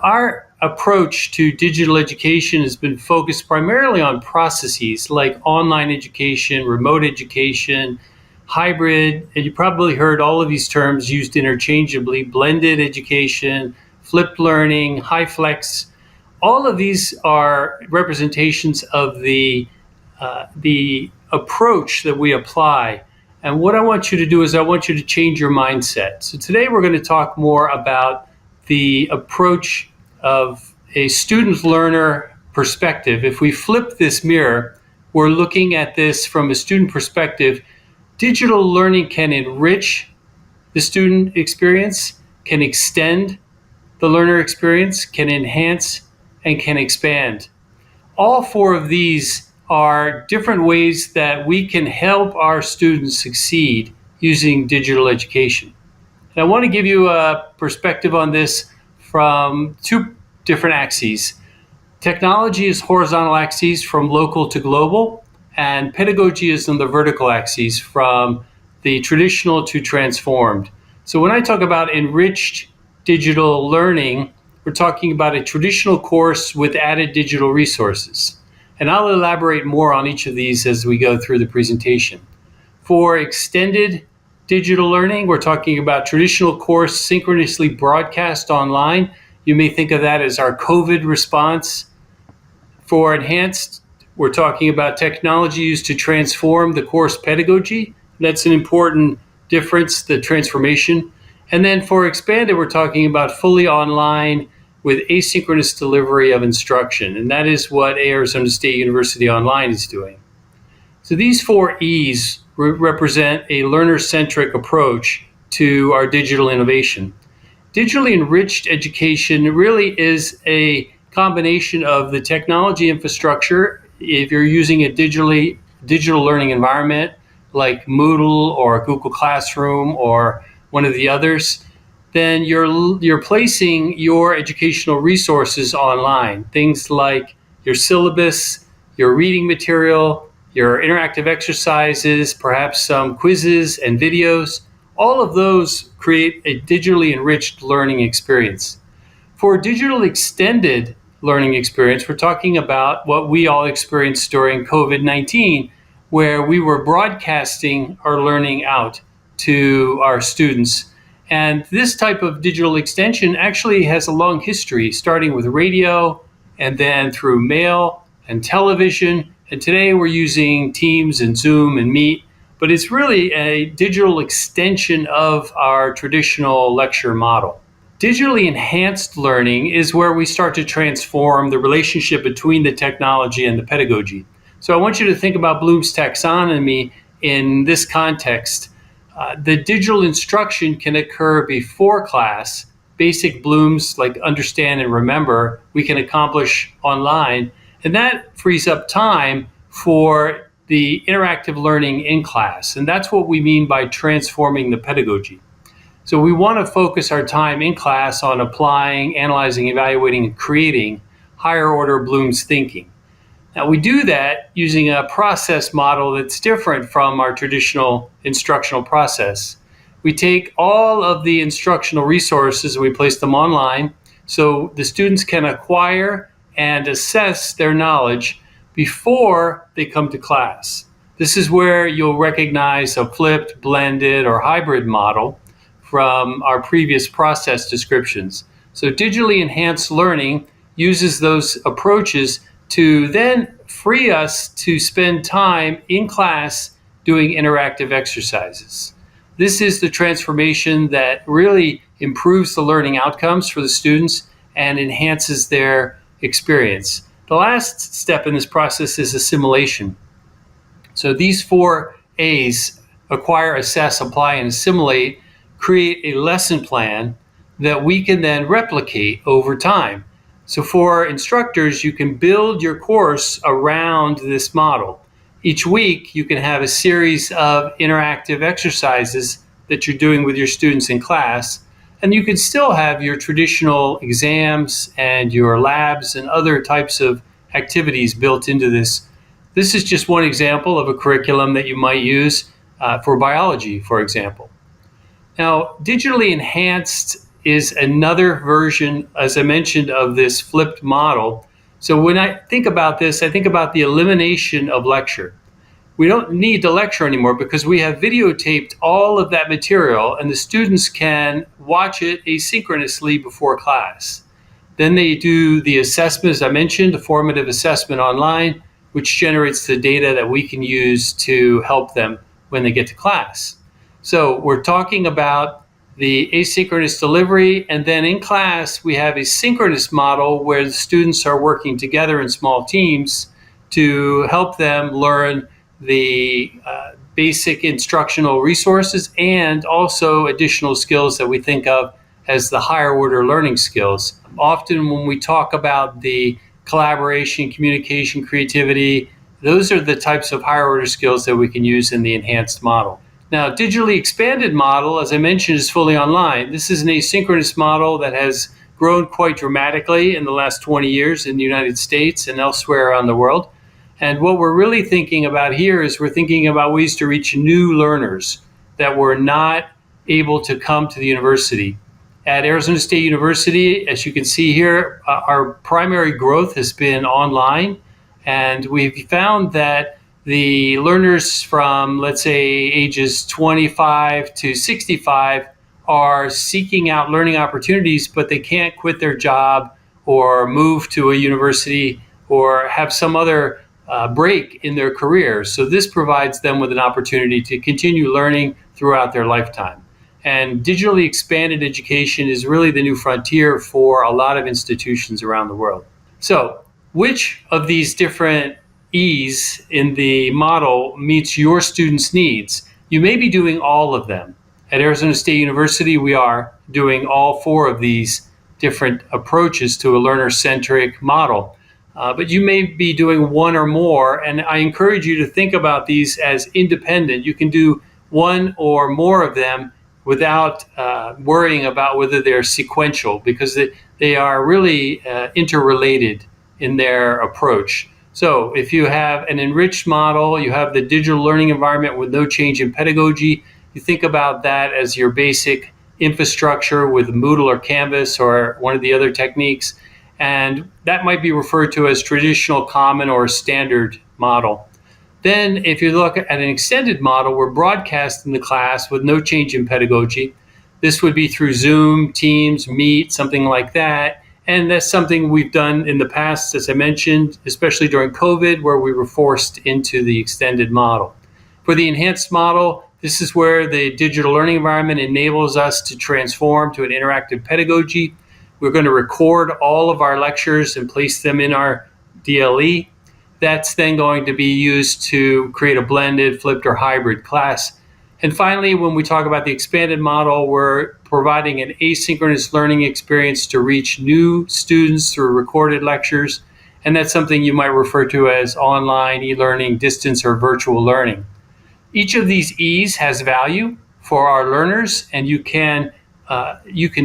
Our approach to digital education has been focused primarily on processes like online education, remote education, hybrid, and you probably heard all of these terms used interchangeably, blended education, flipped learning, high flex. All of these are representations of the approach that we apply. And what I want you to do is I want you to change your mindset. So today we're going to talk more about the approach of a student learner perspective. If we flip this mirror, we're looking at this from a student perspective. Digital learning can enrich the student experience, can extend the learner experience, can enhance, and can expand. All 4 of these are different ways that we can help our students succeed using digital education. And I want to give you a perspective on this from 2 different axes. Technology is horizontal axes from local to global, and pedagogy is on the vertical axes from the traditional to transformed. So when I talk about enriched digital learning, we're talking about a traditional course with added digital resources. And I'll elaborate more on each of these as we go through the presentation. For extended digital learning, we're talking about traditional course synchronously broadcast online. You may think of that as our COVID response. For enhanced, we're talking about technology used to transform the course pedagogy. That's an important difference, the transformation. And then for expanded, we're talking about fully online with asynchronous delivery of instruction. And that is what Arizona State University Online is doing. So these 4 E's represent a learner-centric approach to our digital innovation. Digitally enriched education really is a combination of the technology infrastructure. If you're using a digital learning environment like Moodle or Google Classroom or one of the others, then you're placing your educational resources online. Things like your syllabus, your reading material, your interactive exercises, perhaps some quizzes and videos. All of those create a digitally enriched learning experience. For digital extended learning experience, we're talking about what we all experienced during COVID-19, where we were broadcasting our learning out to our students. And this type of digital extension actually has a long history, starting with radio and then through mail and television. And today we're using Teams and Zoom and Meet, but it's really a digital extension of our traditional lecture model. Digitally enhanced learning is where we start to transform the relationship between the technology and the pedagogy. So I want you to think about Bloom's taxonomy in this context. The digital instruction can occur before class. Basic Blooms like understand and remember, we can accomplish online, and that frees up time for the interactive learning in class. And that's what we mean by transforming the pedagogy. So we want to focus our time in class on applying, analyzing, evaluating, and creating higher order Bloom's thinking. Now we do that using a process model that's different from our traditional instructional process. We take all of the instructional resources and we place them online so the students can acquire and assess their knowledge before they come to class. This is where you'll recognize a flipped, blended, or hybrid model from our previous process descriptions. So digitally enhanced learning uses those approaches to then free us to spend time in class doing interactive exercises. This is the transformation that really improves the learning outcomes for the students and enhances their experience. The last step in this process is assimilation. So these 4 A's, acquire, assess, apply, and assimilate, create a lesson plan that we can then replicate over time. So for instructors, you can build your course around this model. Each week, you can have a series of interactive exercises that you're doing with your students in class, and you can still have your traditional exams and your labs and other types of activities built into this. This is just one example of a curriculum that you might use for biology, for example. Now, digitally enhanced is another version, as I mentioned, of this flipped model. So when I think about this, I think about the elimination of lecture. We don't need to lecture anymore because we have videotaped all of that material and the students can watch it asynchronously before class. Then they do the assessment, as I mentioned, a formative assessment online, which generates the data that we can use to help them when they get to class. So we're talking about the asynchronous delivery, and then in class we have a synchronous model where the students are working together in small teams to help them learn the basic instructional resources and also additional skills that we think of as the higher order learning skills. Often when we talk about the collaboration, communication, creativity, those are the types of higher order skills that we can use in the enhanced model. Now, digitally expanded model, as I mentioned, is fully online. This is an asynchronous model that has grown quite dramatically in the last 20 years in the United States and elsewhere around the world. And what we're really thinking about here is we're thinking about ways to reach new learners that were not able to come to the university. At Arizona State University, as you can see here, our primary growth has been online, and we've found that the learners from, let's say, ages 25 to 65 are seeking out learning opportunities, but they can't quit their job or move to a university or have some other break in their career. So this provides them with an opportunity to continue learning throughout their lifetime. And digitally expanded education is really the new frontier for a lot of institutions around the world. So which of these different E's in the model meets your students' needs? You may be doing all of them. At Arizona State University, we are doing all 4 of these different approaches to a learner-centric model. But you may be doing one or more, and I encourage you to think about these as independent. You can do one or more of them without worrying about whether they're sequential, because they are really interrelated in their approach. So if you have an enriched model, you have the digital learning environment with no change in pedagogy, you think about that as your basic infrastructure with Moodle or Canvas or one of the other techniques. And that might be referred to as traditional, common, or standard model. Then if you look at an extended model, we're broadcasting the class with no change in pedagogy. This would be through Zoom, Teams, Meet, something like that. And that's something we've done in the past, as I mentioned, especially during COVID, where we were forced into the extended model. For the enhanced model, this is where the digital learning environment enables us to transform to an interactive pedagogy. We're going to record all of our lectures and place them in our DLE. That's then going to be used to create a blended, flipped, or hybrid class. And finally, when we talk about the expanded model, we're providing an asynchronous learning experience to reach new students through recorded lectures. And that's something you might refer to as online, e-learning, distance, or virtual learning. Each of these E's has value for our learners, and you can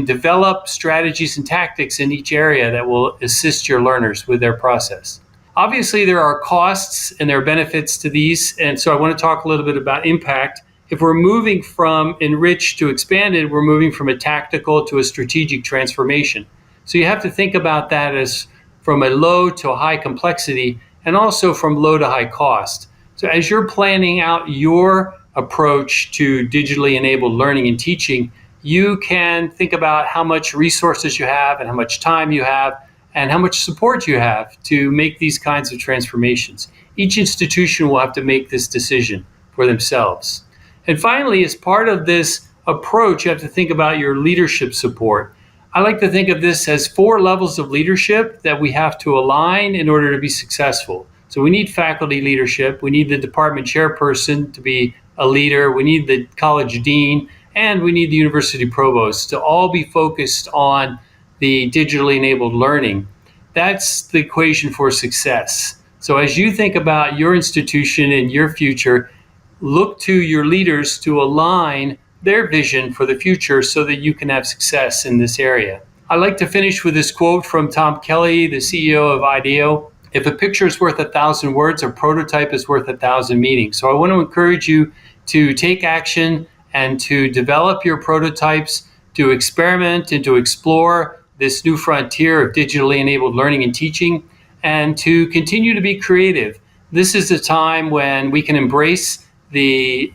develop strategies and tactics in each area that will assist your learners with their process. Obviously, there are costs and there are benefits to these, and so I want to talk a little bit about impact. If we're moving from enriched to expanded, we're moving from a tactical to a strategic transformation. So you have to think about that as from a low to a high complexity, and also from low to high cost. So as you're planning out your approach to digitally enabled learning and teaching, you can think about how much resources you have and how much time you have and how much support you have to make these kinds of transformations. Each institution will have to make this decision for themselves. And finally, as part of this approach, you have to think about your leadership support. I like to think of this as 4 levels of leadership that we have to align in order to be successful. So we need faculty leadership, we need the department chairperson to be a leader, we need the college dean, and we need the university provost to all be focused on the digitally enabled learning. That's the equation for success. So as you think about your institution and your future, look to your leaders to align their vision for the future so that you can have success in this area. I like to finish with this quote from Tom Kelly, the CEO of IDEO. If a picture is worth 1,000 words, a prototype is worth 1,000 meetings. So I want to encourage you to take action and to develop your prototypes, to experiment and to explore this new frontier of digitally enabled learning and teaching, and to continue to be creative. This is a time when we can embrace the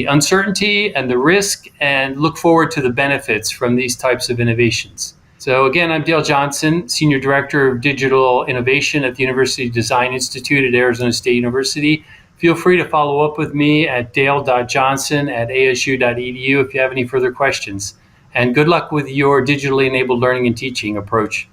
uncertainty and the risk and look forward to the benefits from these types of innovations. So again, I'm Dale Johnson, Senior Director of Digital Innovation at the University Design Institute at Arizona State University. Feel free to follow up with me at dale.johnson@asu.edu if you have any further questions. And good luck with your digitally enabled learning and teaching approach.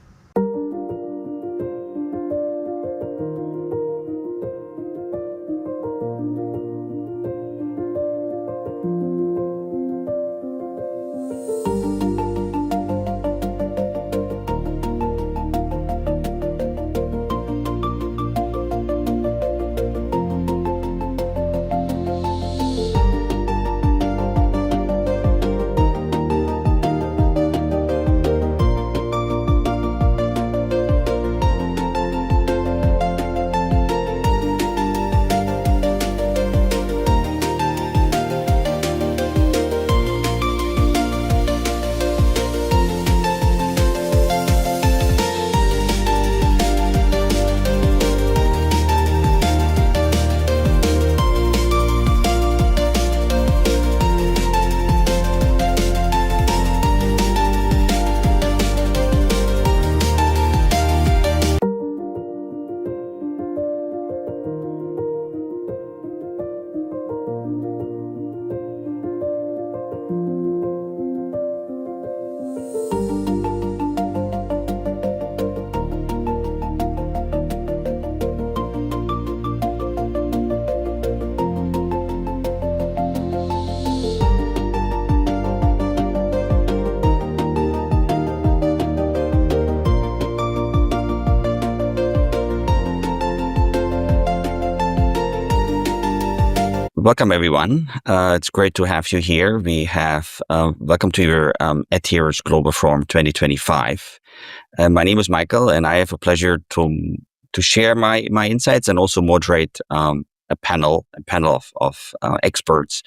welcome everyone. It's great to have you here. We have welcome to your EdHeroes Global Forum 2025. My name is Michael, and I have a pleasure to share my insights and also moderate a panel of experts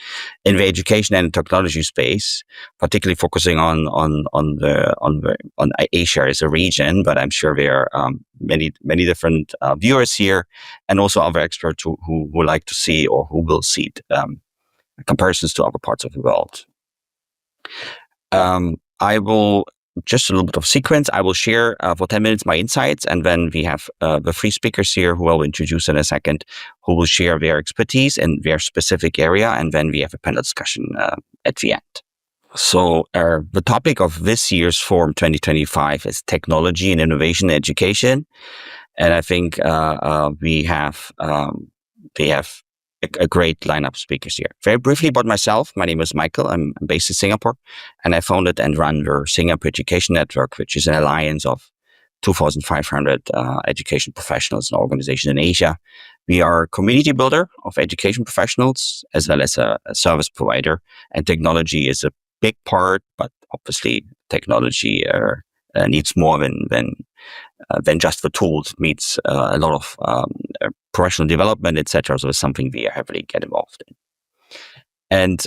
in the education and technology space, particularly focusing on Asia as a region. But I'm sure there are many different viewers here, and also other experts who would like to see or who will see comparisons to other parts of the world. I will. Just a little bit of sequence. I will share for 10 minutes my insights, and then we have the three speakers here who I will introduce in a second, who will share their expertise in their specific area, and then we have a panel discussion at the end. So the topic of this year's Forum 2025 is technology and innovation in education, and I think we have a great lineup of speakers here. Very briefly about myself, my name is Michael. I'm based in Singapore, and I founded and run the Singapore Education Network, which is an alliance of 2,500 education professionals and organizations in Asia. We are a community builder of education professionals as well as a service provider, and technology is a big part, but obviously technology needs more than just the tools. It needs a lot of professional development, etc. So it's something we heavily get involved in. And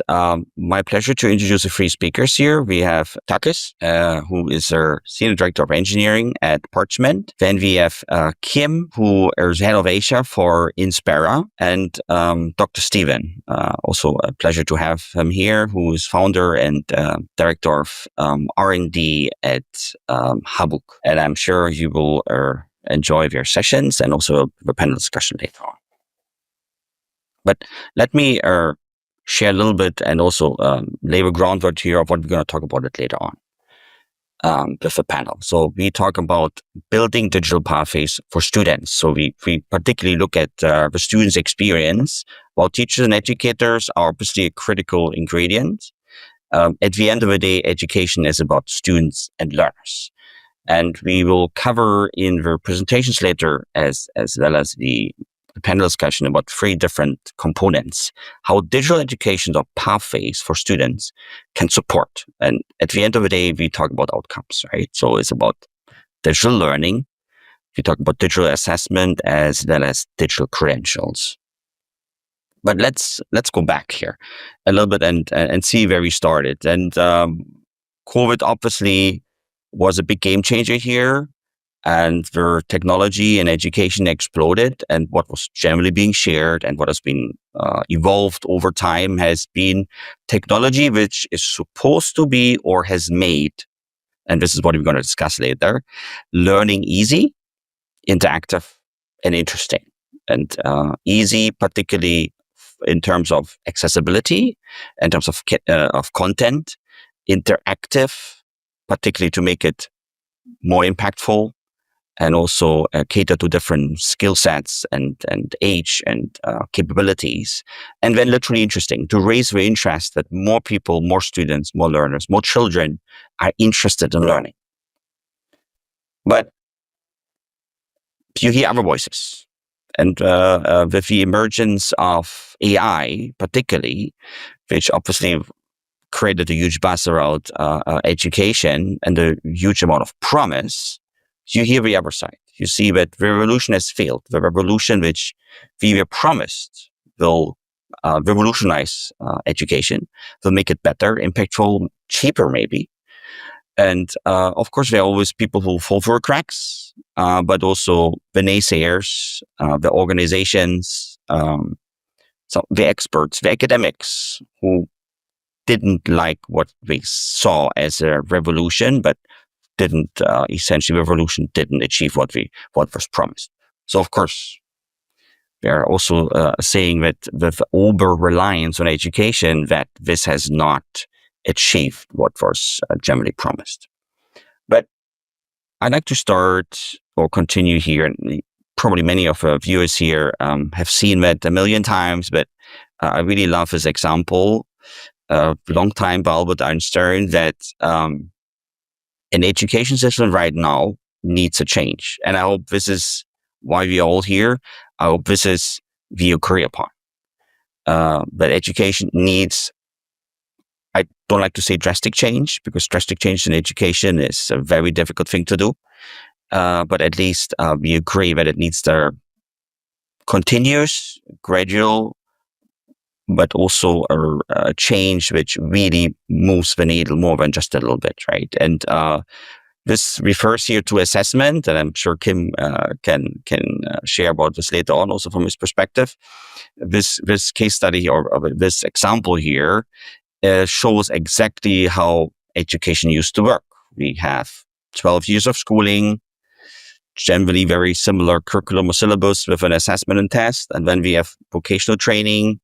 my pleasure to introduce the three speakers here. We have Takis, who is our Senior Director of Engineering at Parchment. Then we have Kim, who is Head of Asia for Inspera, and Dr. Steven, also a pleasure to have him here, who is founder and Director of R&D at Habuk. And I'm sure you will enjoy their sessions and also the panel discussion later on. But let me share a little bit and also lay the groundwork here of what we're going to talk about it later on with the panel. So we talk about building digital pathways for students. So we particularly look at the students' experience, while teachers and educators are obviously a critical ingredient. At the end of the day, education is about students and learners. And we will cover in the presentations later as well as the panel discussion about three different components, how digital education or pathways for students can support. And at the end of the day, we talk about outcomes, right? So it's about digital learning. We talk about digital assessment as well as digital credentials. But let's go back here a little bit and see where we started. And COVID obviously was a big game changer here. And the technology and education exploded, and what was generally being shared and what has been evolved over time has been technology which is supposed to be or has made, and this is what we're going to discuss later, learning easy, interactive, and interesting. And easy, particularly in terms of accessibility, in terms of content, interactive, particularly to make it more impactful, and also cater to different skill sets and age and capabilities. And then literally interesting, to raise the interest that more people, more students, more learners, more children are interested in learning. But you hear other voices. And with the emergence of AI, particularly, which obviously created a huge buzz around education and a huge amount of promise, you hear the other side. You see that the revolution has failed. The revolution which we were promised will revolutionize education, will make it better, impactful, cheaper maybe. And of course, there are always people who fall through cracks, but also the naysayers, the organizations, so the experts, the academics who didn't like what they saw as a revolution, but didn't essentially revolution didn't achieve what was promised. So of course, they are also saying that with over reliance on education, that this has not achieved what was generally promised. But I'd like to start or continue here. Probably many of our viewers here have seen that a million times, but I really love this example. Long time by Albert Einstein that an education system right now needs a change. And I hope this is why we're all here. I hope this is we agree upon. but education needs, I don't like to say drastic change, because drastic change in education is a very difficult thing to do. But at least we agree that it needs the continuous, gradual, but also a change which really moves the needle more than just a little bit, right? And this refers here to assessment, and I'm sure Kim can share about this later on, also from his perspective. This case study or this example here shows exactly how education used to work. We have 12 years of schooling, generally very similar curriculum or syllabus with an assessment and test, and then we have vocational training,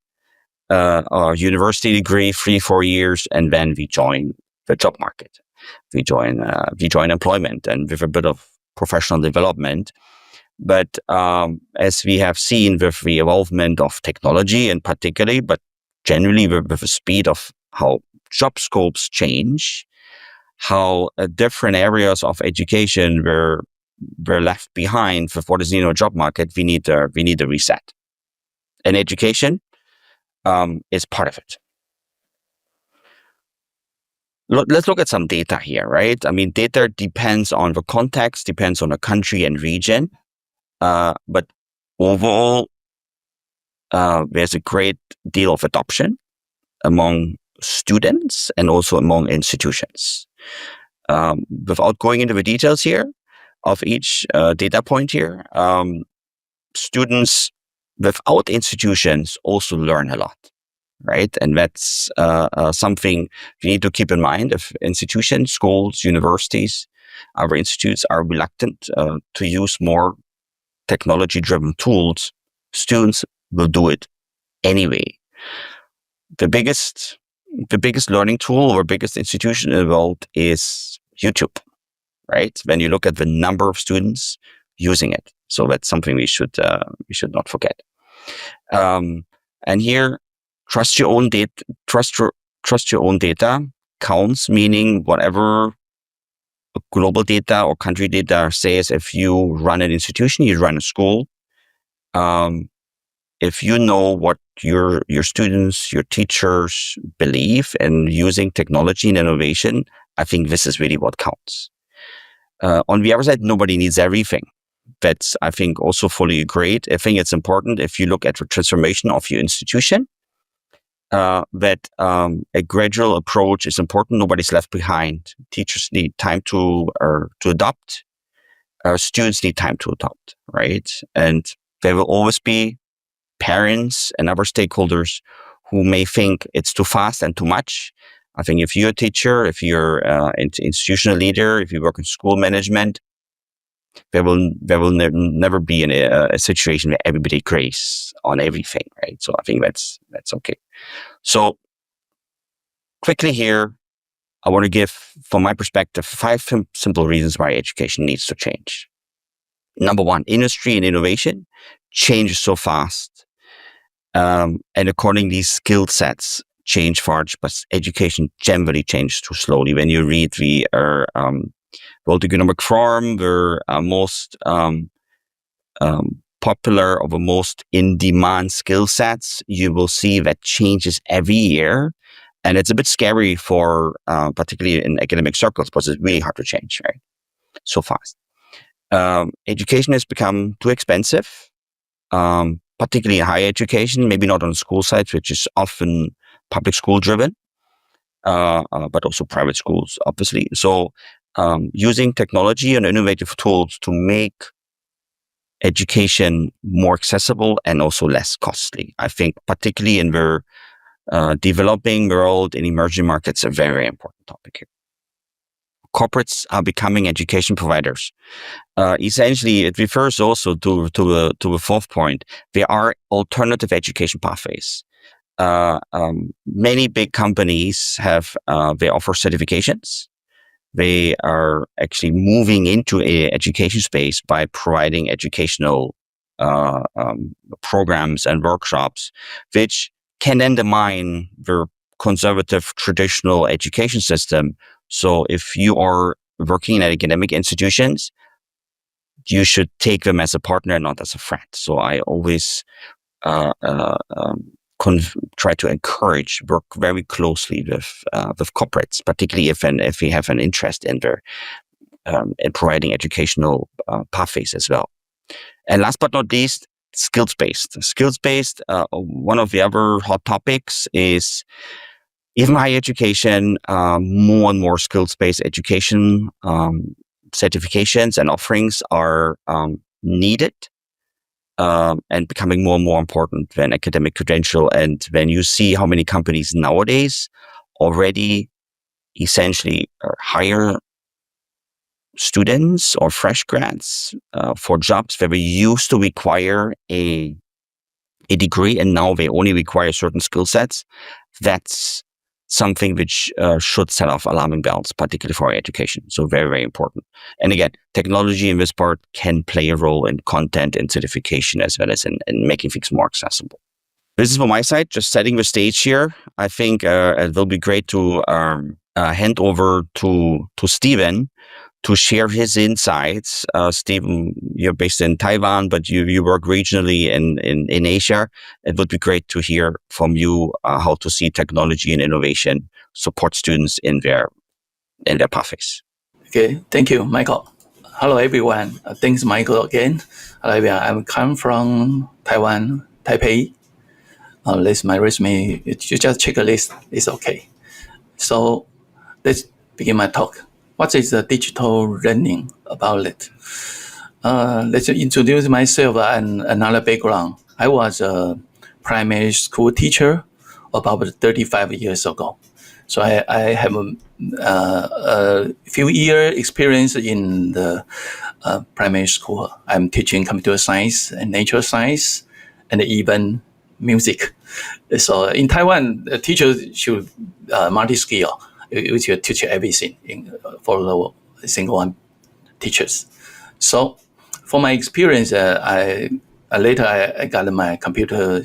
our university degree, 3-4 years, and then we join the job market. We join employment, and with a bit of professional development. But as we have seen with the involvement of technology, in particular, but generally with the speed of how job scopes change, how different areas of education were left behind with what is in our job market, we need a reset. And education is part of it. Let's look at some data here, right? I mean, data depends on the context, depends on the country and region. But overall, there's a great deal of adoption among students and also among institutions. Without going into the details here of each data point here, students without institutions also learn a lot, right? And that's something you need to keep in mind. If institutions, schools, universities, our institutes are reluctant to use more technology-driven tools, students will do it anyway. The biggest learning tool or biggest institution in the world is YouTube, right? When you look at the number of students using it, so that's something we should not forget. And here, trust your own data. Trust your own data counts, meaning whatever global data or country data says. If you run an institution, you run a school. If you know what your students, your teachers believe in using technology and innovation, I think this is really what counts. On the other side, nobody needs everything. That's, I think, also fully agreed. I think it's important, if you look at the transformation of your institution, that a gradual approach is important. Nobody's left behind. Teachers need time to adopt. Students need time to adopt, right? And there will always be parents and other stakeholders who may think it's too fast and too much. I think if you're a teacher, if you're an institutional leader, if you work in school management, there will never be a situation where everybody agrees on everything, right? So I think that's okay. So quickly here, I want to give, from my perspective, 5 simple reasons why education needs to change. Number 1, industry and innovation changes so fast. And accordingly, skill sets change fast, but education generally changes too slowly. When you read the World Economic Forum, the most popular or the most in-demand skill sets, you will see that changes every year. And it's a bit scary for, particularly in academic circles, because it's really hard to change, right? So fast. Education has become too expensive, particularly in higher education, maybe not on school sites, which is often public school driven, but also private schools, obviously. So using technology and innovative tools to make education more accessible and also less costly. I think particularly in the developing world, in emerging markets, a very, very important topic here. Corporates are becoming education providers. Essentially, it refers also to a 4th point. There are alternative education pathways. Many big companies they offer certifications. They are actually moving into a education space by providing educational programs and workshops, which can undermine the conservative traditional education system. So if you are working in academic institutions, you should take them as a partner, not as a friend. So I always try to encourage, work very closely with corporates, particularly if we have an interest in their in providing educational pathways as well. And last but not least, skills-based. Skills-based, one of the other hot topics is even higher education, more and more skills-based education certifications and offerings are needed and becoming more and more important than academic credential. And when you see how many companies nowadays already essentially hire students or fresh grads for jobs where we used to require a degree and now they only require certain skill sets, that's something which should set off alarming bells, particularly for our education. So very, very important. And again, technology in this part can play a role in content and certification as well as in making things more accessible. This is from my side, just setting the stage here. I think it will be great to hand over to Stephen to share his insights. Stephen, you're based in Taiwan, but you work regionally in Asia. It would be great to hear from you how to see technology and innovation support students in their pathways. Okay, thank you, Michael. Hello, everyone. Thanks, Michael, again. Hello, everyone. I'm come from Taiwan, Taipei. That's my resume. You just check a list. It's okay. So let's begin my talk. What is the digital learning about it? Let's introduce myself and another background. I was a primary school teacher about 35 years ago. So I have a few years experience in the primary school. I'm teaching computer science and nature science and even music. So in Taiwan, a teacher should multi-skill. We should teach everything for the single one teachers. So for my experience, later I got my computer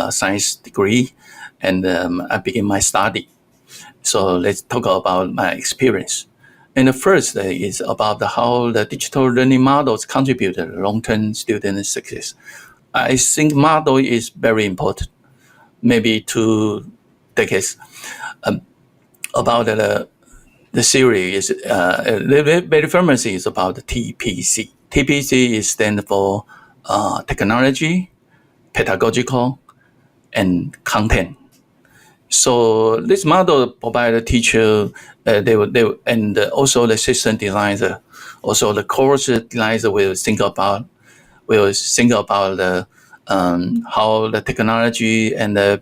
science degree and I began my study. So let's talk about my experience. And the first is about how the digital learning models contribute to long-term student success. I think model is very important. Maybe 2 decades. About the theory is very famous is about the TPC. TPC is stand for technology, pedagogical, and content. So this model provide the teacher, and also the system designer, also the course designer will think about the how the technology and the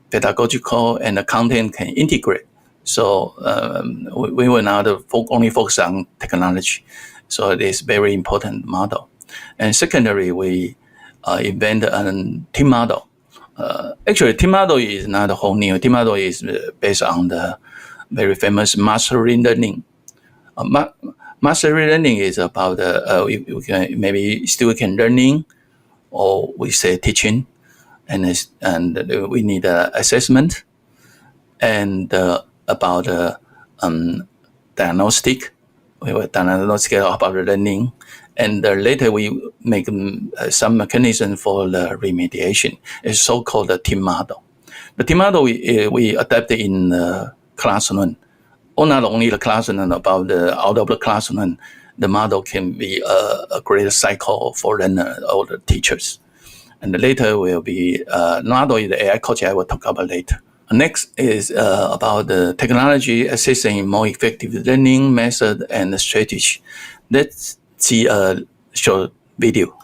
pedagogical and the content can integrate. So we will not only focus on technology. So it is very important model. And secondary, we invent a team model. Actually, team model is not a whole new. Team model is based on the very famous mastery learning. Mastery learning is about we can, maybe student can learning, or we say teaching, and we need assessment, and about diagnostic. We will diagnostic about learning, and later we make some mechanism for the remediation. It's so-called the team model. The team model we adapt in the classroom, or not only the classroom, about the out of the classroom, the model can be a great cycle for learner or the teachers. And later will be not only the AI coach I will talk about later. Next is about the technology assisting more effective learning method and strategy. Let's see a short video.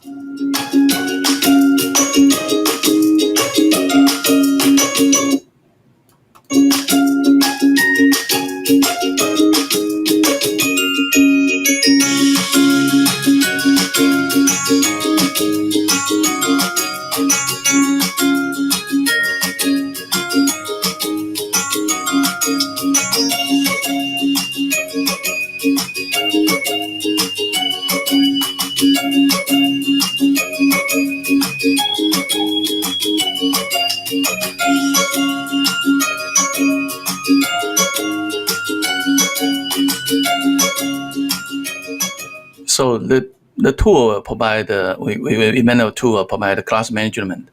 So the tool provide we invent a tool provide class management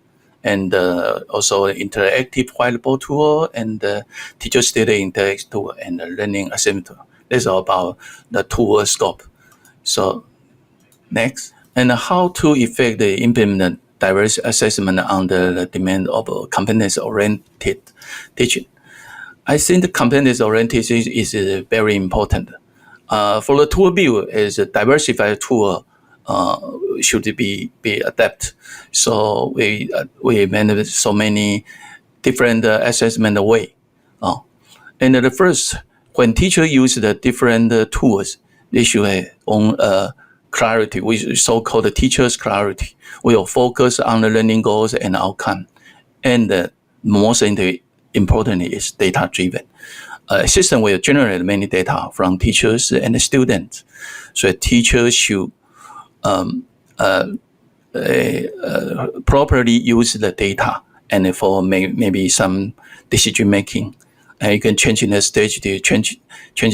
and also interactive whiteboard tool, and teacher-student interaction tool, and learning assessment tool. That's all about the tool scope. So next, and how to effectively implement diverse assessment under the demand of competence-oriented teaching. I think the competence-oriented teaching is very important. For the tool view, is a diversified tool should be adapted. So we manage so many different assessment way. And the first, when teacher use the different tools, they should have own clarity, which is so-called teacher's clarity. We will focus on the learning goals and outcome. And most importantly is data-driven. A system will generate many data from teachers and students. So teachers should properly use the data and for maybe some decision making. You can change in the stage to change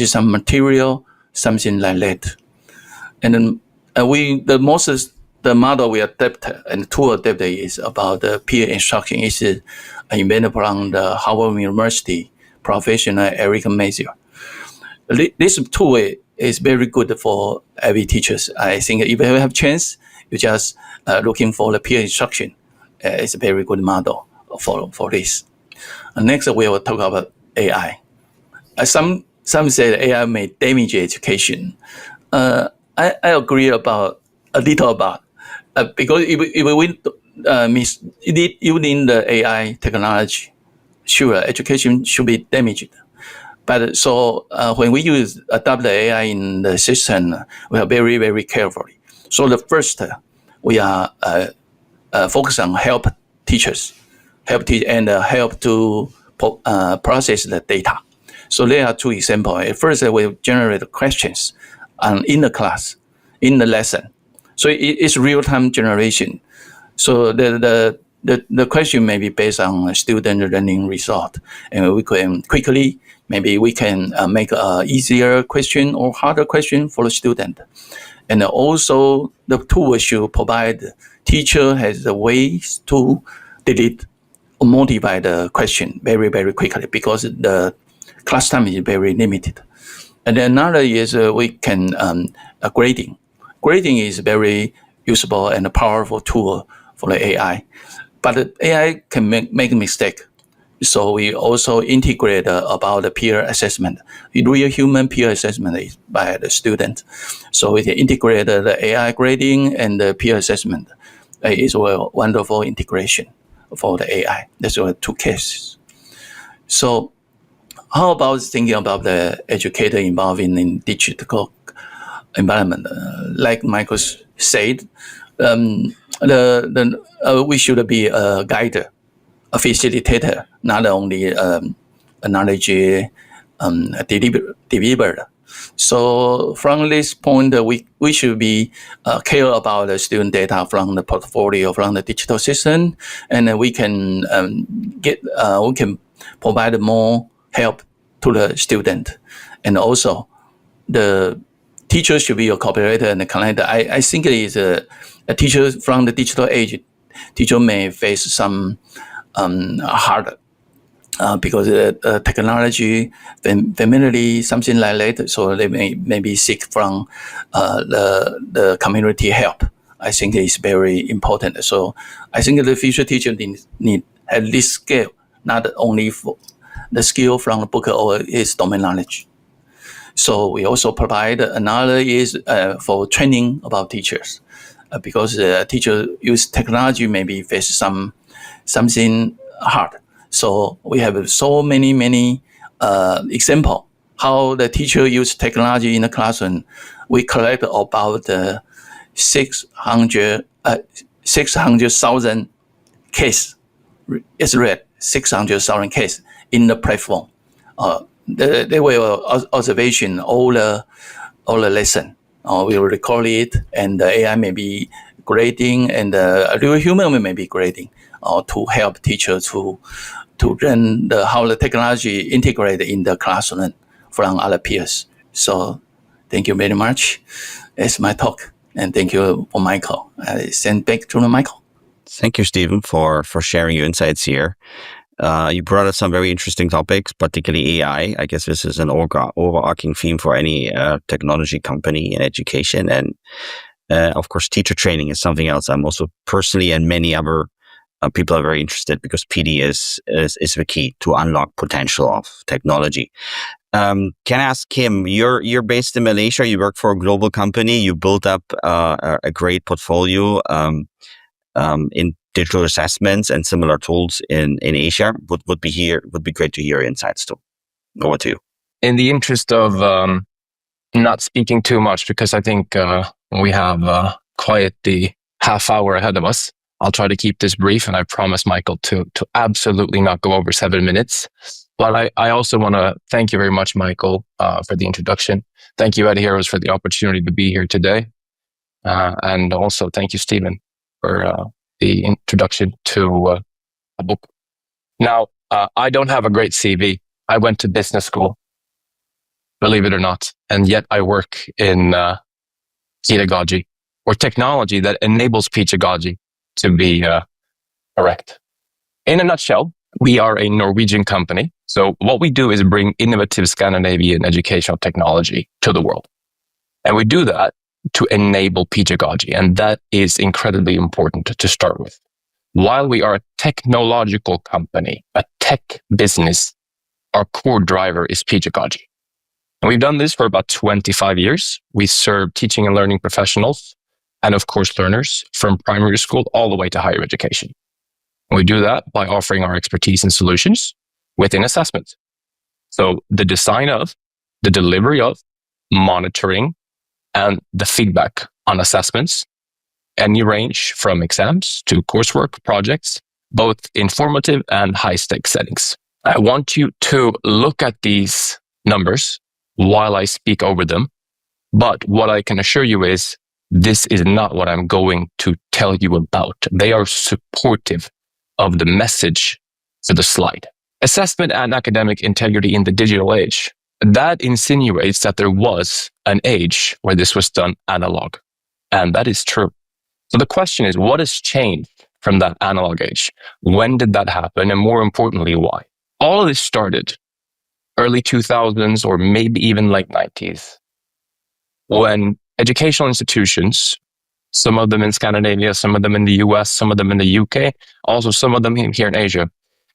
some material, something like that. And then the model we adapt and tool adapt is about the peer instruction. It's invented from the Harvard University professional Eric Mazier. This tool is very good for every teachers. I think if you have chance, you just looking for the peer instruction. It's a very good model for this. Next, we will talk about AI. Some say AI may damage education. I agree a little about because if we using the AI technology, sure, education should be damaged. But so when we adopt the AI in the system, we are very, very carefully. So the first, we are focused on help teachers, and help to process the data. So there are two examples. First, we generate questions in the class, in the lesson. So it's real-time generation. So the question may be based on student learning result, and we can quickly, maybe we can make an easier question or harder question for the student. And also the tool should provide teacher has the ways to delete or modify the question very, very quickly because the class time is very limited. And then another is we can grading. Grading is very usable and a powerful tool for the AI. But the AI can make a mistake. So we also integrate about the peer assessment. The real human peer assessment is by the student. So we integrate the AI grading and the peer assessment. It's a wonderful integration for the AI. That's two cases. So how about thinking about the educator involved in digital environment? Like Michael said, we should be a guide, a facilitator, not only a knowledge deliverer. So from this point, we should be care about the student data from the portfolio, from the digital system, and we can we can provide more help to the student, and also the teacher should be a cooperator and a connector. I think it is a teacher from the digital age. Teacher may face some hard because technology, familiarity, something like that. So they may be seek from the community help. I think it's very important. So I think the future teacher need at least skill, not only for the skill from the book or his domain knowledge. So we also provide another is for training about teachers, because teacher use technology maybe face something hard. So we have so many example how the teacher use technology in the classroom. We collect about 600,000 case. It's read 600,000 case in the platform. They will observation all the lesson. We will record it, and the AI may be grading, and the real human may be grading, to help teachers to learn how the technology integrated in the classroom from other peers. So thank you very much. That's my talk, and thank you for Michael. I send back to Michael. Thank you, Stephen, for sharing your insights here. You brought up some very interesting topics, particularly AI. I guess this is an overarching theme for any technology company in education. And of course, teacher training is something else. I'm also personally and many other people are very interested because PD is the key to unlock potential of technology. Can I ask Kim, you're based in Malaysia, you work for a global company, you built up a great portfolio in digital assessments and similar tools in Asia. Would be great to hear your insights too. Over to you. In the interest of not speaking too much, because I think we have quite the half hour ahead of us, I'll try to keep this brief, and I promise Michael to absolutely not go over 7 minutes. But I also want to thank you very much, Michael, for the introduction. Thank you, EdHeroes, for the opportunity to be here today. And also thank you, Stephen, for the introduction to a book. Now, I don't have a great CV. I went to business school, believe it or not, and yet I work in pedagogy, or technology that enables pedagogy to be correct. In a nutshell, we are a Norwegian company. So what we do is bring innovative Scandinavian educational technology to the world. And we do that to enable pedagogy. And that is incredibly important to start with. While we are a technological company, a tech business, our core driver is pedagogy. And we've done this for about 25 years. We serve teaching and learning professionals and, of course, learners from primary school all the way to higher education. And we do that by offering our expertise and solutions within assessment. So the design of, the delivery of, monitoring, and the feedback on assessments, any range from exams to coursework projects, both informative and high-stakes settings. I want you to look at these numbers while I speak over them. But what I can assure you is this is not what I'm going to tell you about. They are supportive of the message for the slide. Assessment and academic integrity in the digital age. That insinuates that there was an age where this was done analog. And that is true. So the question is, what has changed from that analog age? When did that happen? And more importantly, why? All of this started early 2000s or maybe even late 90s, when educational institutions, some of them in Scandinavia, some of them in the US, some of them in the UK, also some of them here in Asia,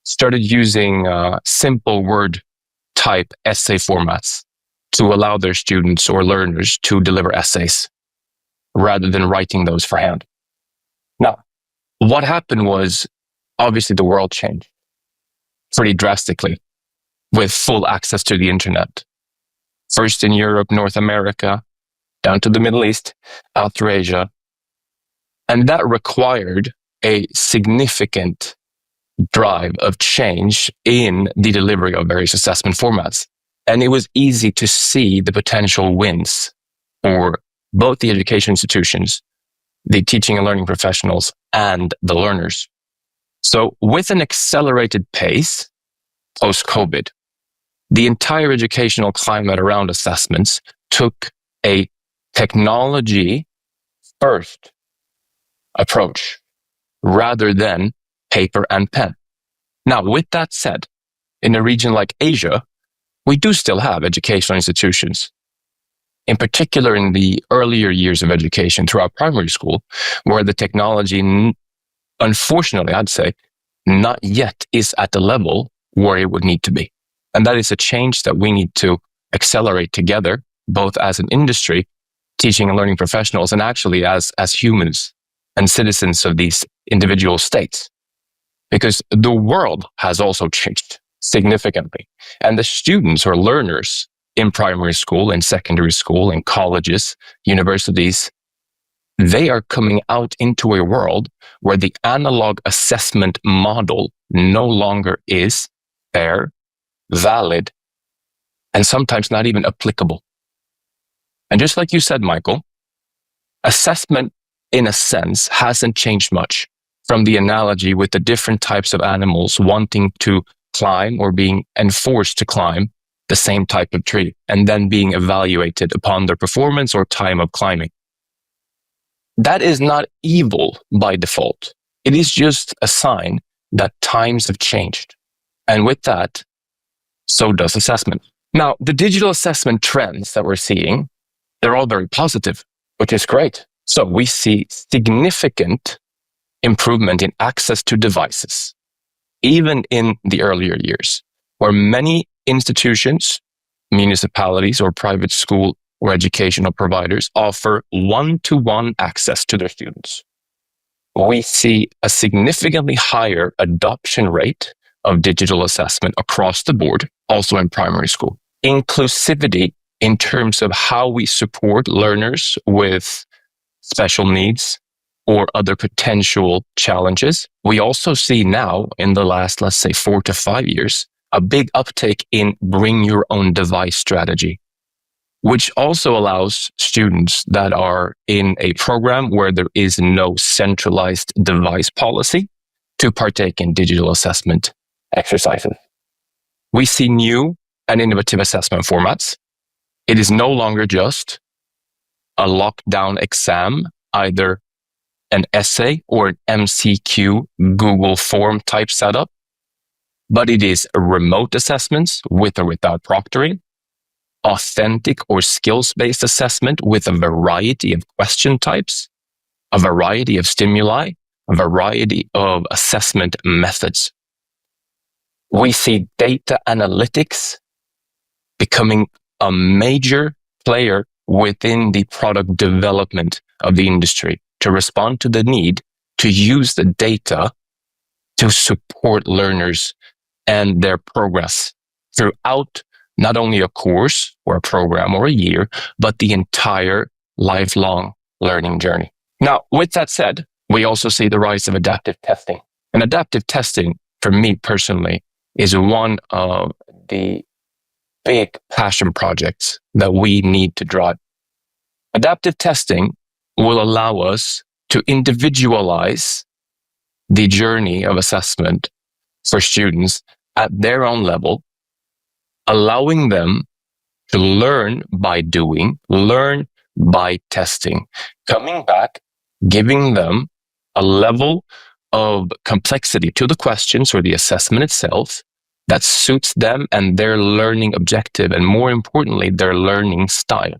started using simple word type essay formats to allow their students or learners to deliver essays rather than writing those for hand. Now, what happened was, obviously the world changed pretty drastically with full access to the internet. First in Europe, North America, down to the Middle East, out through Asia. And that required a significant drive of change in the delivery of various assessment formats. And it was easy to see the potential wins for both the education institutions, the teaching and learning professionals, and the learners. So with an accelerated pace post-COVID, the entire educational climate around assessments took a technology-first approach rather than paper and pen. Now, with that said, in a region like Asia, we do still have educational institutions, in particular in the earlier years of education throughout primary school, where the technology, unfortunately, I'd say, not yet is at the level where it would need to be. And that is a change that we need to accelerate together, both as an industry, teaching and learning professionals, and actually as humans and citizens of these individual states. Because the world has also changed significantly. And the students or learners in primary school, in secondary school, in colleges, universities, they are coming out into a world where the analog assessment model no longer is fair, valid, and sometimes not even applicable. And just like you said, Michael, assessment, in a sense, hasn't changed much from the analogy with the different types of animals wanting to climb or being enforced to climb the same type of tree and then being evaluated upon their performance or time of climbing. That is not evil by default. It is just a sign that times have changed. And with that, so does assessment. Now, the digital assessment trends that we're seeing, they're all very positive, which is great. So we see significant improvement in access to devices, even in the earlier years, where many institutions, municipalities, or private school or educational providers offer one-to-one access to their students. We see a significantly higher adoption rate of digital assessment across the board, also in primary school. Inclusivity in terms of how we support learners with special needs or other potential challenges. We also see now in the last, let's say, 4 to 5 years, a big uptake in bring your own device strategy, which also allows students that are in a program where there is no centralized device policy to partake in digital assessment exercises. We see new and innovative assessment formats. It is no longer just a lockdown exam, either an essay or an MCQ Google form type setup, but it is remote assessments with or without proctoring, authentic or skills-based assessment with a variety of question types, a variety of stimuli, a variety of assessment methods. We see data analytics becoming a major player within the product development of the industry to respond to the need to use the data to support learners and their progress throughout not only a course or a program or a year, but the entire lifelong learning journey. Now, with that said, we also see the rise of adaptive testing. And adaptive testing, for me personally, is one of the big passion projects that we need to drive. Adaptive testing will allow us to individualize the journey of assessment for students at their own level, allowing them to learn by doing, learn by testing, coming back, giving them a level of complexity to the questions or the assessment itself that suits them and their learning objective, and more importantly, their learning style.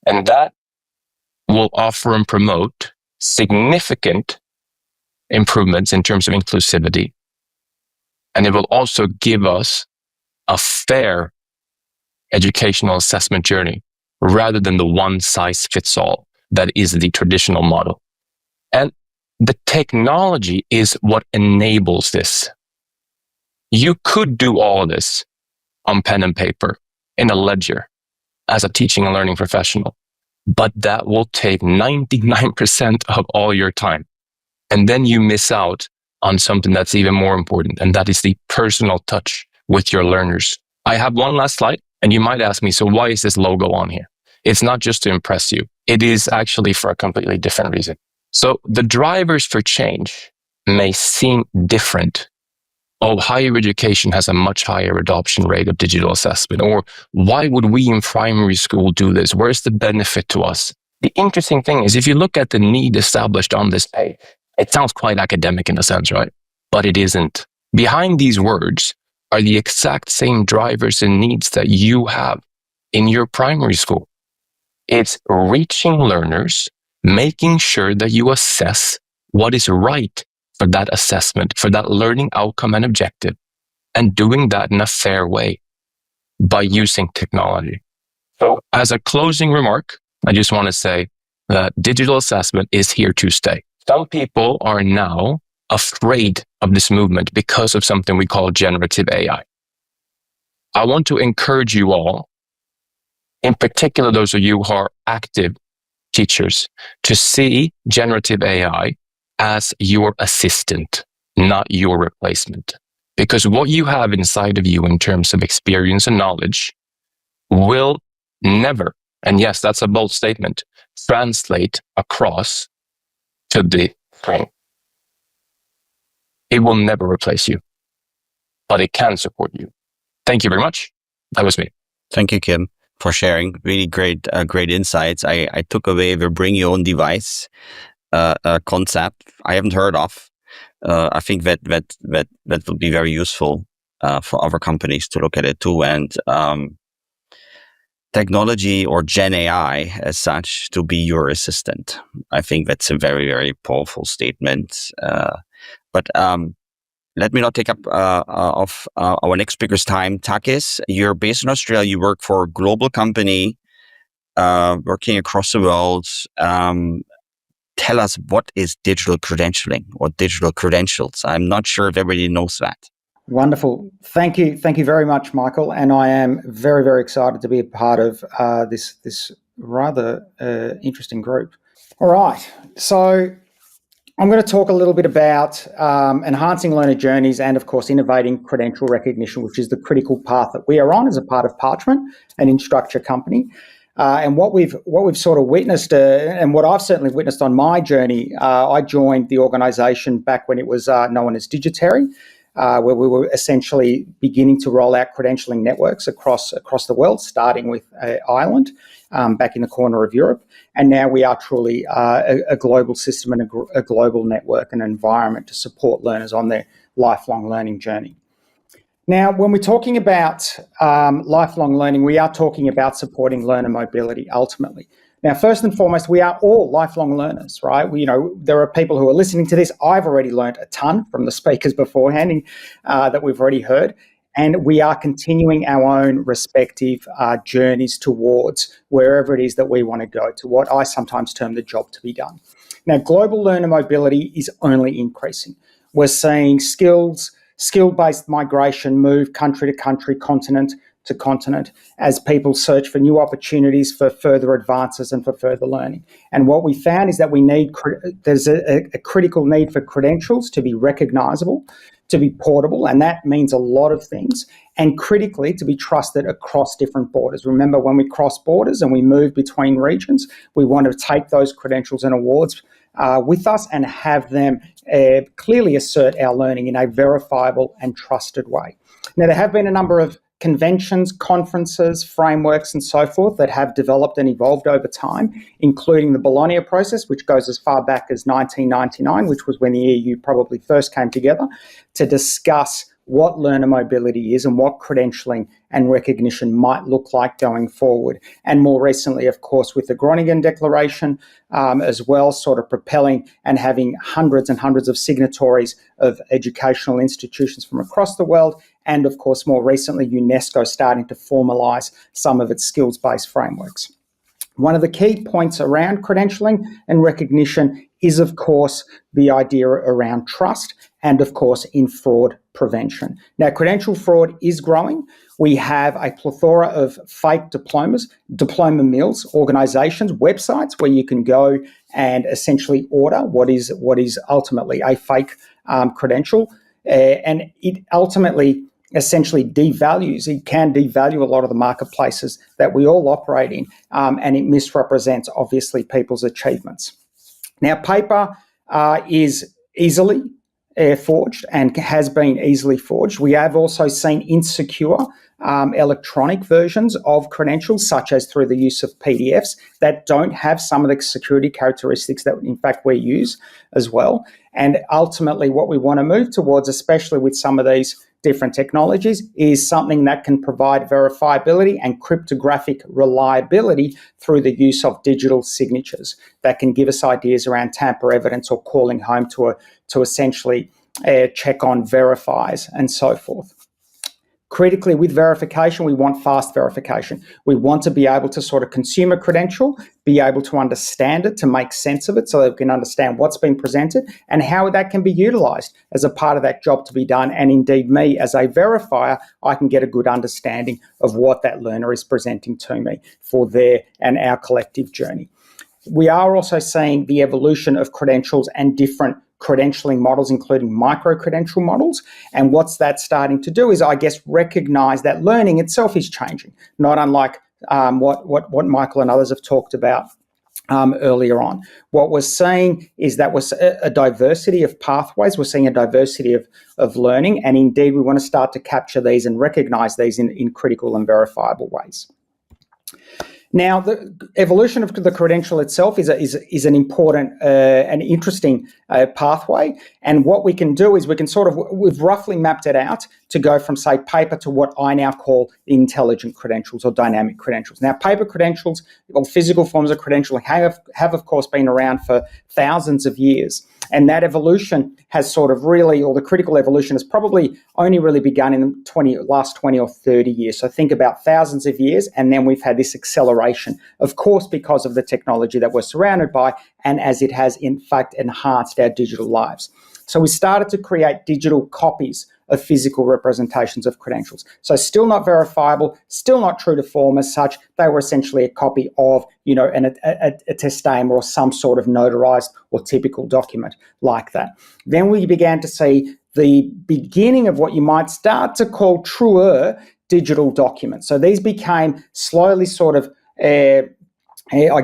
And that will offer and promote significant improvements in terms of inclusivity. And it will also give us a fair educational assessment journey rather than the one-size-fits-all that is the traditional model. And the technology is what enables this. You could do all of this on pen and paper in a ledger as a teaching and learning professional, but that will take 99% of all your time. And then you miss out on something that's even more important, and that is the personal touch with your learners. I have one last slide, and you might ask me, so why is this logo on here? It's not just to impress you. It is actually for a completely different reason. So the drivers for change may seem different. Oh, higher education has a much higher adoption rate of digital assessment. Or why would we in primary school do this? Where's the benefit to us? The interesting thing is, if you look at the need established on this page, it sounds quite academic in a sense, right? But it isn't. Behind these words are the exact same drivers and needs that you have in your primary school. It's reaching learners, making sure that you assess what is right for that assessment, for that learning outcome and objective, and doing that in a fair way by using technology. So as a closing remark, I just want to say that digital assessment is here to stay. Some people are now afraid of this movement because of something we call generative AI. I want to encourage you all, in particular those of you who are active teachers, to see generative AI as your assistant, not your replacement. Because what you have inside of you in terms of experience and knowledge will never, and yes, that's a bold statement, translate across to the screen. It will never replace you, but it can support you. Thank you very much. That was me. Thank you, Kim, for sharing. Really great insights. I took away the bring your own device concept I haven't heard of. I think that will be very useful for other companies to look at it too. And technology or Gen AI as such to be your assistant. I think that's a very, very powerful statement. But let me not take up of our next speaker's time. Takis, you're based in Australia. You work for a global company working across the world. Tell us, what is digital credentialing or digital credentials? I'm not sure if everybody knows that. Wonderful. Thank you. Thank you very much, Michael. And I am very, very excited to be a part of this rather interesting group. All right. So I'm going to talk a little bit about enhancing learner journeys and, of course, innovating credential recognition, which is the critical path that we are on as a part of Parchment, an Instructure company. And what we've sort of witnessed, and what I've certainly witnessed on my journey, I joined the organisation back when it was known as Digitary, where we were essentially beginning to roll out credentialing networks across the world, starting with Ireland, back in the corner of Europe. And now we are truly a global system and a global network and environment to support learners on their lifelong learning journey. Now, when we're talking about lifelong learning, we are talking about supporting learner mobility ultimately. Now, first and foremost, we are all lifelong learners, right? There are people who are listening to this. I've already learned a ton from the speakers beforehand that we've already heard. And we are continuing our own respective journeys towards wherever it is that we want to go, to what I sometimes term the job to be done. Now, global learner mobility is only increasing. We're seeing skill-based migration move country to country, continent to continent, as people search for new opportunities for further advances and for further learning. And what we found is that there's a critical need for credentials to be recognisable, to be portable, and that means a lot of things, and critically to be trusted across different borders. Remember, when we cross borders and we move between regions, we want to take those credentials and awards with us and have them clearly assert our learning in a verifiable and trusted way. Now, there have been a number of conventions, conferences, frameworks, and so forth that have developed and evolved over time, including the Bologna process, which goes as far back as 1999, which was when the EU probably first came together to discuss what learner mobility is and what credentialing and recognition might look like going forward. And more recently, of course, with the Groningen Declaration as well, sort of propelling and having hundreds and hundreds of signatories of educational institutions from across the world. And of course, more recently, UNESCO starting to formalise some of its skills-based frameworks. One of the key points around credentialing and recognition is, of course, the idea around trust and, of course, in fraud prevention. Now, credential fraud is growing. We have a plethora of fake diplomas, diploma mills, organisations, websites where you can go and essentially order what is ultimately a fake credential, and it ultimately essentially it can devalue a lot of the marketplaces that we all operate in, and it misrepresents, obviously, people's achievements. Now, paper is easily forged and has been easily forged. We have also seen insecure electronic versions of credentials, such as through the use of PDFs that don't have some of the security characteristics that, in fact, we use as well. And ultimately, what we want to move towards, especially with some of these different technologies, is something that can provide verifiability and cryptographic reliability through the use of digital signatures that can give us ideas around tamper evidence or calling home to essentially check on verifies and so forth. Critically, with verification, we want fast verification. We want to be able to sort of consume a credential, be able to understand it, to make sense of it so that we can understand what's been presented and how that can be utilised as a part of that job to be done. And indeed, me as a verifier, I can get a good understanding of what that learner is presenting to me for their and our collective journey. We are also seeing the evolution of credentials and different credentialing models, including micro-credential models. And what's that starting to do is, I guess, recognise that learning itself is changing, not unlike what Michael and others have talked about earlier on. What we're seeing is that we're a diversity of pathways. We're seeing a diversity of learning. And indeed, we want to start to capture these and recognise these in critical and verifiable ways. Now, the evolution of the credential itself is an important and interesting pathway. And what we can do is we've roughly mapped it out to go from, say, paper to what I now call intelligent credentials or dynamic credentials. Now, paper credentials or physical forms of credentialing have of course, been around for thousands of years. And that evolution has sort of really, or the critical evolution has probably only really begun in the last 20 or 30 years. So think about thousands of years, and then we've had this acceleration, of course, because of the technology that we're surrounded by, and as it has in fact enhanced our digital lives. So we started to create digital copies of physical representations of credentials. So still not verifiable, still not true to form as such. They were essentially a copy of, a testame or some sort of notarized or typical document like that. Then we began to see the beginning of what you might start to call truer digital documents. So these became slowly sort of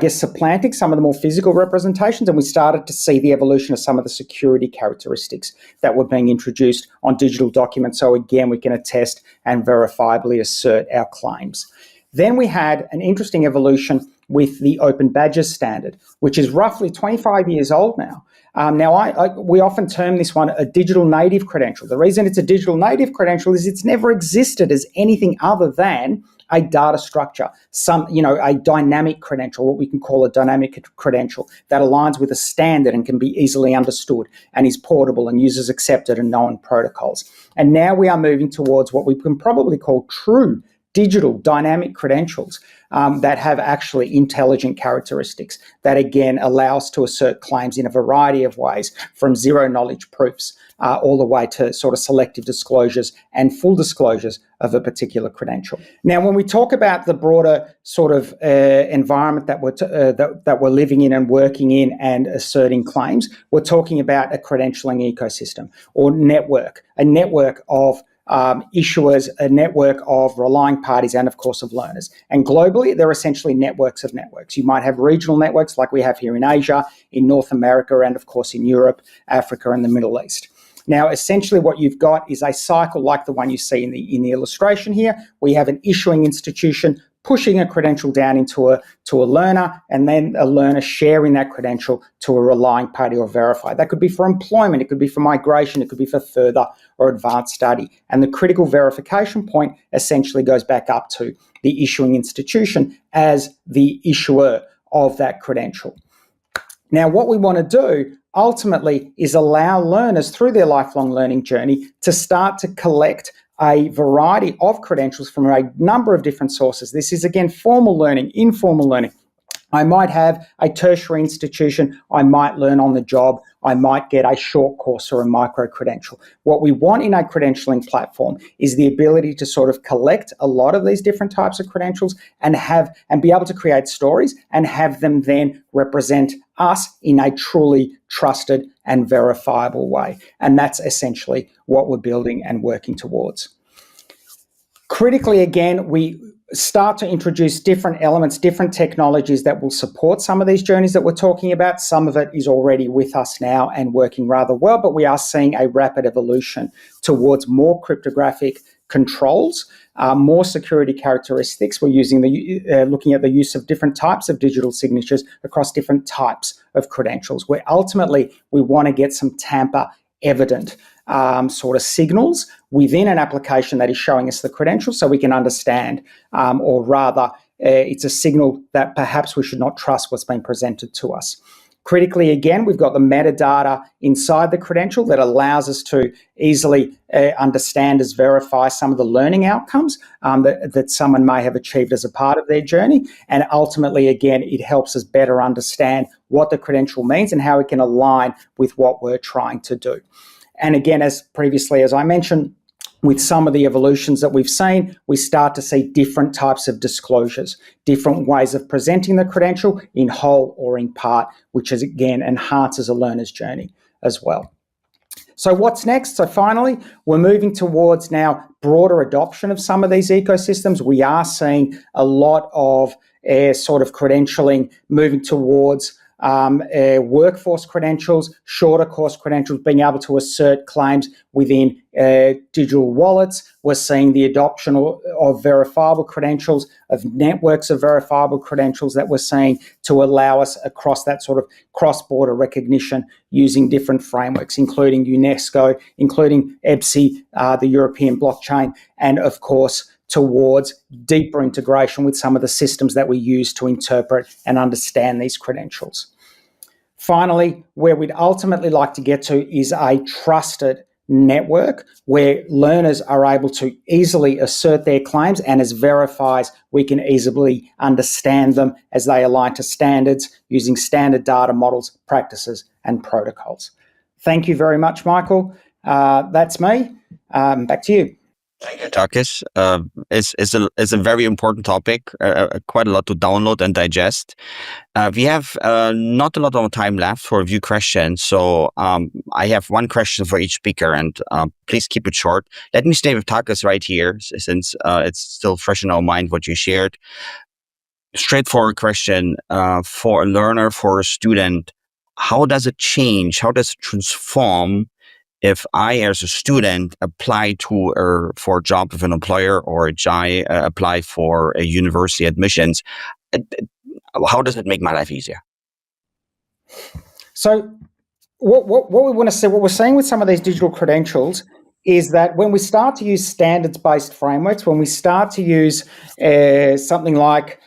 supplanting some of the more physical representations, and we started to see the evolution of some of the security characteristics that were being introduced on digital documents. So again, we can attest and verifiably assert our claims. Then we had an interesting evolution with the Open Badges standard, which is roughly 25 years old now. We often term this one a digital native credential. The reason it's a digital native credential is it's never existed as anything other than a data structure, a dynamic credential, what we can call a dynamic credential that aligns with a standard and can be easily understood and is portable and uses accepted and known protocols. And now we are moving towards what we can probably call true digital dynamic credentials that have actually intelligent characteristics that, again, allow us to assert claims in a variety of ways, from zero knowledge proofs all the way to sort of selective disclosures and full disclosures of a particular credential. Now, when we talk about the broader sort of environment that we're living in and working in and asserting claims, we're talking about a credentialing ecosystem or network, a network of issuers, a network of relying parties, and of course of learners. And globally, they're essentially networks of networks. You might have regional networks like we have here in Asia, in North America, and of course in Europe, Africa, and the Middle East. Now, essentially what you've got is a cycle like the one you see in the illustration here. We have an issuing institution pushing a credential down into a learner, and then a learner sharing that credential to a relying party or verifier. That could be for employment, it could be for migration, it could be for further or advanced study. And the critical verification point essentially goes back up to the issuing institution as the issuer of that credential. Now, what we want to do ultimately is allow learners through their lifelong learning journey to start to collect a variety of credentials from a number of different sources. This is, again, formal learning, informal learning. I might have a tertiary institution, I might learn on the job, I might get a short course or a micro credential. What we want in a credentialing platform is the ability to sort of collect a lot of these different types of credentials and be able to create stories and have them then represent us in a truly trusted and verifiable way. And that's essentially what we're building and working towards. Critically, again, we start to introduce different elements, different technologies that will support some of these journeys that we're talking about. Some of it is already with us now and working rather well, but we are seeing a rapid evolution towards more cryptographic controls, more security characteristics. We're using looking at the use of different types of digital signatures across different types of credentials, where ultimately we want to get some tamper evident sort of signals within an application that is showing us the credentials so we can understand, or rather it's a signal that perhaps we should not trust what's been presented to us. Critically, again, we've got the metadata inside the credential that allows us to easily understand as verify some of the learning outcomes that someone may have achieved as a part of their journey. And ultimately, again, it helps us better understand what the credential means and how it can align with what we're trying to do. And again, as previously, as I mentioned, with some of the evolutions that we've seen, we start to see different types of disclosures, different ways of presenting the credential in whole or in part, which is, again, enhances a learner's journey as well. So what's next? So finally, we're moving towards now broader adoption of some of these ecosystems. We are seeing a lot of sort of credentialing moving towards workforce credentials, shorter course credentials, being able to assert claims within digital wallets. We're seeing the adoption of verifiable credentials, of networks of verifiable credentials that we're seeing to allow us across that sort of cross-border recognition using different frameworks, including UNESCO, including EBSI, the European blockchain, and of course, towards deeper integration with some of the systems that we use to interpret and understand these credentials. Finally, where we'd ultimately like to get to is a trusted network where learners are able to easily assert their claims, and as verifiers, we can easily understand them as they align to standards using standard data models, practices, and protocols. Thank you very much, Michael. That's me. Back to you. Thank you, Takis. It's a very important topic, quite a lot to download and digest. We have not a lot of time left for a few questions, so I have one question for each speaker, and please keep it short. Let me stay with Takis right here, since it's still fresh in our mind what you shared. Straightforward question for a learner, for a student, how does it change? How does it transform if I, as a student, apply for a job with an employer, or apply for a university admissions? How does it make my life easier? So what we want to see, what we're seeing with some of these digital credentials is that when we start to use standards-based frameworks, when we start to use something like,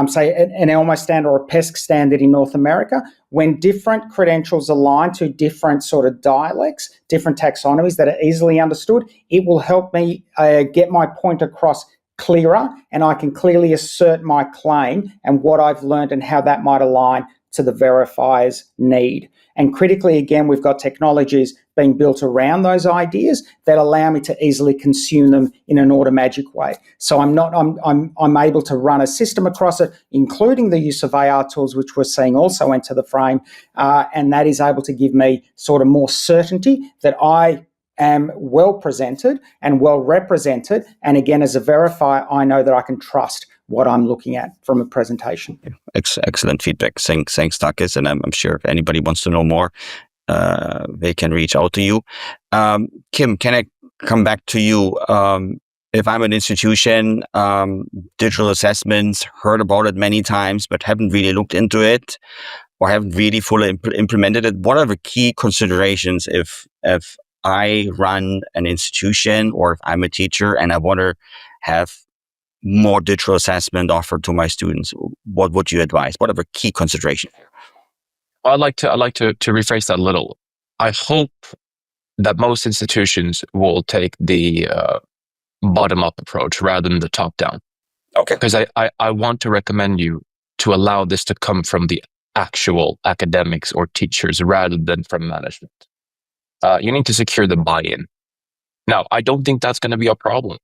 say, an ELMO standard or a PESC standard in North America, when different credentials align to different sort of dialects, different taxonomies that are easily understood, it will help me get my point across clearer, and I can clearly assert my claim and what I've learned and how that might align to the verifier's need. And critically, again, we've got technologies being built around those ideas that allow me to easily consume them in an automagic way. So I'm able to run a system across it, including the use of AR tools, which we're seeing also enter the frame, and that is able to give me sort of more certainty that I am well presented and well represented. And again, as a verifier, I know that I can trust what I'm looking at from a presentation. Excellent feedback. Thanks, Takis. And I'm sure if anybody wants to know more, they can reach out to you. Kim, can I come back to you? If I'm an institution, digital assessments, heard about it many times, but haven't really looked into it or haven't really fully implemented it, what are the key considerations if I run an institution, or if I'm a teacher and I want to have more digital assessment offered to my students? What would you advise? What are the key considerations? I'd like to rephrase that a little. I hope that most institutions will take the bottom-up approach rather than the top-down. Okay. Because I want to recommend you to allow this to come from the actual academics or teachers rather than from management. You need to secure the buy-in. Now, I don't think that's going to be a problem.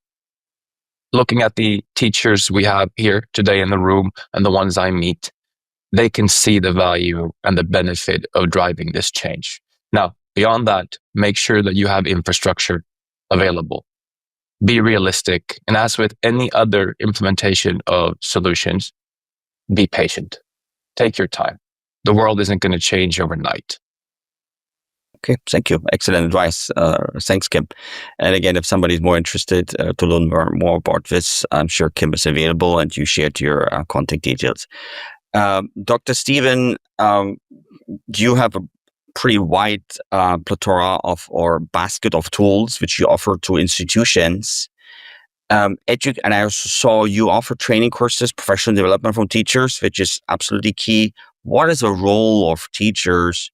Looking at the teachers we have here today in the room and the ones I meet, they can see the value and the benefit of driving this change. Now, beyond that, make sure that you have infrastructure available. Be realistic. And as with any other implementation of solutions, be patient. Take your time. The world isn't going to change overnight. Okay, thank you. Excellent advice. Thanks, Kim. And again, if somebody's more interested to learn more about this, I'm sure Kim is available, and you shared your contact details. Dr. Stephen, you have a pretty wide plethora or basket of tools which you offer to institutions. And I also saw you offer training courses, professional development from teachers, which is absolutely key. What is the role of teachers,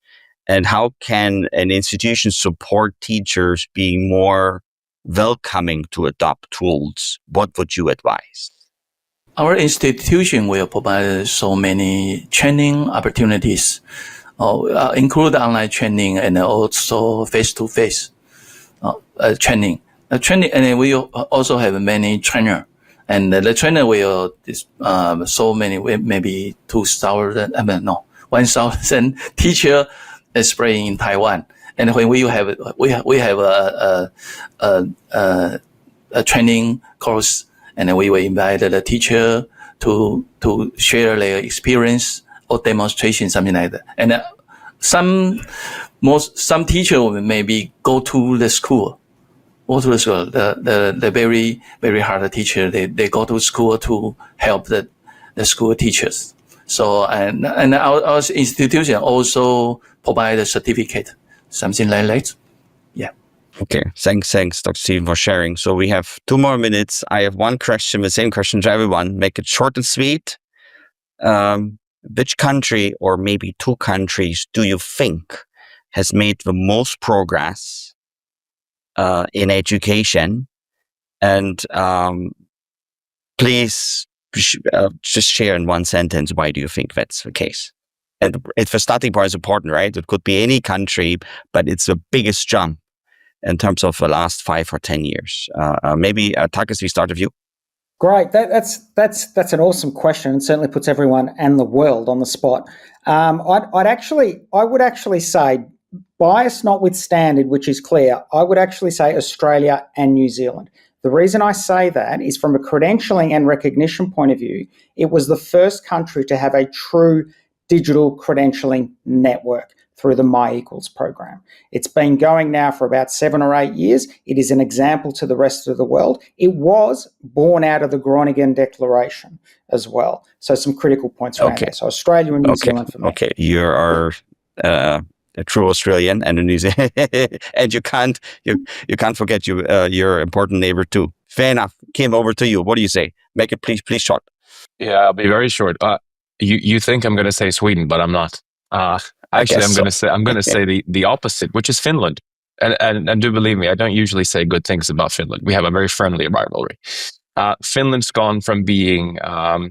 and how can an institution support teachers being more welcoming to adopt tools? What would you advise? Our institution will provide so many training opportunities, include online training and also face-to-face training. And we also have many trainer, and the trainer will so many, maybe 1,000 teacher spread in Taiwan. And when we have a training course, and we will invite the teacher to share their experience or demonstration, something like that. And some teacher will maybe go to the school. The very, very hard teacher, they go to school to help the school teachers. So, and our institution also provide a certificate, something like that. Yeah. Okay. Thanks, Dr. Stephen, for sharing. So we have 2 more minutes. I have one question, the same question to everyone. Make it short and sweet. Which country or maybe 2 countries do you think has made the most progress in education? And please just share in 1 sentence, why do you think that's the case? And if the starting point is important, right? It could be any country, but it's the biggest jump in terms of the last 5 or 10 years. Maybe Takis, we start with you. Great. That's an awesome question, and certainly puts everyone and the world on the spot. I would actually say, bias notwithstanding, which is clear, I would actually say Australia and New Zealand. The reason I say that is from a credentialing and recognition point of view, it was the first country to have a true digital credentialing network through the My Equals program. It's been going now for about 7 or 8 years. It is an example to the rest of the world. It was born out of the Groningen Declaration as well. So some critical points around there. So Australia and New Zealand for me. Okay, you are a true Australian and a New Zealand, and you can't forget your important neighbor too. Fair enough. Kim, over to you. What do you say? Make it please short. Yeah, I'll be very short. You think I'm going to say Sweden, but I'm not. Actually, I'm going to say the opposite, which is Finland. And do believe me, I don't usually say good things about Finland. We have a very friendly rivalry. Finland's gone from being, I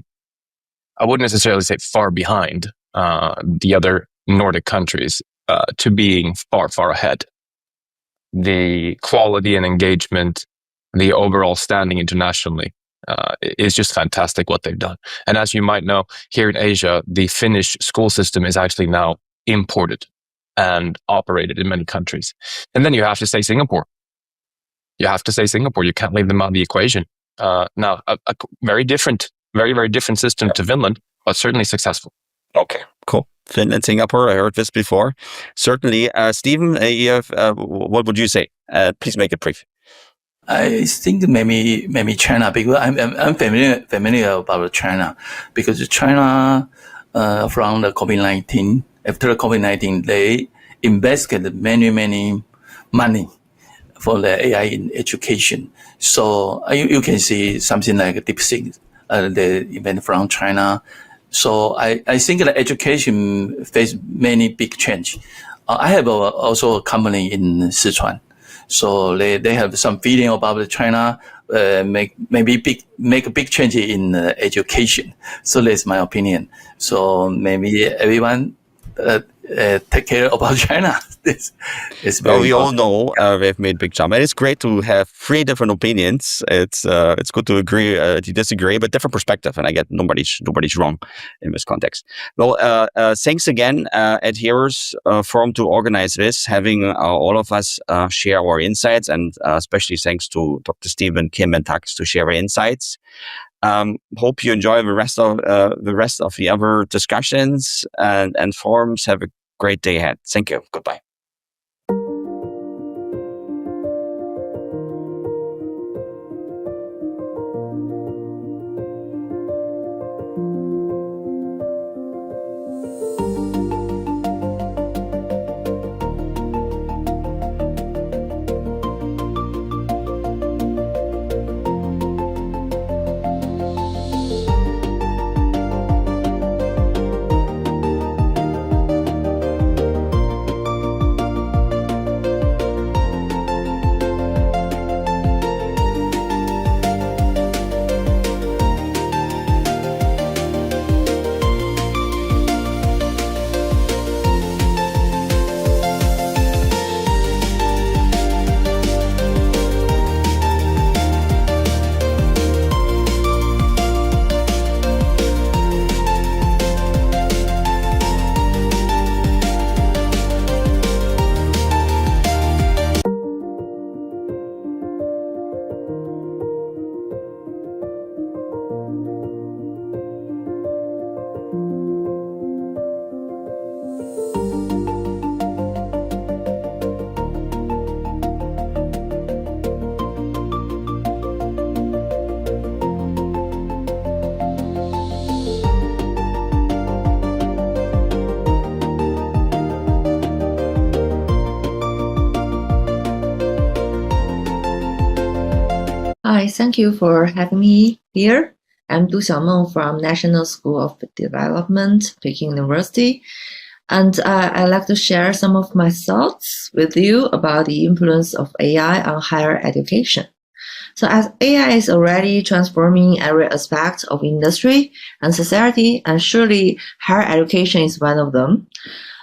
wouldn't necessarily say far behind the other Nordic countries to being far, far ahead. The quality and engagement, the overall standing internationally is just fantastic what they've done. And as you might know, here in Asia, the Finnish school system is actually now imported and operated in many countries. And then you have to say Singapore. You can't leave them out of the equation. Now, a very different, very, very different system to Finland, but certainly successful. Okay, cool. Finland, Singapore, I heard this before. Certainly. Stephen, what would you say? Please make it brief. I think maybe China, because I'm familiar about China, because China from the COVID-19, after COVID-19, they invested many money for the AI in education. So you can see something like DeepSeek, the event from China. So I think the education face many big change. I have also a company in Sichuan. So they have some feeling about China, make a big change in education. So that's my opinion. So maybe everyone take care about China. It's very we all know they've made big jump, and it's great to have 3 different opinions. It's good to agree to disagree, but different perspective. And I get nobody's wrong in this context. Well, thanks again, EdHeroes Forum, to organize this, having all of us share our insights, and especially thanks to Dr. Stephen, Kim, and Takis to share our insights. Hope you enjoy the rest of the other discussions and forums. Have a great day ahead. Thank you. Goodbye. Hi, thank you for having me here. I'm Du Xiaomeng from National School of Development, Peking University. And I'd like to share some of my thoughts with you about the influence of AI on higher education. So as AI is already transforming every aspect of industry and society, and surely higher education is one of them,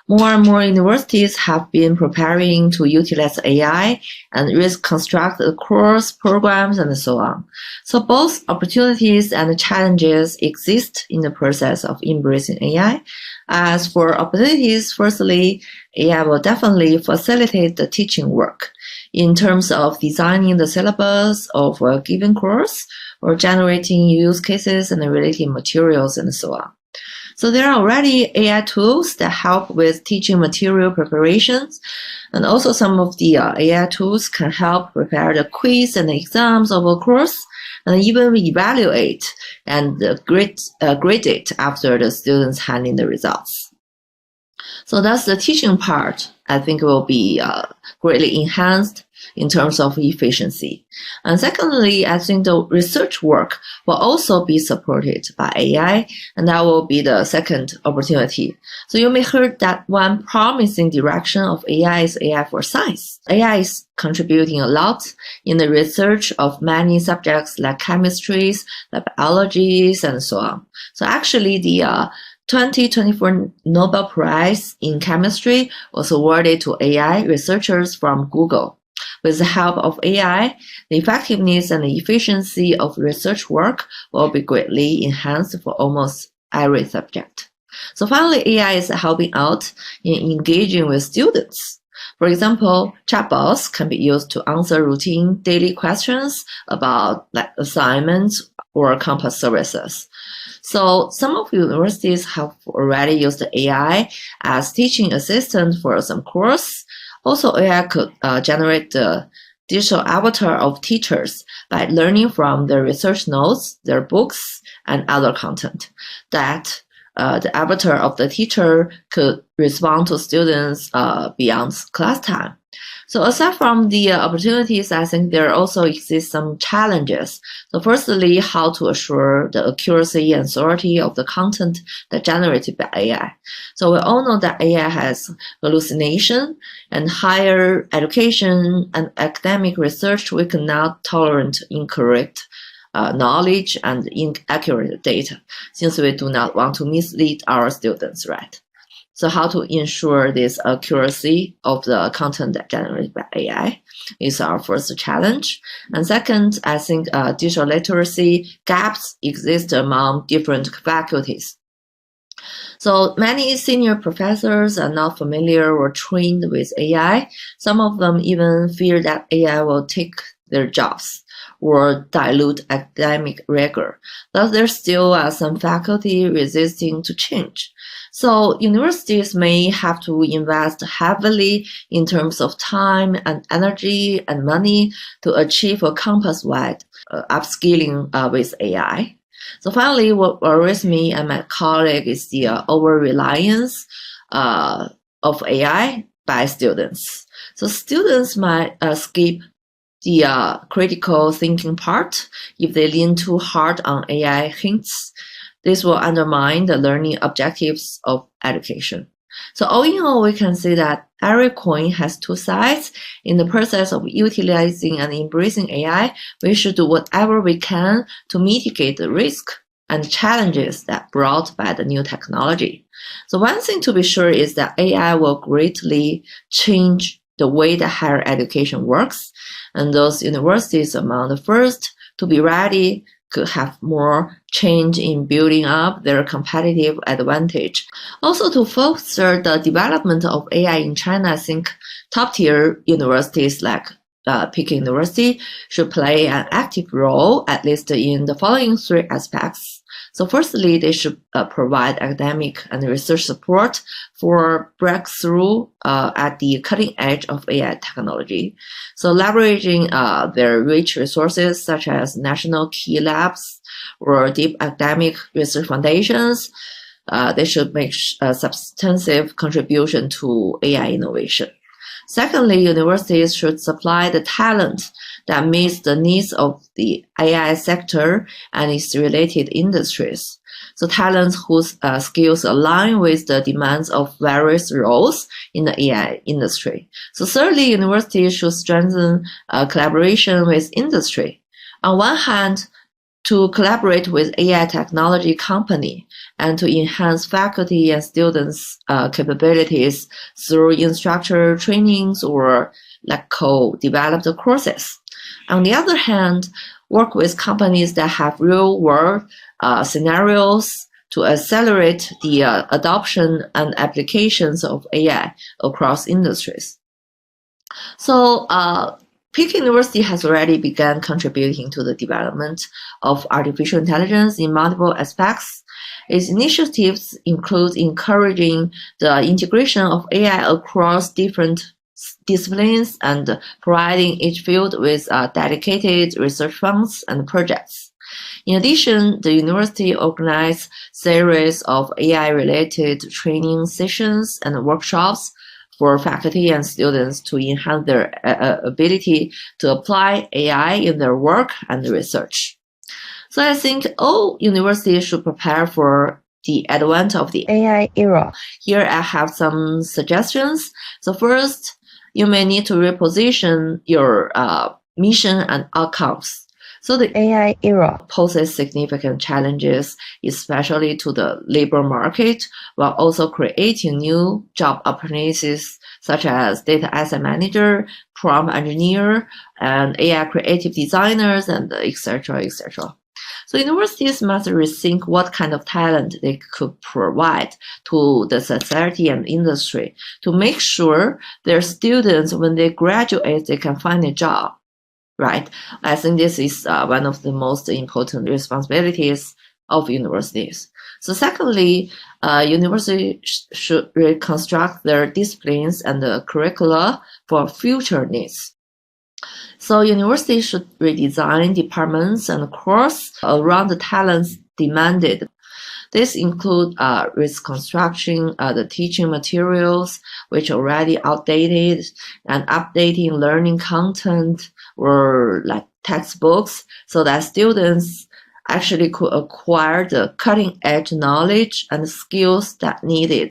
more and more universities have been preparing to utilize AI and reconstruct the course programs and so on. So both opportunities and challenges exist in the process of embracing AI. As for opportunities, firstly, AI will definitely facilitate the teaching work in terms of designing the syllabus of a given course or generating use cases and related materials and so on. So there are already AI tools that help with teaching material preparations, and also some of the AI tools can help prepare the quiz and the exams of a course, and even evaluate and grade it after the students hand in the results. So that's the teaching part. I think will be greatly enhanced in terms of efficiency. And secondly, I think the research work will also be supported by AI, and that will be the second opportunity. So you may heard that one promising direction of AI is AI for science. AI is contributing a lot in the research of many subjects like chemistries, like biologies, and so on. So actually the 2024 Nobel Prize in Chemistry was awarded to AI researchers from Google. With the help of AI, the effectiveness and the efficiency of research work will be greatly enhanced for almost every subject. So finally, AI is helping out in engaging with students. For example, chatbots can be used to answer routine daily questions about like assignments or campus services. So some of universities have already used AI as teaching assistant for some course. Also, AI could generate the digital avatar of teachers by learning from their research notes, their books, and other content. That the avatar of the teacher could respond to students beyond class time. So aside from the opportunities, I think there also exist some challenges. So firstly, how to assure the accuracy and authority of the content that generated by AI. So we all know that AI has hallucination, and higher education and academic research, we cannot tolerate incorrect knowledge and inaccurate data, since we do not want to mislead our students, right? So how to ensure this accuracy of the content that generated by AI is our first challenge. And second, I think digital literacy gaps exist among different faculties. So many senior professors are not familiar or trained with AI. Some of them even fear that AI will take their jobs or dilute academic rigor. Thus, there still are some faculty resisting to change. So universities may have to invest heavily in terms of time and energy and money to achieve a campus-wide upskilling with AI. So finally, what worries me and my colleague is the over-reliance of AI by students. So students might skip the critical thinking part if they lean too hard on AI hints. This will undermine the learning objectives of education. So all in all, we can say that every coin has two sides. In the process of utilizing and embracing AI, we should do whatever we can to mitigate the risk and challenges that brought by the new technology. So one thing to be sure is that AI will greatly change the way that higher education works, and those universities among the first to be ready could have more change in building up their competitive advantage. Also, to foster the development of AI in China, I think top-tier universities like Peking University should play an active role, at least in the following three aspects. So firstly, they should provide academic and research support for breakthrough at the cutting edge of AI technology. So leveraging their rich resources such as national key labs or deep academic research foundations, they should make a substantive contribution to AI innovation. Secondly, universities should supply the talent that meets the needs of the AI sector and its related industries. So talents whose skills align with the demands of various roles in the AI industry. So thirdly, universities should strengthen collaboration with industry. On one hand, to collaborate with AI technology company and to enhance faculty and students' capabilities through instructor trainings or like co-developed courses. On the other hand, work with companies that have real-world scenarios to accelerate the adoption and applications of AI across industries. So Peking University has already begun contributing to the development of artificial intelligence in multiple aspects. Its initiatives include encouraging the integration of AI across different disciplines and providing each field with dedicated research funds and projects. In addition, the university organized series of AI-related training sessions and workshops for faculty and students to enhance their ability to apply AI in their work and research. So I think all universities should prepare for the advent of the AI era. Here I have some suggestions. So first, you may need to reposition your mission and outcomes. So the AI era poses significant challenges, especially to the labor market, while also creating new job opportunities such as data asset manager, prompt engineer, and AI creative designers, and etc., etc. So universities must rethink what kind of talent they could provide to the society and industry to make sure their students, when they graduate, they can find a job. Right. I think this is one of the most important responsibilities of universities. So secondly, universities should reconstruct their disciplines and the curricula for future needs. So universities should redesign departments and courses around the talents demanded. This includes reconstructing the teaching materials, which are already outdated, and updating learning content or like textbooks so that students actually could acquire the cutting-edge knowledge and skills that needed.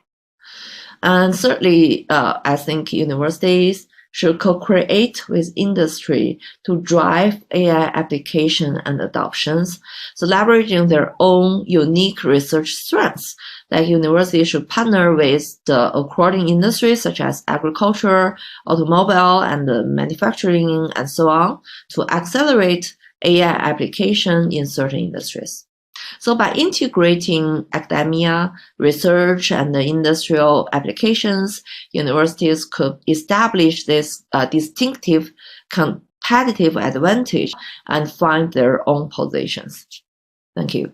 And thirdly, I think universities should co-create with industry to drive AI application and adoptions. So leveraging their own unique research strengths, like universities should partner with the according industries such as agriculture, automobile, and manufacturing, and so on, to accelerate AI application in certain industries. So by integrating academia, research, and the industrial applications, universities could establish this distinctive competitive advantage and find their own positions. Thank you.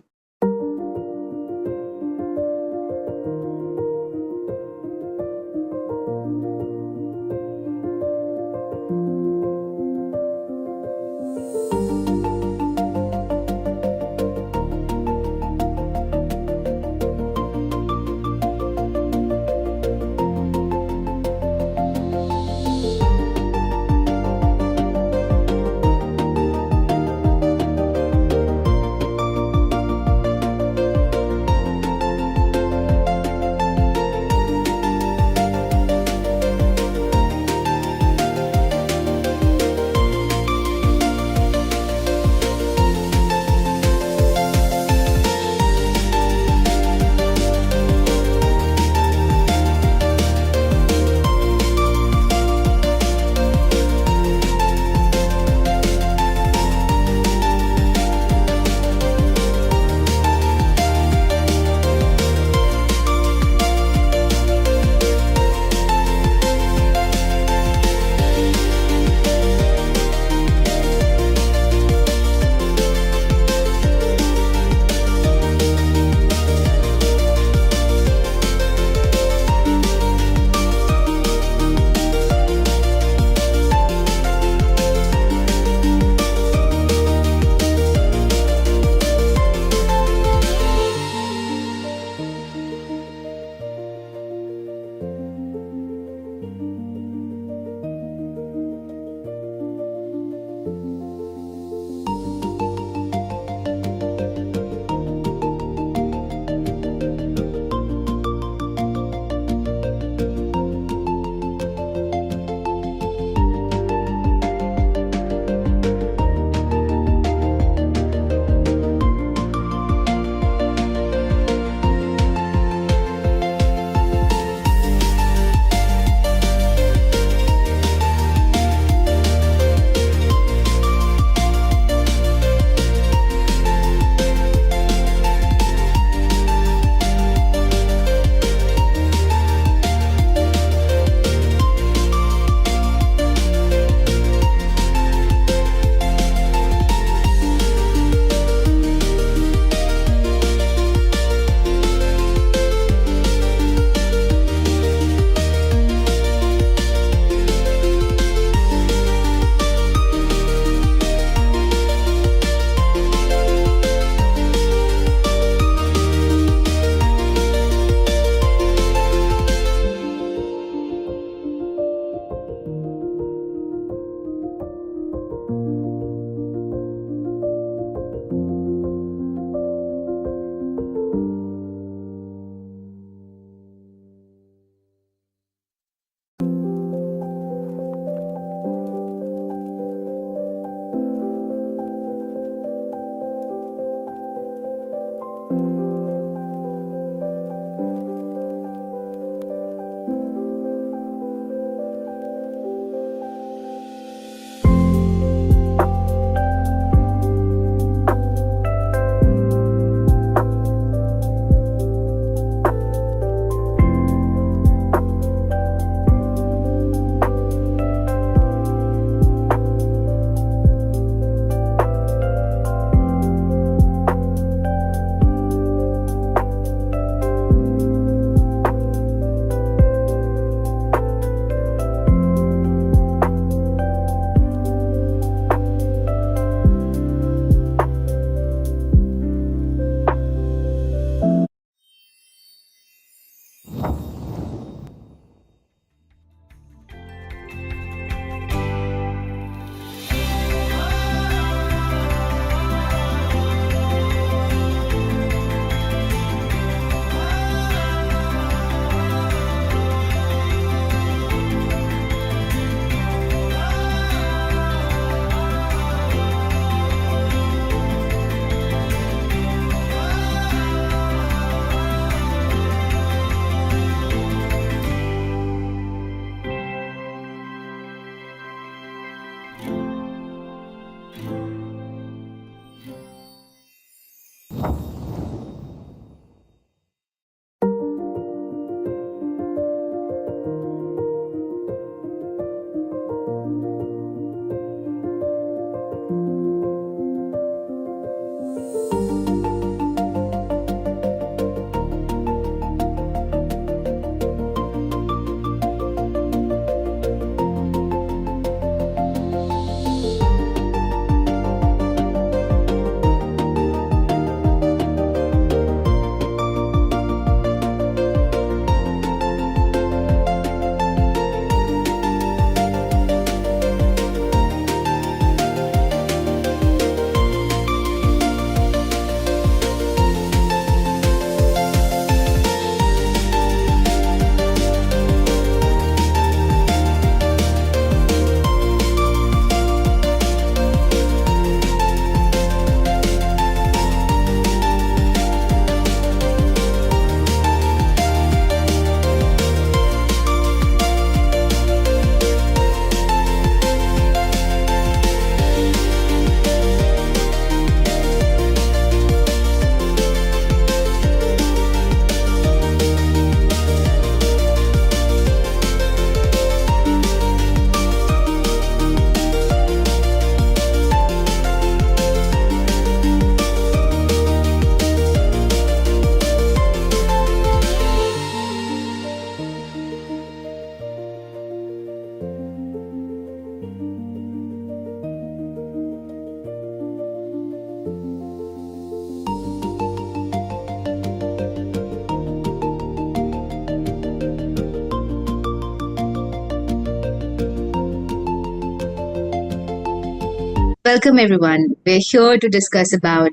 Welcome, everyone. We're here to discuss about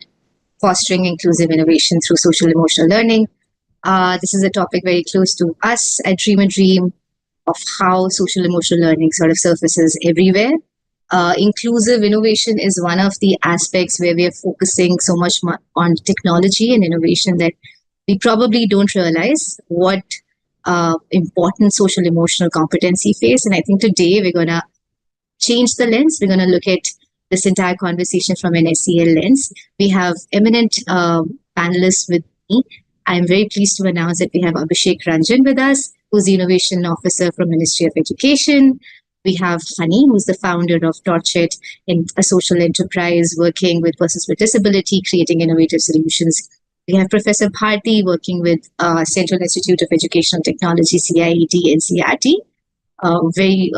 fostering inclusive innovation through social emotional learning. This is a topic very close to us at Dream a Dream of how social emotional learning sort of surfaces everywhere. Inclusive innovation is one of the aspects where we are focusing so much on technology and innovation that we probably don't realize what important social emotional competency face. And I think today we're going to change the lens. We're going to look at this entire conversation from an SEL lens. We have eminent panelists with me. I'm very pleased to announce that we have Abhishek Ranjan with us, who's the Innovation Officer from Ministry of Education. We have Hani, who's the founder of Torchit, a social enterprise working with persons with disability, creating innovative solutions. We have Professor Bharti working with Central Institute of Educational Technology, CIET, NCERT, a very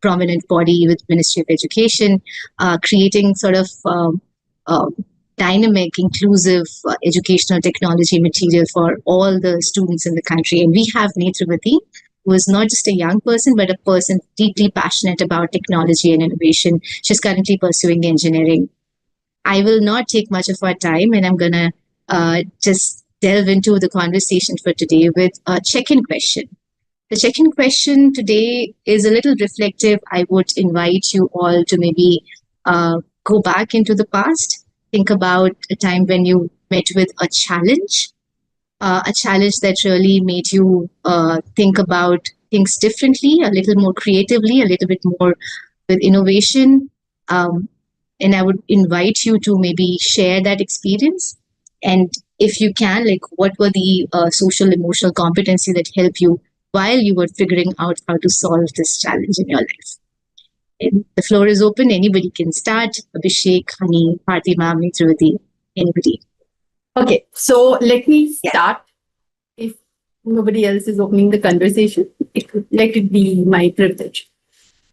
prominent body with Ministry of Education, creating sort of dynamic, inclusive educational technology material for all the students in the country. And we have Netravati, who is not just a young person, but a person deeply passionate about technology and innovation. She's currently pursuing engineering. I will not take much of our time, and I'm going to just delve into the conversation for today with a check-in question. The check-in question today is a little reflective. I would invite you all to maybe go back into the past, think about a time when you met with a challenge that really made you think about things differently, a little more creatively, a little bit more with innovation. And I would invite you to maybe share that experience. And if you can, like, what were the social emotional competency that helped you while you were figuring out how to solve this challenge in your life? And the floor is open. Anybody can start. Abhishek, Hani, Bharti ma'am, Netravati, anybody. Okay, so let me start. If nobody else is opening the conversation, let it be my privilege.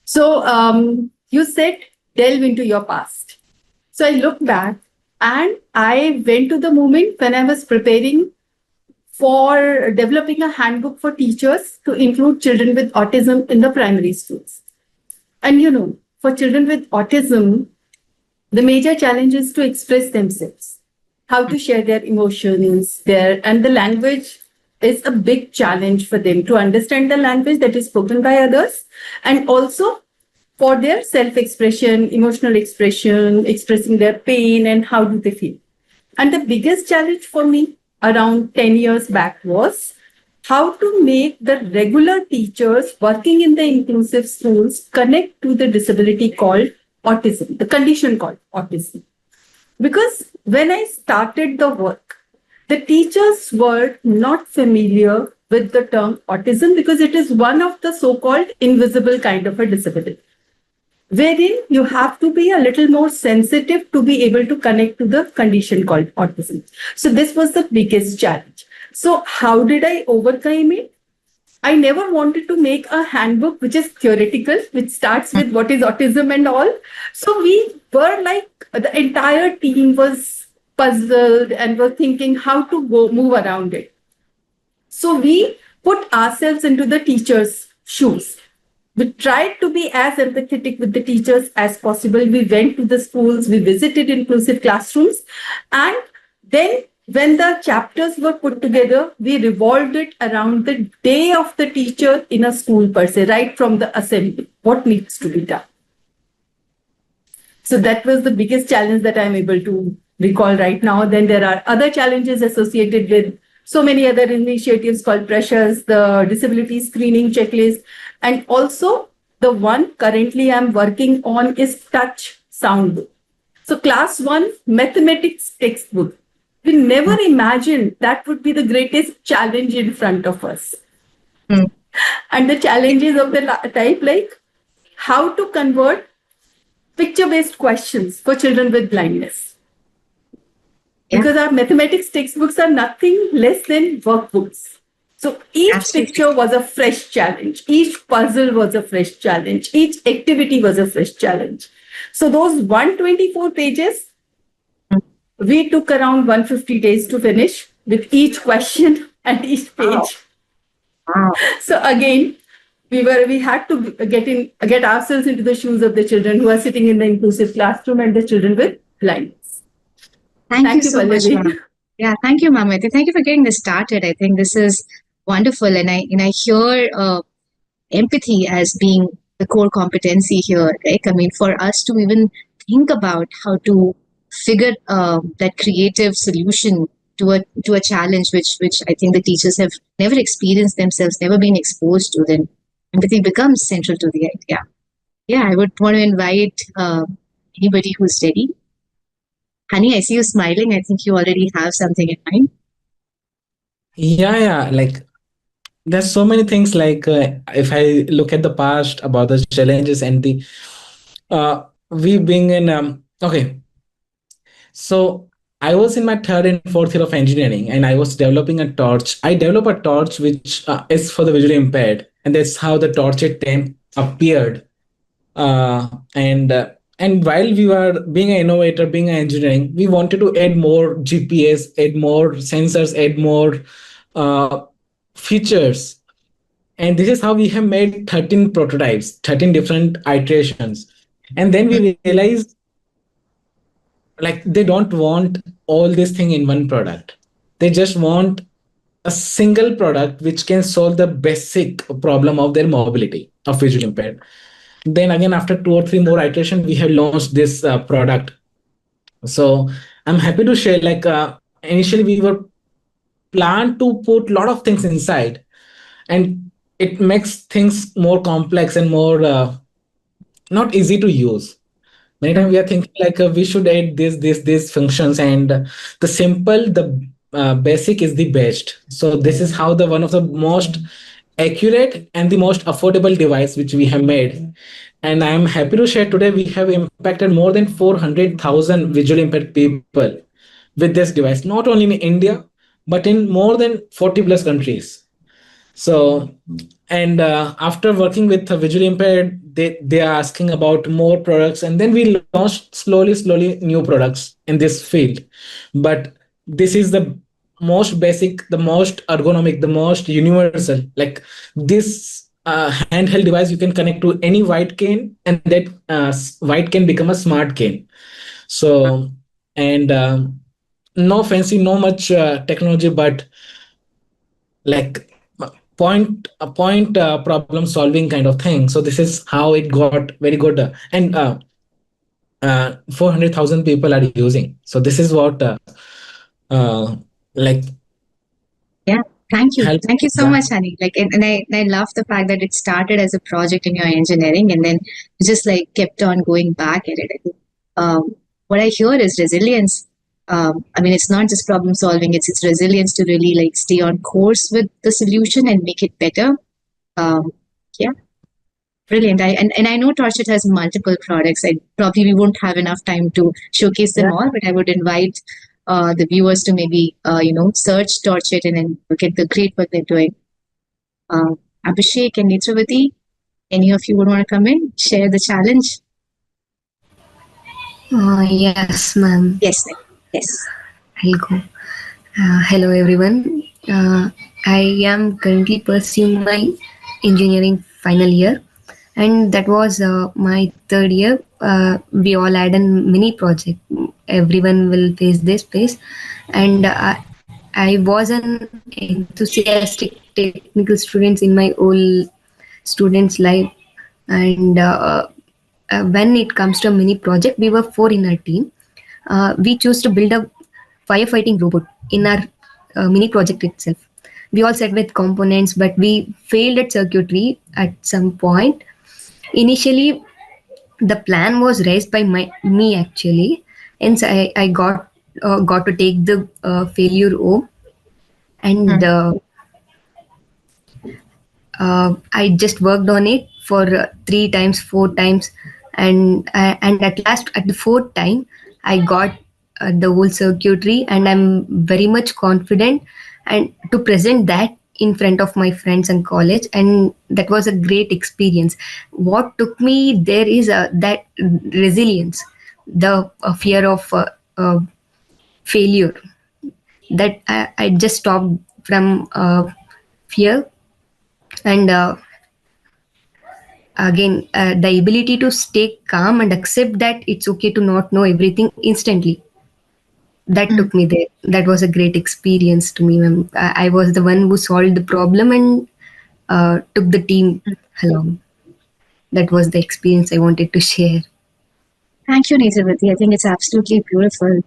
So you said delve into your past. So I looked back and I went to the moment when I was preparing for developing a handbook for teachers to include children with autism in the primary schools. And you know, for children with autism, the major challenge is to express themselves, how to share their emotions, and the language is a big challenge for them to understand the language that is spoken by others, and also for their self-expression, emotional expression, expressing their pain and how do they feel. And the biggest challenge for me around 10 years back was how to make the regular teachers working in the inclusive schools connect to the disability called autism, the condition called autism. Because when I started the work, the teachers were not familiar with the term autism because it is one of the so-called invisible kind of a disability, wherein you have to be a little more sensitive to be able to connect to the condition called autism. So this was the biggest challenge. So how did I overcome it? I never wanted to make a handbook which is theoretical, which starts with what is autism and all. So we were like, the entire team was puzzled and were thinking how to move around it. So we put ourselves into the teachers' shoes. We tried to be as empathetic with the teachers as possible. We went to the schools, we visited inclusive classrooms, and then when the chapters were put together, we revolved it around the day of the teacher in a school per se, right from the assembly, what needs to be done. So that was the biggest challenge that I'm able to recall right now. Then there are other challenges associated with so many other initiatives called Pressures, the disability screening checklist, and also the one currently I'm working on is Touch Soundbook. So class 1 mathematics textbook. We never imagined that would be the greatest challenge in front of us. And the challenges of the type like how to convert picture-based questions for children with blindness. Because our mathematics textbooks are nothing less than workbooks. So each picture was a fresh challenge. Each puzzle was a fresh challenge. Each activity was a fresh challenge. So those 124 pages, we took around 150 days to finish with each question and each page. Wow. So again, we had to get ourselves into the shoes of the children who are sitting in the inclusive classroom and the children with blindness. Thank you so much, Pallavi. ma'am. Yeah, thank you, ma'am. Thank you for getting this started. I think this is wonderful, and I hear empathy as being the core competency here, right? I mean, for us to even think about how to figure that creative solution to a challenge which I think the teachers have never experienced themselves, never been exposed to, then empathy becomes central to the idea. Yeah, I would want to invite anybody who's ready. Honey, I see you smiling. I think you already have something in mind. Yeah, like there's so many things like if I look at the past about the challenges and the we being in okay, so I was in my third and fourth year of engineering and I was developing a torch. I developed a torch which is for the visually impaired, and that's how the torch attempt appeared. And while we were being an innovator, being an engineering, we wanted to add more GPS, add more sensors, add more features. And this is how we have made 13 prototypes, 13 different iterations. And then we realized like they don't want all this thing in one product. They just want a single product which can solve the basic problem of their mobility of visually impaired. Then again, after 2 or 3 more iterations, we have launched this product. So I'm happy to share, like initially we were planned to put a lot of things inside, and it makes things more complex and more not easy to use. Many times we are thinking like we should add this functions, and the simple, the basic is the best. So this is how the one of the most accurate and the most affordable device which we have made. And I'm happy to share today we have impacted more than 400,000 visually impaired people with this device, not only in India, but in more than 40 plus countries. So, and after working with visually impaired, they are asking about more products, and then we launched slowly new products in this field. But this is the most basic, the most ergonomic, the most universal. Like this handheld device, you can connect to any white cane, and that white cane become a smart cane. So, and no fancy, no much technology, but like a point problem solving kind of thing. So this is how it got very good, and 400,000 people are using. So this is what like Yeah, thank you so yeah. much, honey. Like, and I love the fact that it started as a project in your engineering, and then you just like kept on going back at it. I think, what I hear is resilience. I mean, it's not just problem solving; it's resilience to really like stay on course with the solution and make it better. Yeah, brilliant. And I know Torchit has multiple products. And probably we won't have enough time to showcase them all, but I would invite the viewers to maybe search Torchit and then look at the great work they're doing. Abhishek and Netravati, any of you would want to come in, share the challenge? Yes, ma'am. Yes. I'll go. Hello, everyone. I am currently pursuing my engineering final year, and that was my third year. We all had a mini project. Everyone will face this phase, and I was an enthusiastic technical student in my whole student's life, and when it comes to a mini project, we were 4 in our team. We chose to build a firefighting robot in our mini project itself. We all set with components, but we failed at circuitry at some point. Initially, the plan was raised by me actually, and so I got to take the failure home, and I just worked on it for 3 times, 4 times, and at last at the 4th time I got the whole circuitry, and I'm very much confident and to present that in front of my friends and college, and that was a great experience. What took me there is that resilience, the fear of failure, that I just stopped from fear, and again, the ability to stay calm and accept that it's okay to not know everything instantly. That took me there. That was a great experience to me, ma'am. I was the one who solved the problem and took the team along. That was the experience I wanted to share. Thank you, Neitravati. I think it's absolutely beautiful.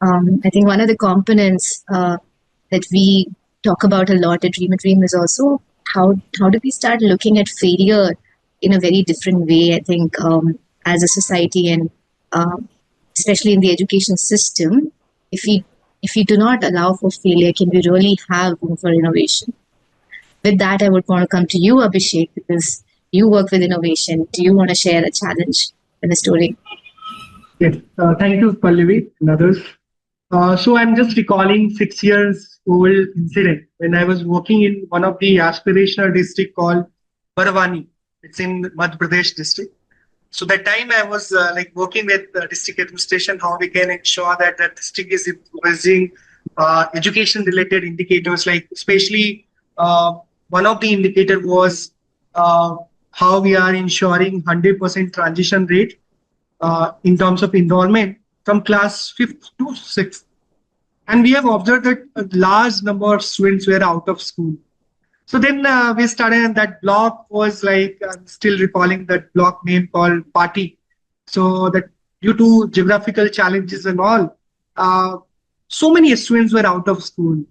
I think one of the components that we talk about a lot at Dream a Dream is also how do we start looking at failure in a very different way, I think, as a society, and especially in the education system. If we do not allow for failure, can we really have room for innovation? With that, I would want to come to you, Abhishek, because you work with innovation. Do you want to share a challenge and a story? Yes, thank you, Pallavi and others. So I'm just recalling 6 years old incident when I was working in one of the aspirational district called Baravani. It's in Madhya Pradesh district. So that time I was working with the district administration, how we can ensure that the district is using education related indicators, like especially one of the indicator was how we are ensuring 100% transition rate in terms of enrollment from class 5th to 6th. And we have observed that a large number of students were out of school. So then we started, and that block was like, I'm still recalling that block name called Party. So that due to geographical challenges and all, so many students were out of school.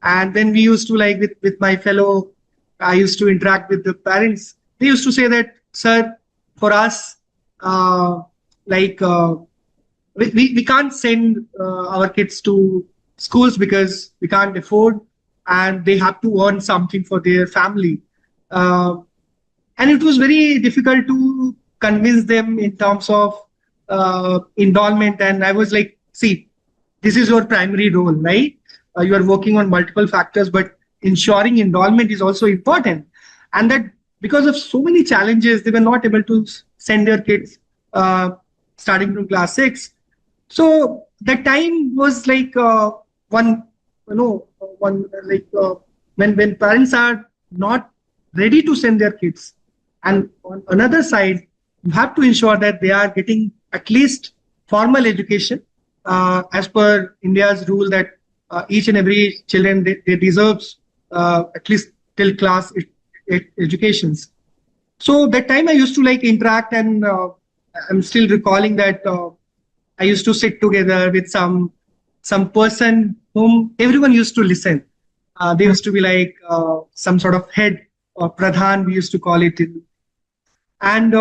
And then we used to, like, with my fellow, I used to interact with the parents. They used to say that, sir, for us, we can't send our kids to schools because we can't afford, and they have to earn something for their family. And it was very difficult to convince them in terms of endowment. And I was like, see, this is your primary role, right? You are working on multiple factors, but ensuring endowment is also important. And that because of so many challenges, they were not able to send their kids starting from class 6. So that time was like when parents are not ready to send their kids. And on another side, you have to ensure that they are getting at least formal education as per India's rule that each and every children, they deserves at least till class 8 educations. So that time I used to like interact, and I'm still recalling that I used to sit together with some person whom everyone used to listen. They used to be like some sort of head or pradhan, we used to call it. And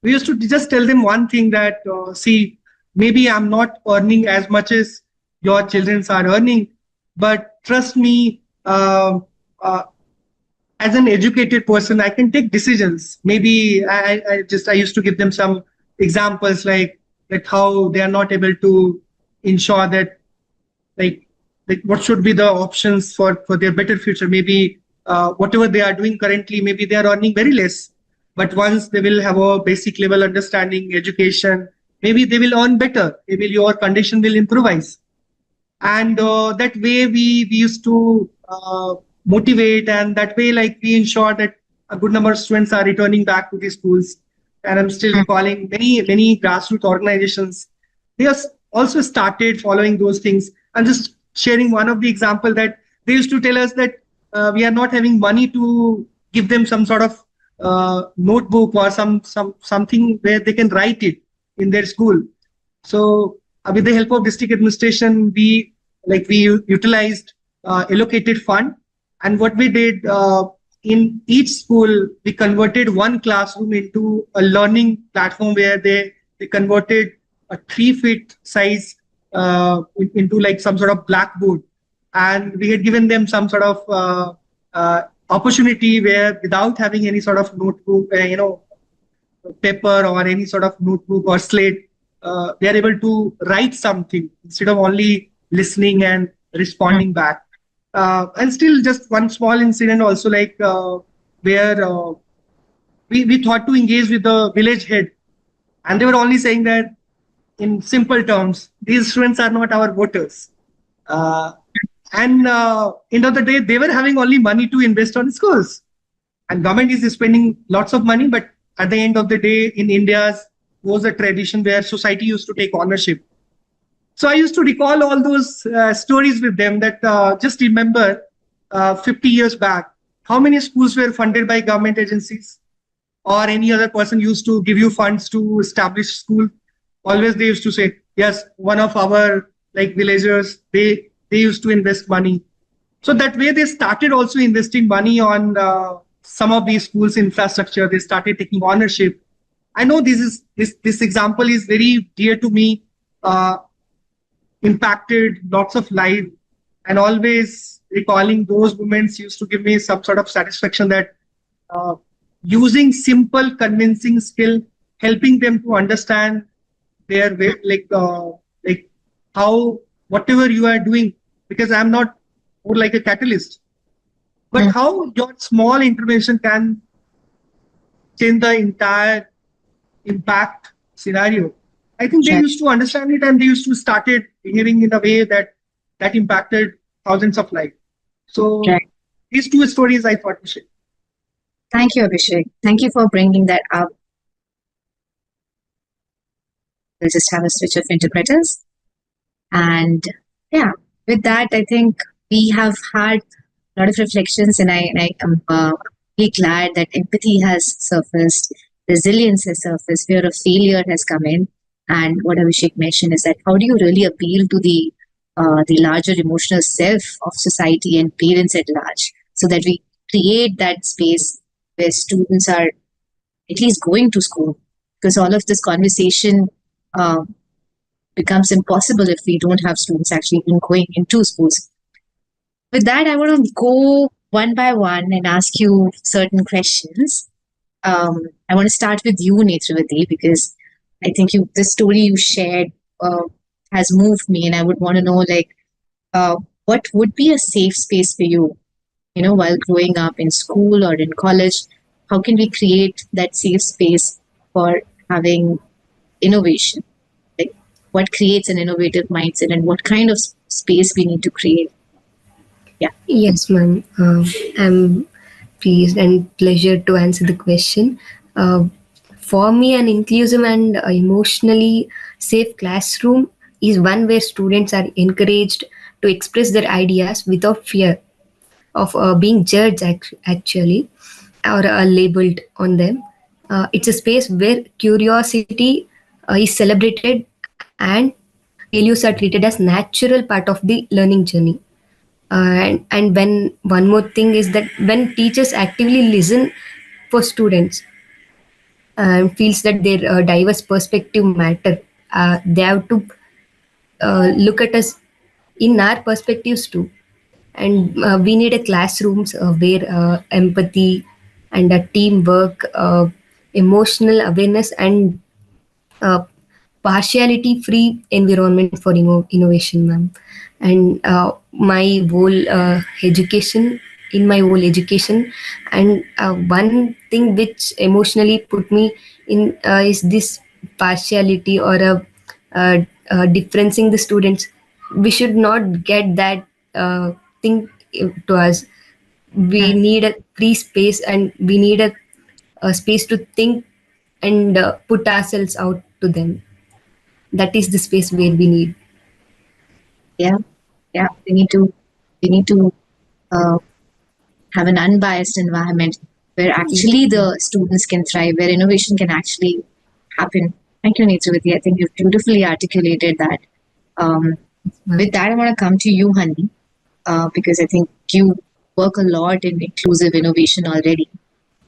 we used to just tell them one thing that, see, maybe I'm not earning as much as your children are earning, but trust me, as an educated person, I can take decisions. Maybe I used to give them some examples like how they are not able to ensure that like what should be the options for their better future. Maybe whatever they are doing currently, maybe they are earning very less, but once they will have a basic level understanding, education, maybe they will earn better. Maybe your condition will improvise. And that way we used to motivate, and that way like we ensure that a good number of students are returning back to the schools. And I'm still recalling many grassroots organizations. They have also started following those things. I'm just sharing one of the example that they used to tell us that we are not having money to give them some sort of notebook or something where they can write it in their school. So with the help of district administration, we utilized allocated fund, and what we did in each school, we converted one classroom into a learning platform where they converted a 3-foot size into like some sort of blackboard, and we had given them some sort of opportunity where without having any sort of notebook, paper or any sort of notebook or slate, they are able to write something instead of only listening and responding back. And still just one small incident also, like where we thought to engage with the village head, and they were only saying that in simple terms, these students are not our voters. And end of the day, they were having only money to invest on schools, and government is spending lots of money, but at the end of the day, in India, was a tradition where society used to take ownership. So I used to recall all those stories with them that just remember 50 years back, how many schools were funded by government agencies or any other person used to give you funds to establish school. Always they used to say, yes, one of our like villagers, they used to invest money. So that way they started also investing money on some of these schools infrastructure. They started taking ownership. I know this example is very dear to me, impacted lots of life, and always recalling those moments used to give me some sort of satisfaction that using simple convincing skill, helping them to understand their way, like how whatever you are doing, because I'm not more like a catalyst, but how your small intervention can change the entire impact scenario. I think they used to understand it, and they used to started behaving in a way that impacted thousands of lives. So these two stories I thought we should. Thank you, Abhishek. Thank you for bringing that up. We'll just have a switch of interpreters. And yeah, with that, I think we have had a lot of reflections, and I am really glad that empathy has surfaced, resilience has surfaced, fear of failure has come in. And what Abhishek mentioned is that how do you really appeal to the larger emotional self of society and parents at large, so that we create that space where students are at least going to school, because all of this conversation becomes impossible if we don't have students actually going into schools. With that, I want to go one by one and ask you certain questions. I want to start with you, Netravati, because I think the story you shared has moved me, and I would want to know, like, what would be a safe space for you, while growing up in school or in college? How can we create that safe space for having innovation? Like, what creates an innovative mindset, and what kind of space we need to create? Yeah. Yes, ma'am. I'm pleased and pleasure to answer the question. For me, an inclusive and emotionally safe classroom is one where students are encouraged to express their ideas without fear of being judged, actually, or labeled on them. It's a space where curiosity is celebrated and failures are treated as natural part of the learning journey. And when one more thing is that when teachers actively listen for students and feels that their diverse perspective matter, they have to look at us in our perspectives too. And we need a classrooms where empathy and teamwork, emotional awareness, and uh, partiality free environment for innovation, ma'am. And my whole education in my whole education, and one thing which emotionally put me in is this partiality or differencing the students. We should not get that thing to us. We need a free space, and we need a space to think and put ourselves out to them. That is the space where we need. Yeah, we need to have an unbiased environment where actually the students can thrive, where innovation can actually happen. Thank you, Netravati. I think you've beautifully articulated that. With that, I want to come to you, Honey, because I think you work a lot in inclusive innovation already.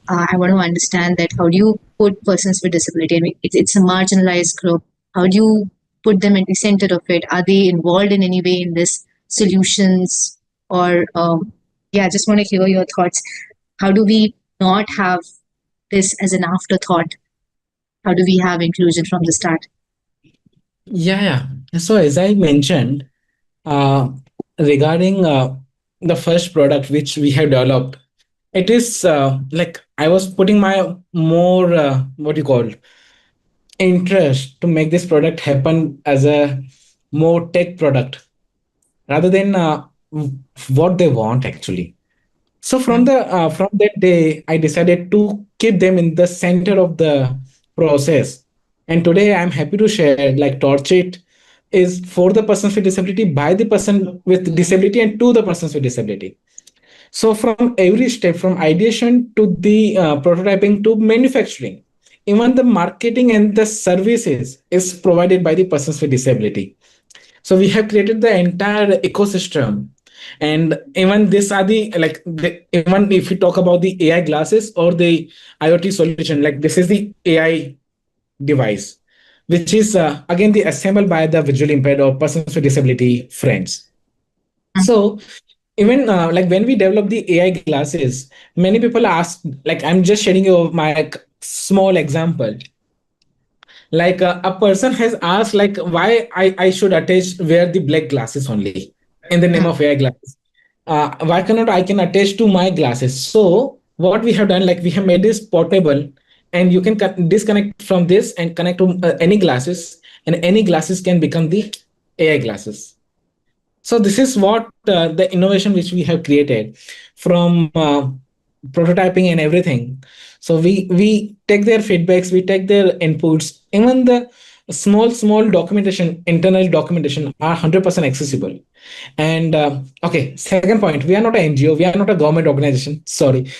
I want to understand that how do you put persons with disability? I mean, it's a marginalized group. How do you put them at the center of it? Are they involved in any way in this solutions? Or I just want to hear your thoughts. How do we not have this as an afterthought? How do we have inclusion from the start? Yeah. So as I mentioned, regarding the first product which we have developed, it is like I was putting my more what you call interest to make this product happen as a more tech product rather than what they want actually. So from that day, I decided to keep them in the center of the process. And today I'm happy to share like Torchit is for the persons with disability, by the person with disability, and to the persons with disability. So from every step, from ideation to the prototyping to manufacturing, even the marketing and the services is provided by the persons with disability. So we have created the entire ecosystem. And even this are even if we talk about the AI glasses or the IoT solution, like this is the AI device, which is again the assembled by the visually impaired or persons with disability friends. So even like when we develop the AI glasses, many people ask, like I'm just sharing you my small example. Like a person has asked like why I should attach wear the black glasses only in the name of AI glasses. Why cannot I can attach to my glasses? So what we have done, like we have made this portable, and you can disconnect from this and connect to any glasses, and any glasses can become the AI glasses. So this is what the innovation which we have created from prototyping and everything. So we take their feedbacks, we take their inputs, even the small documentation, internal documentation are 100% accessible. And okay, second point, we are not an NGO, we are not a government organization. Sorry.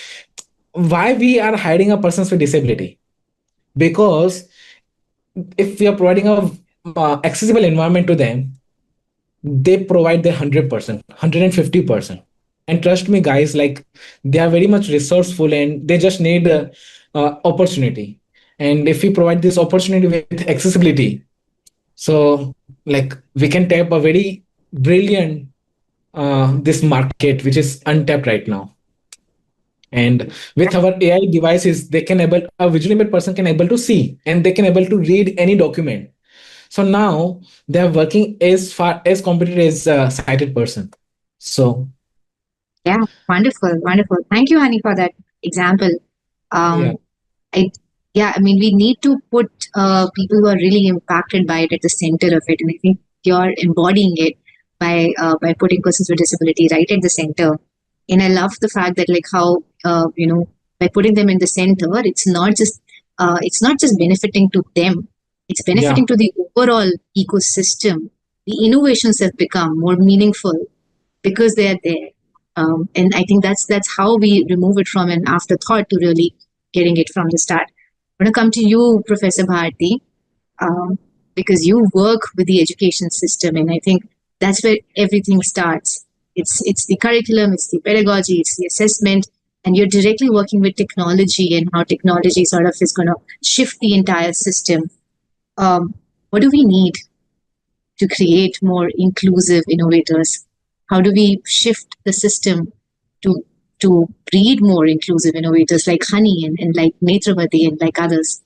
Why we are hiring a persons with disability? Because if we are providing a accessible environment to them, they provide their 100%, 150%. And trust me, guys, like they are very much resourceful and they just need opportunity. And if we provide this opportunity with accessibility, so like we can tap a very brilliant this market which is untapped right now. And with our AI devices, they can able a visually impaired person can able to see and they can able to read any document. So now they are working as far as competent as a sighted person. So yeah, wonderful, wonderful. Thank you, Hani, for that example. Yeah. I mean, we need to put people who are really impacted by it at the center of it, and I think you're embodying it by putting persons with disability right at the center. And I love the fact that like how by putting them in the center, it's not just benefiting to them, it's benefiting to the overall ecosystem. The innovations have become more meaningful because they are there. And I think that's how we remove it from an afterthought to really getting it from the start. I'm going to come to you, Professor Bharti, because you work with the education system, and I think that's where everything starts. It's the curriculum, it's the pedagogy, it's the assessment, and you're directly working with technology and how technology sort of is going to shift the entire system. What do we need to create more inclusive innovators? How do we shift the system to breed more inclusive innovators like Honey and like Netravati and like others?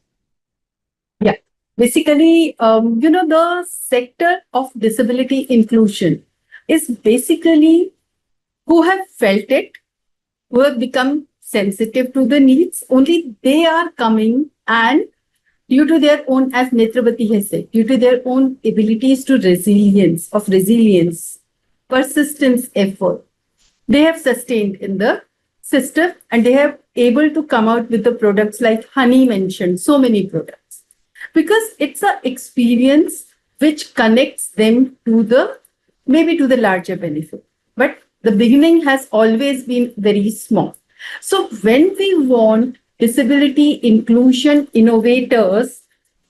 Yeah, basically, the sector of disability inclusion is basically who have felt it, who have become sensitive to the needs. Only they are coming, and due to their own, as Netravati has said, due to their own abilities to resilience, persistence, effort, they have sustained in the system, and they have able to come out with the products like Honey mentioned, so many products, because it's an experience which connects them to the larger benefit. But the beginning has always been very small. So when we want disability inclusion innovators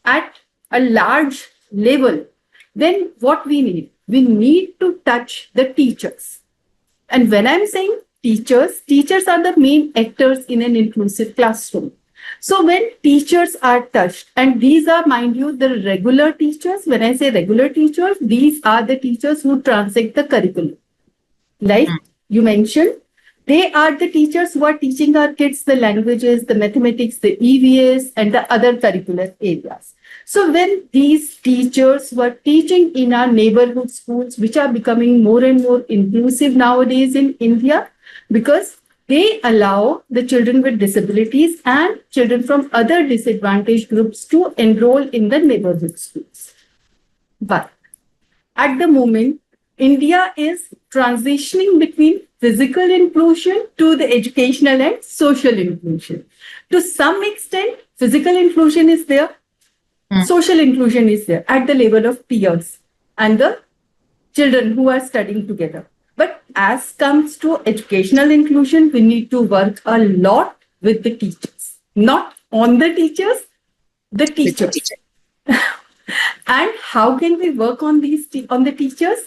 at a large level, then what we need? We need to touch the teachers. And when I'm saying teachers are the main actors in an inclusive classroom. So when teachers are touched, and these are, mind you, the regular teachers. When I say regular teachers, these are the teachers who transact the curriculum. Like you mentioned, they are the teachers who are teaching our kids the languages, the mathematics, the EVS, and the other curricular areas. So when these teachers were teaching in our neighborhood schools, which are becoming more and more inclusive nowadays in India, because they allow the children with disabilities and children from other disadvantaged groups to enroll in the neighborhood schools. But at the moment, India is transitioning between physical inclusion to the educational and social inclusion. To some extent, physical inclusion is there, social inclusion is there at the level of peers and the children who are studying together. But as comes to educational inclusion, we need to work a lot with the teachers, not on the teachers, the teachers. And how can we work on on the teachers?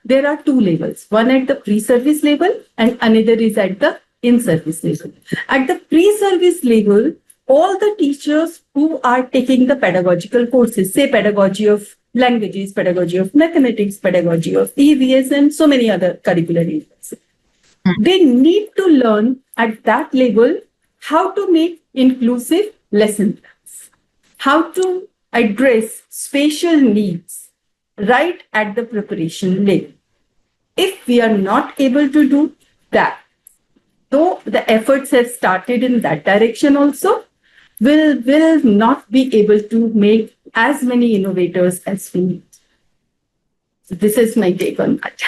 There are two levels, one at the pre-service level and another is at the in-service level. At the pre-service level, all the teachers who are taking the pedagogical courses, say pedagogy of languages, pedagogy of mathematics, pedagogy of EVS, and so many other curricular areas, they need to learn at that level how to make inclusive lesson plans, how to address spatial needs right at the preparation level. If we are not able to do that, though the efforts have started in that direction also, will not be able to make as many innovators as we need. So this is my take on that.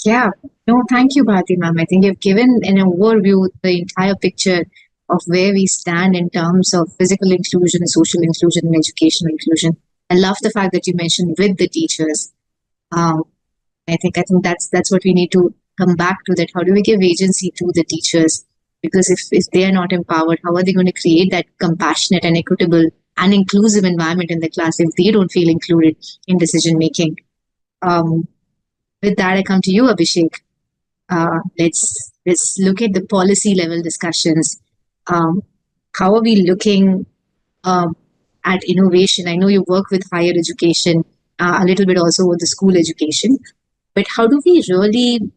Yeah, no, thank you, Bharti ma'am. I think you've given an overview the entire picture of where we stand in terms of physical inclusion, social inclusion, and educational inclusion. I love the fact that you mentioned with the teachers. I think that's what we need to come back to, that how do we give agency to the teachers? Because if they are not empowered, how are they going to create that compassionate and equitable and inclusive environment in the class if they don't feel included in decision making? With that, I come to you, Abhishek. Let's look at the policy level discussions. How are we looking at innovation? I know you work with higher education, a little bit also with the school education, but how do we really,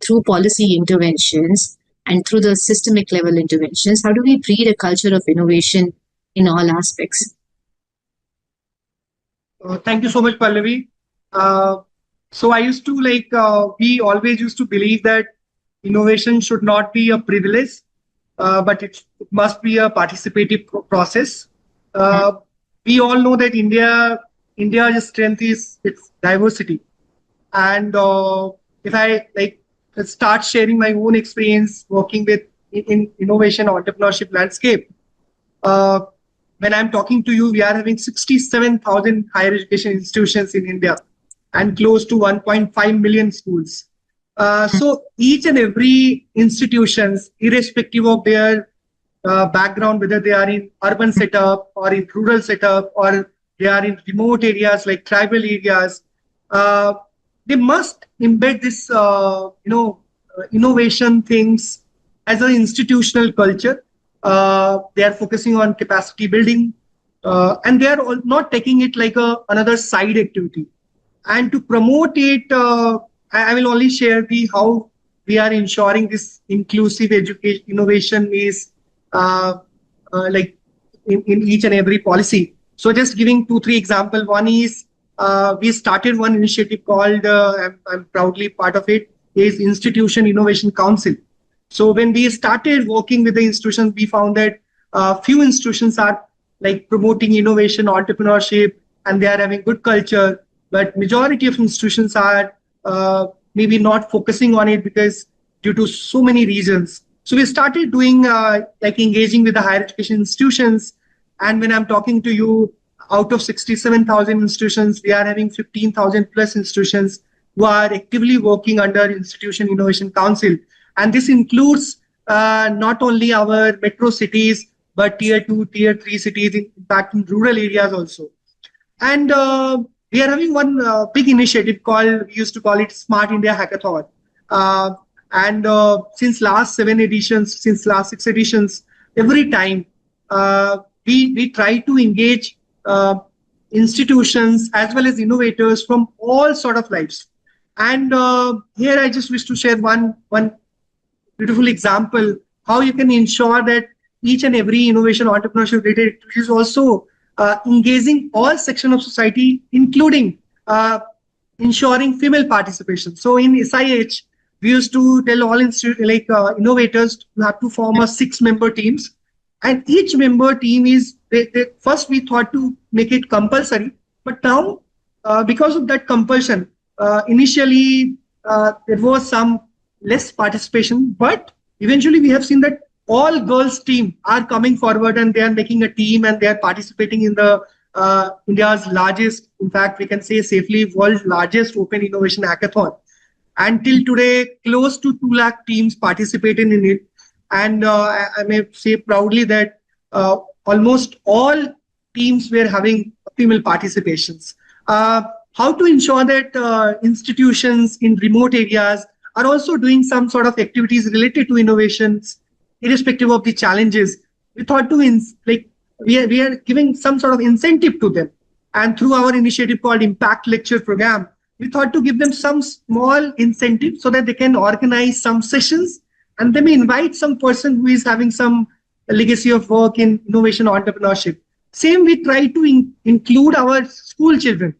through policy interventions and through the systemic level interventions, how do we breed a culture of innovation in all aspects? Thank you so much, Pallavi. So I used to we always used to believe that innovation should not be a privilege, but it must be a participative process. We all know that India's strength is its diversity. And if I start sharing my own experience working with in innovation entrepreneurship landscape, when I'm talking to you, we are having 67,000 higher education institutions in India and close to 1.5 million schools. So each and every institutions, irrespective of their background, whether they are in urban setup or in rural setup or they are in remote areas like tribal areas, they must embed this, innovation things as an institutional culture. They are focusing on capacity building, and they are not taking it like another side activity. And to promote it, I will only share how we are ensuring this inclusive education innovation is in each and every policy. So just giving 2-3 examples. One is we started one initiative called, I'm proudly part of it, is Institution Innovation Council. So when we started working with the institutions, we found that few institutions are promoting innovation, entrepreneurship, and they are having good culture. But majority of institutions are maybe not focusing on it because due to so many reasons. So we started doing engaging with the higher education institutions. And when I'm talking to you, out of 67,000 institutions, we are having 15,000 plus institutions who are actively working under Institution Innovation Council. And this includes not only our metro cities, but tier 2, tier 3 cities, in fact, in rural areas also. And we are having one big initiative we used to call it Smart India Hackathon. And since last 6 editions, every time we try to engage institutions as well as innovators from all sort of lives. And here I just wish to share one beautiful example, how you can ensure that each and every innovation entrepreneurship related activity is also engaging all sections of society, including ensuring female participation. So in SIH, we used to tell all innovators to have to form a 6-member teams. And each member team is, first we thought to make it compulsory, but now because of that compulsion, initially there was some less participation, but eventually we have seen that all girls team are coming forward and they are making a team and they are participating in the India's largest, in fact, we can say safely world's largest open innovation hackathon. Until today, close to 2 lakh teams participated in it. And I may say proudly that almost all teams were having female participations. How to ensure that institutions in remote areas are also doing some sort of activities related to innovations, irrespective of the challenges. We thought to, we are giving some sort of incentive to them. And through our initiative called Impact Lecture Program, we thought to give them some small incentive so that they can organize some sessions and they may invite some person who is having some legacy of work in innovation entrepreneurship. Same, we try to include our school children.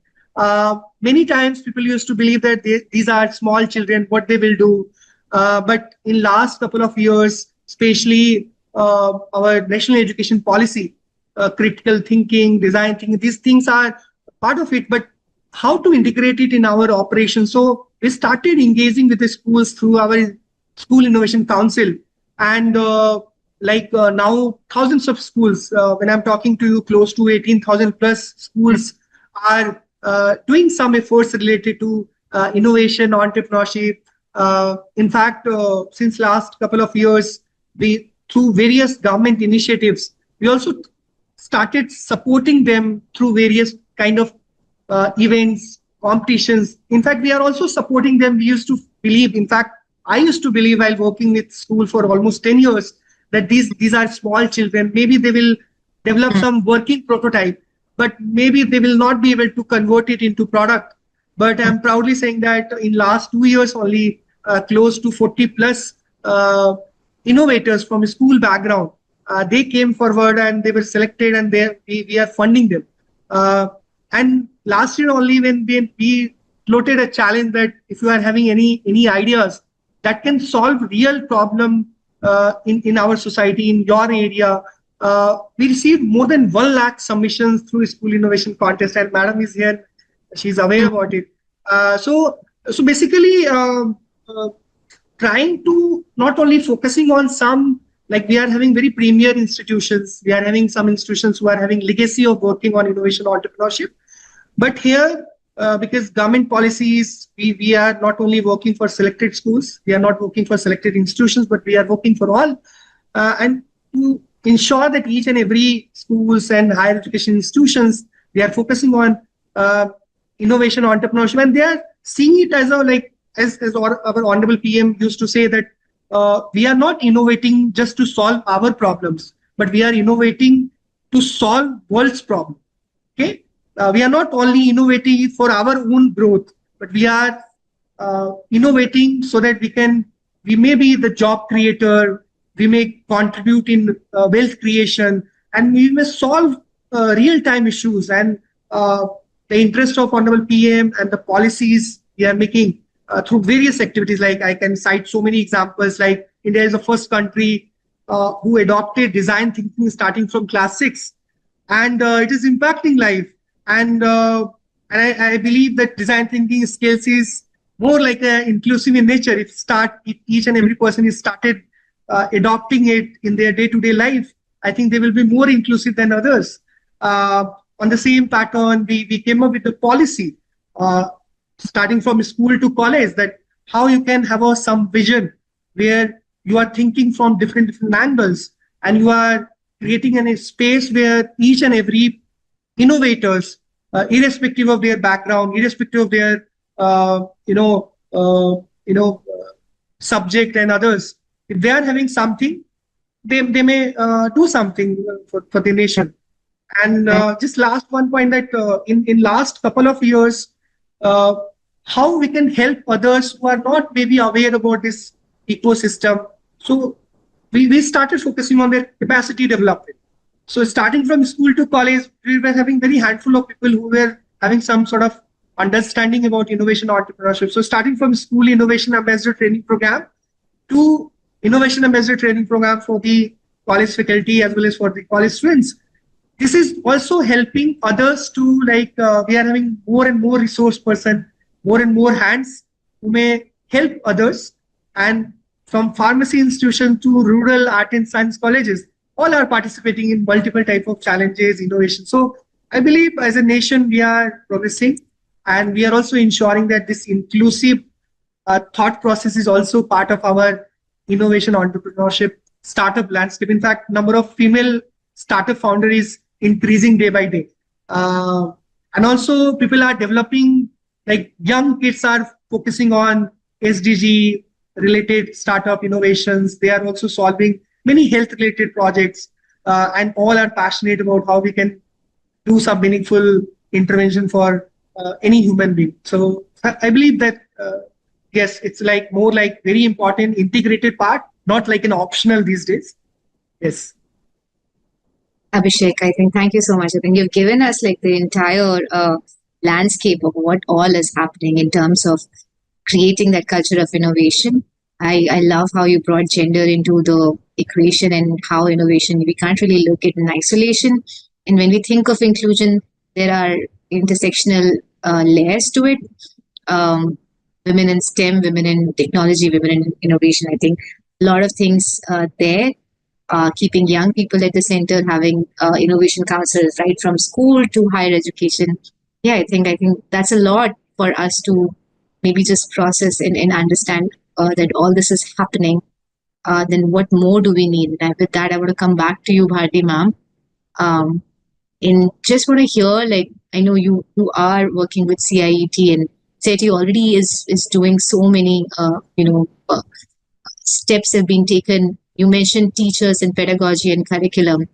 Many times people used to believe that these are small children, what they will do. But in last couple of years, especially our national education policy, critical thinking, design thinking, these things are part of it, but how to integrate it in our operations. So we started engaging with the schools through our School Innovation Council. And now thousands of schools, when I'm talking to you, close to 18,000 plus schools are doing some efforts related to innovation, entrepreneurship. In fact, since last couple of years, we, through various government initiatives, we also started supporting them through various kind of events, competitions. In fact, we are also supporting them. We used to believe, in fact, I used to believe while working with school for almost 10 years, that these are small children. Maybe they will develop some working prototype, but maybe they will not be able to convert it into product. But I'm proudly saying that in last 2 years only, close to 40 plus innovators from a school background, they came forward and they were selected, and we are funding them. And last year only, when we floated a challenge that if you are having any ideas that can solve real problem in our society, in your area, we received more than 1 lakh submissions through a school innovation contest, and madam is here, she's aware about it. So basically trying to not only focusing on some, like we are having very premier institutions, we are having some institutions who are having legacy of working on innovation entrepreneurship, but here because government policies, we are not only working for selected schools, we are not working for selected institutions, but we are working for all, and to ensure that each and every schools and higher education institutions, they are focusing on innovation entrepreneurship, and they are seeing it as as our honorable PM used to say that we are not innovating just to solve our problems, but we are innovating to solve world's problem. Okay, we are not only innovating for our own growth, but we are innovating so that we may be the job creator, we may contribute in wealth creation, and we may solve real-time issues. And the interest of honorable PM and the policies we are making through various activities, like I can cite so many examples, like India is the first country who adopted design thinking starting from class 6, and it is impacting life. And I believe that design thinking skills is more like inclusive in nature. If each and every person is started adopting it in their day-to-day life, I think they will be more inclusive than others. On the same pattern, we came up with a policy starting from school to college, that how you can have some vision where you are thinking from different angles, and you are creating a space where each and every innovators, irrespective of their background, irrespective of their subject and others, if they are having something, they may do something for the nation. And just last one point, that in last couple of years, how we can help others who are not maybe aware about this ecosystem. So we started focusing on their capacity development. So starting from school to college, we were having very handful of people who were having some sort of understanding about innovation entrepreneurship. So starting from school innovation ambassador training program to innovation ambassador training program for the college faculty as well as for the college students. This is also helping others to we are having more and more resource person. more and more hands who may help others. And from pharmacy institution to rural art and science colleges, all are participating in multiple type of challenges, innovation. So I believe as a nation, we are progressing, and we are also ensuring that this inclusive thought process is also part of our innovation, entrepreneurship, startup landscape. In fact, number of female startup founder is increasing day by day. And also people are developing, like young kids are focusing on SDG related startup innovations. They are also solving many health related projects, and all are passionate about how we can do some meaningful intervention for any human being. So I believe that, yes, it's like more like very important integrated part, not like an optional these days. Yes. Abhishek, I think, thank you so much. I think you've given us like the entire landscape of what all is happening in terms of creating that culture of innovation. I love how you brought gender into the equation and how innovation, we can't really look at in isolation. And when we think of inclusion, there are intersectional layers to it. Women in STEM, women in technology, women in innovation. I think a lot of things there. Keeping young people at the center, having innovation councils right from school to higher education. Yeah, I think that's a lot for us to maybe just process and understand that all this is happening. Then what more do we need? And with that, I want to come back to you, Bharti ma'am. And just want to hear, like, I know you are working with CIET, and CIET already is doing so many, steps have been taken. You mentioned teachers and pedagogy and curriculum,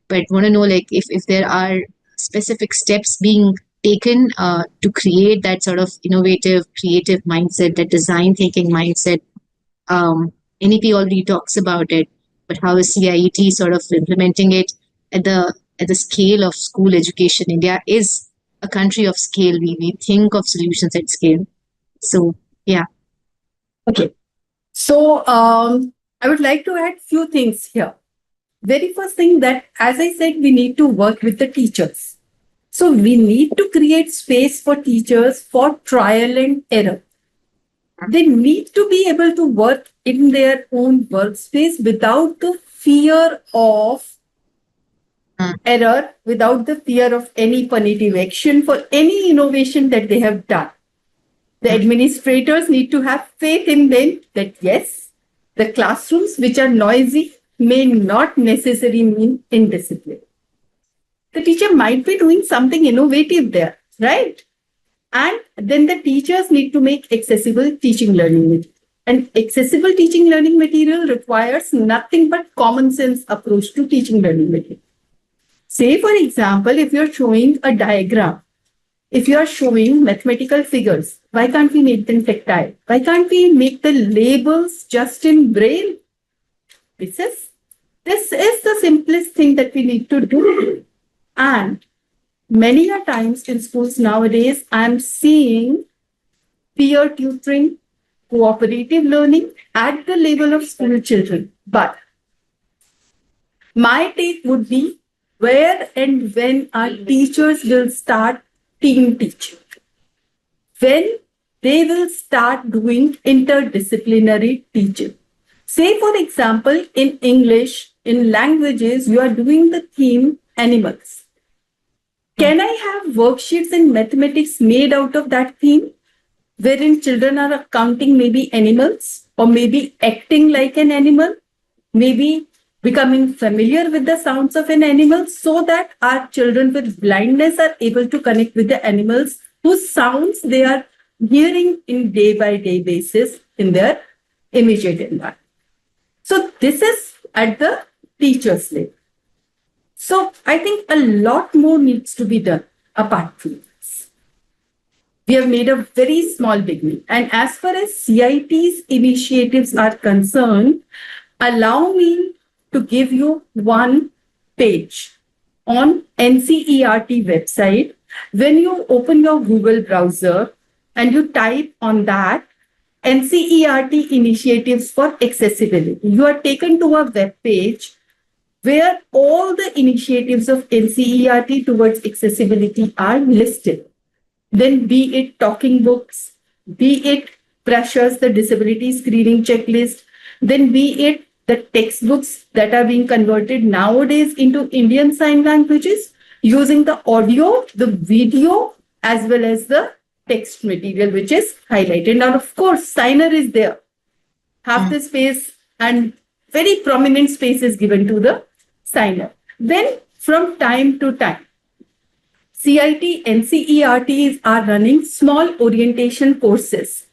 but want to know, like, if there are specific steps being taken to create that sort of innovative, creative mindset, that design thinking mindset. NEP already talks about it, but how is CIET sort of implementing it at the scale of school education? India is a country of scale. We think of solutions at scale. So, yeah. Okay. So, I would like to add few things here. Very first thing that, as I said, we need to work with the teachers. So we need to create space for teachers for trial and error. They need to be able to work in their own workspace without the fear of error, without the fear of any punitive action for any innovation that they have done. The administrators need to have faith in them that yes, the classrooms which are noisy may not necessarily mean indiscipline. The teacher might be doing something innovative there, right? And then the teachers need to make accessible teaching learning material. And accessible teaching learning material requires nothing but common sense approach to teaching learning material. Say, for example, if you're showing a diagram, if you are showing mathematical figures, why can't we make them tactile? Why can't we make the labels just in braille? This is the simplest thing that we need to do. And many a times in schools nowadays, I'm seeing peer tutoring, cooperative learning at the level of school children. But my take would be, where and when our teachers will start team teaching, when they will start doing interdisciplinary teaching. Say, for example, in English, in languages, you are doing the theme animals. Can I have worksheets in mathematics made out of that theme, wherein children are counting maybe animals, or maybe acting like an animal, maybe becoming familiar with the sounds of an animal, so that our children with blindness are able to connect with the animals whose sounds they are hearing in day-by-day basis in their immediate environment. So this is at the teacher's level. So I think a lot more needs to be done apart from this. We have made a very small beginning. And as far as CIT's initiatives are concerned, allow me to give you one page on NCERT website. When you open your Google browser and you type on that NCERT initiatives for accessibility, you are taken to a web page where all the initiatives of NCERT towards accessibility are listed. Then be it talking books, be it pressures, the disability screening checklist, then be it the textbooks that are being converted nowadays into Indian sign languages using the audio, the video, as well as the text material, which is highlighted. Now, of course, signer is there. Half the space and very prominent space is given to the signer. Then, from time to time, CIT, NCERTs are running small orientation courses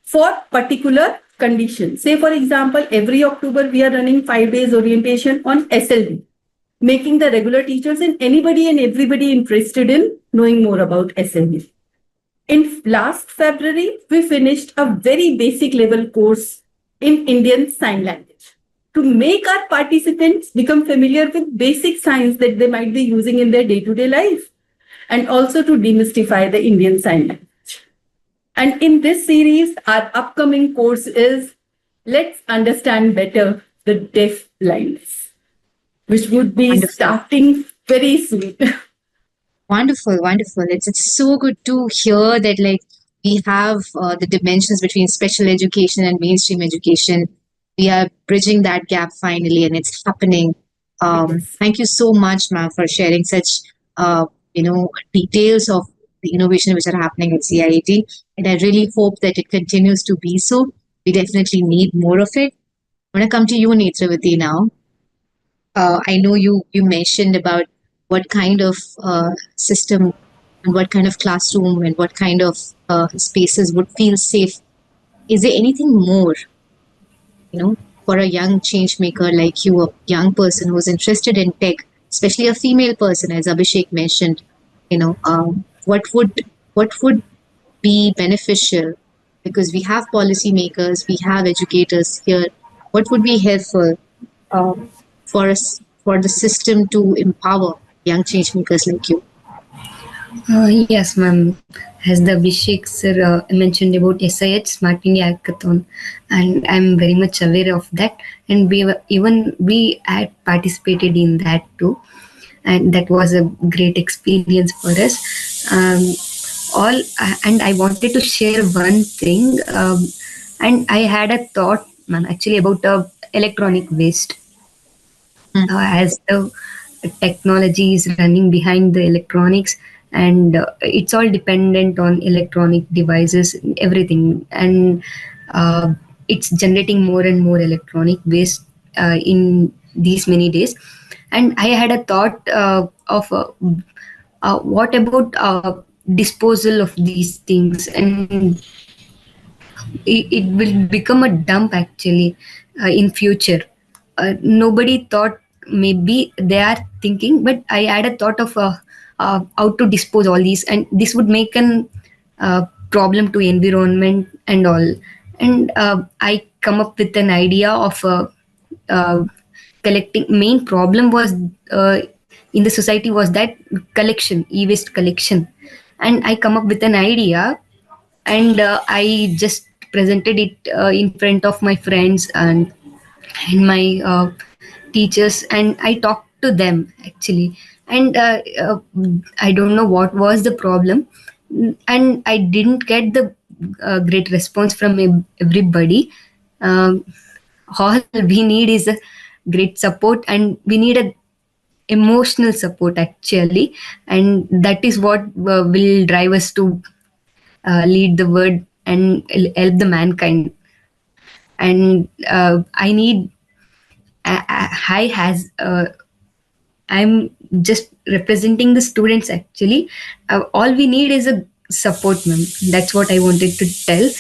for particular conditions. Say, for example, every October, we are running 5 days orientation on SLB, making the regular teachers and anybody and everybody interested in knowing more about SLB. In last February, we finished a very basic level course in Indian Sign Language to make our participants become familiar with basic signs that they might be using in their day-to-day life, and also to demystify the Indian Sign Language. And in this series, our upcoming course is Let's Understand Better the Deaf Blindness, which would be starting very soon. Wonderful, wonderful. It's so good to hear that like we have the dimensions between special education and mainstream education. We are bridging that gap finally, and it's happening. Thank you so much, ma'am, for sharing such details of the innovation which are happening at CIT. And I really hope that it continues to be so. We definitely need more of it. I want to come to you, Netravati, now. I know you mentioned about what kind of system and what kind of classroom and what kind of spaces would feel safe. Is there anything more, for a young change maker like you, a young person who's interested in tech, especially a female person, as Abhishek mentioned, what would be beneficial? Because we have policymakers, we have educators here. What would be helpful for us, for the system to empower young change makers like you? Yes, ma'am. As the Abhishek sir mentioned about SIH Smart India Hackathon, and I'm very much aware of that. And we had participated in that too, and that was a great experience for us. And I wanted to share one thing, and I had a thought, ma'am, actually about electronic waste. As the technology is running behind the electronics, and it's all dependent on electronic devices, everything, and it's generating more and more electronic waste in these many days. And I had a thought of what about disposal of these things, and it will become a dump actually in future. Nobody thought, maybe they are thinking, but I had a thought of how to dispose all these, and this would make an problem to environment and all. And I come up with an idea of collecting. Main problem was in the society was that collection, e-waste collection, and I come up with an idea, and I just presented it in front of my friends and my teachers, and I talked to them actually. And I don't know what was the problem, and I didn't get the great response from everybody. All we need is a great support, and we need a emotional support actually, and that is what will drive us to lead the world and help the mankind. And I'm just representing the students actually. All we need is a support, ma'am. That's what I wanted to tell.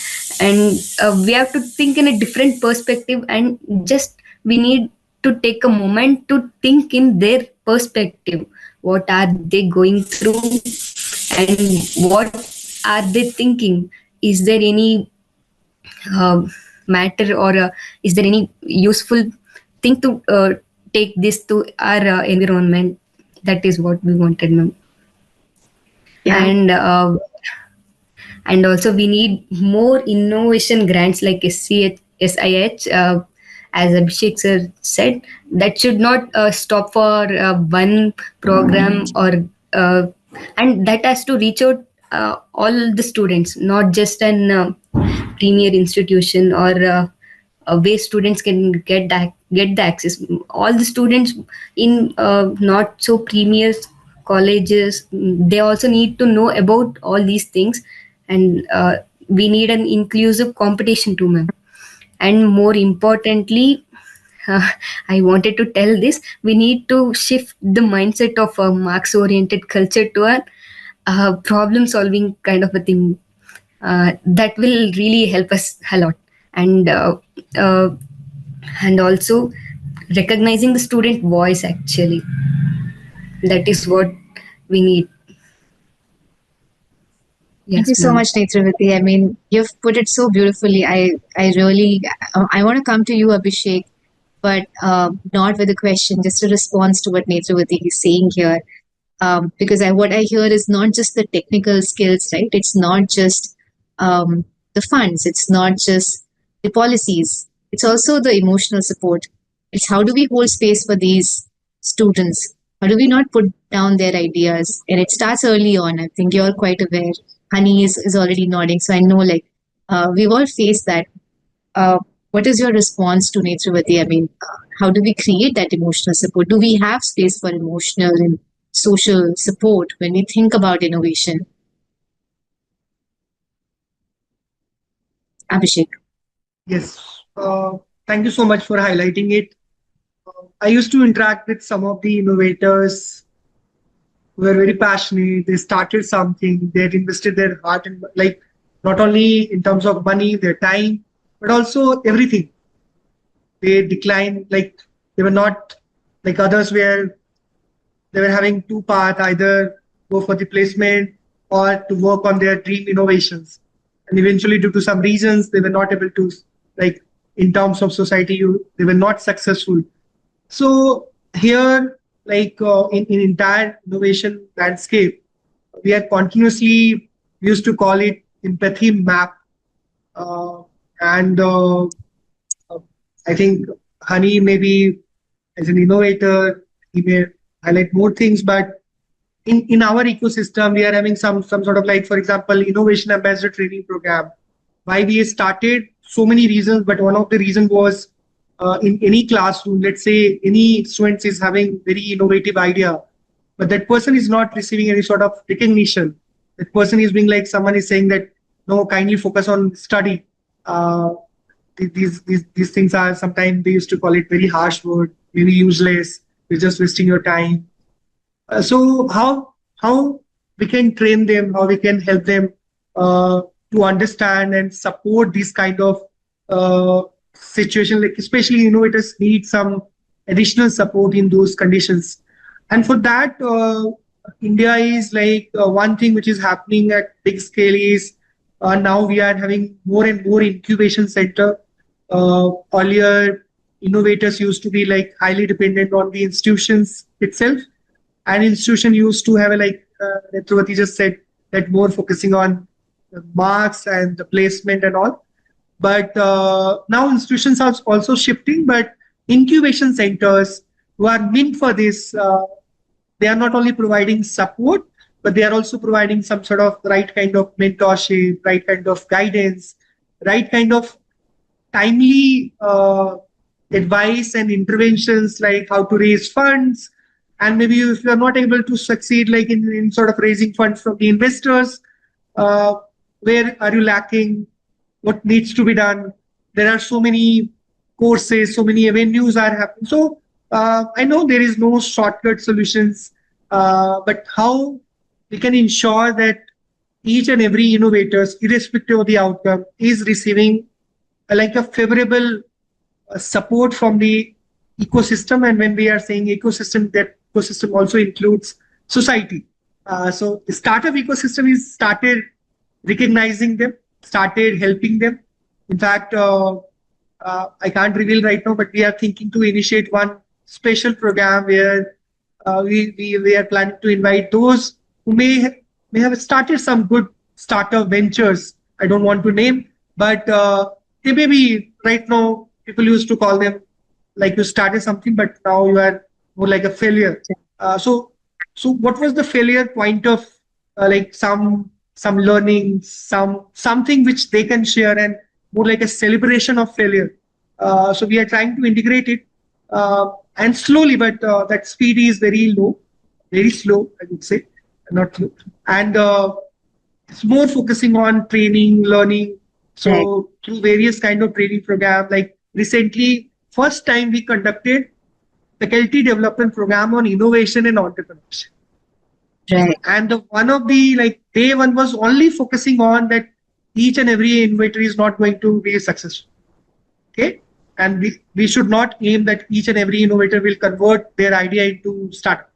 And we have to think in a different perspective, and just we need to take a moment to think in their perspective. What are they going through, and what are they thinking? Is there any matter, or is there any useful thing to take this to our environment? That is what we wanted, ma'am. Yeah. And also we need more innovation grants like SIH, as Abhishek sir said. That should not stop for one program, or and that has to reach out all the students, not just an premier institution or where students can get the access. All the students in not so premier colleges, they also need to know about all these things, and we need an inclusive competition too, ma'am. And more importantly, I wanted to tell this: we need to shift the mindset of a marks-oriented culture to a problem-solving kind of a thing. That will really help us a lot. And uh, and also recognizing the student voice, actually, that is what we need. Thank you so much, Netravati. I mean, you've put it so beautifully. I really, I want to come to you, Abhishek, but not with a question, just a response to what Netravati is saying here. Because what I hear is not just the technical skills, right? It's not just the funds. It's not just the policies. It's also the emotional support. It's how do we hold space for these students? How do we not put down their ideas? And it starts early on. I think you're quite aware. Honey is already nodding. So I know we've all faced that. What is your response to Netravati? I mean, how do we create that emotional support? Do we have space for emotional and social support when we think about innovation? Abhishek. Yes. Thank you so much for highlighting it. I used to interact with some of the innovators who were very passionate. They started something. They had invested their heart and not only in terms of money, their time, but also everything. They declined. They were not like others where they were having two paths, either go for the placement or to work on their dream innovations. And eventually, due to some reasons, they were not able to, in terms of society, they were not successful. So here, in entire innovation landscape, we are continuously used to call it empathy map. I think Honey maybe as an innovator, he may highlight more things, but in our ecosystem, we are having some sort of for example, innovation ambassador training program. Why we started, so many reasons, but one of the reasons was in any classroom, let's say any student is having very innovative idea, but that person is not receiving any sort of recognition. That person is being someone is saying that, no, kindly focus on study. These things are sometimes they used to call it very harsh word, maybe useless. You're just wasting your time. So how we can train them, how we can help them to understand and support this kind of situation, especially innovators need some additional support in those conditions. And for that, India is one thing which is happening at big scale is now we are having more and more incubation center. Earlier, innovators used to be highly dependent on the institutions itself. And institution used to have Netravati just said, that more focusing on the marks and the placement and all. But now institutions are also shifting, but incubation centers who are meant for this, they are not only providing support, but they are also providing some sort of right kind of mentorship, right kind of guidance, right kind of timely advice and interventions, like how to raise funds. And maybe if you are not able to succeed in sort of raising funds from the investors, where are you lacking? What needs to be done? There are so many courses, so many avenues are happening. So I know there is no shortcut solutions, but how we can ensure that each and every innovator, irrespective of the outcome, is receiving a favorable support from the ecosystem. And when we are saying ecosystem, that ecosystem also includes society. So the startup ecosystem is started recognizing them, started helping them. In fact, I can't reveal right now, but we are thinking to initiate one special program where we are planning to invite those who may have started some good startup ventures. I don't want to name, but they may be right now, people used to call them you started something, but now you are more like a failure. So what was the failure point of some some learning, something which they can share, and more like a celebration of failure. So we are trying to integrate it, and slowly, but that speed is very low, very slow, I would say, not low. And it's more focusing on training, learning. So through various kind of training program, like recently, first time we conducted faculty development program on innovation and entrepreneurship. Right. And one of the day one was only focusing on that each and every innovator is not going to be successful. Okay. And we should not aim that each and every innovator will convert their idea into startup.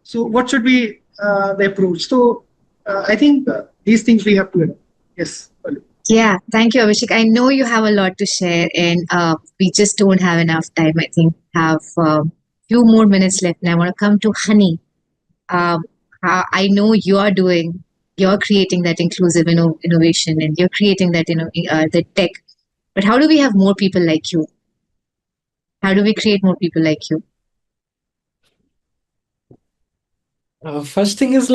So what should be the approach? So I think these things we have to do. Yes. Yeah, thank you, Abhishek. I know you have a lot to share, and we just don't have enough time. I think we have a few more minutes left, and I want to come to Honey. I know you're creating that inclusive innovation, and you're creating that the tech. But how do we have more people like you? How do we create more people like you? First thing is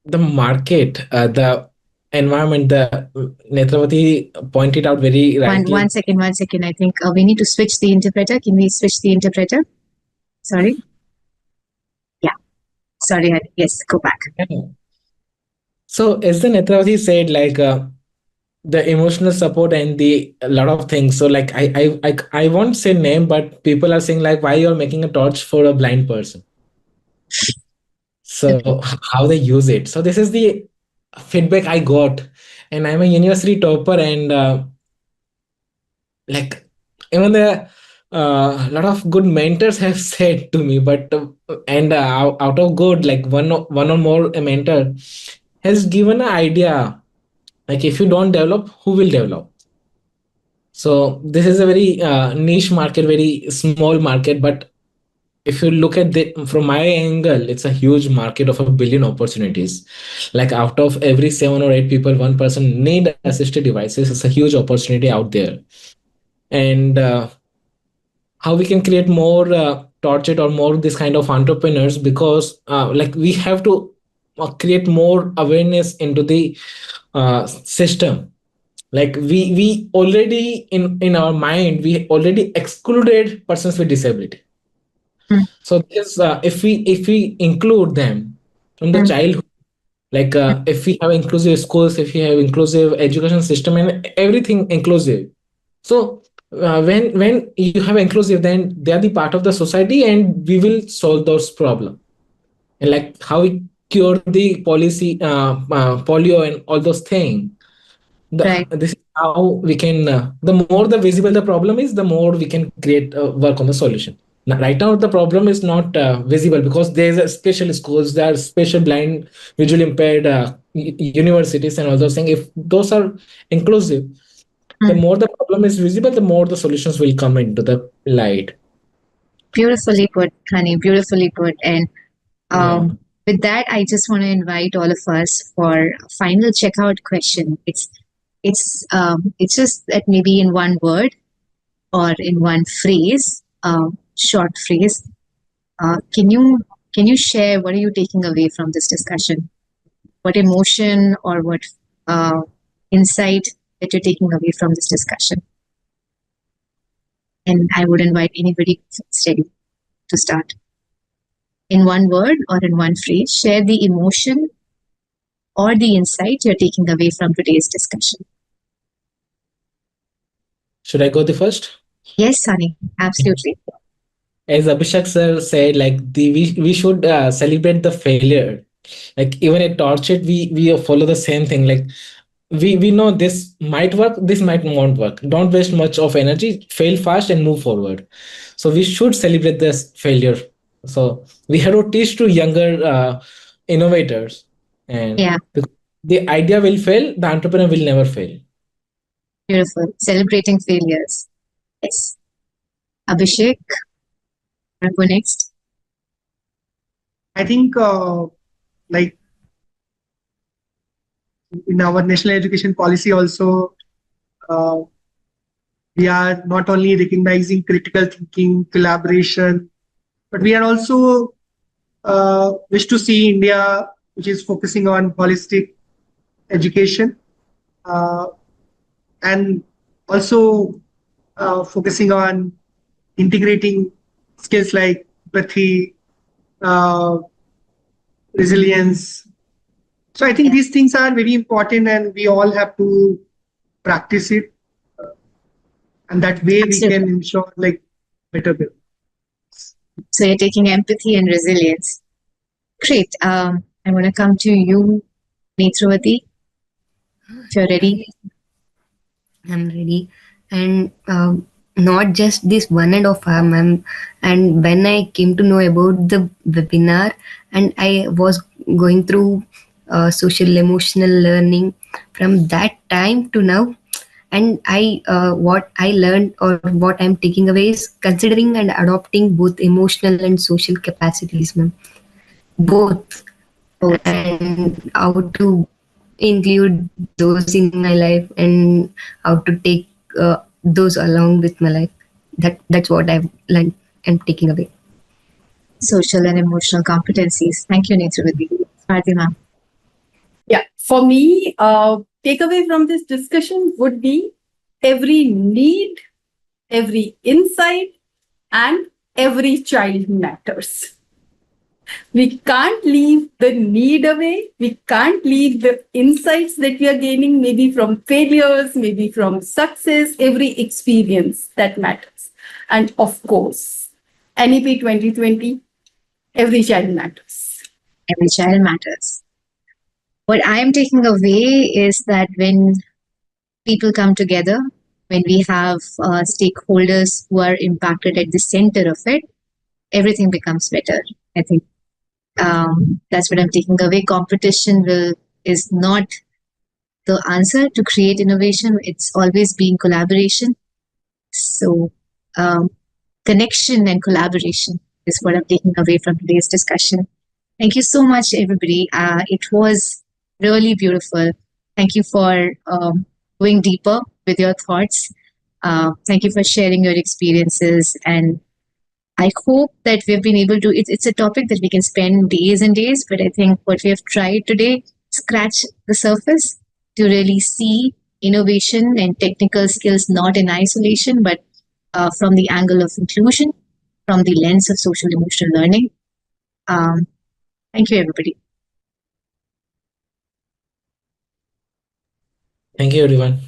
the market, the environment. The Netravati pointed out very rightly. One second. I think we need to switch the interpreter. Can we switch the interpreter? Sorry. Yeah. Sorry. Yes. Go back. Yeah. So as the Netravati said, the emotional support and a lot of things. So I won't say name, but people are saying why you're making a torch for a blind person. So how they use it. So this is the feedback I got, and I'm a university topper, and even the lot of good mentors have said to me, but out of good, one or more a mentor has given an idea, if you don't develop, who will develop? So this is a very niche market, very small market, but if you look at it from my angle, it's a huge market of 1 billion opportunities. Out of every 7 or 8 people, 1 person need assisted devices. It's a huge opportunity out there. And how we can create more tortured or more this kind of entrepreneurs, because we have to create more awareness into the system. We already in our mind, we already excluded persons with disability. So this, if we include them from the childhood, if we have inclusive schools, if we have inclusive education system and everything inclusive, so when you have inclusive, then they are the part of the society, and we will solve those problems. And how we cure the polio and all those things. This is how we can. The more the visible the problem is, the more we can create work on the solution. Now, right now, the problem is not visible because there's a special schools, there are special blind, visually impaired universities, and all those things. If those are inclusive, the more the problem is visible, the more the solutions will come into the light. Beautifully put, Honey. Beautifully put. And with that, I just want to invite all of us for a final checkout question. It's just that maybe in one word or in one phrase, short phrase. Can you share what are you taking away from this discussion? What emotion or what insight that you're taking away from this discussion? And I would invite anybody steady to start. In one word or in one phrase, share the emotion or the insight you're taking away from today's discussion. Should I go the first? Yes, Honey, absolutely. As Abhishek sir said, we should celebrate the failure. Even at Tortured, we follow the same thing. We know this might work, this might not work. Don't waste much of energy, fail fast and move forward. So we should celebrate this failure. So we have to teach to younger innovators, and the idea will fail, the entrepreneur will never fail. Beautiful. Celebrating failures. Yes. Abhishek, I'll go next. I think in our national education policy also, we are not only recognizing critical thinking, collaboration, but we are also wish to see India, which is focusing on holistic education and also focusing on integrating skills like empathy, resilience. So I think these things are very important and we all have to practice it. And that way we can ensure like better build. So you're taking empathy and resilience. Great. I'm going to come to you, Netravati, if you're ready. I'm ready. And not just this 1.5 hour, ma'am. And when I came to know about the webinar and I was going through social emotional learning from that time to now, and I what I learned or what I'm taking away is considering and adopting both emotional and social capacities, ma'am. Both. And how to include those in my life and how to take those along with my life. That's what I've learned and taking away. Social and emotional competencies. Thank you, Netravati. Fatima. Yeah, for me, takeaway from this discussion would be every need, every insight, and every child matters. We can't leave the need away. We can't leave the insights that we are gaining, maybe from failures, maybe from success, every experience that matters. And of course, NEP 2020, every child matters. Every child matters. What I am taking away is that when people come together, when we have stakeholders who are impacted at the center of it, everything becomes better. I think that's what I'm taking away. Competition is not the answer to create innovation. It's always been collaboration. So connection and collaboration is what I'm taking away from today's discussion. Thank you so much, everybody. It was really beautiful. Thank you for going deeper with your thoughts. Thank you for sharing your experiences. And I hope that we've been able to, it's a topic that we can spend days and days, but I think what we have tried today, scratch the surface to really see innovation and technical skills not in isolation, but from the angle of inclusion, from the lens of social emotional learning. Thank you, everybody. Thank you, everyone.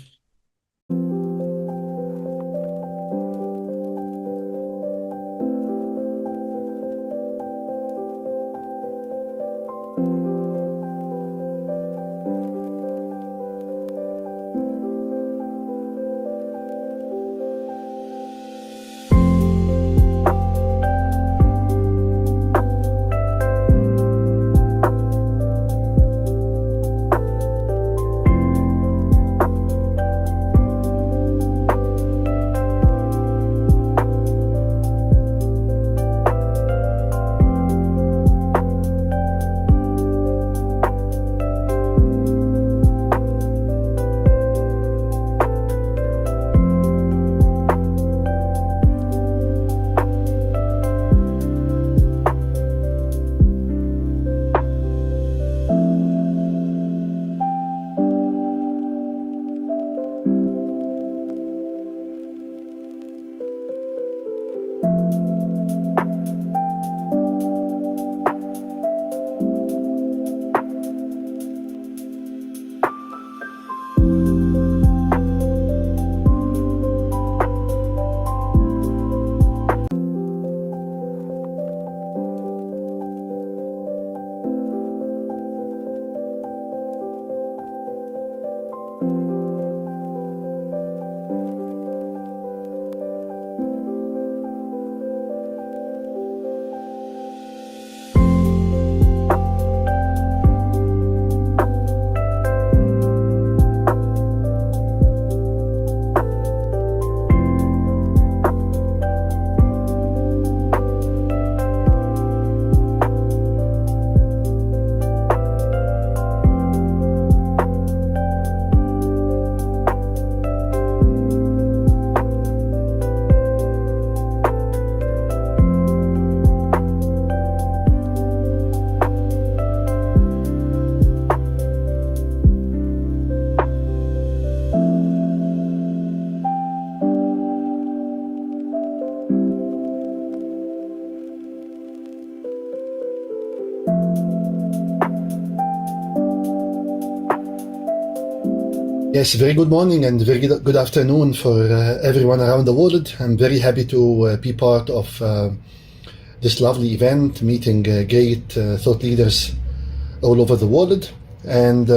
Yes, very good morning and very good afternoon for everyone around the world. I'm very happy to be part of this lovely event, meeting great thought leaders all over the world. And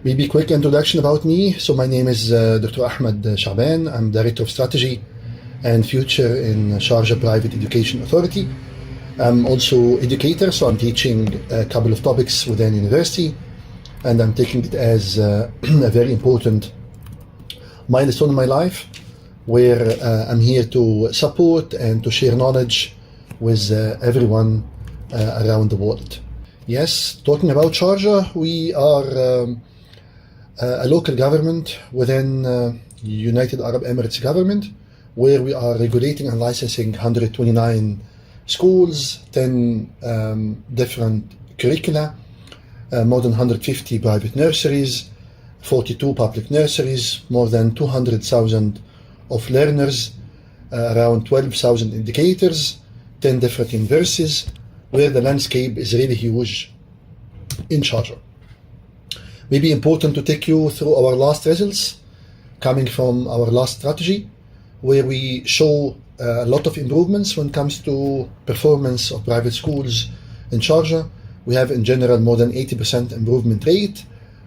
maybe a quick introduction about me. So my name is Dr. Ahmed Shaban. I'm Director of Strategy and Future in Sharjah Private Education Authority. I'm also educator, so I'm teaching a couple of topics within university, and I'm taking it as a very important milestone in my life, where I'm here to support and to share knowledge with everyone around the world. Yes, talking about Sharjah, we are a local government within United Arab Emirates government, where we are regulating and licensing 129 schools, 10 different curricula, more than 150 private nurseries, 42 public nurseries, more than 200,000 of learners, around 12,000 indicators, 10 different universities, where the landscape is really huge in Sharjah. Maybe important to take you through our last results coming from our last strategy, where we show a lot of improvements when it comes to performance of private schools in Sharjah. We have in general more than 80% improvement rate,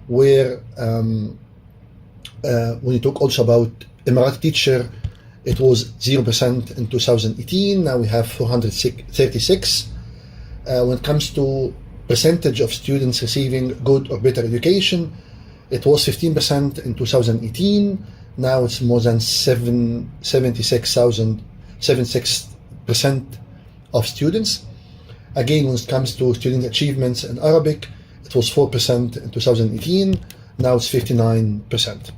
where when you talk also about Emirati teacher, it was 0% in 2018, now we have 436. When it comes to percentage of students receiving good or better education, it was 15% in 2018, now it's more than 76% of students. Again, when it comes to student achievements in Arabic, it was 4% in 2018, now it's 59%.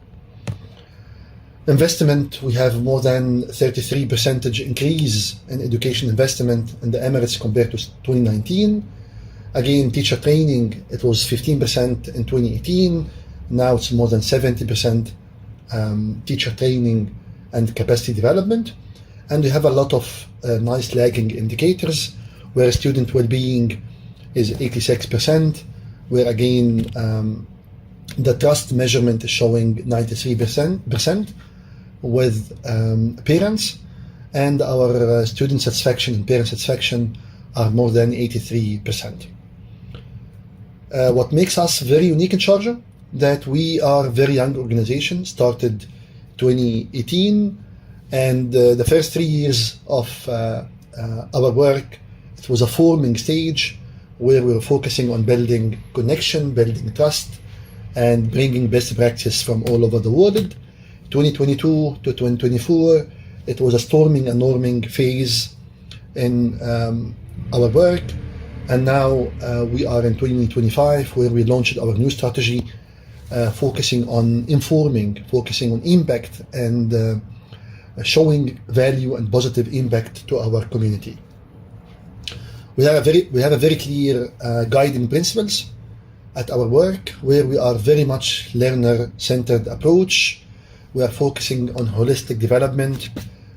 Investment, we have more than 33% increase in education investment in the Emirates compared to 2019. Again, teacher training, it was 15% in 2018, now it's more than 70% teacher training and capacity development. And we have a lot of nice lagging indicators, where student well-being is 86%, where again the trust measurement is showing 93% with parents, and our student satisfaction and parent satisfaction are more than 83%. What makes us very unique in Sharjah, that we are a very young organization, started 2018, and the first 3 years of our work, it was a forming stage where we were focusing on building connection, building trust, and bringing best practice from all over the world. 2022 to 2024, it was a storming and norming phase in our work. And now we are in 2025, where we launched our new strategy, focusing on informing, focusing on impact, and showing value and positive impact to our community. We have a very clear guiding principles at our work, where we are very much learner-centered approach. We are focusing on holistic development,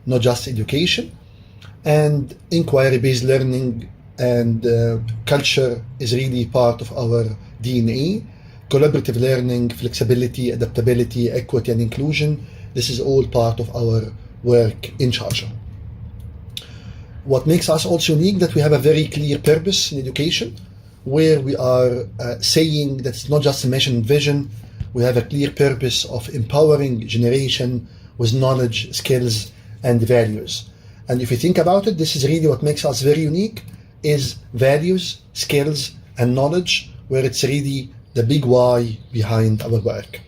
not just education, and inquiry-based learning and culture is really part of our DNA. Collaborative learning, flexibility, adaptability, equity, and inclusion, this is all part of our work in Sharjah. What makes us also unique, that we have a very clear purpose in education, where we are saying that it's not just a mission and vision. We have a clear purpose of empowering generation with knowledge, skills, and values. And if you think about it, this is really what makes us very unique, is values, skills, and knowledge, where it's really the big why behind our work.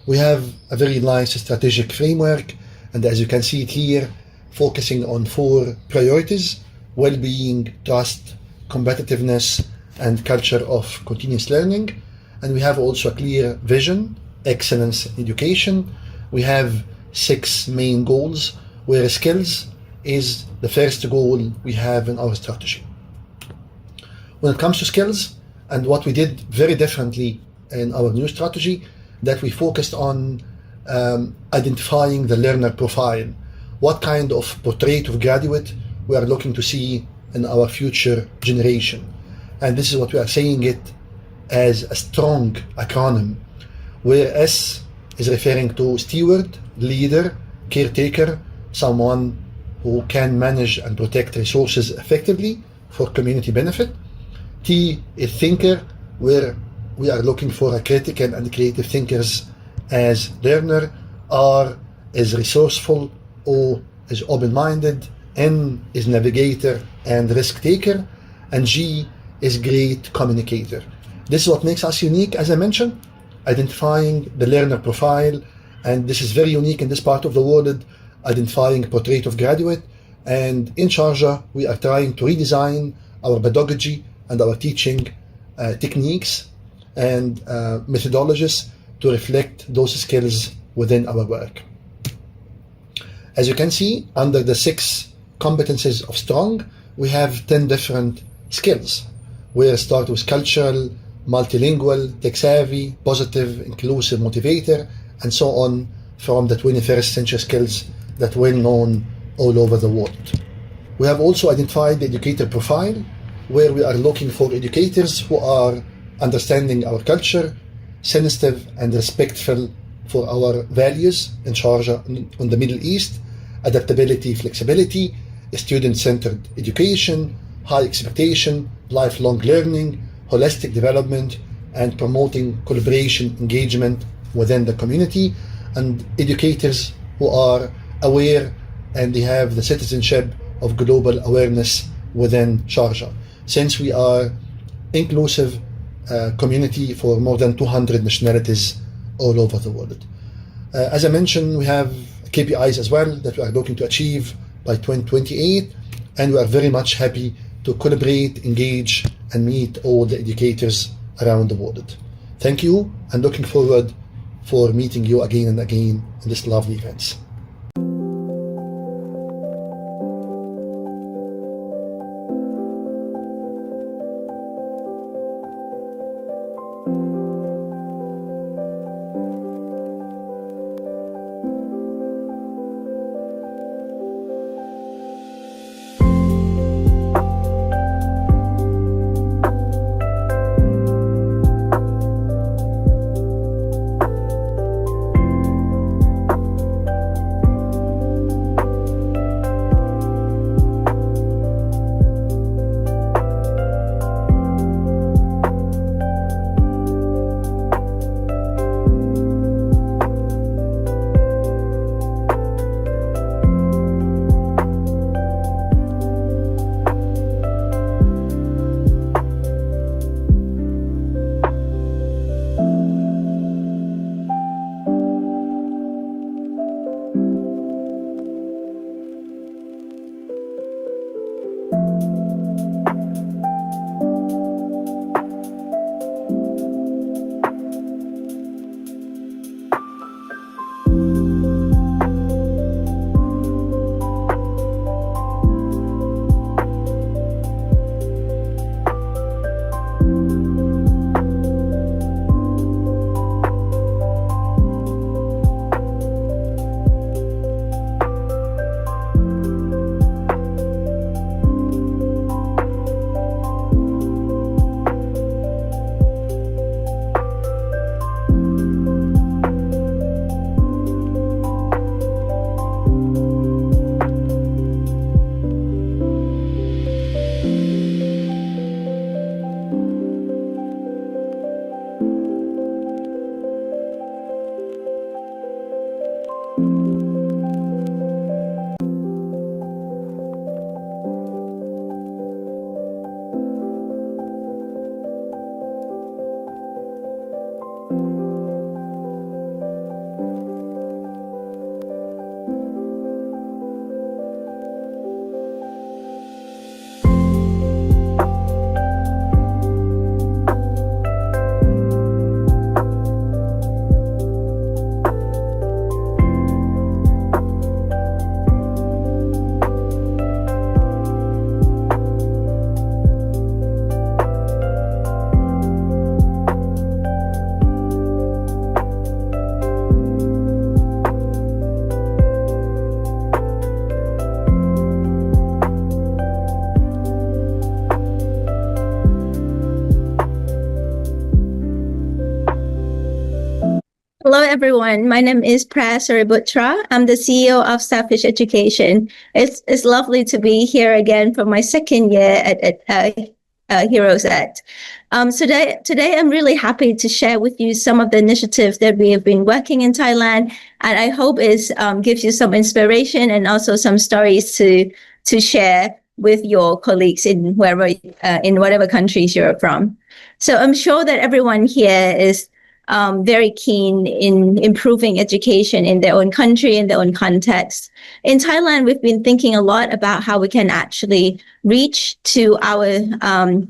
We have a very nice strategic framework, and as you can see it here, focusing on 4 priorities: well-being, trust, competitiveness, and culture of continuous learning. And we have also a clear vision, excellence in education. We have 6 main goals, where skills is the first goal we have in our strategy. When it comes to skills, and what we did very differently in our new strategy, that we focused on identifying the learner profile. What kind of portrait of graduate we are looking to see in our future generation. And this is what we are saying it as a strong acronym, where S is referring to steward, leader, caretaker, someone who can manage and protect resources effectively for community benefit. T is thinker, where we are looking for a critical and creative thinkers as learner. R is resourceful. O is open-minded. N is navigator and risk taker. And G is great communicator. This is what makes us unique, as I mentioned, identifying the learner profile. And this is very unique in this part of the world, identifying portrait of graduate. And in Sharjah, we are trying to redesign our pedagogy and our teaching techniques and methodologies to reflect those skills within our work. As you can see, under the 6 competencies of STRONG, we have 10 different skills. We start with cultural, multilingual, tech-savvy, positive, inclusive, motivator, and so on, from the 21st century skills that are well known all over the world. We have also identified the educator profile, where we are looking for educators who are understanding our culture, sensitive and respectful for our values in Sharjah, in the Middle East, adaptability, flexibility, student-centered education, high expectation, lifelong learning, holistic development, and promoting collaboration, engagement within the community, and educators who are aware and they have the citizenship of global awareness within Sharjah. Since we are inclusive community for more than 200 nationalities all over the world. As I mentioned, we have KPIs as well that we are looking to achieve by 2028, and we are very much happy to collaborate, engage, and meet all the educators around the world. Thank you, and looking forward for meeting you again and again in this lovely events. Hello, everyone. My name is Press Suributra. I'm the CEO of Starfish Education. It's lovely to be here again for my second year at EdHeroes Ed. Today I'm really happy to share with you some of the initiatives that we have been working in Thailand, and I hope it gives you some inspiration and also some stories to share with your colleagues in whatever countries you're from. So I'm sure that everyone here is very keen in improving education in their own country, in their own context. In Thailand, we've been thinking a lot about how we can actually reach to our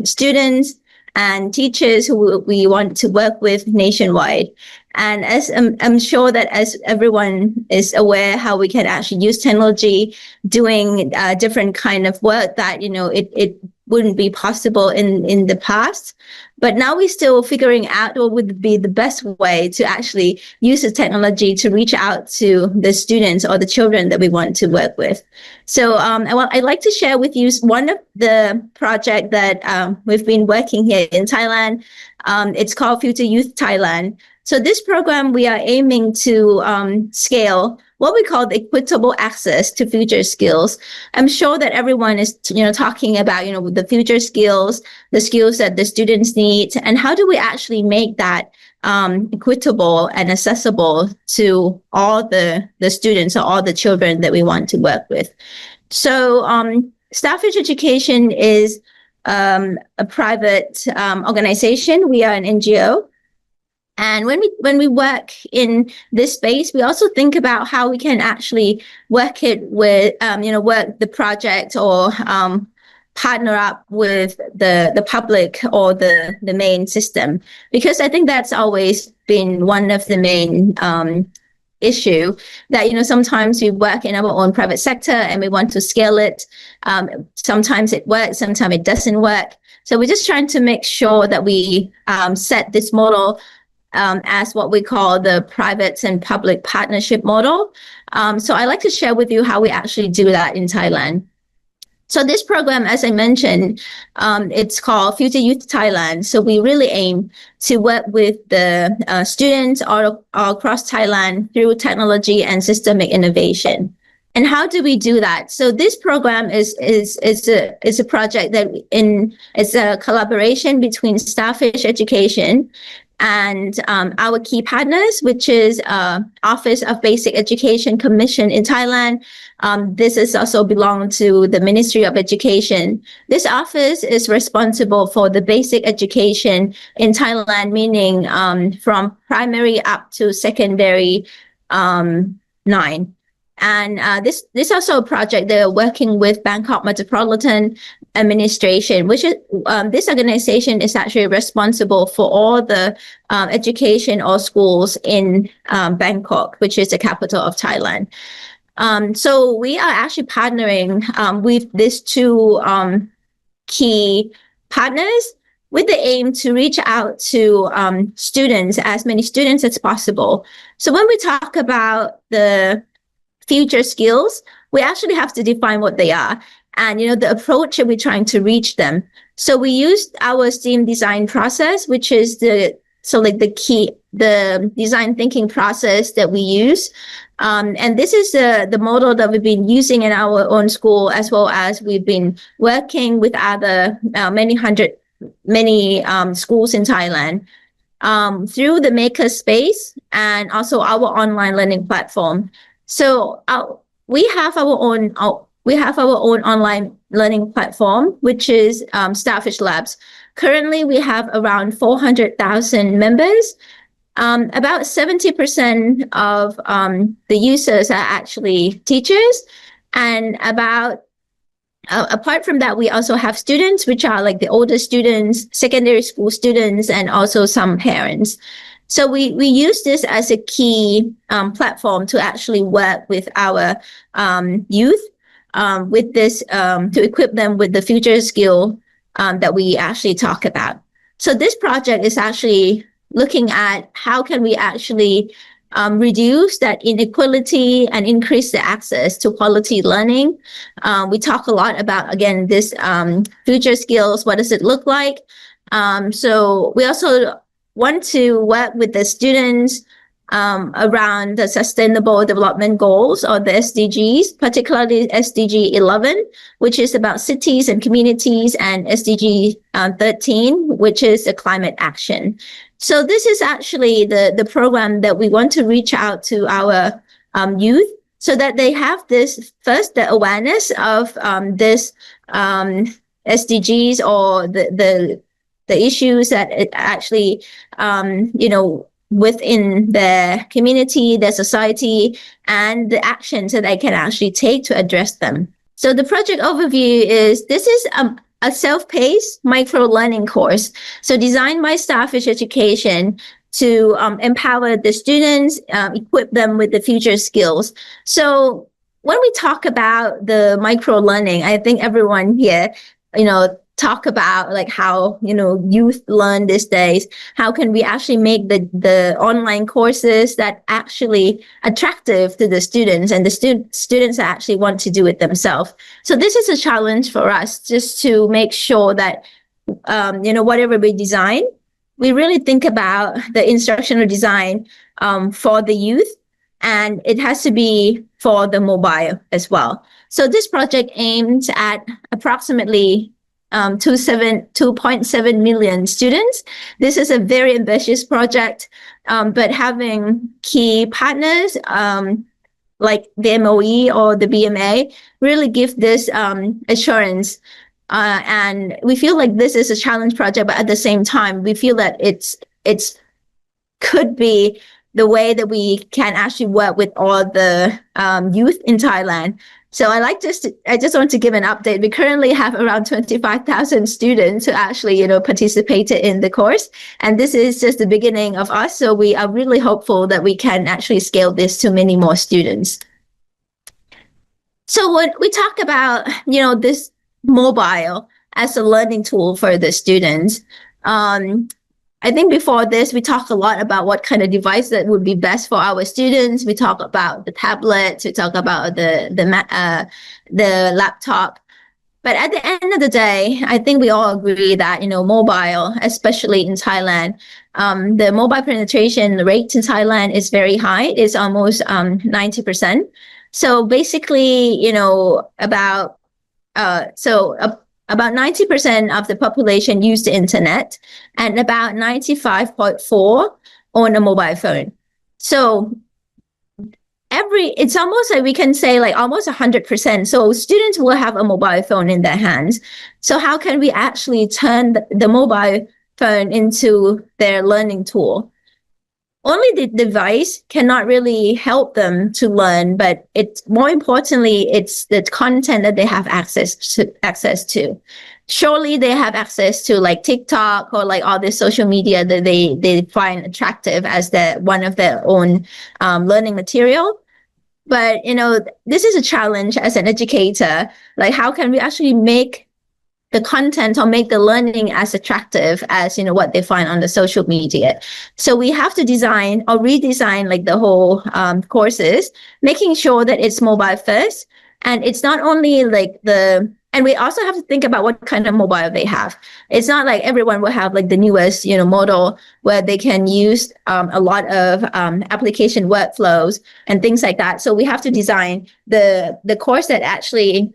students and teachers who we want to work with nationwide. And as I'm sure that as everyone is aware how we can actually use technology doing different kind of work that, it wouldn't be possible in the past. But now we're still figuring out what would be the best way to actually use the technology to reach out to the students or the children that we want to work with. So I'd like to share with you one of the projects that we've been working here in Thailand. It's called Future Youth Thailand. So this program, we are aiming to scale what we call the equitable access to future skills. I'm sure that everyone is, talking about, the future skills, the skills that the students need, and how do we actually make that equitable and accessible to all the students or all the children that we want to work with. So Starfish Education is a private organization. We are an NGO. And when we work in this space, we also think about how we can actually work it with, work the project or partner up with the public or the main system, because I think that's always been one of the main issue that, sometimes we work in our own private sector and we want to scale it. Sometimes it works, sometimes it doesn't work. So we're just trying to make sure that we set this model as what we call the private and public partnership model. So I'd like to share with you how we actually do that in Thailand. So this program, as I mentioned, it's called Future Youth Thailand. So we really aim to work with the students all across Thailand through technology and systemic innovation. And how do we do that? So this program is a project that it's a collaboration between Starfish Education and our key partners, which is Office of Basic Education Commission in Thailand. This is also belong to the Ministry of Education. This office is responsible for the basic education in Thailand, meaning from primary up to secondary 9. And this also a project they're working with Bangkok Metropolitan Administration, which is this organization is actually responsible for all the education or schools in Bangkok, which is the capital of Thailand. So we are actually partnering with these two key partners with the aim to reach out to students, as many students as possible. So when we talk about the future skills, we actually have to define what they are and, the approach that we're trying to reach them. So we used our STEAM design process, which is the design thinking process that we use. And this is the model that we've been using in our own school, as well as we've been working with other many schools in Thailand through the maker space and also our online learning platform. So we have our own online learning platform, which is Starfish Labs. Currently, we have around 400,000 members. About 70% of the users are actually teachers, and apart from that, we also have students, which are like the older students, secondary school students, and also some parents. So we use this as a key platform to actually work with our youth with this to equip them with the future skill that we actually talk about. So this project is actually looking at how can we actually reduce that inequality and increase the access to quality learning. We talk a lot about, again, this future skills. What does it look like? So we also want to work with the students around the Sustainable Development Goals, or the SDGs, particularly SDG 11, which is about cities and communities, and SDG 13, which is the climate action. So this is actually the program that we want to reach out to our youth, so that they have this, first, the awareness of this SDGs, or the issues that it actually, within their community, their society, and the actions that they can actually take to address them. So the project overview is, this is a self-paced micro-learning course, so designed by Starfish Education to empower the students, equip them with the future skills. So when we talk about the micro-learning, I think everyone here, talk about like how, youth learn these days. How can we actually make the online courses that actually attractive to the students, and the students actually want to do it themselves? So this is a challenge for us, just to make sure that, whatever we design, we really think about the instructional design for the youth, and it has to be for the mobile as well. So this project aims at approximately 2.7 million students. This is a very ambitious project, but having key partners like the MOE or the BMA really give this assurance. And we feel like this is a challenge project, but at the same time, we feel that it's could be the way that we can actually work with all the youth in Thailand. So I just want to give an update. We currently have around 25,000 students who actually, participated in the course. And this is just the beginning of us. So we are really hopeful that we can actually scale this to many more students. So when we talk about, this mobile as a learning tool for the students, I think before this, we talked a lot about what kind of device that would be best for our students. We talk about the tablets, we talk about the laptop. But at the end of the day, I think we all agree that, mobile, especially in Thailand, the mobile penetration rate in Thailand is very high. It's almost 90%. So basically, about 90% of the population use the internet, and about 95.4% own a mobile phone. So it's almost like we can say like almost 100%. So students will have a mobile phone in their hands. So how can we actually turn the mobile phone into their learning tool? Only the device cannot really help them to learn, but more importantly, it's the content that they have access to. Surely they have access to like TikTok or like all the social media that they find attractive as one of their own learning material. But, this is a challenge as an educator. Like, how can we actually make the content or make the learning as attractive as, what they find on the social media? So we have to design or redesign like the whole courses, making sure that it's mobile first. And it's not only like and we also have to think about what kind of mobile they have. It's not like everyone will have like the newest, model where they can use a lot of application workflows and things like that. So we have to design the course that actually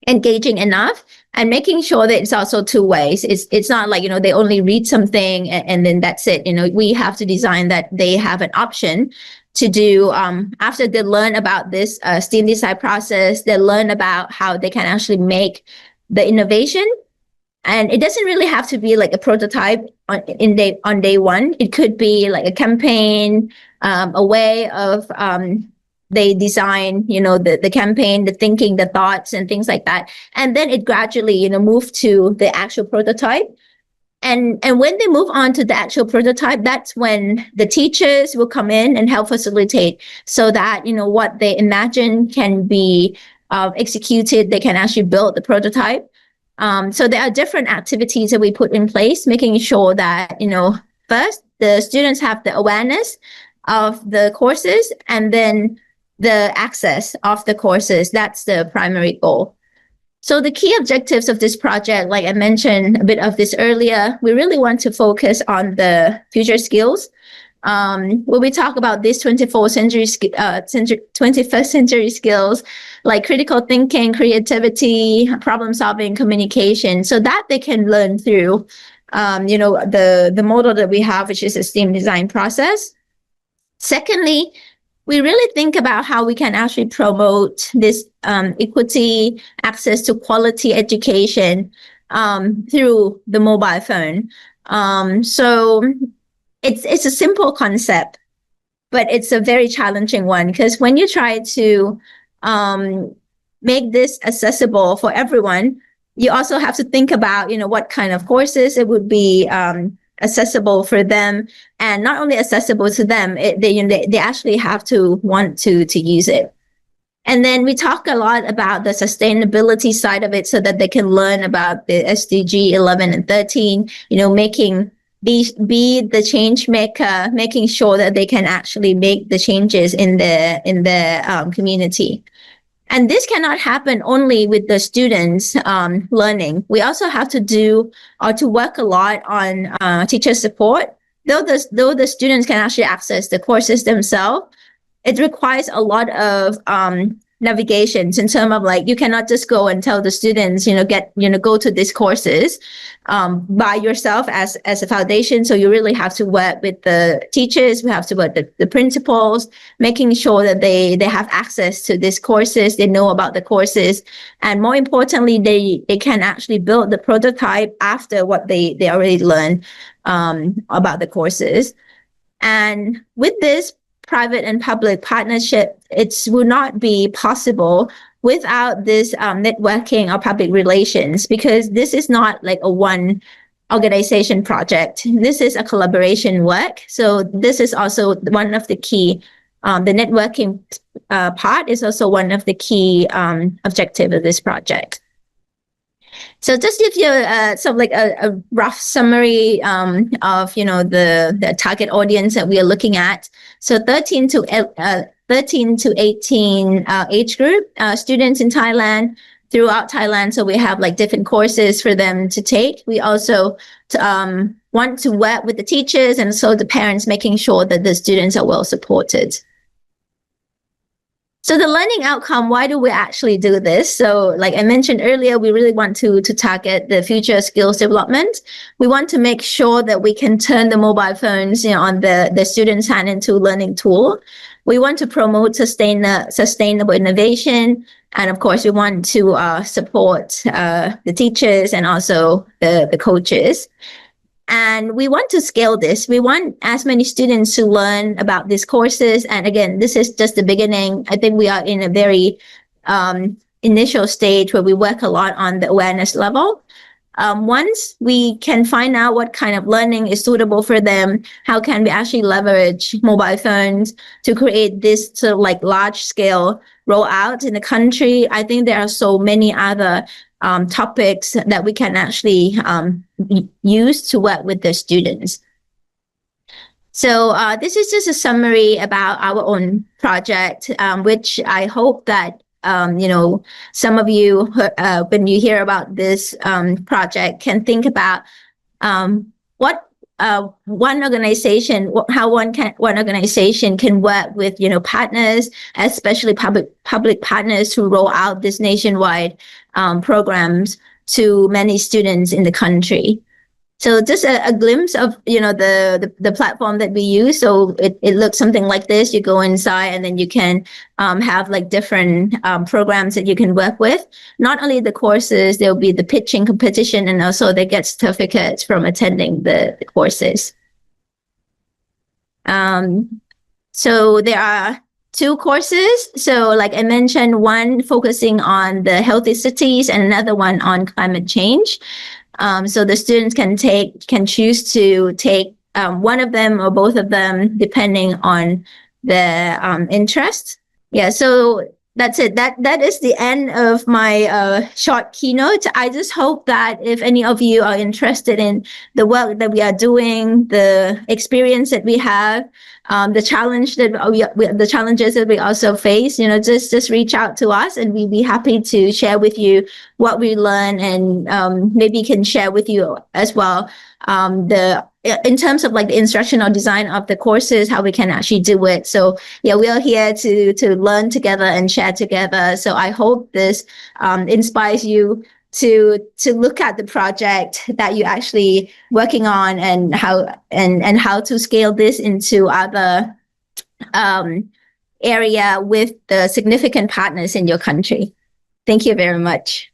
engaging enough, and making sure that it's also two ways. It's not like, they only read something and then that's it. We have to design that they have an option to do, after they learn about this STEAM design process, they learn about how they can actually make the innovation. And it doesn't really have to be like a prototype on day one. It could be like a campaign, a way of, they design, the campaign, the thinking, the thoughts, and things like that. And then it gradually, move to the actual prototype. And when they move on to the actual prototype, that's when the teachers will come in and help facilitate, so that, what they imagine can be executed. They can actually build the prototype. So there are different activities that we put in place, making sure that, first, the students have the awareness of the courses, and then the access of the courses. That's the primary goal. So the key objectives of this project, like I mentioned a bit of this earlier, we really want to focus on the future skills. when we talk about these 21st century skills, like critical thinking, creativity, problem solving, communication, so that they can learn through, the model that we have, which is a STEAM design process. Secondly, we really think about how we can actually promote this equity, access to quality education through the mobile phone. So it's a simple concept, but it's a very challenging one, because when you try to make this accessible for everyone, you also have to think about, what kind of courses it would be accessible for them, and not only accessible to them, they actually have to want to use it. And then we talk a lot about the sustainability side of it, so that they can learn about the SDG 11 and 13, be the change maker, making sure that they can actually make the changes in the community. And this cannot happen only with the students learning. We also have to do or to work a lot on teacher support. Though the students can actually access the courses themselves, it requires a lot of navigations in terms of, like, you cannot just go and tell the students, go to these courses by yourself as a foundation. So you really have to work with the teachers. We have to work with the principals, making sure that they have access to these courses, they know about the courses, and more importantly, they can actually build the prototype after what they already learned about the courses. And with this private and public partnership, it would not be possible without this networking or public relations, because this is not like a one organization project. This is a collaboration work. So this is also one of the key, the networking part is also one of the key objectives of this project. So just give you a rough summary of the target audience that we are looking at. So 13 to 18 age group students in Thailand, throughout Thailand. So we have like different courses for them to take. We also want to work with the teachers and so the parents, making sure that the students are well supported. So the learning outcome, why do we actually do this? So like I mentioned earlier, we really want to target the future skills development. We want to make sure that we can turn the mobile phones on the students' hand into a learning tool. We want to promote sustainable innovation. And of course, we want to support the teachers and also the coaches. And we want to scale this. We want as many students to learn about these courses. And again, this is just the beginning. I think we are in a very initial stage where we work a lot on the awareness level. Once we can find out what kind of learning is suitable for them, how can we actually leverage mobile phones to create this sort of like large scale rollout in the country, I think there are so many other topics that we can actually use to work with the students. So this is just a summary about our own project, which I hope that some of you, when you hear about this project, can think about what one organization, how one organization can work with partners, especially public partners, to roll out this nationwide programs to many students in the country. So just a glimpse of the platform that we use. So it looks something like this. You go inside and then you can have like different programs that you can work with. Not only the courses, there'll be the pitching competition, and also they get certificates from attending the courses. So there are 2 courses. So like I mentioned, one focusing on the healthy cities and another one on climate change. So the students can choose to take one of them or both of them, depending on the interest. Yeah, so that's it. That is the end of my short keynote. I just hope that if any of you are interested in the work that we are doing, the experience that we have, the challenges that we also face, just reach out to us, and we'd be happy to share with you what we learn, and maybe can share with you as well the in terms of like the instructional design of the courses, how we can actually do it. So yeah, we are here to learn together and share together. So I hope this inspires you to look at the project that you're actually working on and how to scale this into other area with the significant partners in your country. Thank you very much.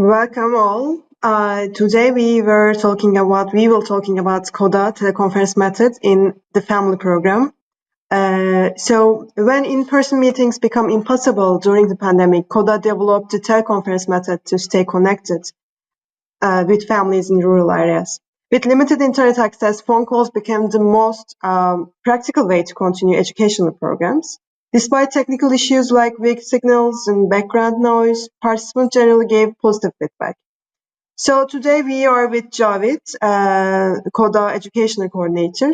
Welcome all. Today we will talking about CODA teleconference method in the family program. So when in-person meetings become impossible during the pandemic, CODA developed the teleconference method to stay connected with families in rural areas. With limited internet access, phone calls became the most practical way to continue educational programs. Despite technical issues like weak signals and background noise, participants generally gave positive feedback. So today we are with Javed, CODA Educational Coordinator.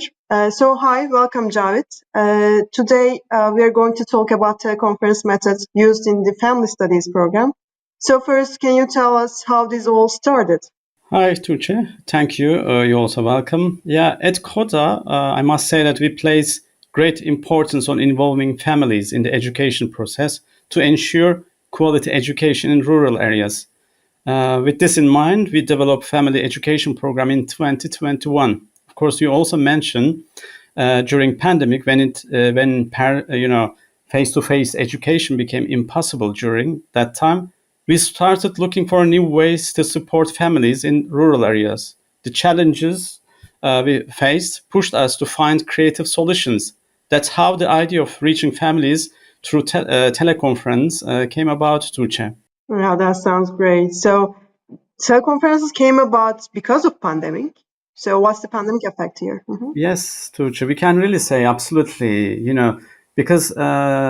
So hi, welcome Javed. Today we are going to talk about teleconference methods used in the Family Studies program. So first, can you tell us how this all started? Hi, Tuğçe. Thank you. You're also welcome. Yeah, at CODA, I must say that we place great importance on involving families in the education process to ensure quality education in rural areas. With this in mind, we developed family education program in 2021. Of course, you also mentioned during pandemic when face-to-face education became impossible during that time, we started looking for new ways to support families in rural areas. The challenges we faced pushed us to find creative solutions. That's how the idea of reaching families through teleconference came about, Tuğçe. Yeah, that sounds great. So teleconferences came about because of pandemic. So what's the pandemic effect here? Mm-hmm. Yes, Tuğçe, we can really say absolutely, because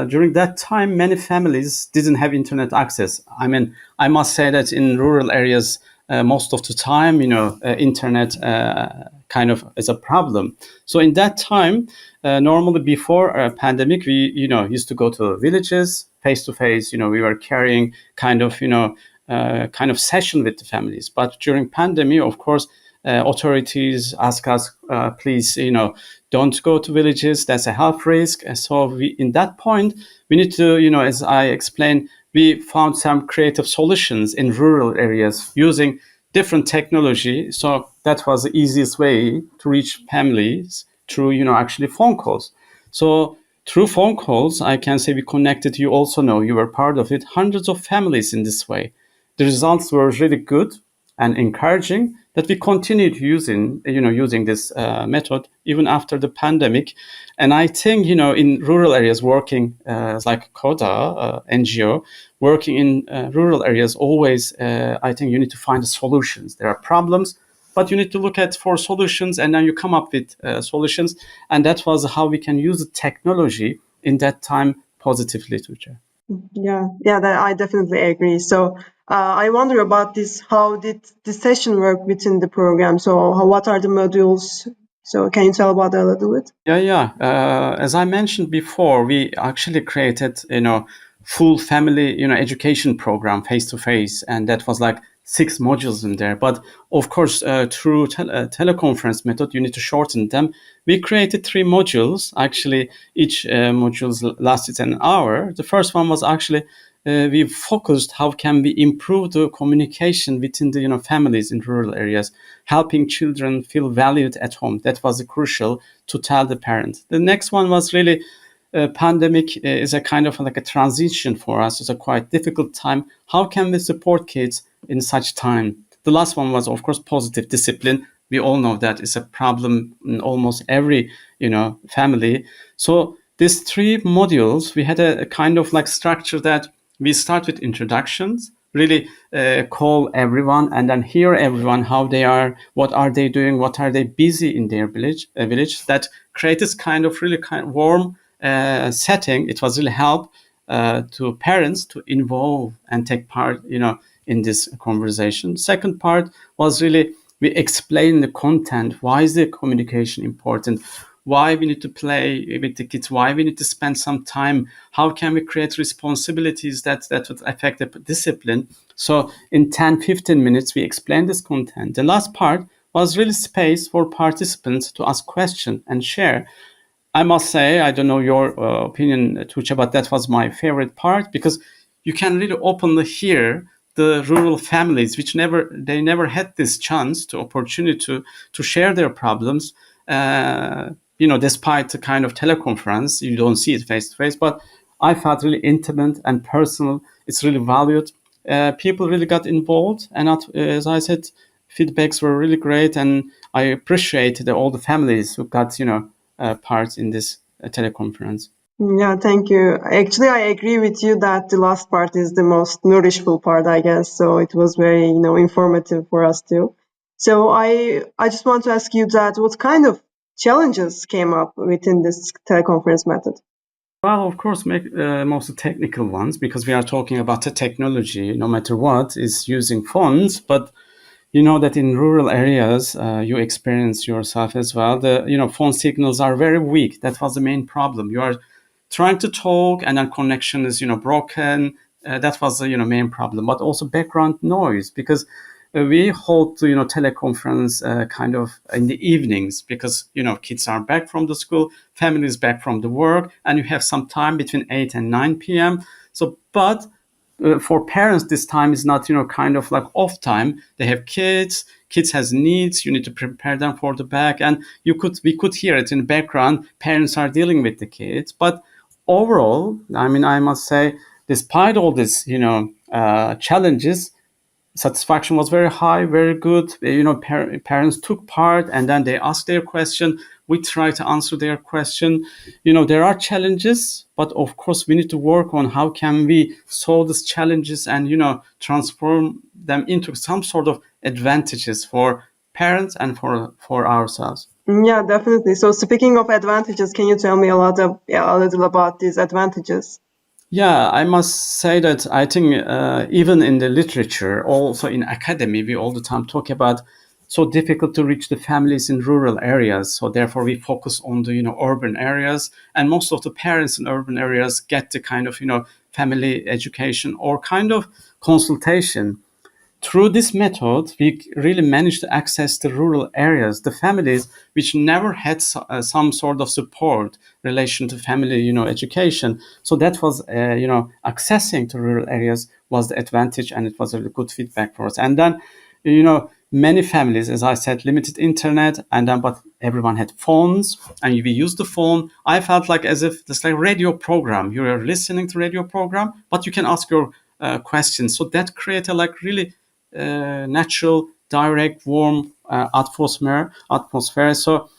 during that time, many families didn't have internet access. I mean, I must say that in rural areas, most of the time, internet kind of is a problem. So in that time, normally before a pandemic, we, used to go to villages face to face. We were carrying kind of session with the families. But during pandemic, of course, authorities ask us, please, don't go to villages. That's a health risk. So in that point, we need to, as I explained, we found some creative solutions in rural areas using different technology. So that was the easiest way to reach families through, actually phone calls. So through phone calls, I can say we connected, you also know, you were part of it, hundreds of families in this way. The results were really good and encouraging that we continued using this method even after the pandemic. And I think, in rural areas working like CODA, NGO, working in rural areas, always, I think you need to find the solutions. There are problems, but you need to look at for solutions and then you come up with solutions. And that was how we can use the technology in that time positively, Tuğçe. Yeah, I definitely agree. So I wonder about this. How did the session work within the program? So what are the modules? So can you tell about that a little bit? Yeah. As I mentioned before, we actually created, full family, education program face to face, and that was like 6 modules in there. But of course, through teleconference method, you need to shorten them. We created 3 modules. Actually, each module lasted an hour. The first one was actually we focused how can we improve the communication within the families in rural areas, helping children feel valued at home. That was crucial to tell the parents. The next one was really pandemic is a kind of like a transition for us. It's a quite difficult time. How can we support kids in such time? The last one was, of course, positive discipline. We all know that is a problem in almost every family. So these 3 modules, we had a kind of like structure that we start with introductions, really call everyone and then hear everyone how they are, what are they doing, what are they busy in their village. That creates this kind of really warm setting. It was really help to parents to involve and take part, in this conversation. Second part was really we explain the content. Why is the communication important? Why we need to play with the kids, why we need to spend some time, how can we create responsibilities that would affect the discipline. So in 10-15 minutes, we explained this content. The last part was really space for participants to ask questions and share. I must say, I don't know your opinion, Tuğçe, but that was my favorite part because you can really openly hear the rural families, which never had this chance, to opportunity to share their problems. Despite the kind of teleconference, you don't see it face to face, but I felt really intimate and personal. It's really valued. people really got involved, and as I said, feedbacks were really great, and I appreciate all the families who got part in this teleconference. Yeah, thank you. Actually, I agree with you that the last part is the most nourishful part, I guess. So it was very, informative for us too. So I just want to ask you that what kind of challenges came up within this teleconference method? Well, of course, most technical ones, because we are talking about the technology, no matter what, is using phones. But you know that in rural areas, you experience yourself as well. The phone signals are very weak. That was the main problem. You are trying to talk, and then connection is broken. That was the main problem. But also background noise, because we hold teleconference kind of in the evenings, because kids are back from the school, families back from the work, and you have some time between 8 and 9 p.m. So, but for parents, this time is not kind of like off time. They have kids has needs. You need to prepare them for the back, and we could hear it in the background. Parents are dealing with the kids, but overall, I mean, I must say, despite all this challenges, satisfaction was very high, very good. Parents took part, and then they asked their question. We try to answer their question. There are challenges, but of course we need to work on how can we solve these challenges and transform them into some sort of advantages for parents and for ourselves. Yeah, definitely. So speaking of advantages, can you tell me a little about these advantages? Yeah, I must say that I think even in the literature, also in academy, we all the time talk about so difficult to reach the families in rural areas. So therefore, we focus on the urban areas, and most of the parents in urban areas get the kind of family education or kind of consultation. Through this method, we really managed to access the rural areas, the families which never had some sort of support relation to family, education. So that was, accessing to rural areas was the advantage, and it was a good feedback for us. And then, many families, as I said, limited internet, and then but everyone had phones, and we used the phone. I felt like as if it's like a radio program. You are listening to radio program, but you can ask your questions. So that created like really natural, direct, warm atmosphere. So,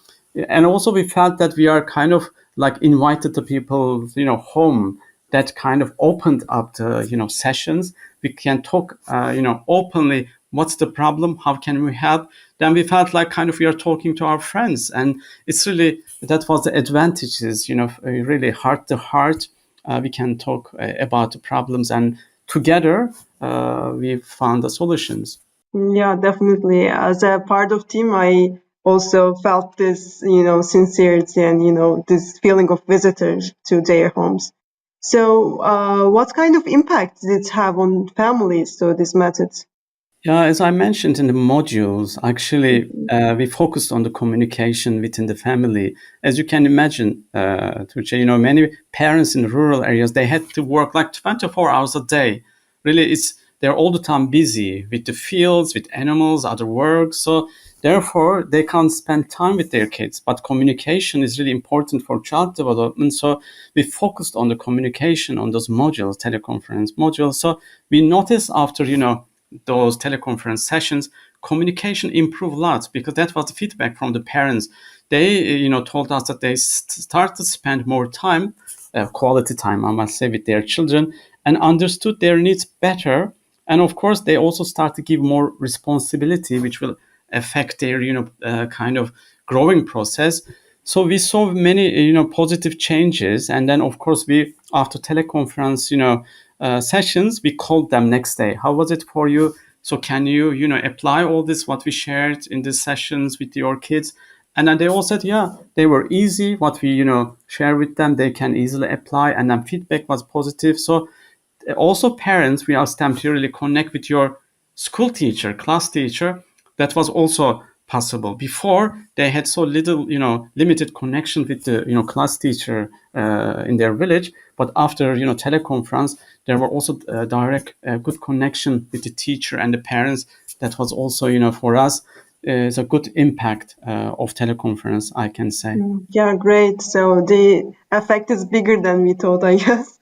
and also we felt that we are kind of like invited the people, home. That kind of opened up the, sessions. We can talk, openly. What's the problem? How can we help? Then we felt like kind of we are talking to our friends, and it's really that was the advantages. Really heart to heart. We can talk about the problems, and together we found the solutions. Yeah, definitely. As a part of team, I also felt this, sincerity and, this feeling of visitors to their homes. So what kind of impact did it have on families, so this method? Yeah, as I mentioned in the modules, actually, we focused on the communication within the family. As you can imagine, Tuğçe, many parents in rural areas, they had to work like 24 hours a day. Really, they're all the time busy with the fields, with animals, other work. So therefore, they can't spend time with their kids. But communication is really important for child development. So we focused on the communication on those modules, teleconference modules. So we noticed after, those teleconference sessions, communication improved a lot, because that was the feedback from the parents. They, told us that they started to spend more time, quality time, I must say, with their children, and understood their needs better. And of course, they also start to give more responsibility, which will affect their, kind of growing process. So we saw many, positive changes. And then, of course, we, after teleconference, sessions, we called them next day. How was it for you? So can you, apply all this, what we shared in these sessions with your kids? And then they all said, yeah, they were easy. What we, share with them, they can easily apply. And then feedback was positive. So also parents, we asked them to really connect with your school teacher, class teacher. That was also possible. Before, they had so little, limited connection with the, class teacher in their village. But after, teleconference, there were also direct, good connection with the teacher and the parents. That was also, for us, it's a good impact of teleconference, I can say. Yeah, great. So the effect is bigger than we thought, I guess.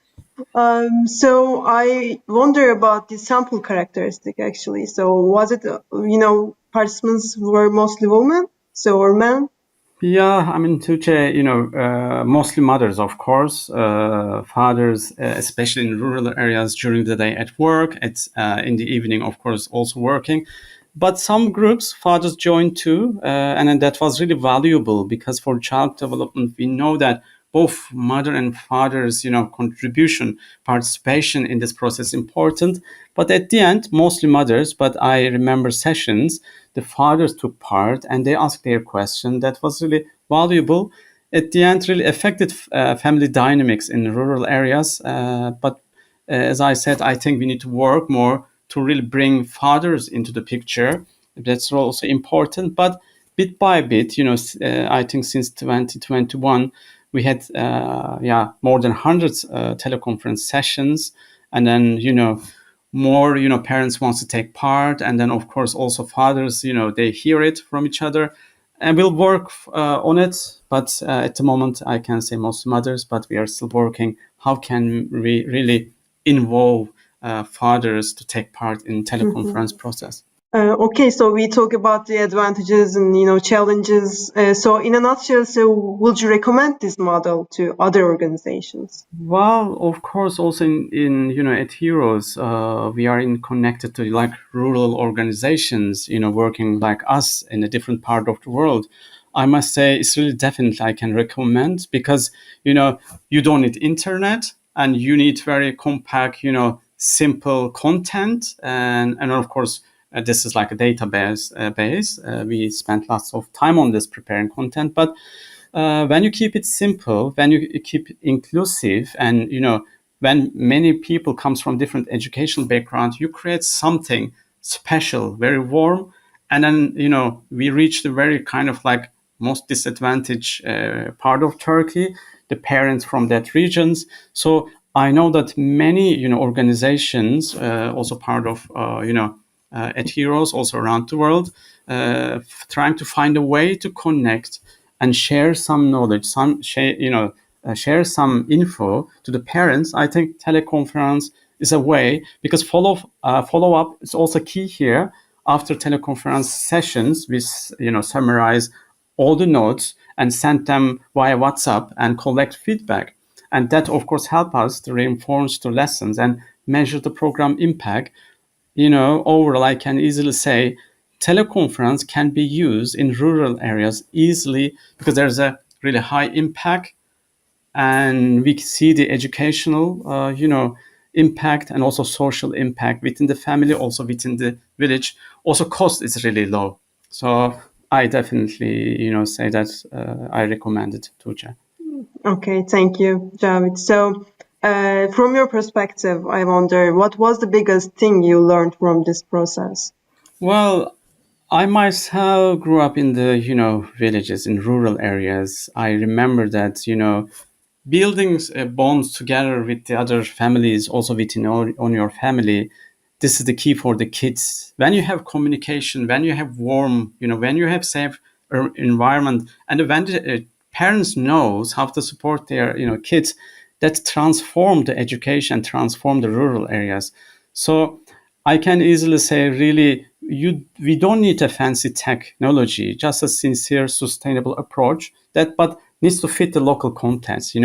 So I wonder about the sample characteristic actually. So was it, participants were mostly women, or men? Yeah, I mean, Tuche, mostly mothers, of course. Fathers, especially in rural areas, during the day at work. It's in the evening, of course, also working. But some groups, fathers joined too, and then that was really valuable because for child development, we know that both mother and father's, contribution, participation in this process is important. But at the end, mostly mothers. But I remember sessions, the fathers took part and they asked their question. That was really valuable. At the end, really affected family dynamics in rural areas. But as I said, I think we need to work more to really bring fathers into the picture. That's also important. But bit by bit, I think since 2021, we had more than 100 teleconference sessions, and then more parents wants to take part, and then of course also fathers they hear it from each other, and we'll work on it. But at the moment I can say most mothers, but we are still working how can we really involve fathers to take part in teleconference process. Okay, so we talk about the advantages and challenges. So in a nutshell, so would you recommend this model to other organizations? Well, of course, also in EdHeroes, we are connected to like rural organizations, working like us in a different part of the world. I must say it's really definitely I can recommend because you don't need internet and you need very compact, simple content, and of course this is like a database base. We spent lots of time on this preparing content, but when you keep it simple, when you keep it inclusive, and when many people comes from different educational backgrounds, you create something special, very warm, and then we reach the very kind of like most disadvantaged part of Turkey, the parents from that regions. So I know that many organizations, also part of EdHeroes, also around the world, trying to find a way to connect and share some knowledge, share some info to the parents. I think teleconference is a way because follow up is also key here. After teleconference sessions, we summarize all the notes and send them via WhatsApp and collect feedback. And that, of course, help us to reinforce the lessons and measure the program impact. Overall, I can easily say teleconference can be used in rural areas easily because there's a really high impact, and we see the educational, impact and also social impact within the family, also within the village. Also, cost is really low. So I definitely, say that I recommend it, Tuğçe. Okay, thank you, Javid. So, from your perspective, I wonder what was the biggest thing you learned from this process? Well, I myself grew up in the, villages, in rural areas. I remember that, building bonds together with the other families, also within on your family, this is the key for the kids. When you have communication, when you have warm, when you have safe environment, and when the parents knows how to support their, kids, that transform the education, transform the rural areas. So I can easily say, really, we don't need a fancy technology, just a sincere, sustainable approach but needs to fit the local context.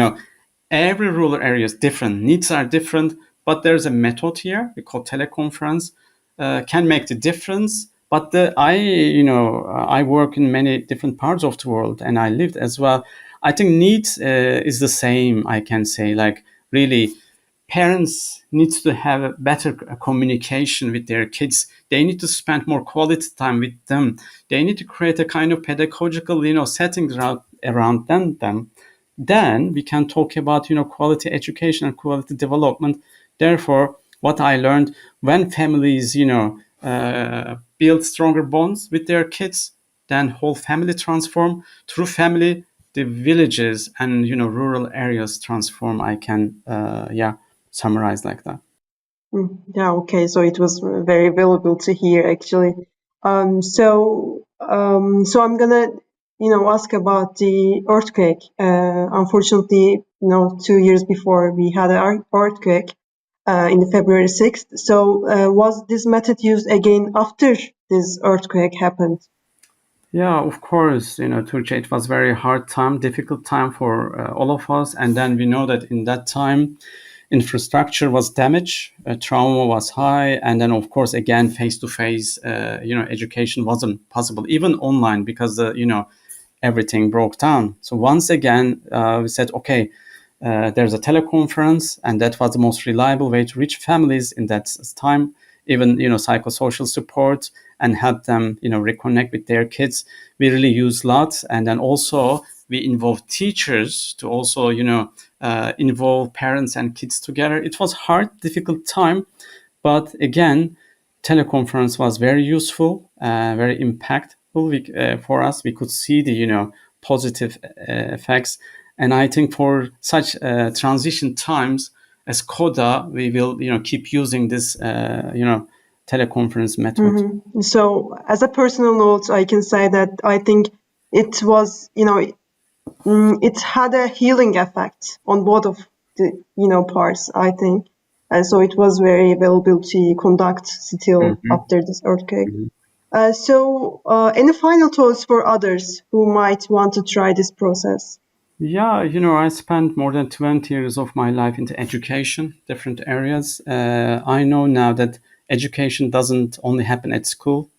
Every rural area is different, needs are different, but there's a method here we call teleconference, can make the difference. But I work in many different parts of the world, and I lived as well. I think needs is the same. I can say, like, really, parents need to have a better communication with their kids. They need to spend more quality time with them. They need to create a kind of pedagogical, settings around them. Then we can talk about, quality education and quality development. Therefore, what I learned, when families, build stronger bonds with their kids, then whole family transform. Through family, the villages and, rural areas transform. I can, summarize like that. Yeah, okay. So it was very valuable to hear, actually. So I'm gonna, ask about the earthquake. Unfortunately, 2 years before we had an earthquake in the February 6th. So was this method used again after this earthquake happened? Yeah, of course. Turkey, it was very hard time, difficult time for all of us. And then we know that in that time, infrastructure was damaged, trauma was high, and then of course again face-to-face, education wasn't possible, even online, because everything broke down. So once again, we said, okay, there's a teleconference, and that was the most reliable way to reach families in that time. Even psychosocial support and help them reconnect with their kids. We really use lots, and then also we involve teachers to also involve parents and kids together. It was hard, difficult time, but again, teleconference was very useful, very impactful for us. We could see the positive effects, and I think for such transition times as CODA, we will keep using this teleconference method. Mm-hmm. So as a personal note, I can say that I think it was it had a healing effect on both of the parts, I think. And so it was very available to conduct still after this earthquake. So any final thoughts for others who might want to try this process? Yeah, I spent more than 20 years of my life into education, different areas. I know now that education doesn't only happen at school.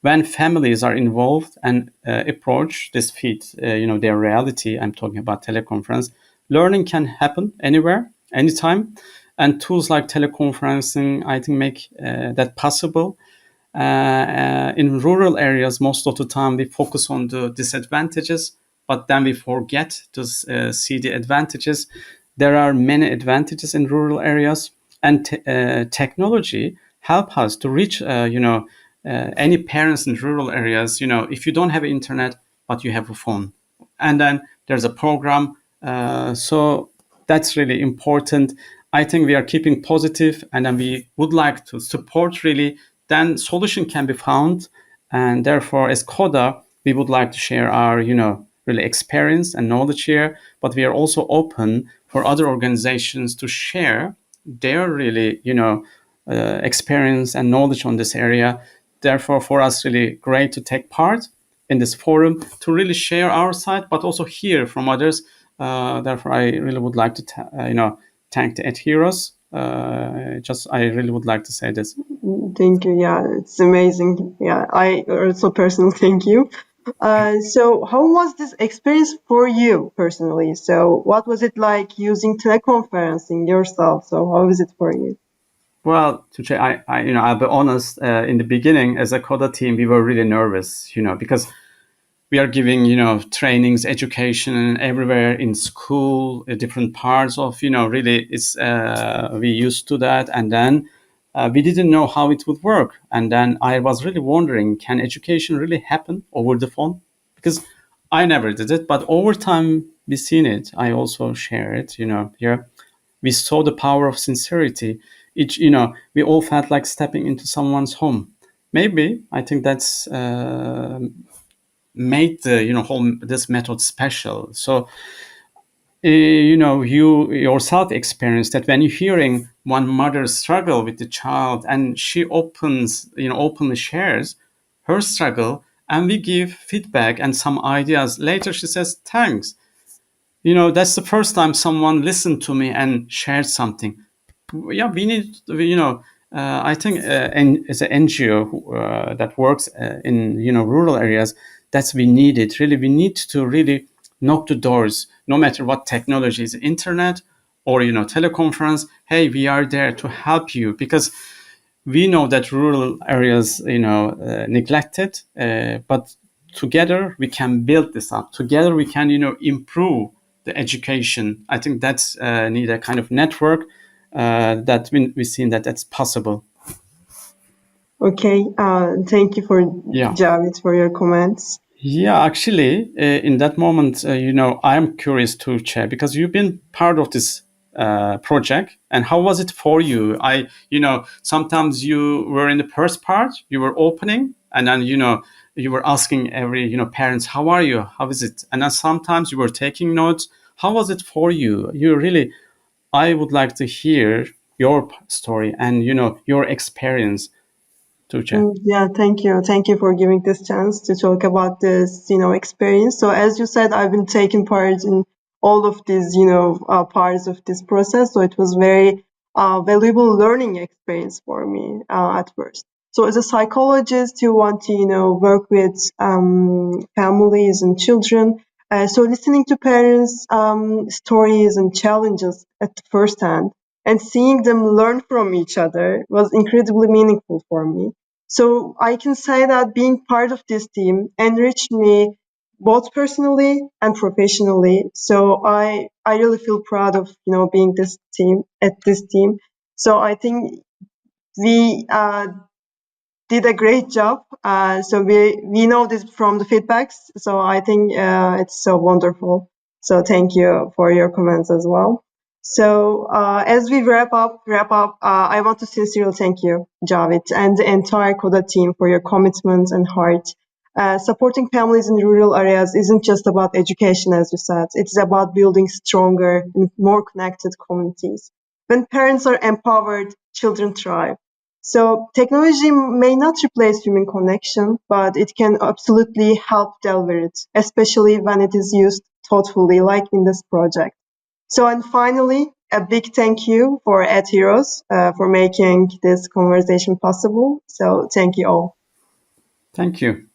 When families are involved and approach this feed, their reality, I'm talking about teleconference, learning can happen anywhere, anytime. And tools like teleconferencing, I think, make that possible. In rural areas, most of the time we focus on the disadvantages, but then we forget to see the advantages. There are many advantages in rural areas, and technology help us to reach, any parents in rural areas. If you don't have internet, but you have a phone, and then there's a program. So that's really important. I think we are keeping positive, and then we would like to support really. Then solution can be found, and therefore, as CODA, we would like to share our, really experience and knowledge here. But we are also open for other organizations to share their really, experience and knowledge on this area. Therefore, for us, really great to take part in this forum to really share our side, but also hear from others. Therefore, I really would like to, thank the EdHeroes. I really would like to say this. Thank you. Yeah, it's amazing. Yeah, I also personally thank you. So how was this experience for you personally? So what was it like using teleconferencing yourself? So how is it for you? Well, I'll be honest. In the beginning, as a CODA team, we were really nervous, because we are giving, trainings, education everywhere in school, different parts of, really, it's we used to that, and then we didn't know how it would work, and then I was really wondering, can education really happen over the phone? Because I never did it, but over time we've seen it. I also share it, here. We saw the power of sincerity. We all felt like stepping into someone's home. Maybe I think that's made the whole this method special. So you yourself experienced that when you're hearing one mother struggle with the child, and she openly shares her struggle, and we give feedback and some ideas. Later she says thanks. That's the first time someone listened to me and shared something. Yeah, we need, I think, as an NGO that works in rural areas, that's we need it. Really, we need to really knock the doors, no matter what technology is, internet or teleconference. Hey, we are there to help you, because we know that rural areas neglected, but together we can build this up. Together we can improve the education. I think that's need a kind of network that we've seen that that's possible. Okay, thank you for Javed for your comments. Yeah, actually, in that moment, I'm curious to share, because you've been part of this project, and how was it for you? Sometimes you were in the first part, you were opening, And then, you were asking every, parents, how are you? How is it? And then sometimes you were taking notes. How was it for you? I would like to hear your story and, your experience, Tuğçe. Yeah, thank you. Thank you for giving this chance to talk about this, experience. So as you said, I've been taking part in all of these, parts of this process. So it was very valuable learning experience for me at first. So as a psychologist, you want to, work with families and children. So listening to parents' stories and challenges at first hand and seeing them learn from each other was incredibly meaningful for me. So I can say that being part of this team enriched me both personally and professionally. So I really feel proud of, being at this team. So I think we did a great job. So we know this from the feedbacks. So I think it's so wonderful. So thank you for your comments as well. So as we wrap up, I want to sincerely thank you, Javed, and the entire Coda team for your commitment and heart. Supporting families in rural areas isn't just about education, as you said. It's about building stronger and more connected communities. When parents are empowered, children thrive. So technology may not replace human connection, but it can absolutely help deliver it, especially when it is used thoughtfully, like in this project. So, and finally, a big thank you for EdHeroes for making this conversation possible. So thank you all. Thank you.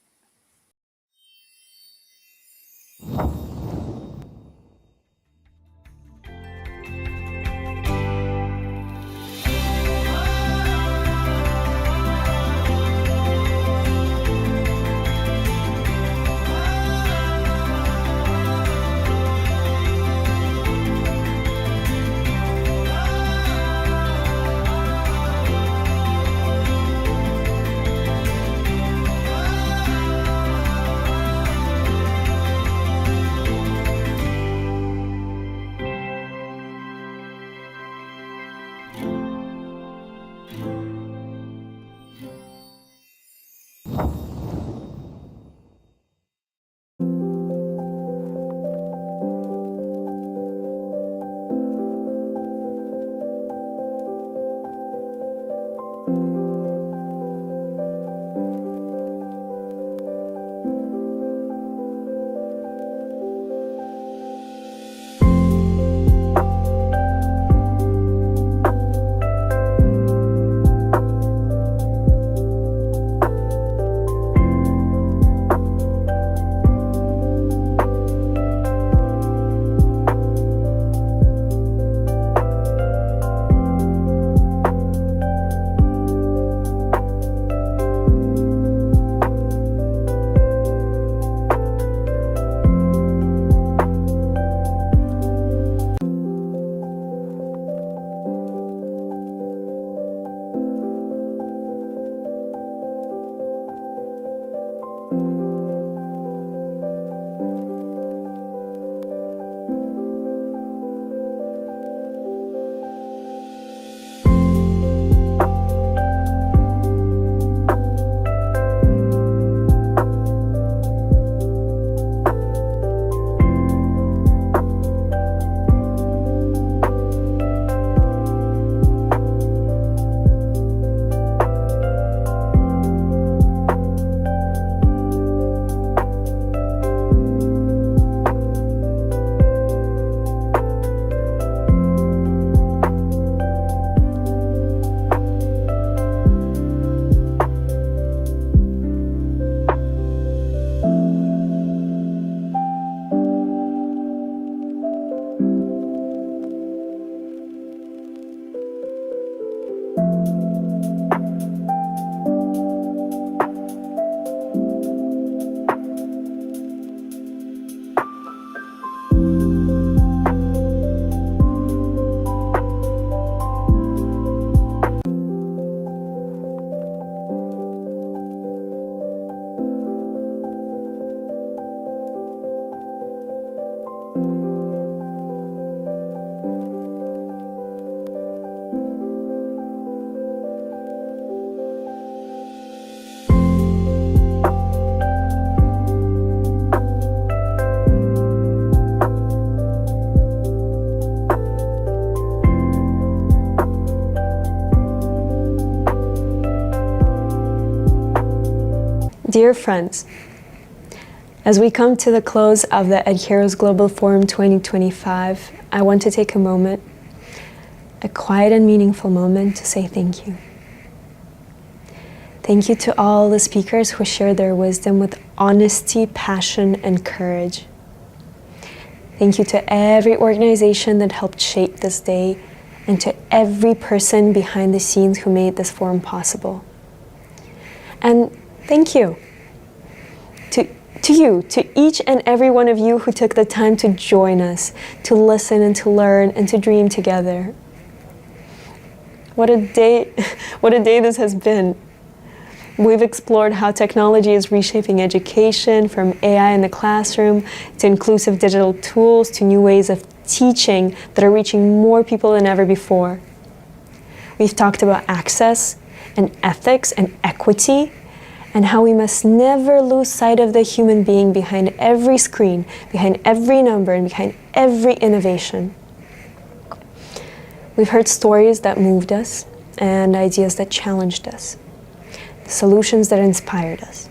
Dear friends, as we come to the close of the EdHeroes Global Forum 2025, I want to take a moment, a quiet and meaningful moment, to say thank you. Thank you to all the speakers who shared their wisdom with honesty, passion, and courage. Thank you to every organization that helped shape this day, and to every person behind the scenes who made this forum possible. And thank you to each and every one of you who took the time to join us, to listen and to learn and to dream together. What a day this has been. We've explored how technology is reshaping education, from AI in the classroom to inclusive digital tools to new ways of teaching that are reaching more people than ever before. We've talked about access and ethics and equity, and how we must never lose sight of the human being behind every screen, behind every number, and behind every innovation. We've heard stories that moved us and ideas that challenged us, solutions that inspired us.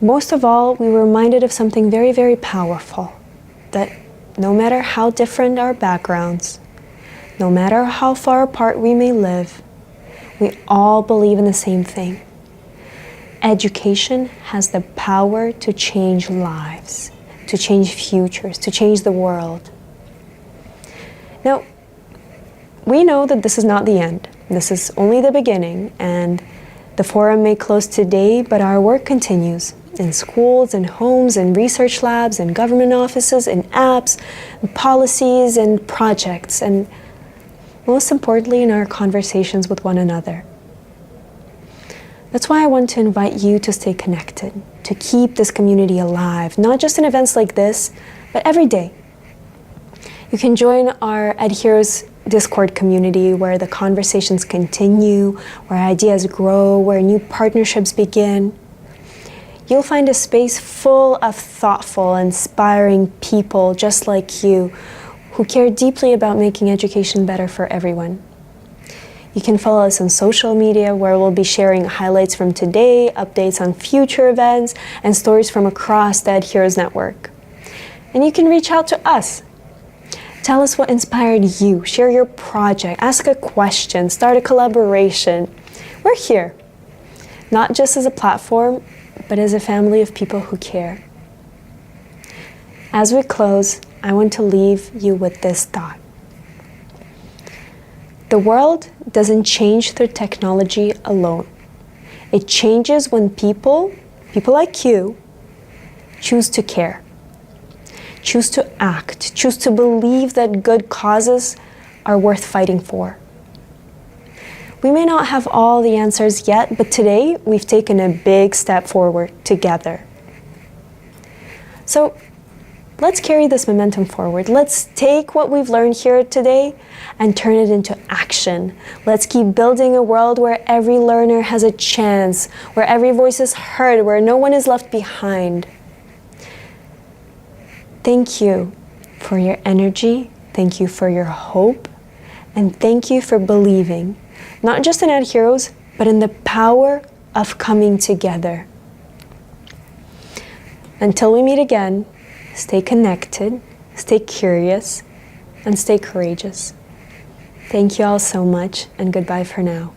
Most of all, we were reminded of something very, very powerful, that no matter how different our backgrounds, no matter how far apart we may live, we all believe in the same thing. Education has the power to change lives, to change futures, to change the world. Now, we know that this is not the end. This is only the beginning, and the forum may close today, but our work continues in schools, in homes, in research labs, in government offices, in apps, in policies, and projects, and most importantly, in our conversations with one another. That's why I want to invite you to stay connected, to keep this community alive, not just in events like this, but every day. You can join our EdHeroes Discord community, where the conversations continue, where ideas grow, where new partnerships begin. You'll find a space full of thoughtful, inspiring people just like you, who care deeply about making education better for everyone. You can follow us on social media, where we'll be sharing highlights from today, updates on future events, and stories from across the EdHeroes network. And you can reach out to us. Tell us what inspired you, share your project, ask a question, start a collaboration. We're here, not just as a platform, but as a family of people who care. As we close, I want to leave you with this thought. The world doesn't change through technology alone. It changes when people like you, choose to care, choose to act, choose to believe that good causes are worth fighting for. We may not have all the answers yet, but today we've taken a big step forward together. So let's carry this momentum forward. Let's take what we've learned here today and turn it into action. Let's keep building a world where every learner has a chance, where every voice is heard, where no one is left behind. Thank you for your energy, thank you for your hope, and thank you for believing, not just in EdHeroes, but in the power of coming together. Until we meet again, stay connected, stay curious, and stay courageous. Thank you all so much, and goodbye for now.